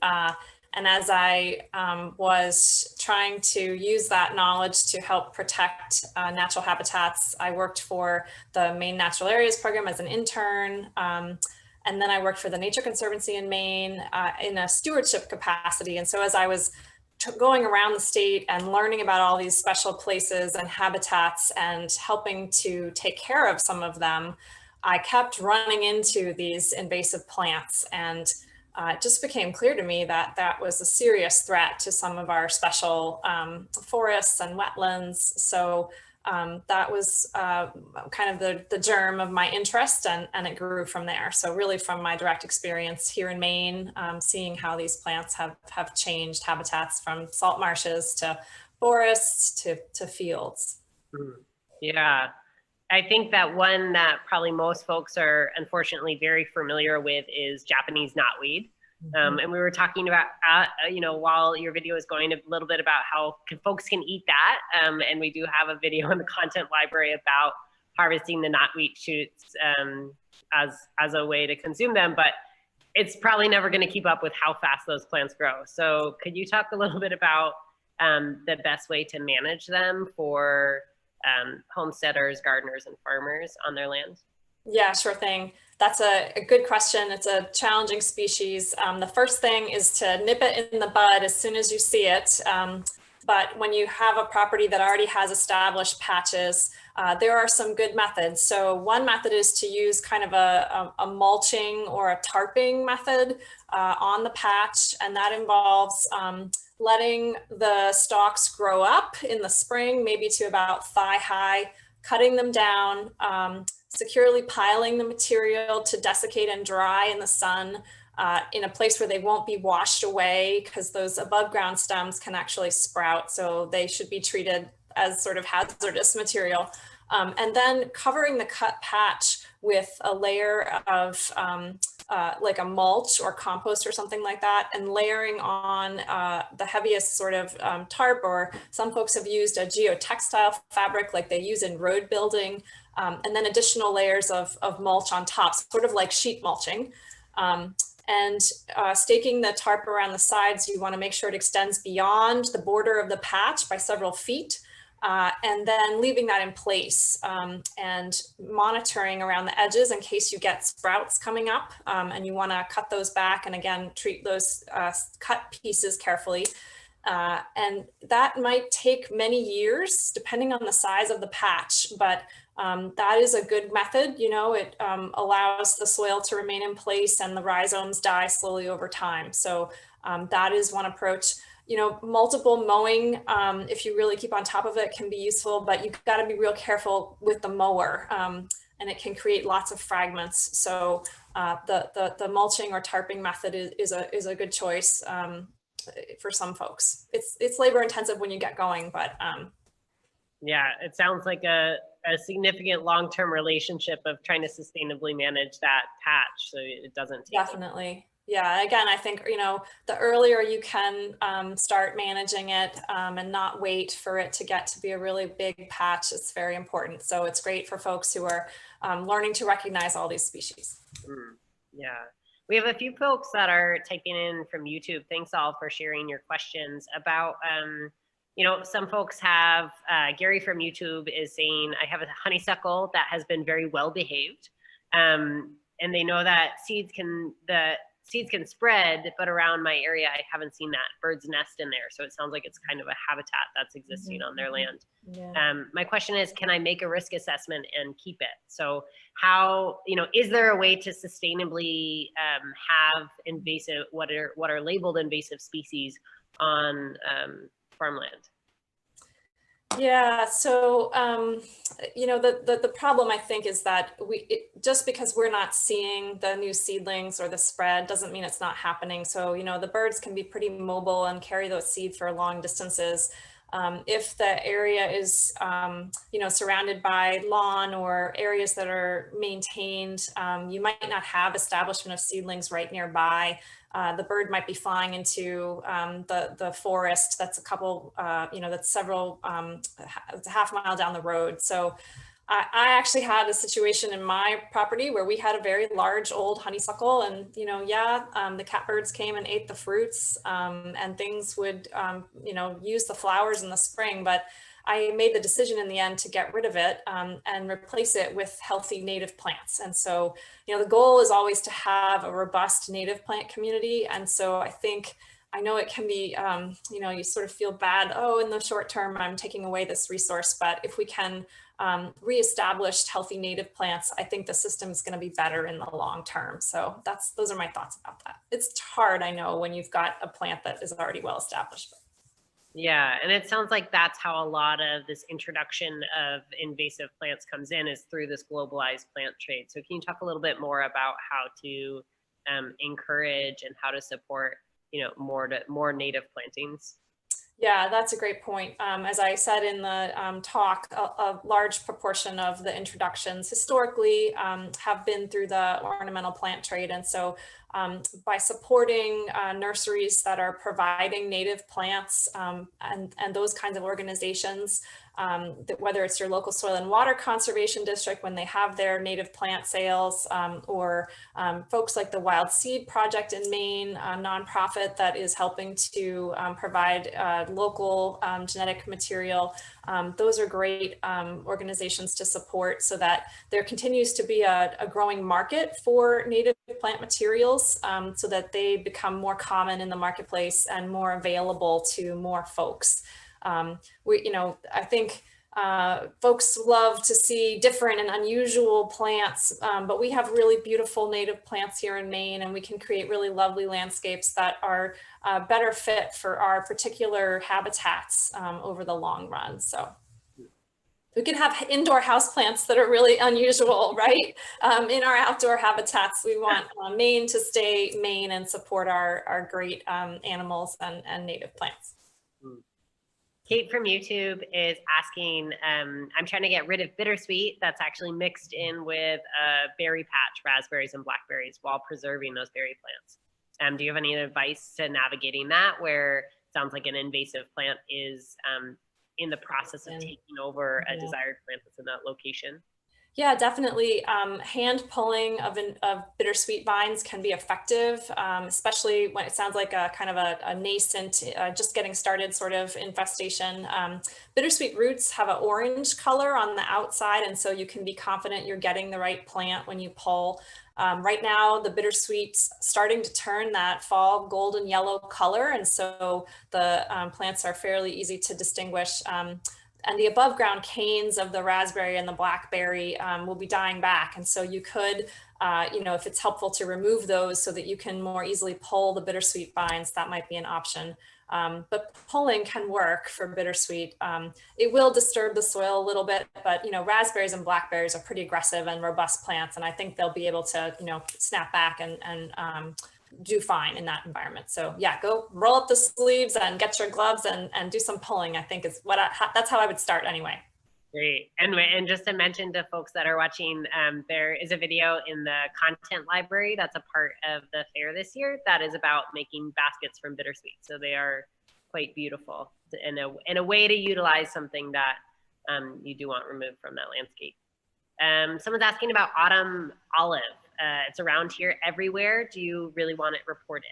And as I was trying to use that knowledge to help protect natural habitats, I worked for the Maine Natural Areas Program as an intern. And then I worked for the Nature Conservancy in Maine in a stewardship capacity. And so as I was going around the state and learning about all these special places and habitats and helping to take care of some of them, I kept running into these invasive plants, and it just became clear to me that that was a serious threat to some of our special forests and wetlands. So that was kind of the germ of my interest, and it grew from there. So really from my direct experience here in Maine, seeing how these plants have changed habitats from salt marshes to forests to fields. Yeah, I think that one that probably most folks are unfortunately very familiar with is Japanese knotweed. And we were talking about, while your video is going, a little bit about how folks can eat that. And we do have a video in the content library about harvesting the knotweed shoots as a way to consume them, but it's probably never going to keep up with how fast those plants grow. So could you talk a little bit about the best way to manage them for homesteaders, gardeners, and farmers on their land? Yeah, sure thing. That's a good question. It's a challenging species. The first thing is to nip it in the bud as soon as you see it. But when you have a property that already has established patches, there are some good methods. So one method is to use kind of a mulching or a tarping method on the patch, and that involves letting the stalks grow up in the spring, maybe to about thigh high, cutting them down, securely piling the material to desiccate and dry in the sun in a place where they won't be washed away, because those above ground stems can actually sprout. So they should be treated as sort of hazardous material. And then covering the cut patch with a layer of like a mulch or compost or something like that, and layering on the heaviest sort of tarp, or some folks have used a geotextile fabric like they use in road building, and then additional layers of mulch on top, sort of like sheet mulching. And staking the tarp around the sides, you want to make sure it extends beyond the border of the patch by several feet. And then leaving that in place and monitoring around the edges in case you get sprouts coming up, and you want to cut those back, and again treat those cut pieces carefully. And that might take many years depending on the size of the patch, but that is a good method. You know, it allows the soil to remain in place and the rhizomes die slowly over time. So that is one approach. You know, multiple mowing, if you really keep on top of it, can be useful, but you've got to be real careful with the mower, and it can create lots of fragments. So the mulching or tarping method is a good choice for some folks. It's labor intensive when you get going, but yeah, it sounds like a significant long-term relationship of trying to sustainably manage that patch so it doesn't take definitely. Yeah, again, I think, you know, the earlier you can start managing it and not wait for it to get to be a really big patch, it's very important. So it's great for folks who are learning to recognize all these species. Yeah, we have a few folks that are typing in from YouTube. Thanks all for sharing your questions about, you know, some folks have, Gary from YouTube is saying, I have a honeysuckle that has been very well behaved. And they know that seeds can spread, but around my area, I haven't seen that bird's nest in there. So it sounds like it's kind of a habitat that's existing on their land. Yeah. My question is, can I make a risk assessment and keep it? So how, you know, is there a way to sustainably have invasive, what are labeled invasive species on farmland? Yeah, so, you know, the problem I think is that just because we're not seeing the new seedlings or the spread doesn't mean it's not happening. So, you know, the birds can be pretty mobile and carry those seeds for long distances. If the area is, you know, surrounded by lawn or areas that are maintained, you might not have establishment of seedlings right nearby. The bird might be flying into the forest that's a couple, you know, that's several, it's a half mile down the road. So I actually had a situation in my property where we had a very large old honeysuckle, and, you know, yeah, the catbirds came and ate the fruits, and things would, you know, use the flowers in the spring, but I made the decision in the end to get rid of it and replace it with healthy native plants. And so, you know, the goal is always to have a robust native plant community. And so I know it can be, you know, you sort of feel bad, oh, in the short term, I'm taking away this resource. But if we can reestablish healthy native plants, I think the system is going to be better in the long term. So those are my thoughts about that. It's hard, I know, when you've got a plant that is already well established. Yeah, and it sounds like that's how a lot of this introduction of invasive plants comes in, is through this globalized plant trade. So can you talk a little bit more about how to encourage and how to support, you know, more native plantings? Yeah, that's a great point. As I said in the talk, a large proportion of the introductions historically have been through the ornamental plant trade. And so by supporting nurseries that are providing native plants and those kinds of organizations, whether it's your local soil and water conservation district when they have their native plant sales, or folks like the Wild Seed Project in Maine, a nonprofit that is helping to provide local genetic material. Those are great organizations to support so that there continues to be a growing market for native plant materials, so that they become more common in the marketplace and more available to more folks. I think folks love to see different and unusual plants, but we have really beautiful native plants here in Maine, and we can create really lovely landscapes that are better fit for our particular habitats over the long run. So we can have indoor houseplants that are really unusual, right? In our outdoor habitats, we want Maine to stay Maine and support our great animals and native plants. Kate from YouTube is asking, I'm trying to get rid of bittersweet that's actually mixed in with a berry patch, raspberries and blackberries, while preserving those berry plants. Do you have any advice to navigating that, where it sounds like an invasive plant is in the process of taking over a desired plant that's in that location? Yeah, definitely. Hand pulling of bittersweet vines can be effective, especially when it sounds like a kind of a nascent, just getting started sort of infestation. Bittersweet roots have an orange color on the outside, and so you can be confident you're getting the right plant when you pull. Right now, the bittersweet's starting to turn that fall golden yellow color, and so the plants are fairly easy to distinguish. And the above ground canes of the raspberry and the blackberry will be dying back. And so you could, if it's helpful to remove those so that you can more easily pull the bittersweet vines, that might be an option. But pulling can work for bittersweet. It will disturb the soil a little bit, but raspberries and blackberries are pretty aggressive and robust plants, and I think they'll be able to snap back and do fine in that environment. So yeah, go roll up the sleeves and get your gloves and do some pulling, I think is that's how I would start anyway. Great. And just to mention to folks that are watching, there is a video in the content library that's a part of the fair this year that is about making baskets from bittersweet. So they are quite beautiful in a way to utilize something that you do want removed from that landscape. Someone's asking about autumn olive. It's around here everywhere. Do you really want it reported?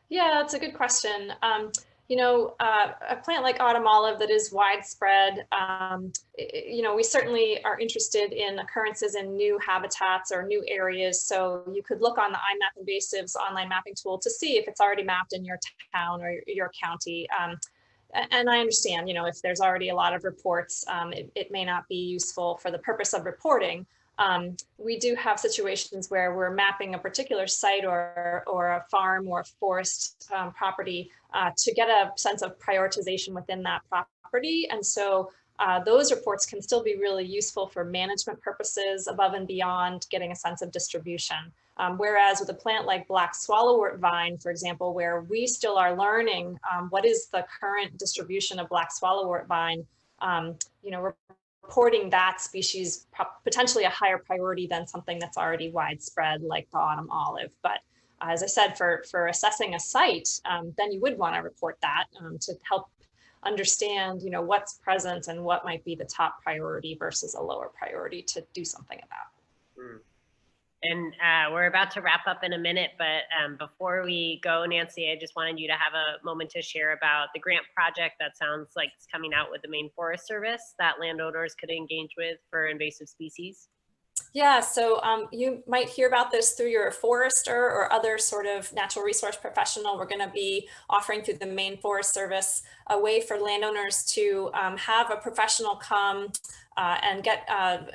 Yeah, that's a good question. A plant like autumn olive that is widespread, we certainly are interested in occurrences in new habitats or new areas. So you could look on the IMAP Invasives online mapping tool to see if it's already mapped in your town or your county. And I understand, if there's already a lot of reports, it may not be useful for the purpose of reporting. We do have situations where we're mapping a particular site or a farm or forest property to get a sense of prioritization within that property. And so those reports can still be really useful for management purposes above and beyond getting a sense of distribution. Whereas with a plant like black swallowwort vine, for example, where we still are learning what is the current distribution of black swallowwort vine, we're reporting that species potentially a higher priority than something that's already widespread like the autumn olive. But as I said, for assessing a site, then you would want to report that to help understand, what's present and what might be the top priority versus a lower priority to do something about. And we're about to wrap up in a minute, but before we go, Nancy, I just wanted you to have a moment to share about the grant project that sounds like it's coming out with the Maine Forest Service that landowners could engage with for invasive species. Yeah, so you might hear about this through your forester or other sort of natural resource professional. We're going to be offering through the Maine Forest Service a way for landowners to have a professional come and get a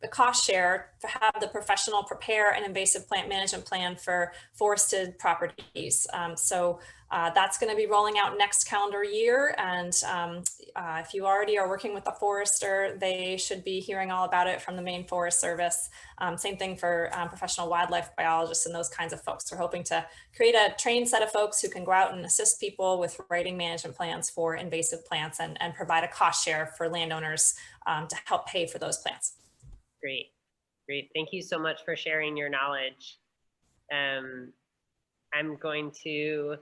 cost share to have the professional prepare an invasive plant management plan for forested properties. So that's going to be rolling out next calendar year. And if you already are working with a forester, they should be hearing all about it from the Maine Forest Service. Same thing for professional wildlife biologists and those kinds of folks. We're hoping to create a trained set of folks who can go out and assist people with writing management plans for invasive plants and provide a cost share for landowners to help pay for those plants. Great, great. Thank you so much for sharing your knowledge. I'm going to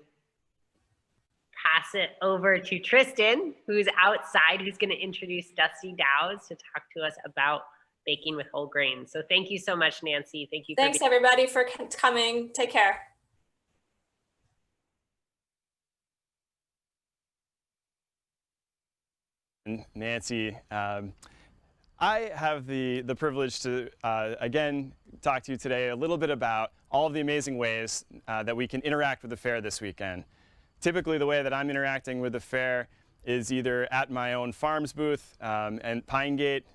pass it over to Tristan, who's outside, who's going to introduce Dusty Dowse to talk to us about baking with whole grains. So thank you so much, Nancy. Thank you. Thanks everybody for coming. Take care. Nancy, I have the privilege to, again, talk to you today a little bit about all of the amazing ways that we can interact with the fair this weekend. Typically, the way that I'm interacting with the fair is either at my own farm's booth and Pine Gate,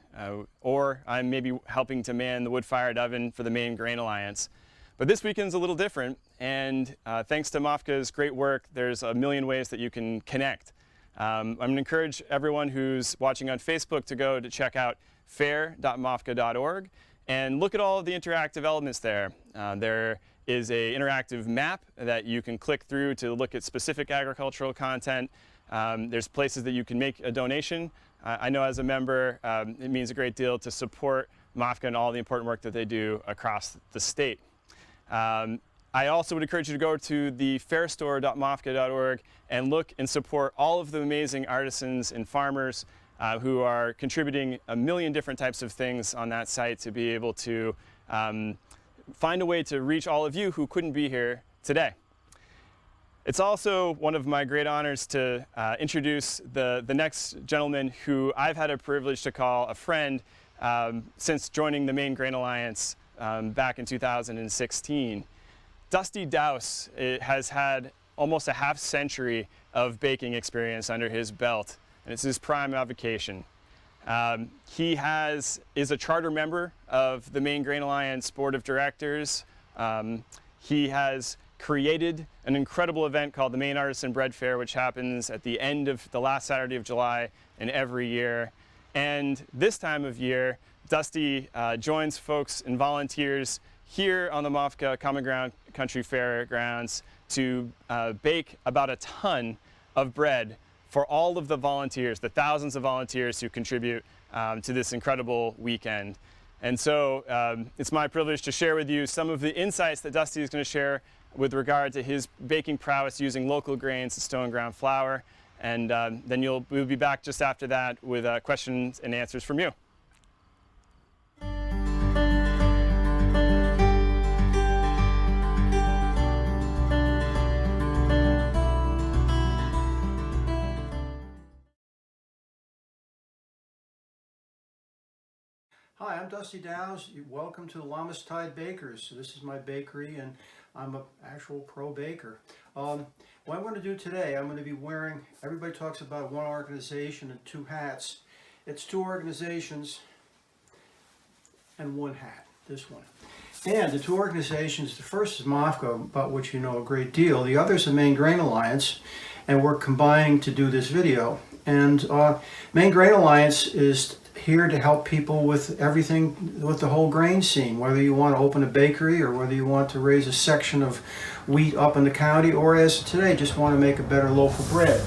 or I'm maybe helping to man the wood-fired oven for the Maine Grain Alliance. But this weekend's a little different, and thanks to MOFGA's great work, there's a million ways that you can connect. I'm going to encourage everyone who's watching on Facebook to go to check out fair.mofga.org and look at all of the interactive elements there. There is an interactive map that you can click through to look at specific agricultural content. There's places that you can make a donation. I know as a member, it means a great deal to support MOFGA and all the important work that they do across the state. I also would encourage you to go to the fairstore.mofga.org and look and support all of the amazing artisans and farmers who are contributing a million different types of things on that site to be able to find a way to reach all of you who couldn't be here today. It's also one of my great honors to introduce the next gentleman who I've had a privilege to call a friend since joining the Maine Grain Alliance back in 2016. Dusty Dowse has had almost a half century of baking experience under his belt, and it's his prime avocation. He is a charter member of the Maine Grain Alliance Board of Directors. He has created an incredible event called the Maine Artisan Bread Fair, which happens at the end of the last Saturday of July in every year. And this time of year, Dusty joins folks and volunteers here on the MOFGA Common Ground Country Fairgrounds to bake about a ton of bread for all of the volunteers, the thousands of volunteers who contribute to this incredible weekend. And so it's my privilege to share with you some of the insights that Dusty is going to share with regard to his baking prowess using local grains and stone ground flour. And then we'll be back just after that with questions and answers from you. Hi, I'm Dusty Dowse. Welcome to the Lammastide Bakers. So this is my bakery, and I'm an actual pro baker. What I'm going to do today, I'm going to be wearing, everybody talks about one organization and two hats. It's two organizations and one hat, this one. And the two organizations, the first is MOFGA, about which you know a great deal. The other is the Maine Grain Alliance, and we're combining to do this video. And Maine Grain Alliance is here to help people with everything, with the whole grain scene, whether you want to open a bakery or whether you want to raise a section of wheat up in the county, or as today, just want to make a better loaf of bread.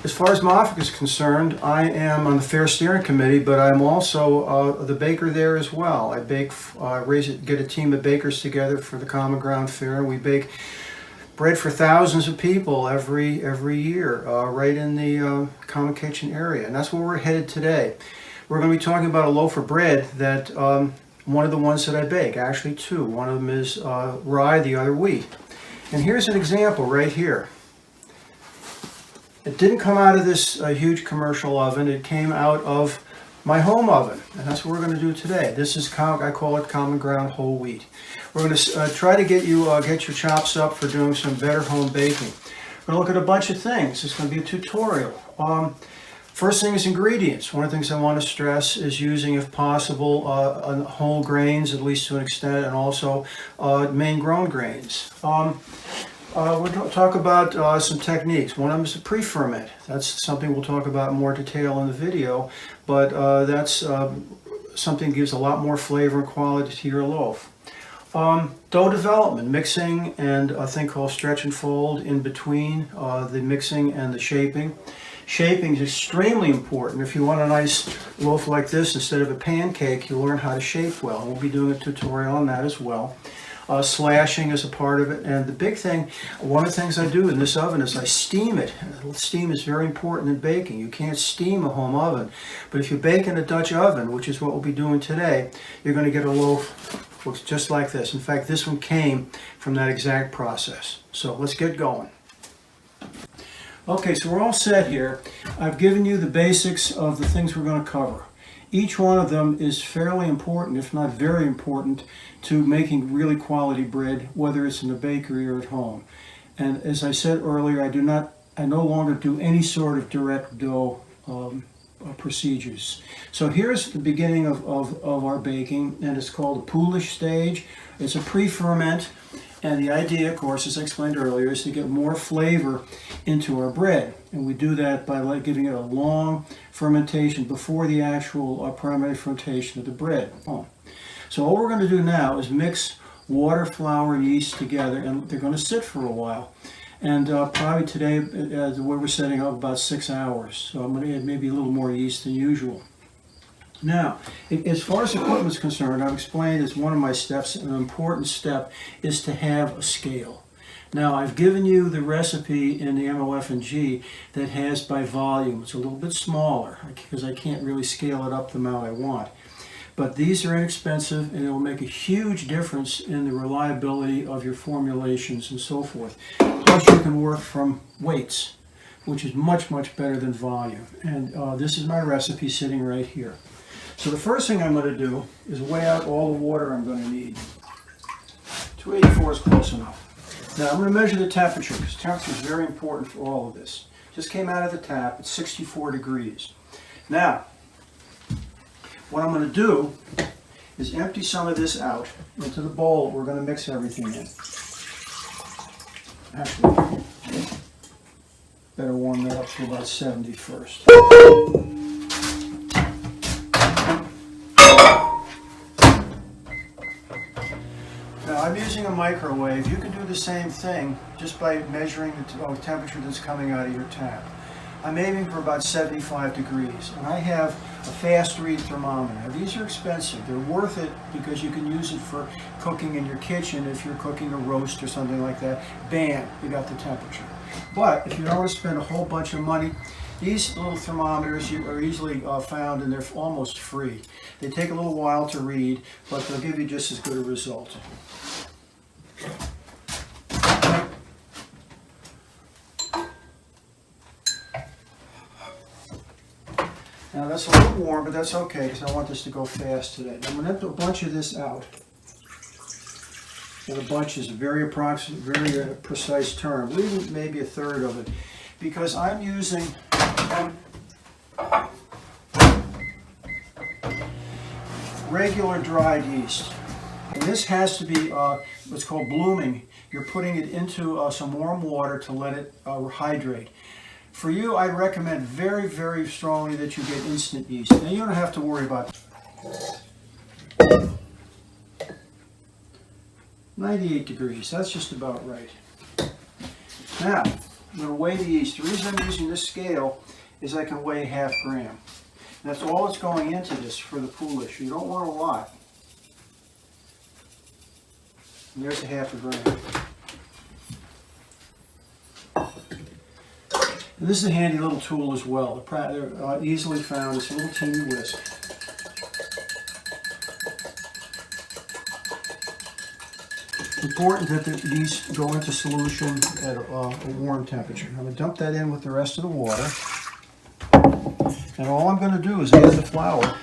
As far as MOFGA is concerned, I am on the Fair Steering Committee, but I'm also the baker there as well. I bake, get a team of bakers together for the Common Ground Fair. We bake bread for thousands of people every year, right in the Common Kitchen area, and that's where we're headed today. We're going to be talking about a loaf of bread that one of the ones that I bake, actually two. One of them is rye, the other wheat. And here's an example right here. It didn't come out of this huge commercial oven. It came out of my home oven, and that's what we're going to do today. This is, I call it Common Ground whole wheat. We're going to try to get your chops up for doing some better home baking. We're going to look at a bunch of things. It's going to be a tutorial. First thing is ingredients. One of the things I want to stress is using, if possible, whole grains, at least to an extent, and also Maine grown grains. We're going to talk about some techniques. One of them is a pre-ferment. That's something we'll talk about in more detail in the video, but that's something that gives a lot more flavor and quality to your loaf. Dough development, mixing, and a thing called stretch and fold in between the mixing and the shaping. Shaping is extremely important. If you want a nice loaf like this, instead of a pancake, you'll learn how to shape well. We'll be doing a tutorial on that as well. Slashing is a part of it. And the big thing, one of the things I do in this oven is I steam it. Steam is very important in baking. You can't steam a home oven. But if you bake in a Dutch oven, which is what we'll be doing today, you're going to get a loaf looks just like this. In fact, this one came from that exact process. So let's get going. Okay, so we're all set here. I've given you the basics of the things we're going to cover. Each one of them is fairly important, if not very important, to making really quality bread, whether it's in a bakery or at home. And as I said earlier, I no longer do any sort of direct dough procedures. So here's the beginning of our baking, and it's called a poolish stage. It's a pre-ferment. And the idea, of course, as I explained earlier, is to get more flavor into our bread. And we do that by giving it a long fermentation before the actual primary fermentation of the bread. So what we're going to do now is mix water, flour, and yeast together, and they're going to sit for a while. And probably today, the way we're setting up, about 6 hours. So I'm going to add maybe a little more yeast than usual. Now, as far as equipment is concerned, I've explained as one of my steps, an important step is to have a scale. Now, I've given you the recipe in the MOFGA that has by volume. It's a little bit smaller because I can't really scale it up the amount I want. But these are inexpensive, and it will make a huge difference in the reliability of your formulations and so forth. Plus, you can work from weights, which is much, much better than volume. And this is my recipe sitting right here. So the first thing I'm going to do is weigh out all the water I'm going to need. 284 is close enough. Now I'm going to measure the temperature, because temperature is very important for all of this. Just came out of the tap, it's 64 degrees. Now, what I'm going to do is empty some of this out into the bowl we're going to mix everything in. Actually, better warm that up to about 70 first. Now I'm using a microwave. You can do the same thing just by measuring the temperature that's coming out of your tap. I'm aiming for about 75 degrees, and I have a fast read thermometer. Now, these are expensive. They're worth it because you can use it for cooking in your kitchen if you're cooking a roast or something like that. Bam, you got the temperature. But if you don't want to spend a whole bunch of money, these little thermometers are easily found, and they're almost free. They take a little while to read, but they'll give you just as good a result. Now that's a little warm, but that's okay because I want this to go fast today. I'm going to empty a bunch of this out. And a bunch is a very precise term. Leave maybe a third of it, because I'm using regular dried yeast. And this has to be what's called blooming. You're putting it into some warm water to let it hydrate. For you, I recommend very, very strongly that you get instant yeast. Now you don't have to worry about 98 degrees. That's just about right. Now, I'm going to weigh the yeast. The reason I'm using this scale is I can weigh ½ gram. And that's all that's going into this for the poolish. You don't want a lot. And there's a ½ gram. And this is a handy little tool as well. They're easily found. It's a little teeny whisk. It's important that the yeast go into solution at a warm temperature. I'm going to dump that in with the rest of the water. And all I'm going to do is add the flour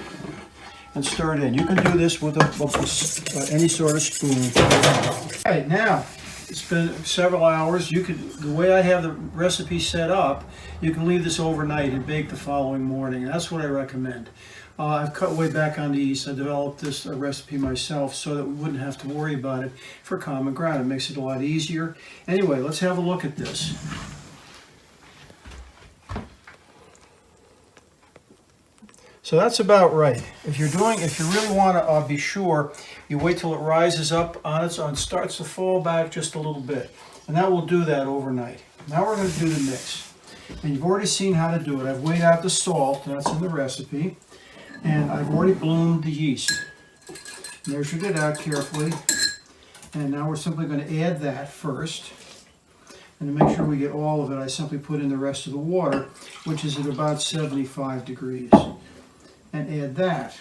and stir it in. You can do this with any sort of spoon. All right, now, it's been several hours. The way I have the recipe set up, you can leave this overnight and bake the following morning. That's what I recommend. I've cut way back on the yeast. I developed this recipe myself so that we wouldn't have to worry about it for common ground. It makes it a lot easier. Anyway, let's have a look at this. So that's about right. If you really want to be sure, you wait till it rises up on its own, starts to fall back just a little bit. And that will do that overnight. Now we're going to do the mix. And you've already seen how to do it. I've weighed out the salt, that's in the recipe. And I've already bloomed the yeast. Measured it out carefully. And now we're simply going to add that first. And to make sure we get all of it, I simply put in the rest of the water, which is at about 75 degrees. And add that.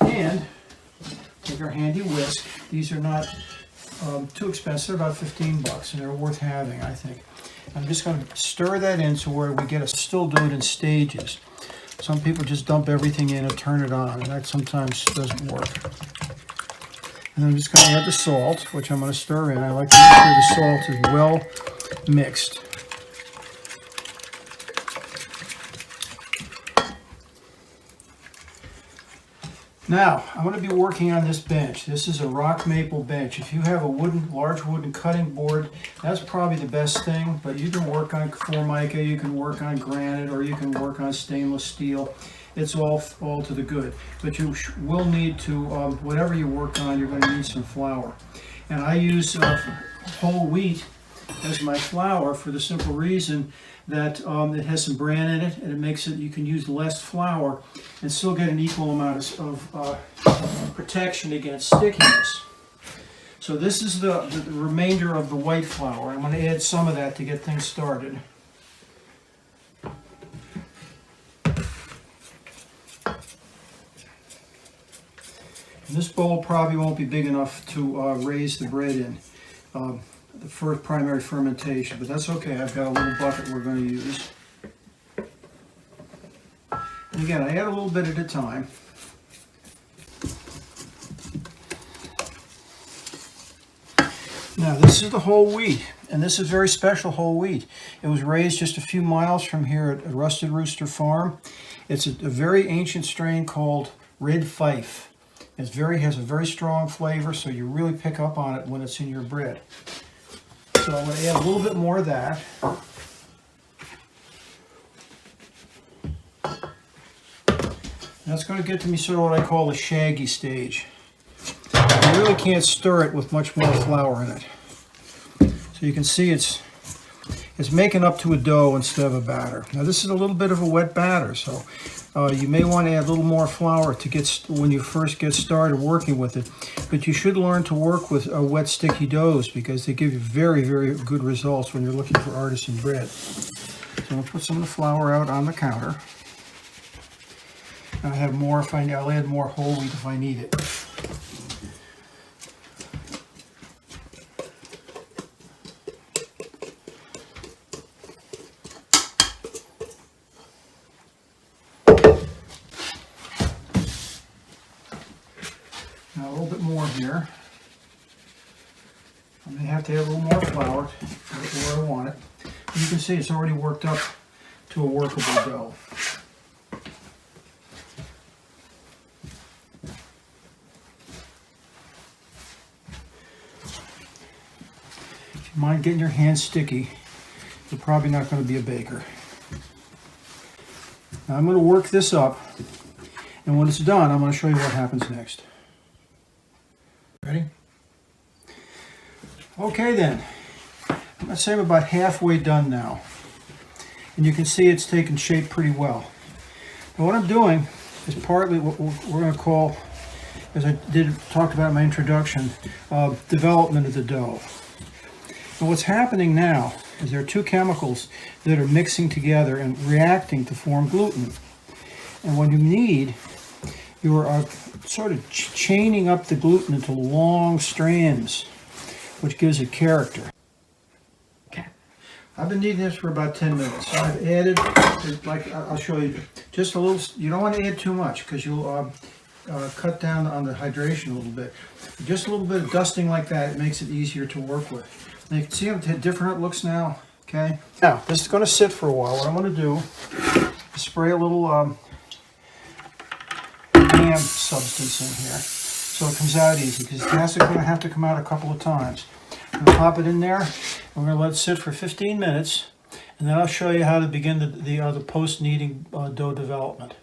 And take our handy whisk. These are not too expensive, about 15 bucks, and they're worth having, I think. I'm just going to stir that in to where we get to still do it in stages. Some people just dump everything in and turn it on, and that sometimes doesn't work. And I'm just going to add the salt, which I'm going to stir in. I like to make sure the salt is well mixed. Now, I'm going to be working on this bench. This is a rock maple bench. If you have a large wooden cutting board, that's probably the best thing, but you can work on Formica, you can work on granite, or you can work on stainless steel. It's all to the good. But you will need to, whatever you work on, you're going to need some flour. And I use whole wheat as my flour for the simple reason that it has some bran in it, and it makes it, you can use less flour and still get an equal amount of protection against stickiness. So this is the remainder of the white flour. I'm going to add some of that to get things started. And this bowl probably won't be big enough to raise the bread in. The first primary fermentation, but that's okay. I've got a little bucket we're going to use. And again, I add a little bit at a time. Now this is the whole wheat, and this is very special whole wheat. It was raised just a few miles from here at Rusted Rooster Farm. It's a very ancient strain called Red Fife. Has a very strong flavor, so you really pick up on it when it's in your bread. So I'm going to add a little bit more of that. That's going to get to me sort of what I call the shaggy stage. You really can't stir it with much more flour in it. So you can see it's making up to a dough instead of a batter. Now this is a little bit of a wet batter, so you may want to add a little more flour to get when you first get started working with it. But you should learn to work with wet sticky doughs because they give you very, very good results when you're looking for artisan bread. So I'm going to put some of the flour out on the counter. And I have more I'll add more whole wheat if I need it. Now a little bit more here. I may have to add a little more flour to get to where I want it. But you can see it's already worked up to a workable dough. If you mind getting your hands sticky, you're probably not going to be a baker. Now I'm going to work this up, and when it's done, I'm going to show you what happens next. Ready? Okay then, I'm going to say I'm about halfway done now. And you can see it's taken shape pretty well. Now what I'm doing is partly what we're going to call, as I talked about in my introduction, development of the dough. And what's happening now is there are two chemicals that are mixing together and reacting to form gluten. And what you need, you are sort of chaining up the gluten into long strands, which gives it character. Okay. I've been kneading this for about 10 minutes. So I've added, like I'll show you, just a little, you don't want to add too much because you'll cut down on the hydration a little bit. Just a little bit of dusting like that, it makes it easier to work with. And you can see how different it looks now, okay? Now, this is going to sit for a while. What I'm going to do is spray a little ham substance in here so it comes out easy, because it's going to have to come out a couple of times. I'm going to pop it in there, and we're going to let it sit for 15 minutes, and then I'll show you how to begin the post-kneading dough development.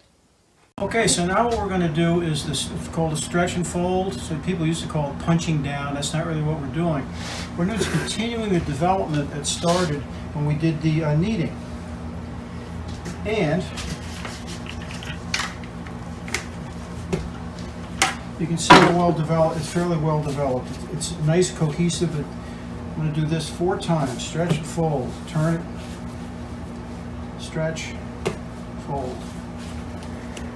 Okay, so now what we're going to do is this, it's called a stretch and fold. So people used to call it punching down. That's not really what we're doing. We're just continuing the development that started when we did the kneading. And You can see how well developed, it's fairly well developed. It's nice, cohesive. I'm going to do this 4 times. Stretch and fold. Turn it. Stretch, fold.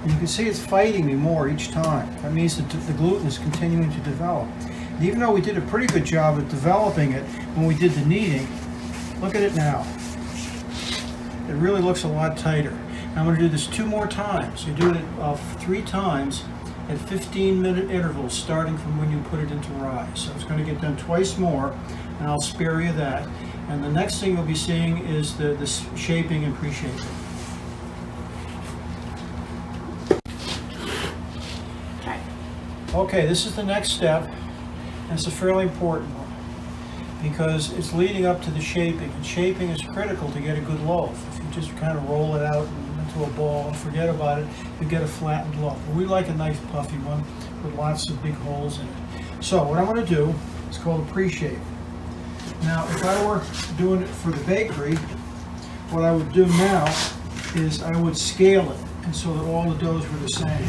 And you can see it's fighting me more each time. That means that the gluten is continuing to develop. And even though we did a pretty good job of developing it when we did the kneading, look at it now. It really looks a lot tighter. Now I'm going to do this 2 more times. You're doing it 3 times at 15-minute intervals starting from when you put it into rise. So it's going to get done twice more, and I'll spare you that. And the next thing you'll be seeing is the shaping and pre-shaping. Okay, this is the next step, and it's a fairly important one because it's leading up to the shaping, and shaping is critical to get a good loaf. If you just kind of roll it out into a ball and forget about it, you get a flattened loaf. We like a nice puffy one with lots of big holes in it. So what I'm going to do is called a pre-shape. Now, if I were doing it for the bakery, what I would do now is I would scale it, and so that all the doughs were the same.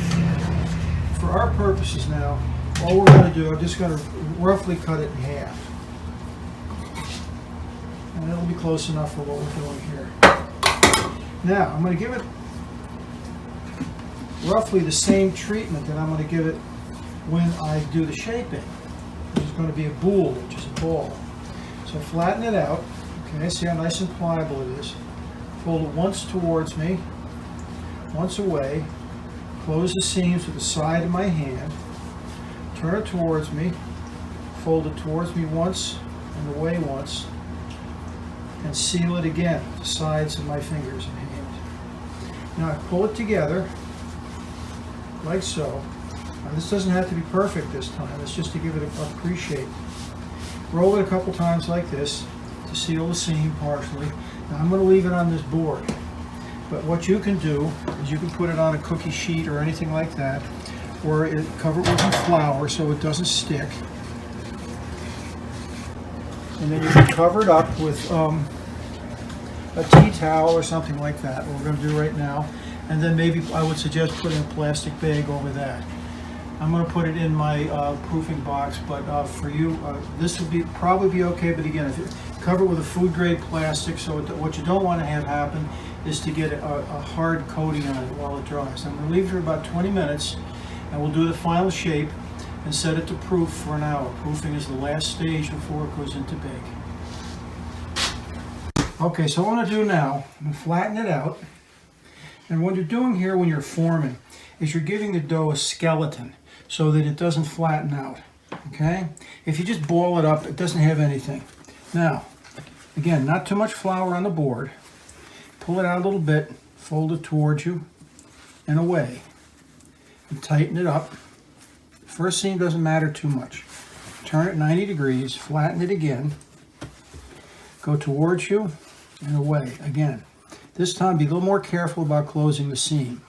For our purposes now, all we're going to do, I'm just going to roughly cut it in half. And it'll be close enough for what we're doing here. Now, I'm going to give it roughly the same treatment that I'm going to give it when I do the shaping. Which is going to be a boule, which is a ball. So flatten it out. Okay, see how nice and pliable it is. Fold it once towards me, once away. Close the seams with the side of my hand. Turn it towards me. Fold it towards me once and away once. And seal it again with the sides of my fingers and hand. Now I pull it together like so. Now this doesn't have to be perfect this time. It's just to give it a pre-shape. Roll it a couple times like this to seal the seam partially. Now I'm going to leave it on this board. But what you can do is you can put it on a cookie sheet or anything like that, or cover it with some flour so it doesn't stick. And then you can cover it up with a tea towel or something like that, what we're going to do right now. And then maybe I would suggest putting a plastic bag over that. I'm going to put it in my proofing box, but for you, this would probably be okay. But again, if you cover it with a food grade plastic, so what you don't want to have happen is to get a hard coating on it while it dries. I'm going to leave it for about 20 minutes, and we'll do the final shape and set it to proof for an hour. Proofing is the last stage before it goes into bake. Okay, so what I'm going to do now, I'm going to flatten it out. And what you're doing here when you're forming is you're giving the dough a skeleton so that it doesn't flatten out, okay? If you just ball it up, it doesn't have anything. Now, again, not too much flour on the board. Pull it out a little bit, fold it towards you and away, and tighten it up. First seam doesn't matter too much. Turn it 90 degrees, flatten it again, go towards you and away again. This time be a little more careful about closing the seam.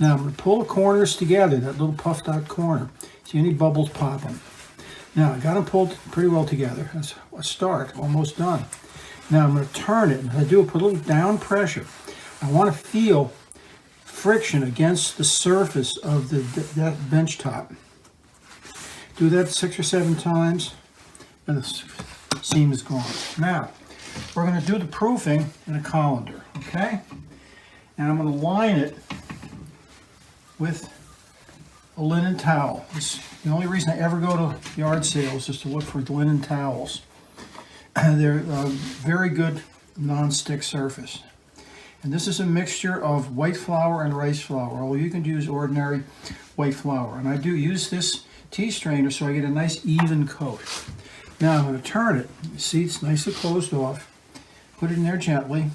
Now I'm going to pull the corners together, that little puffed out corner. See any bubbles popping? Now I got them pulled pretty well together. That's a start, almost done. Now I'm going to turn it, and I do put a little down pressure. I want to feel friction against the surface of that bench top. Do that 6 or 7 times, and the seam is gone. Now we're going to do the proofing in a colander, okay? And I'm going to line it with a linen towel. The only reason I ever go to yard sales is to look for linen towels. They're very good non-stick surface. And this is a mixture of white flour and rice flour, although you can use ordinary white flour. And I do use this tea strainer so I get a nice even coat. Now I'm going to turn it. You see it's nicely closed off. Put it in there gently.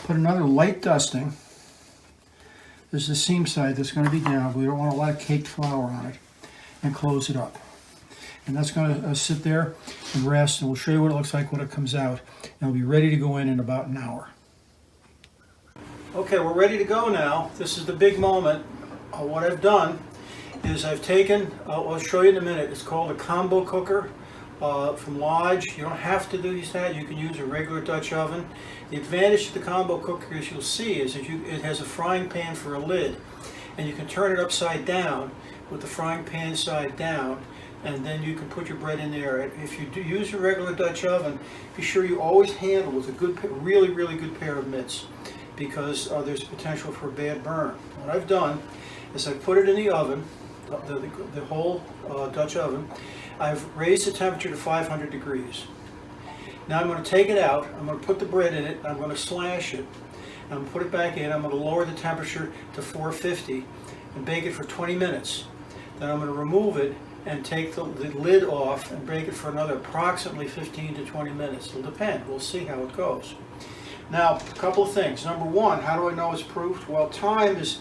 Put another light dusting. There's the seam side that's going to be down. We don't want a lot of caked flour on it. And close it up. And that's going to sit there and rest, and we'll show you what it looks like when it comes out. And it'll be ready to go in about an hour. Okay, we're ready to go now. This is the big moment. What I've done is I've taken, I'll show you in a minute, it's called a combo cooker from Lodge. You don't have to use that. You can use a regular Dutch oven. The advantage of the combo cooker, as you'll see, is that it has a frying pan for a lid. and you can turn it upside down with the frying pan side down, and then you can put your bread in there. If you do use your regular Dutch oven, be sure you always handle with a good, really good pair of mitts, because there's potential for a bad burn. What I've done is I put it in the oven, the whole Dutch oven. I've raised the temperature to 500 degrees. Now I'm going to take it out, I'm going to put the bread in it, I'm going to slash it, and I'm going to put it back in. I'm going to lower the temperature to 450 and bake it for 20 minutes. Then I'm going to remove it and take the lid off and bake it for another approximately 15 to 20 minutes. It'll depend. We'll see how it goes. Now, a couple of things. Number one, how do I know it's proofed? Well, time has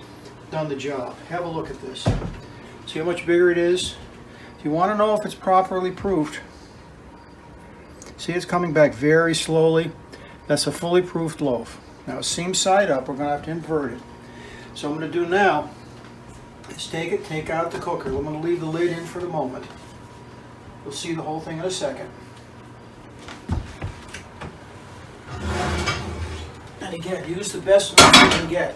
done the job. Have a look at this. See how much bigger it is? If you want to know if it's properly proofed, see it's coming back very slowly. That's a fully proofed loaf. Now, seam side up, we're going to have to invert it. So what I'm going to do now is take out the cooker. I'm going to leave the lid in for the moment. You'll see the whole thing in a second. And again, use the best one you can get.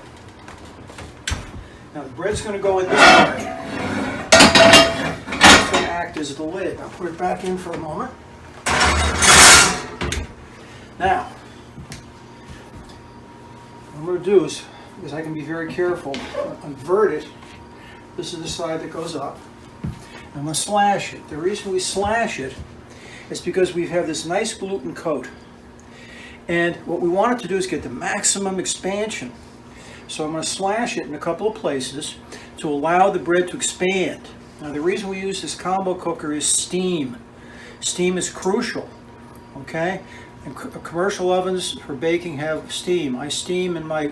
Now the bread's going to go in this way. It's going to act as the lid. I'll put it back in for a moment. Now, what I'm going to do is, because I can be very careful, invert it. This is the side that goes up. I'm going to slash it. The reason we slash it is because we have this nice gluten coat. And what we want it to do is get the maximum expansion. So I'm going to slash it in a couple of places to allow the bread to expand. Now the reason we use this combo cooker is steam. Steam is crucial, okay? And commercial ovens for baking have steam. I steam in my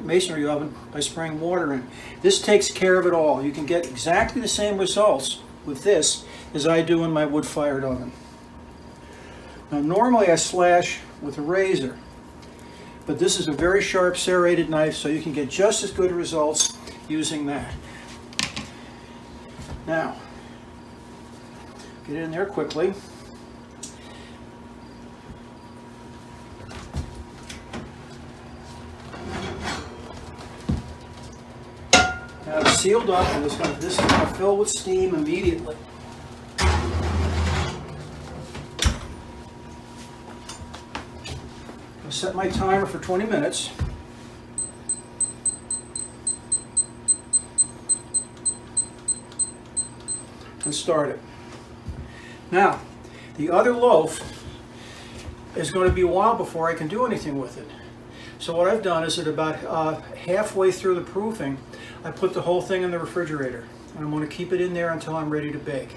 masonry oven by spraying water in. This takes care of it all. You can get exactly the same results with this as I do in my wood-fired oven. Now normally I slash with a razor, but this is a very sharp serrated knife, so you can get just as good results using that. Now, get it in there quickly. Now it's sealed up, and this is going to fill with steam immediately. I'll set my timer for 20 minutes. And start it. Now, the other loaf is going to be a while before I can do anything with it. So what I've done is at about halfway through the proofing, I put the whole thing in the refrigerator. And I'm going to keep it in there until I'm ready to bake.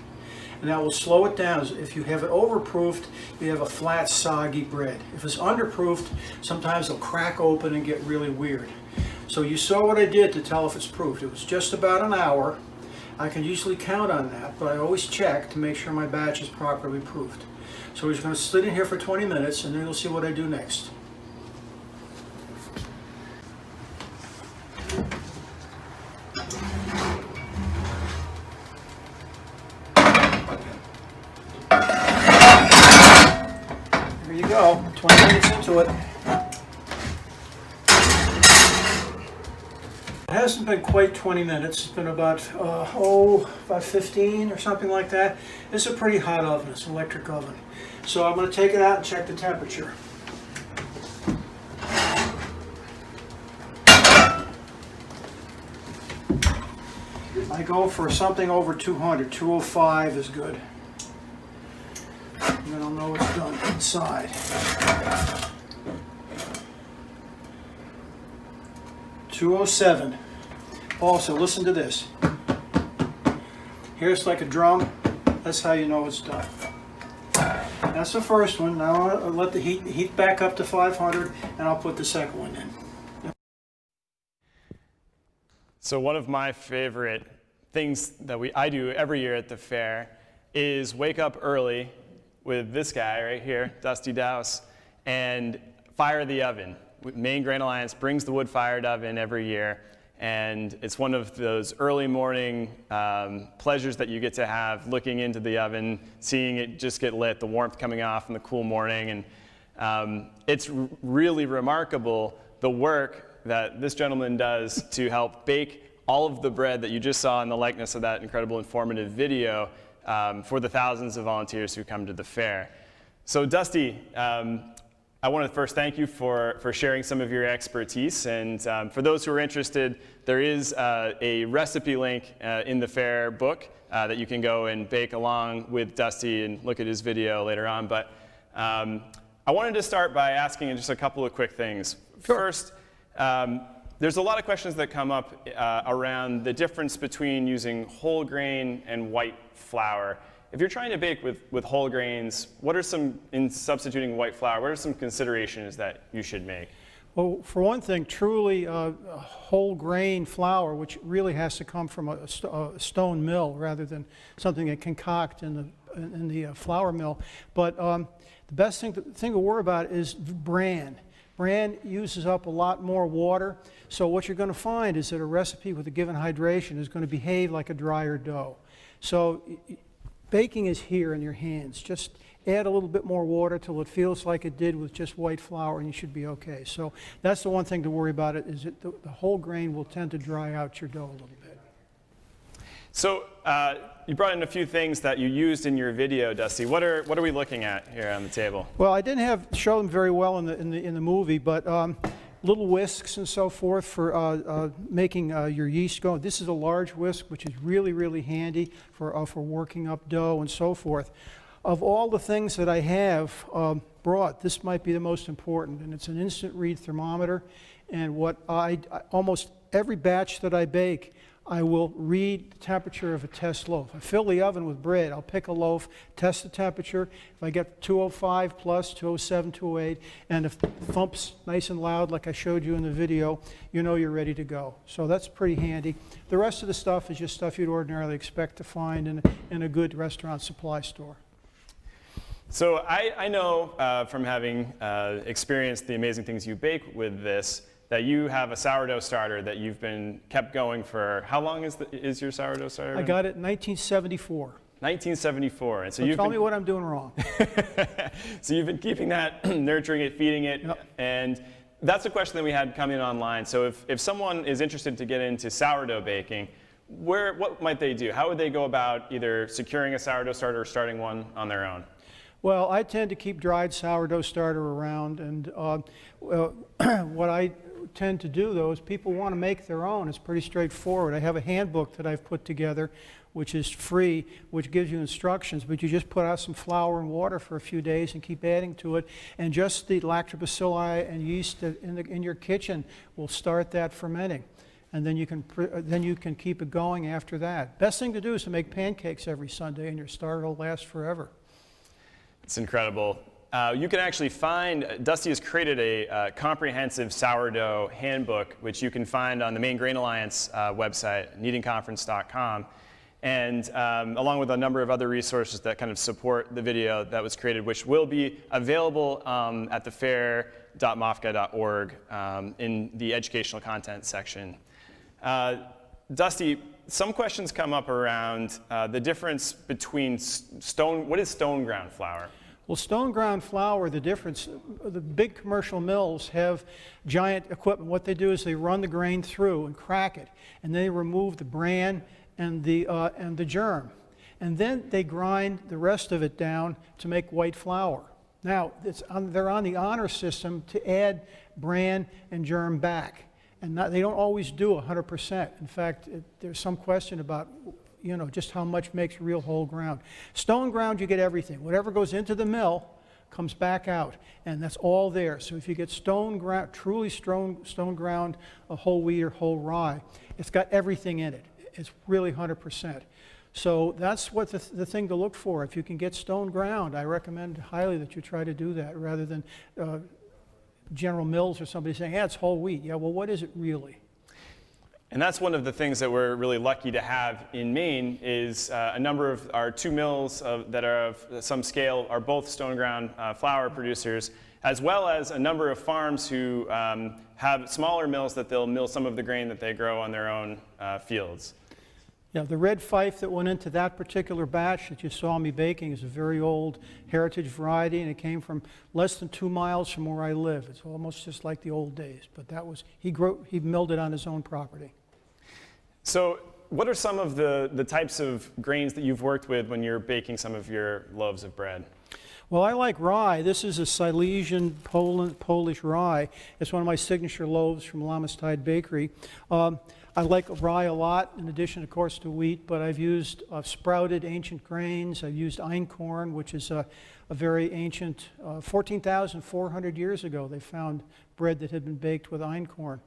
And that will slow it down. If you have it overproofed, you have a flat, soggy bread. If it's underproofed, sometimes it'll crack open and get really weird. So you saw what I did to tell if it's proofed. It was just about an hour. I can usually count on that, but I always check to make sure my batch is properly proofed. So we're just going to sit in here for 20 minutes, and then you'll see what I do next. Here you go, 20 minutes into it. It hasn't been quite 20 minutes. It's been about 15 or something like that. It's a pretty hot oven. It's an electric oven. So I'm going to take it out and check the temperature. I go for something over 200. 205 is good. And then I'll know it's done inside. 207. Also, listen to this. Here's like a drum. That's how you know it's done. That's the first one. Now I'll let the heat back up to 500, and I'll put the second one in. So one of my favorite things that I do every year at the fair is wake up early with this guy right here, Dusty Dowse, and fire the oven. Maine Grain Alliance brings the wood-fired oven every year, and it's one of those early morning pleasures that you get to have, looking into the oven, seeing it just get lit, the warmth coming off in the cool morning, and it's really remarkable the work that this gentleman does to help bake all of the bread that you just saw in the likeness of that incredible informative video for the thousands of volunteers who come to the fair. So Dusty, I want to first thank you for sharing some of your expertise. And for those who are interested, there is a recipe link in the fair book that you can go and bake along with Dusty and look at his video later on. But I wanted to start by asking just a couple of quick things. First, there's a lot of questions that come up around the difference between using whole grain and white flour. If you're trying to bake with whole grains, what are some, in substituting white flour, what are some considerations that you should make? Well, for one thing, truly whole grain flour, which really has to come from a stone mill rather than something that concoct in the flour mill. But the best thing to worry about is bran. Bran uses up a lot more water, so what you're going to find is that a recipe with a given hydration is going to behave like a drier dough. So baking is here in your hands. Just add a little bit more water till it feels like it did with just white flour, and you should be okay. So that's the one thing to worry about, is that the whole grain will tend to dry out your dough a little bit. So you brought in a few things that you used in your video, Dusty. What are we looking at here on the table? Well, I didn't show them very well in the movie, but little whisks and so forth for making your yeast go. This is a large whisk, which is really, really handy for working up dough and so forth. Of all the things that I have brought, this might be the most important, and it's an instant read thermometer. And what almost every batch that I bake, I will read the temperature of a test loaf. I fill the oven with bread. I'll pick a loaf, test the temperature. If I get 205 plus, 207, 208, and if it thumps nice and loud like I showed you in the video, you know you're ready to go. So that's pretty handy. The rest of the stuff is just stuff you'd ordinarily expect to find in a good restaurant supply store. So I know from having experienced the amazing things you bake with this, that you have a sourdough starter that you've been kept going for, how long is your sourdough starter? I got it in 1974. 1974. And so tell me what I'm doing wrong. So you've been keeping that, nurturing it, feeding it, yep. And that's a question that we had come in online. So if someone is interested to get into sourdough baking, what might they do? How would they go about either securing a sourdough starter or starting one on their own? Well, I tend to keep dried sourdough starter around, and what I tend to do, though, is people want to make their own. It's pretty straightforward. I have a handbook that I've put together, which is free, which gives you instructions, but you just put out some flour and water for a few days and keep adding to it, and just the lactobacilli and yeast in your kitchen will start that fermenting. And then you can keep it going after that. Best thing to do is to make pancakes every Sunday, and your starter will last forever. It's incredible. You can actually find, Dusty has created a comprehensive sourdough handbook, which you can find on the Maine Grain Alliance website, kneadingconference.com, and along with a number of other resources that kind of support the video that was created, which will be available at the fair.mofga.org in the educational content section. Dusty, some questions come up around the difference between what is stone ground flour? Well, stone ground flour, the difference, the big commercial mills have giant equipment. What they do is they run the grain through and crack it, and they remove the bran and the germ. And then they grind the rest of it down to make white flour. Now, they're on the honor system to add bran and germ back. And they don't always do 100%. In fact, there's some question about, just how much makes real whole ground. Stone ground, you get everything. Whatever goes into the mill comes back out, and that's all there. So if you get stone ground, truly stone ground, a whole wheat or whole rye, it's got everything in it. It's really 100%. So that's what the thing to look for. If you can get stone ground, I recommend highly that you try to do that rather than General Mills or somebody saying, yeah, it's whole wheat. Yeah, well, what is it really? And that's one of the things that we're really lucky to have in Maine is a number of our 2 mills that are of some scale are both stone ground flour producers, as well as a number of farms who have smaller mills that they'll mill some of the grain that they grow on their own fields. Yeah, the red fife that went into that particular batch that you saw me baking is a very old heritage variety, and it came from less than 2 miles from where I live. It's almost just like the old days, but that was, he milled it on his own property. So what are some of the types of grains that you've worked with when you're baking some of your loaves of bread? Well, I like rye. This is a Silesian Polish rye. It's one of my signature loaves from Lammastide Bakery. I like rye a lot, in addition, of course, to wheat, but I've used sprouted ancient grains. I've used einkorn, which is a very ancient, 14,400 years ago, they found bread that had been baked with einkorn.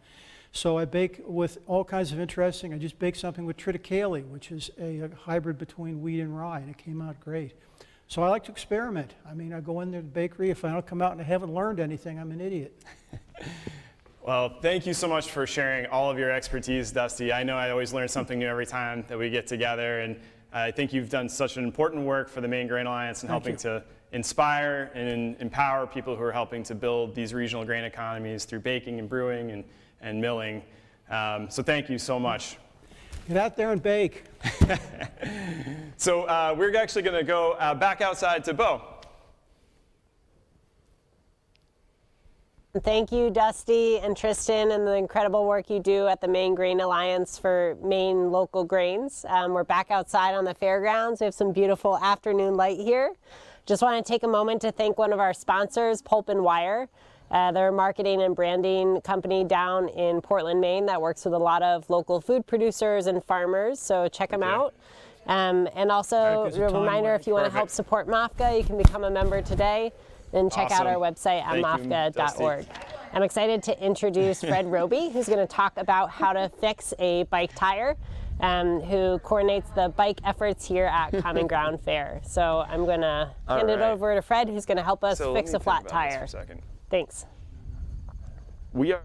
So I bake with all kinds of interesting, I just baked something with triticale, which is a hybrid between wheat and rye, and it came out great. So I like to experiment. I mean, I go in there to the bakery. If I don't come out and I haven't learned anything, I'm an idiot. Well, thank you so much for sharing all of your expertise, Dusty. I know I always learn something new every time that we get together, and I think you've done such an important work for the Maine Grain Alliance and helping to inspire and empower people who are helping to build these regional grain economies through baking and brewing and milling. So thank you so much. Get out there and bake. So we're actually going to go back outside to Bo. Thank you, Dusty and Tristan, and the incredible work you do at the Maine Grain Alliance for Maine local grains. We're back outside on the fairgrounds. We have some beautiful afternoon light here. Just want to take a moment to thank one of our sponsors, Pulp and Wire. They're a marketing and branding company down in Portland, Maine that works with a lot of local food producers and farmers, so check them out. And also a reminder, if you want to help support MOFGA, you can become a member today and check out our website at mofga.org. I'm excited to introduce Fred Roby, who's going to talk about how to fix a bike tire, who coordinates the bike efforts here at Common Ground Fair. So I'm going to hand it over to Fred, who's going to help us fix a flat tire. Thanks. We are.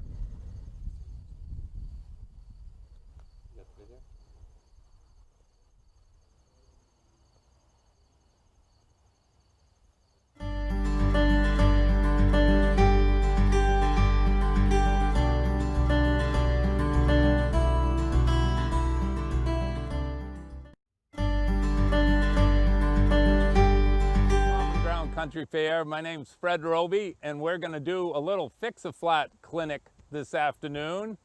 Country Fair. My name's Fred Roby, and we're going to do a little Fix-A-Flat clinic this afternoon.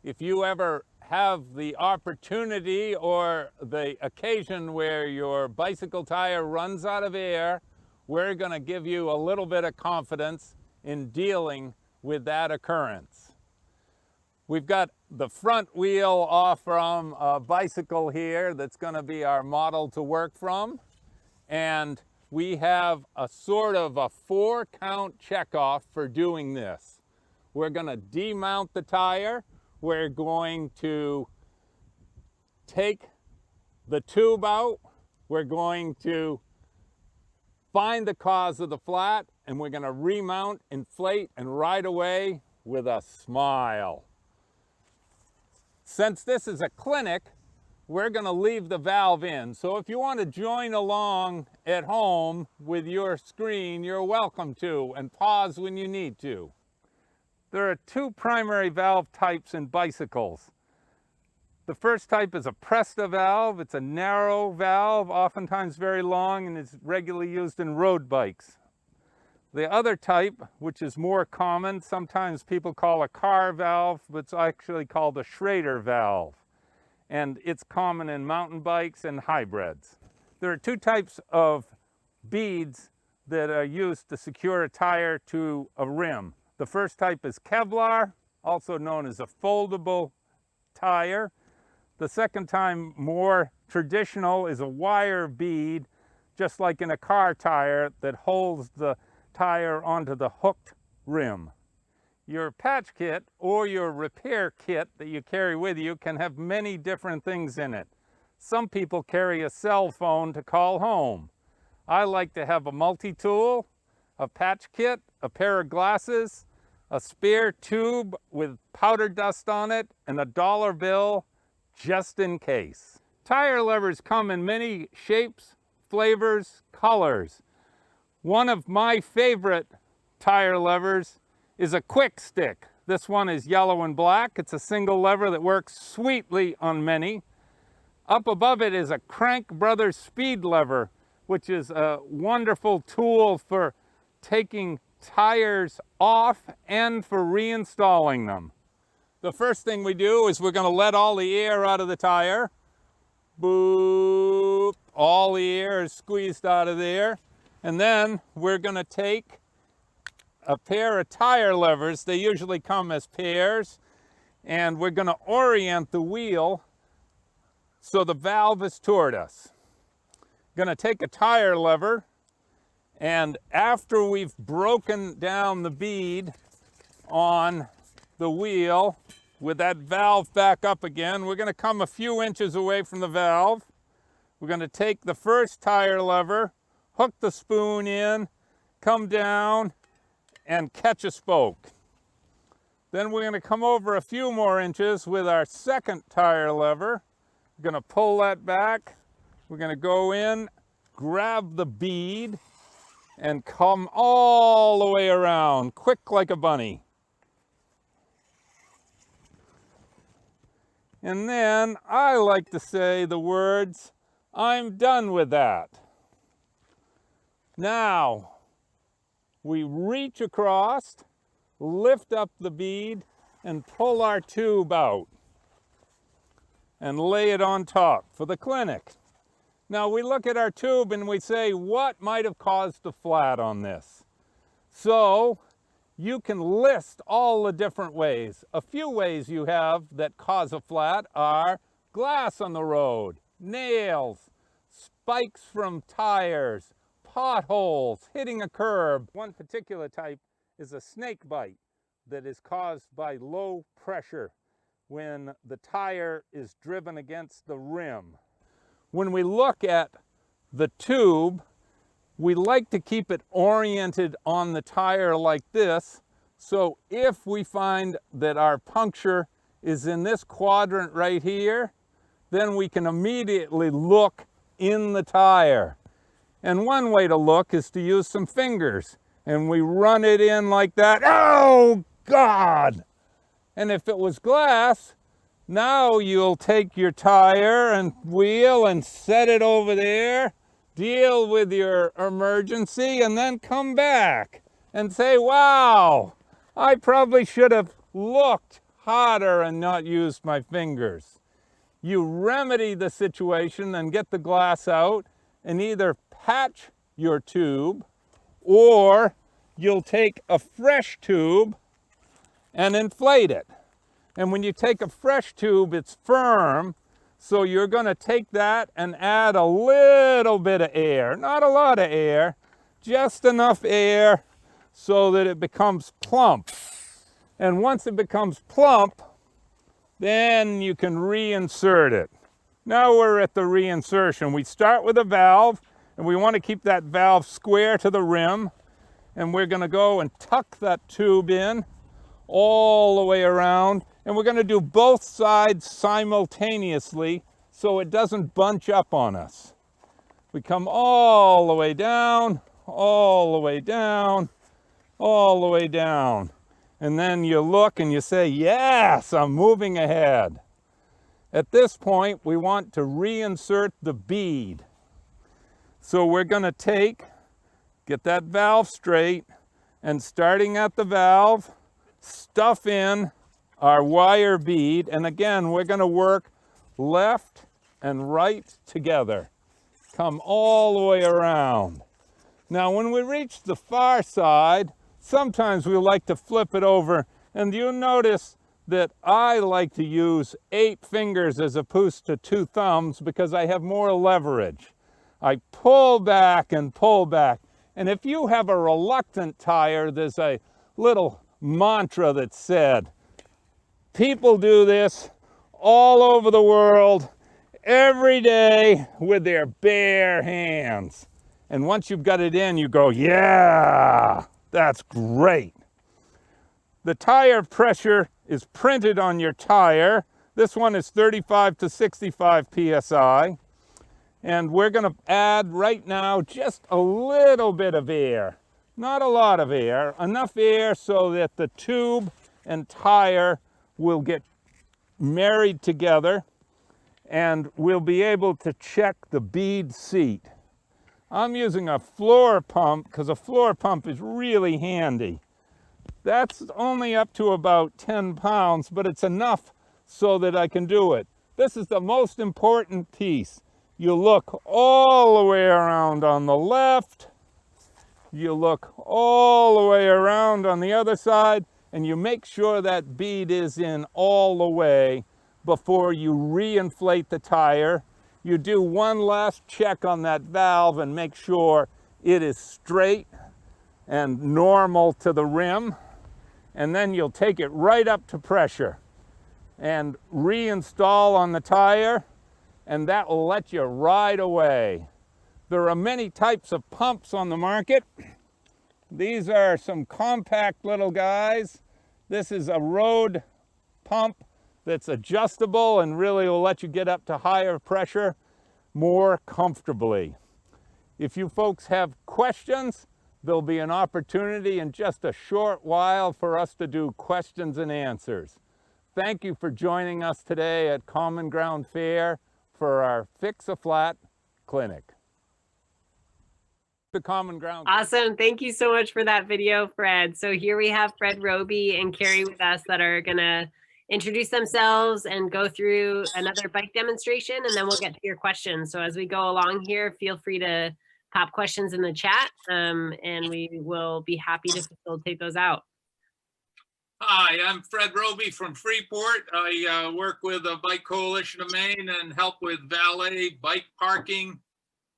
If you ever have the opportunity or the occasion where your bicycle tire runs out of air, we're going to give you a little bit of confidence in dealing with that occurrence. We've got the front wheel off from a bicycle here that's going to be our model to work from, and we have a sort of a 4-count checkoff for doing this. We're going to demount the tire. We're going to take the tube out. We're going to find the cause of the flat, and we're going to remount, inflate, and ride away with a smile. Since this is a clinic, we're going to leave the valve in. So if you want to join along at home with your screen, you're welcome to, and pause when you need to. There are 2 primary valve types in bicycles. The first type is a Presta valve. It's a narrow valve, oftentimes very long, and is regularly used in road bikes. The other type, which is more common, sometimes people call a car valve, but it's actually called a Schrader valve. And it's common in mountain bikes and hybrids. There are 2 types of beads that are used to secure a tire to a rim. The first type is Kevlar, also known as a foldable tire. The second type, more traditional, is a wire bead, just like in a car tire, that holds the tire onto the hooked rim. Your patch kit or your repair kit that you carry with you can have many different things in it. Some people carry a cell phone to call home. I like to have a multi-tool, a patch kit, a pair of glasses, a spare tube with powder dust on it, and a dollar bill just in case. Tire levers come in many shapes, flavors, colors. One of my favorite tire levers is a quick stick. This one is yellow and black. It's a single lever that works sweetly on many. Up above it is a Crank Brothers speed lever, which is a wonderful tool for taking tires off and for reinstalling them. the first thing we do is we're going to let all the air out of the tire. Boop. All the air is squeezed out of there. And then we're going to take a pair of tire levers. They usually come as pairs. And we're going to orient the wheel so the valve is toward us. Going to take a tire lever, and after we've broken down the bead on the wheel with that valve back up again, we're going to come a few inches away from the valve. We're going to take the first tire lever, hook the spoon in, come down, and catch a spoke. Then we're going to come over a few more inches with our second tire lever. We're going to pull that back. We're going to go in, grab the bead, and come all the way around, quick like a bunny. And then I like to say the words, "I'm done with that." Now, we reach across, lift up the bead, and pull our tube out and lay it on top for the clinic. Now we look at our tube and we say, what might have caused the flat on this? So you can list all the different ways. A few ways you have that cause a flat are glass on the road, nails, spikes from tires, potholes, hitting a curb. One particular type is a snake bite that is caused by low pressure when the tire is driven against the rim. When we look at the tube, we like to keep it oriented on the tire like this. So if we find that our puncture is in this quadrant right here, then we can immediately look in the tire. And one way to look is to use some fingers. And we run it in like that. Oh, God! And if it was glass, now you'll take your tire and wheel and set it over there, deal with your emergency, and then come back and say, wow, I probably should have looked harder and not used my fingers. You remedy the situation and get the glass out and either patch your tube, or you'll take a fresh tube and inflate it. And when you take a fresh tube, it's firm, so you're going to take that and add a little bit of air. Not a lot of air, just enough air so that it becomes plump. And once it becomes plump, then you can reinsert it. Now we're at the reinsertion. We start with a valve, and we want to keep that valve square to the rim. And we're going to go and tuck that tube in all the way around. And we're going to do both sides simultaneously so it doesn't bunch up on us. We come all the way down, all the way down, all the way down. And then you look and you say, yes, I'm moving ahead. At this point, we want to reinsert the bead. So we're going to get that valve straight, and starting at the valve, stuff in our wire bead. And again, we're going to work left and right together. Come all the way around. Now, when we reach the far side, sometimes we like to flip it over, and you'll notice that I like to use 8 fingers as opposed to 2 thumbs because I have more leverage. I pull back and pull back. And if you have a reluctant tire, there's a little mantra that said, people do this all over the world every day with their bare hands. And once you've got it in, you go, yeah, that's great. The tire pressure is printed on your tire. This one is 35 to 65 PSI. And we're going to add right now just a little bit of air. Not a lot of air, enough air so that the tube and tire will get married together, and we'll be able to check the bead seat. I'm using a floor pump because a floor pump is really handy. That's only up to about 10 pounds, but it's enough so that I can do it. This is the most important piece. You look all the way around on the left, you look all the way around on the other side, and you make sure that bead is in all the way before you reinflate the tire. You do one last check on that valve and make sure it is straight and normal to the rim, and then you'll take it right up to pressure and reinstall on the tire, and that will let you ride away. There are many types of pumps on the market. These are some compact little guys. This is a road pump that's adjustable and really will let you get up to higher pressure more comfortably. If you folks have questions, there'll be an opportunity in just a short while for us to do questions and answers. Thank you for joining us today at Common Ground Fair for our Fix a Flat clinic. The Common Ground. Awesome. Thank you so much for that video, Fred. So here we have Fred Roby and Carrie with us that are going to introduce themselves and go through another bike demonstration, and then we'll get to your questions. So as we go along here, feel free to pop questions in the chat, and we will be happy to facilitate those out. Hi, I'm Fred Roby from Freeport. I work with the Bike Coalition of Maine and help with valet, bike parking,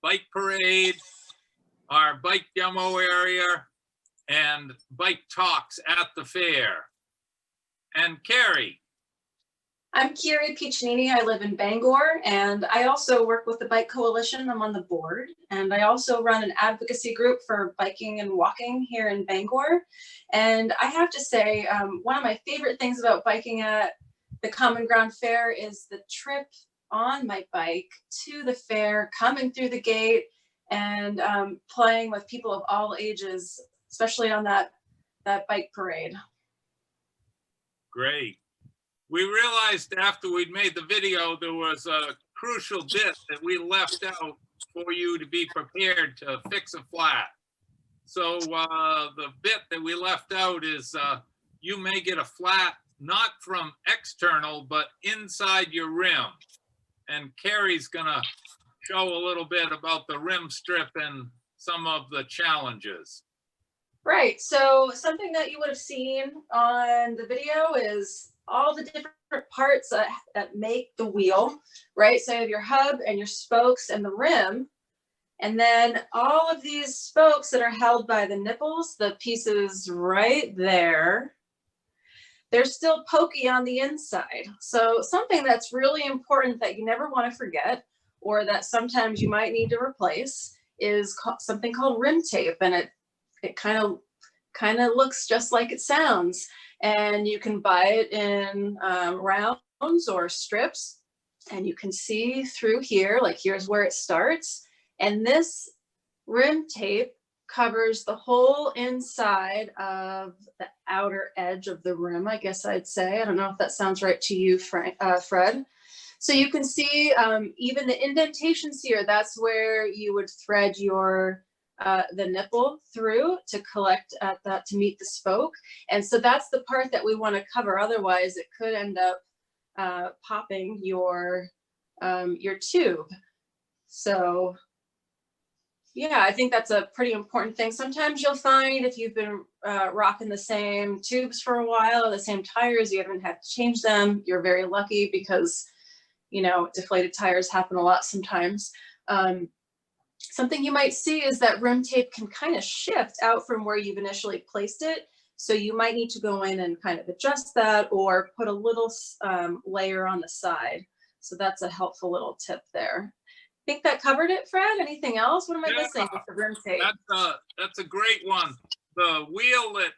bike parade, our bike demo area, and bike talks at the fair. And Carrie. I'm Carrie Piccinini. I live in Bangor, and I also work with the Bike Coalition. I'm on the board, and I also run an advocacy group for biking and walking here in Bangor. And I have to say, one of my favorite things about biking at the Common Ground Fair is the trip on my bike to the fair, coming through the gate, and playing with people of all ages, especially on that bike parade. Great. We realized after we'd made the video, there was a crucial bit that we left out for you to be prepared to fix a flat. So the bit that we left out is you may get a flat, not from external, but inside your rim. And Carrie's gonna show a little bit about the rim strip and some of the challenges. Right, so something that you would have seen on the video is all the different parts that make the wheel, right? So you have your hub and your spokes and the rim, and then all of these spokes that are held by the nipples, the pieces right there, they're still pokey on the inside. So something that's really important that you never want to forget, or that sometimes you might need to replace, is something called rim tape, and it kind of looks just like it sounds. And you can buy it in rounds or strips, and you can see through here, like here's where it starts. And this rim tape covers the whole inside of the outer edge of the rim, I guess I'd say. I don't know if that sounds right to you, Fred. So you can see even the indentations here, that's where you would thread your the nipple through to collect at that, to meet the spoke. And so that's the part that we want to cover. Otherwise it could end up popping your tube. So yeah, I think that's a pretty important thing. Sometimes you'll find if you've been rocking the same tubes for a while, the same tires, you haven't had to change them. You're very lucky because, you know, deflated tires happen a lot sometimes. Something you might see is that rim tape can kind of shift out from where you've initially placed it. So you might need to go in and kind of adjust that, or put a little layer on the side. So that's a helpful little tip there. I think that covered it, Fred. Anything else? What am I missing with the rim tape? That's a great one. The wheel that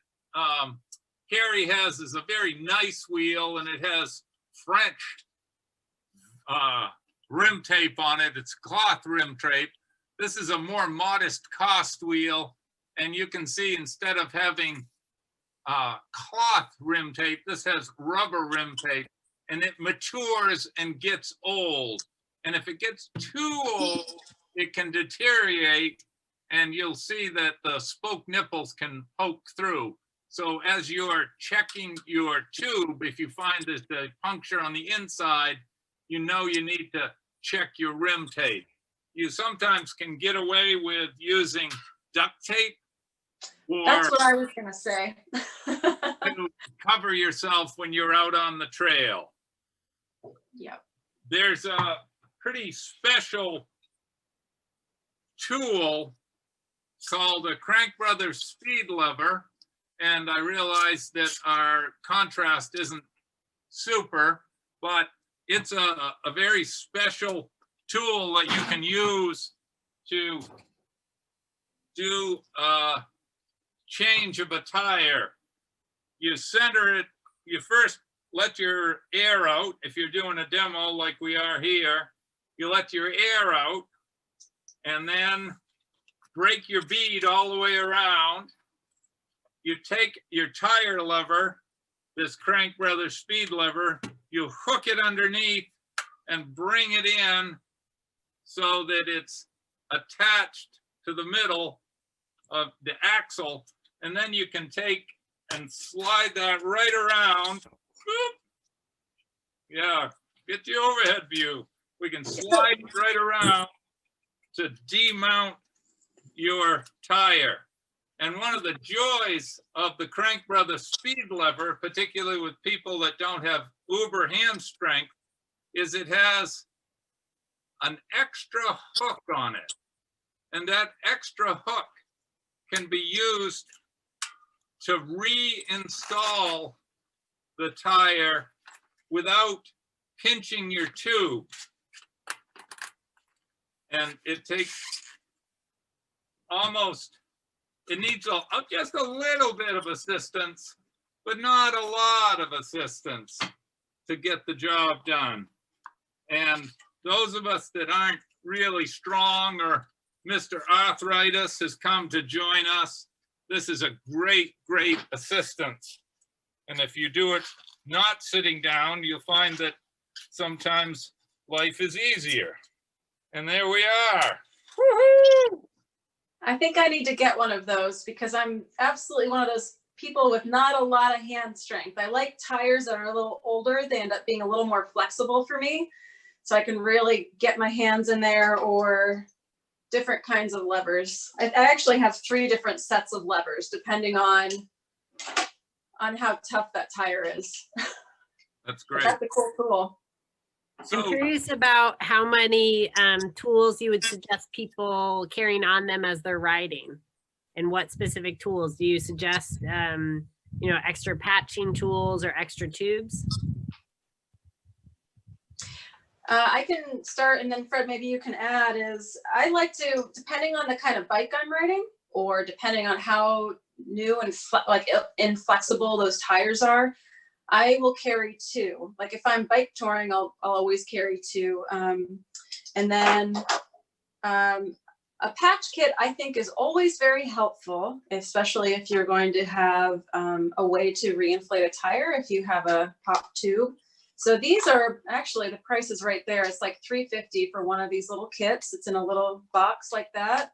Carrie has is a very nice wheel, and it has French rim tape on it. It's cloth rim tape. This is a more modest cost wheel, and you can see instead of having cloth rim tape, this has rubber rim tape, and it matures and gets old. And if it gets too old, it can deteriorate, and you'll see that the spoke nipples can poke through. So as you're checking your tube, if you find there's a puncture on the inside, you know you need to check your rim tape. You sometimes can get away with using duct tape or That's what I was gonna say. to cover yourself when you're out on the trail. Yep. There's a pretty special tool called a Crank Brothers speed lever. And I realize that our contrast isn't super, but it's a very special tool that you can use to do a change of a tire. You center it, you first let your air out. If you're doing a demo like we are here, you let your air out and then break your bead all the way around. You take your tire lever, this Crank Brothers speed lever, you hook it underneath and bring it in so that it's attached to the middle of the axle. And then you can take and slide that right around. Boop. Yeah, get the overhead view. We can slide it right around to demount your tire. And one of the joys of the Crank Brothers speed lever, particularly with people that don't have uber hand strength, is it has an extra hook on it. And that extra hook can be used to reinstall the tire without pinching your tube. And it takes it needs just a little bit of assistance, but not a lot of assistance to get the job done. And those of us that aren't really strong, or Mr. Arthritis has come to join us, this is a great, great assistance. And if you do it not sitting down, you'll find that sometimes life is easier. And there we are. Woohoo! I think I need to get one of those because I'm absolutely one of those people with not a lot of hand strength. I like tires that are a little older. They end up being a little more flexible for me, so I can really get my hands in there, or different kinds of levers. I actually have 3 different sets of levers depending on how tough that tire is. That's great. That's a cool tool. I'm curious about how many tools you would suggest people carrying on them as they're riding, and what specific tools do you suggest? Extra patching tools or extra tubes? I can start, and then Fred, maybe you can add. I like to, depending on the kind of bike I'm riding, or depending on how new and inflexible those tires are, I will carry 2. Like if I'm bike touring, I'll always carry 2. And then a patch kit I think is always very helpful, especially if you're going to have a way to reinflate a tire if you have a pop tube. So these are actually, the price is right there. It's like $3.50 for one of these little kits. It's in a little box like that.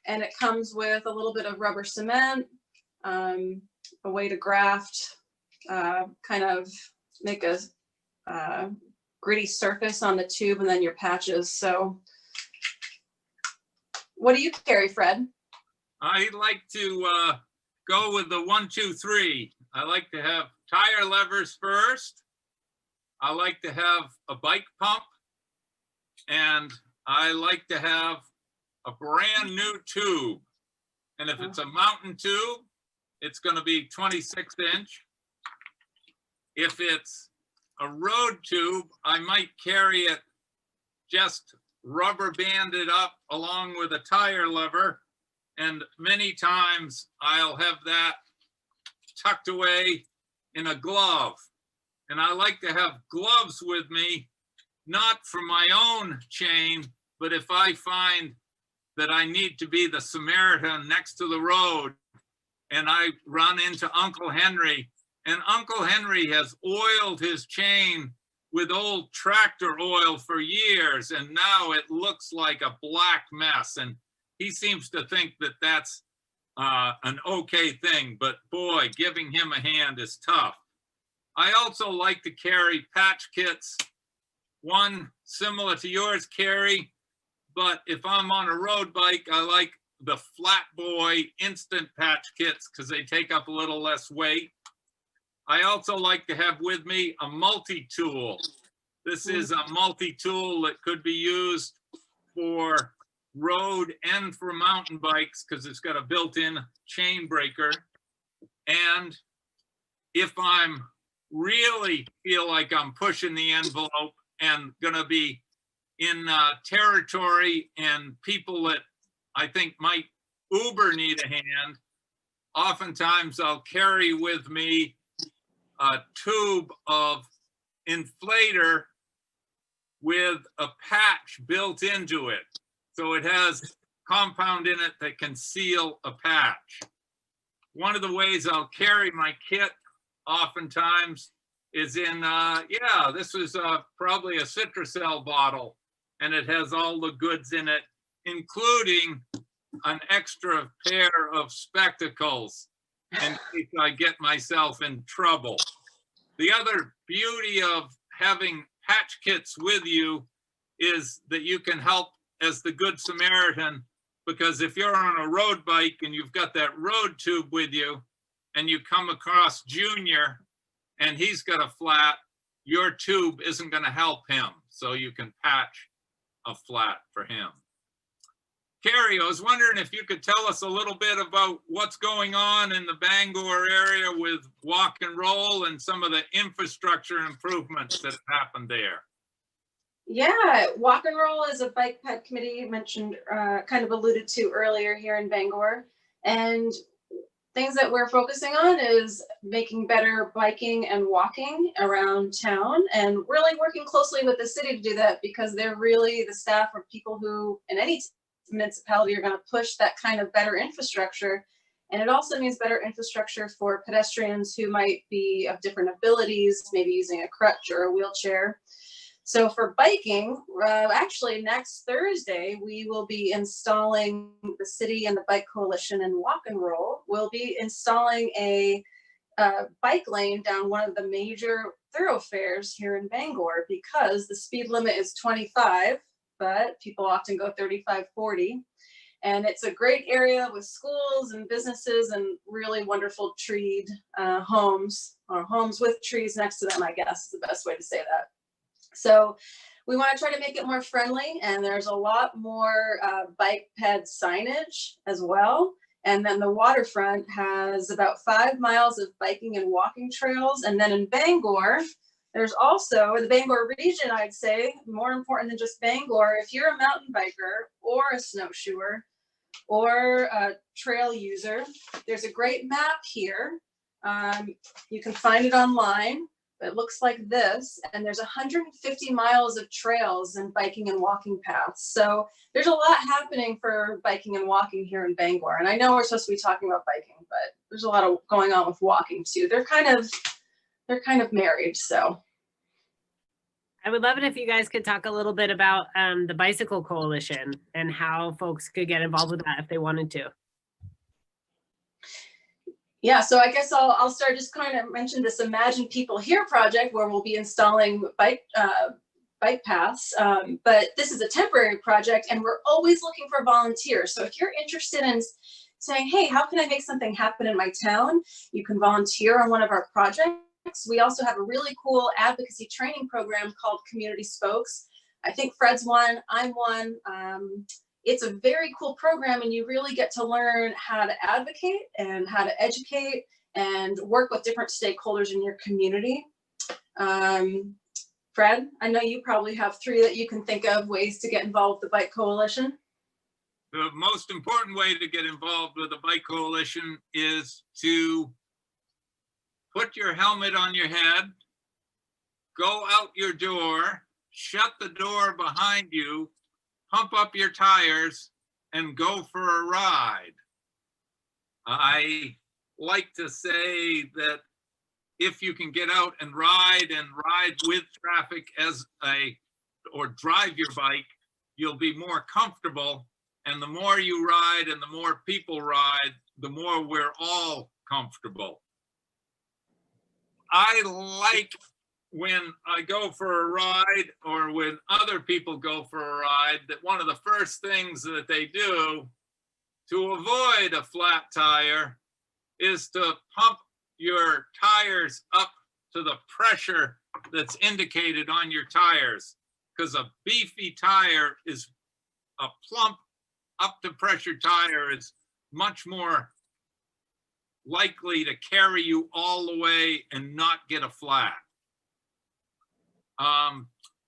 And it comes with a little bit of rubber cement, a way to graft, kind of make a gritty surface on the tube, and then your patches. So what do you carry, Fred? I like to go with the 1, 2, 3. I like to have tire levers first. I like to have a bike pump, and I like to have a brand new tube. And if it's a mountain tube, it's going to be 26 inch. If it's a road tube, I might carry it just rubber banded up along with a tire lever. And many times I'll have that tucked away in a glove. And I like to have gloves with me, not for my own chain, but if I find that I need to be the Samaritan next to the road and I run into Uncle Henry, and Uncle Henry has oiled his chain with old tractor oil for years, and now it looks like a black mess. And he seems to think that that's an okay thing, but boy, giving him a hand is tough. I also like to carry patch kits, one similar to yours, Carrie, but if I'm on a road bike, I like the Flat Boy instant patch kits because they take up a little less weight. I also like to have with me a multi-tool. This is a multi-tool that could be used for road and for mountain bikes because it's got a built-in chain breaker. And if I'm really feel like I'm pushing the envelope and gonna be in territory and people that I think might uber need a hand, oftentimes I'll carry with me a tube of inflator with a patch built into it. So it has compound in it that can seal a patch. One of the ways I'll carry my kit oftentimes is in, yeah, this is probably a Citracel bottle, and it has all the goods in it, including an extra pair of spectacles in case I get myself in trouble. The other beauty of having patch kits with you is that you can help as the Good Samaritan, because if you're on a road bike and you've got that road tube with you and you come across Junior and he's got a flat, your tube isn't going to help him. So you can patch a flat for him. Carrie, I was wondering if you could tell us a little bit about what's going on in the Bangor area with walk and roll and some of the infrastructure improvements that have happened there. Yeah, Walk and Roll is a bike ped committee mentioned, kind of alluded to earlier here in Bangor. And things that we're focusing on is making better biking and walking around town and really working closely with the city to do that, because they're really the staff or people who in any municipality are going to push that kind of better infrastructure. And it also means better infrastructure for pedestrians who might be of different abilities, maybe using a crutch or a wheelchair. So for biking, actually next Thursday, we will be installing, the city and the Bike Coalition and Walk and Roll will be installing a bike lane down one of the major thoroughfares here in Bangor, because the speed limit is 25, but people often go 35, 40. And it's a great area with schools and businesses and really wonderful treed homes, or homes with trees next to them, I guess is the best way to say that. So we want to try to make it more friendly, and there's a lot more bike ped signage as well. And then the waterfront has about 5 miles of biking and walking trails. And then in Bangor, there's also the Bangor region, I'd say, more important than just Bangor. If you're a mountain biker or a snowshoer or a trail user, there's a great map here. You can find it online. It looks like this, and there's 150 miles of trails and biking and walking paths. So there's a lot happening for biking and walking here in Bangor. And I know we're supposed to be talking about biking, but there's a lot of going on with walking too. They're kind of married, so. I would love it if you guys could talk a little bit about the Bicycle Coalition and how folks could get involved with that if they wanted to. Yeah, so I guess I'll start, just kind of mention this Imagine People Here project where we'll be installing bike paths. But this is a temporary project and we're always looking for volunteers. So if you're interested in saying, hey, how can I make something happen in my town? You can volunteer on one of our projects. We also have a really cool advocacy training program called Community Spokes. I think Fred's one, I'm one. It's a very cool program, and you really get to learn how to advocate and how to educate and work with different stakeholders in your community. Fred, I know you probably have 3 that you can think of ways to get involved with the Bike Coalition. The most important way to get involved with the Bike Coalition is to put your helmet on your head, go out your door, shut the door behind you, pump up your tires, and go for a ride. I like to say that if you can get out and ride with traffic or drive your bike, you'll be more comfortable. And the more you ride and the more people ride, the more we're all comfortable. I like when I go for a ride or when other people go for a ride that one of the first things that they do to avoid a flat tire is to pump your tires up to the pressure that's indicated on your tires, because a beefy tire is a plump up to pressure tire is much more likely to carry you all the way and not get a flat.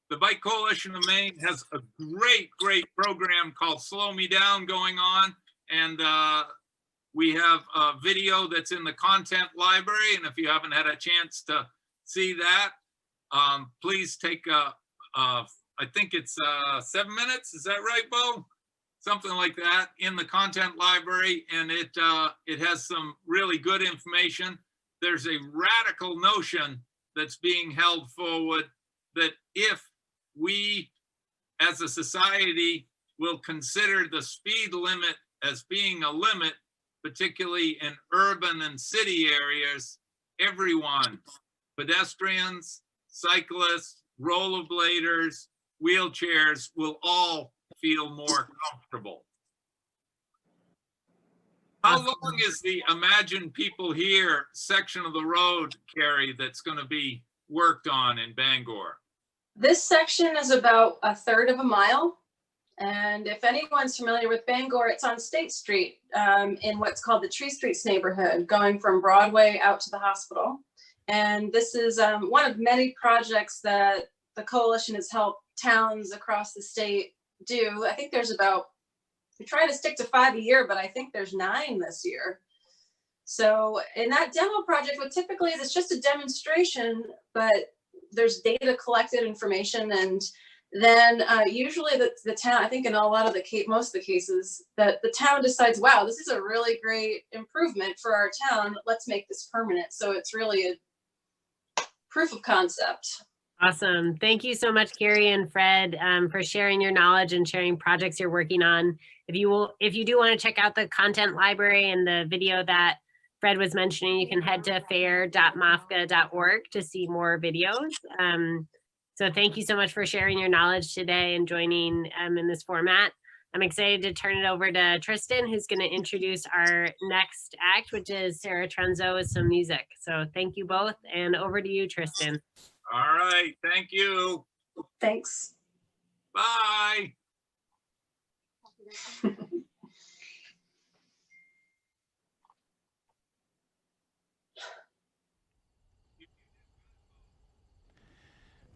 The Bike Coalition of Maine has a great program called Slow Me Down going on, and we have a video that's in the content library, and if you haven't had a chance to see that, please take I think it's 7 minutes, is that right, Bo? Something like that in the content library, and it has some really good information. There's a radical notion that's being held forward that if we as a society will consider the speed limit as being a limit, particularly in urban and city areas, everyone, pedestrians, cyclists, rollerbladers, wheelchairs, will all feel more comfortable. How long is the Imagine People Here section of the road, Carrie, that's going to be worked on in Bangor? This section is about 1/3 of a mile. And if anyone's familiar with Bangor, it's on State Street in what's called the Tree Streets neighborhood, going from Broadway out to the hospital. And this is one of many projects that the coalition has helped towns across the state do. I think there's about, we're trying to stick to 5 a year, but I think there's 9 this year. So in that demo project, what typically is, it's just a demonstration, but there's data collected information, and then usually the town, I think in a lot of most of the cases, that the town decides, wow, this is a really great improvement for our town, let's make this permanent. So it's really a proof of concept. Awesome. Thank you so much, Carrie and Fred, for sharing your knowledge and sharing projects you're working on. If you do want to check out the content library and the video that Fred was mentioning, you can head to fair.mofga.org to see more videos. So thank you so much for sharing your knowledge today and joining in this format. I'm excited to turn it over to Tristan, who's going to introduce our next act, which is Sarah Trunzo with some music. So thank you both, and over to you, Tristan. All right, thank you. Thanks. Bye.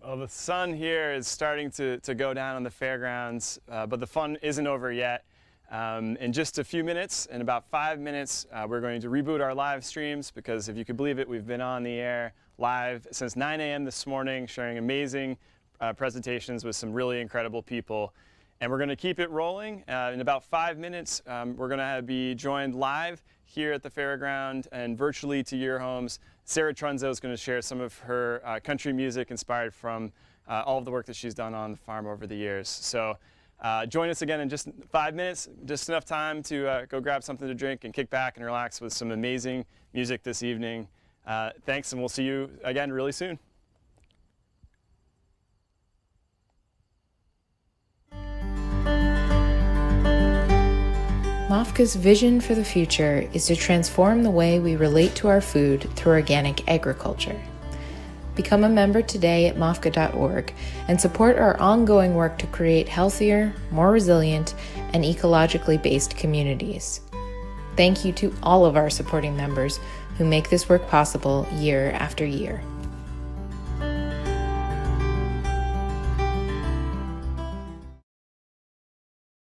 Well, the sun here is starting to go down on the fairgrounds, but the fun isn't over yet. In just a few minutes, in about 5 minutes, we're going to reboot our live streams, because if you could believe it, we've been on the air live since 9 a.m. this morning, sharing amazing presentations with some really incredible people. And we're going to keep it rolling. In about 5 minutes, we're going to be joined live here at the fairground and virtually to your homes. Sarah Trunzo is going to share some of her country music inspired from all of the work that she's done on the farm over the years. So join us again in just 5 minutes, just enough time to go grab something to drink and kick back and relax with some amazing music this evening. Thanks, and we'll see you again really soon. MOFGA's vision for the future is to transform the way we relate to our food through organic agriculture. Become a member today at MOFGA.org and support our ongoing work to create healthier, more resilient, and ecologically based communities. Thank you to all of our supporting members who make this work possible year after year.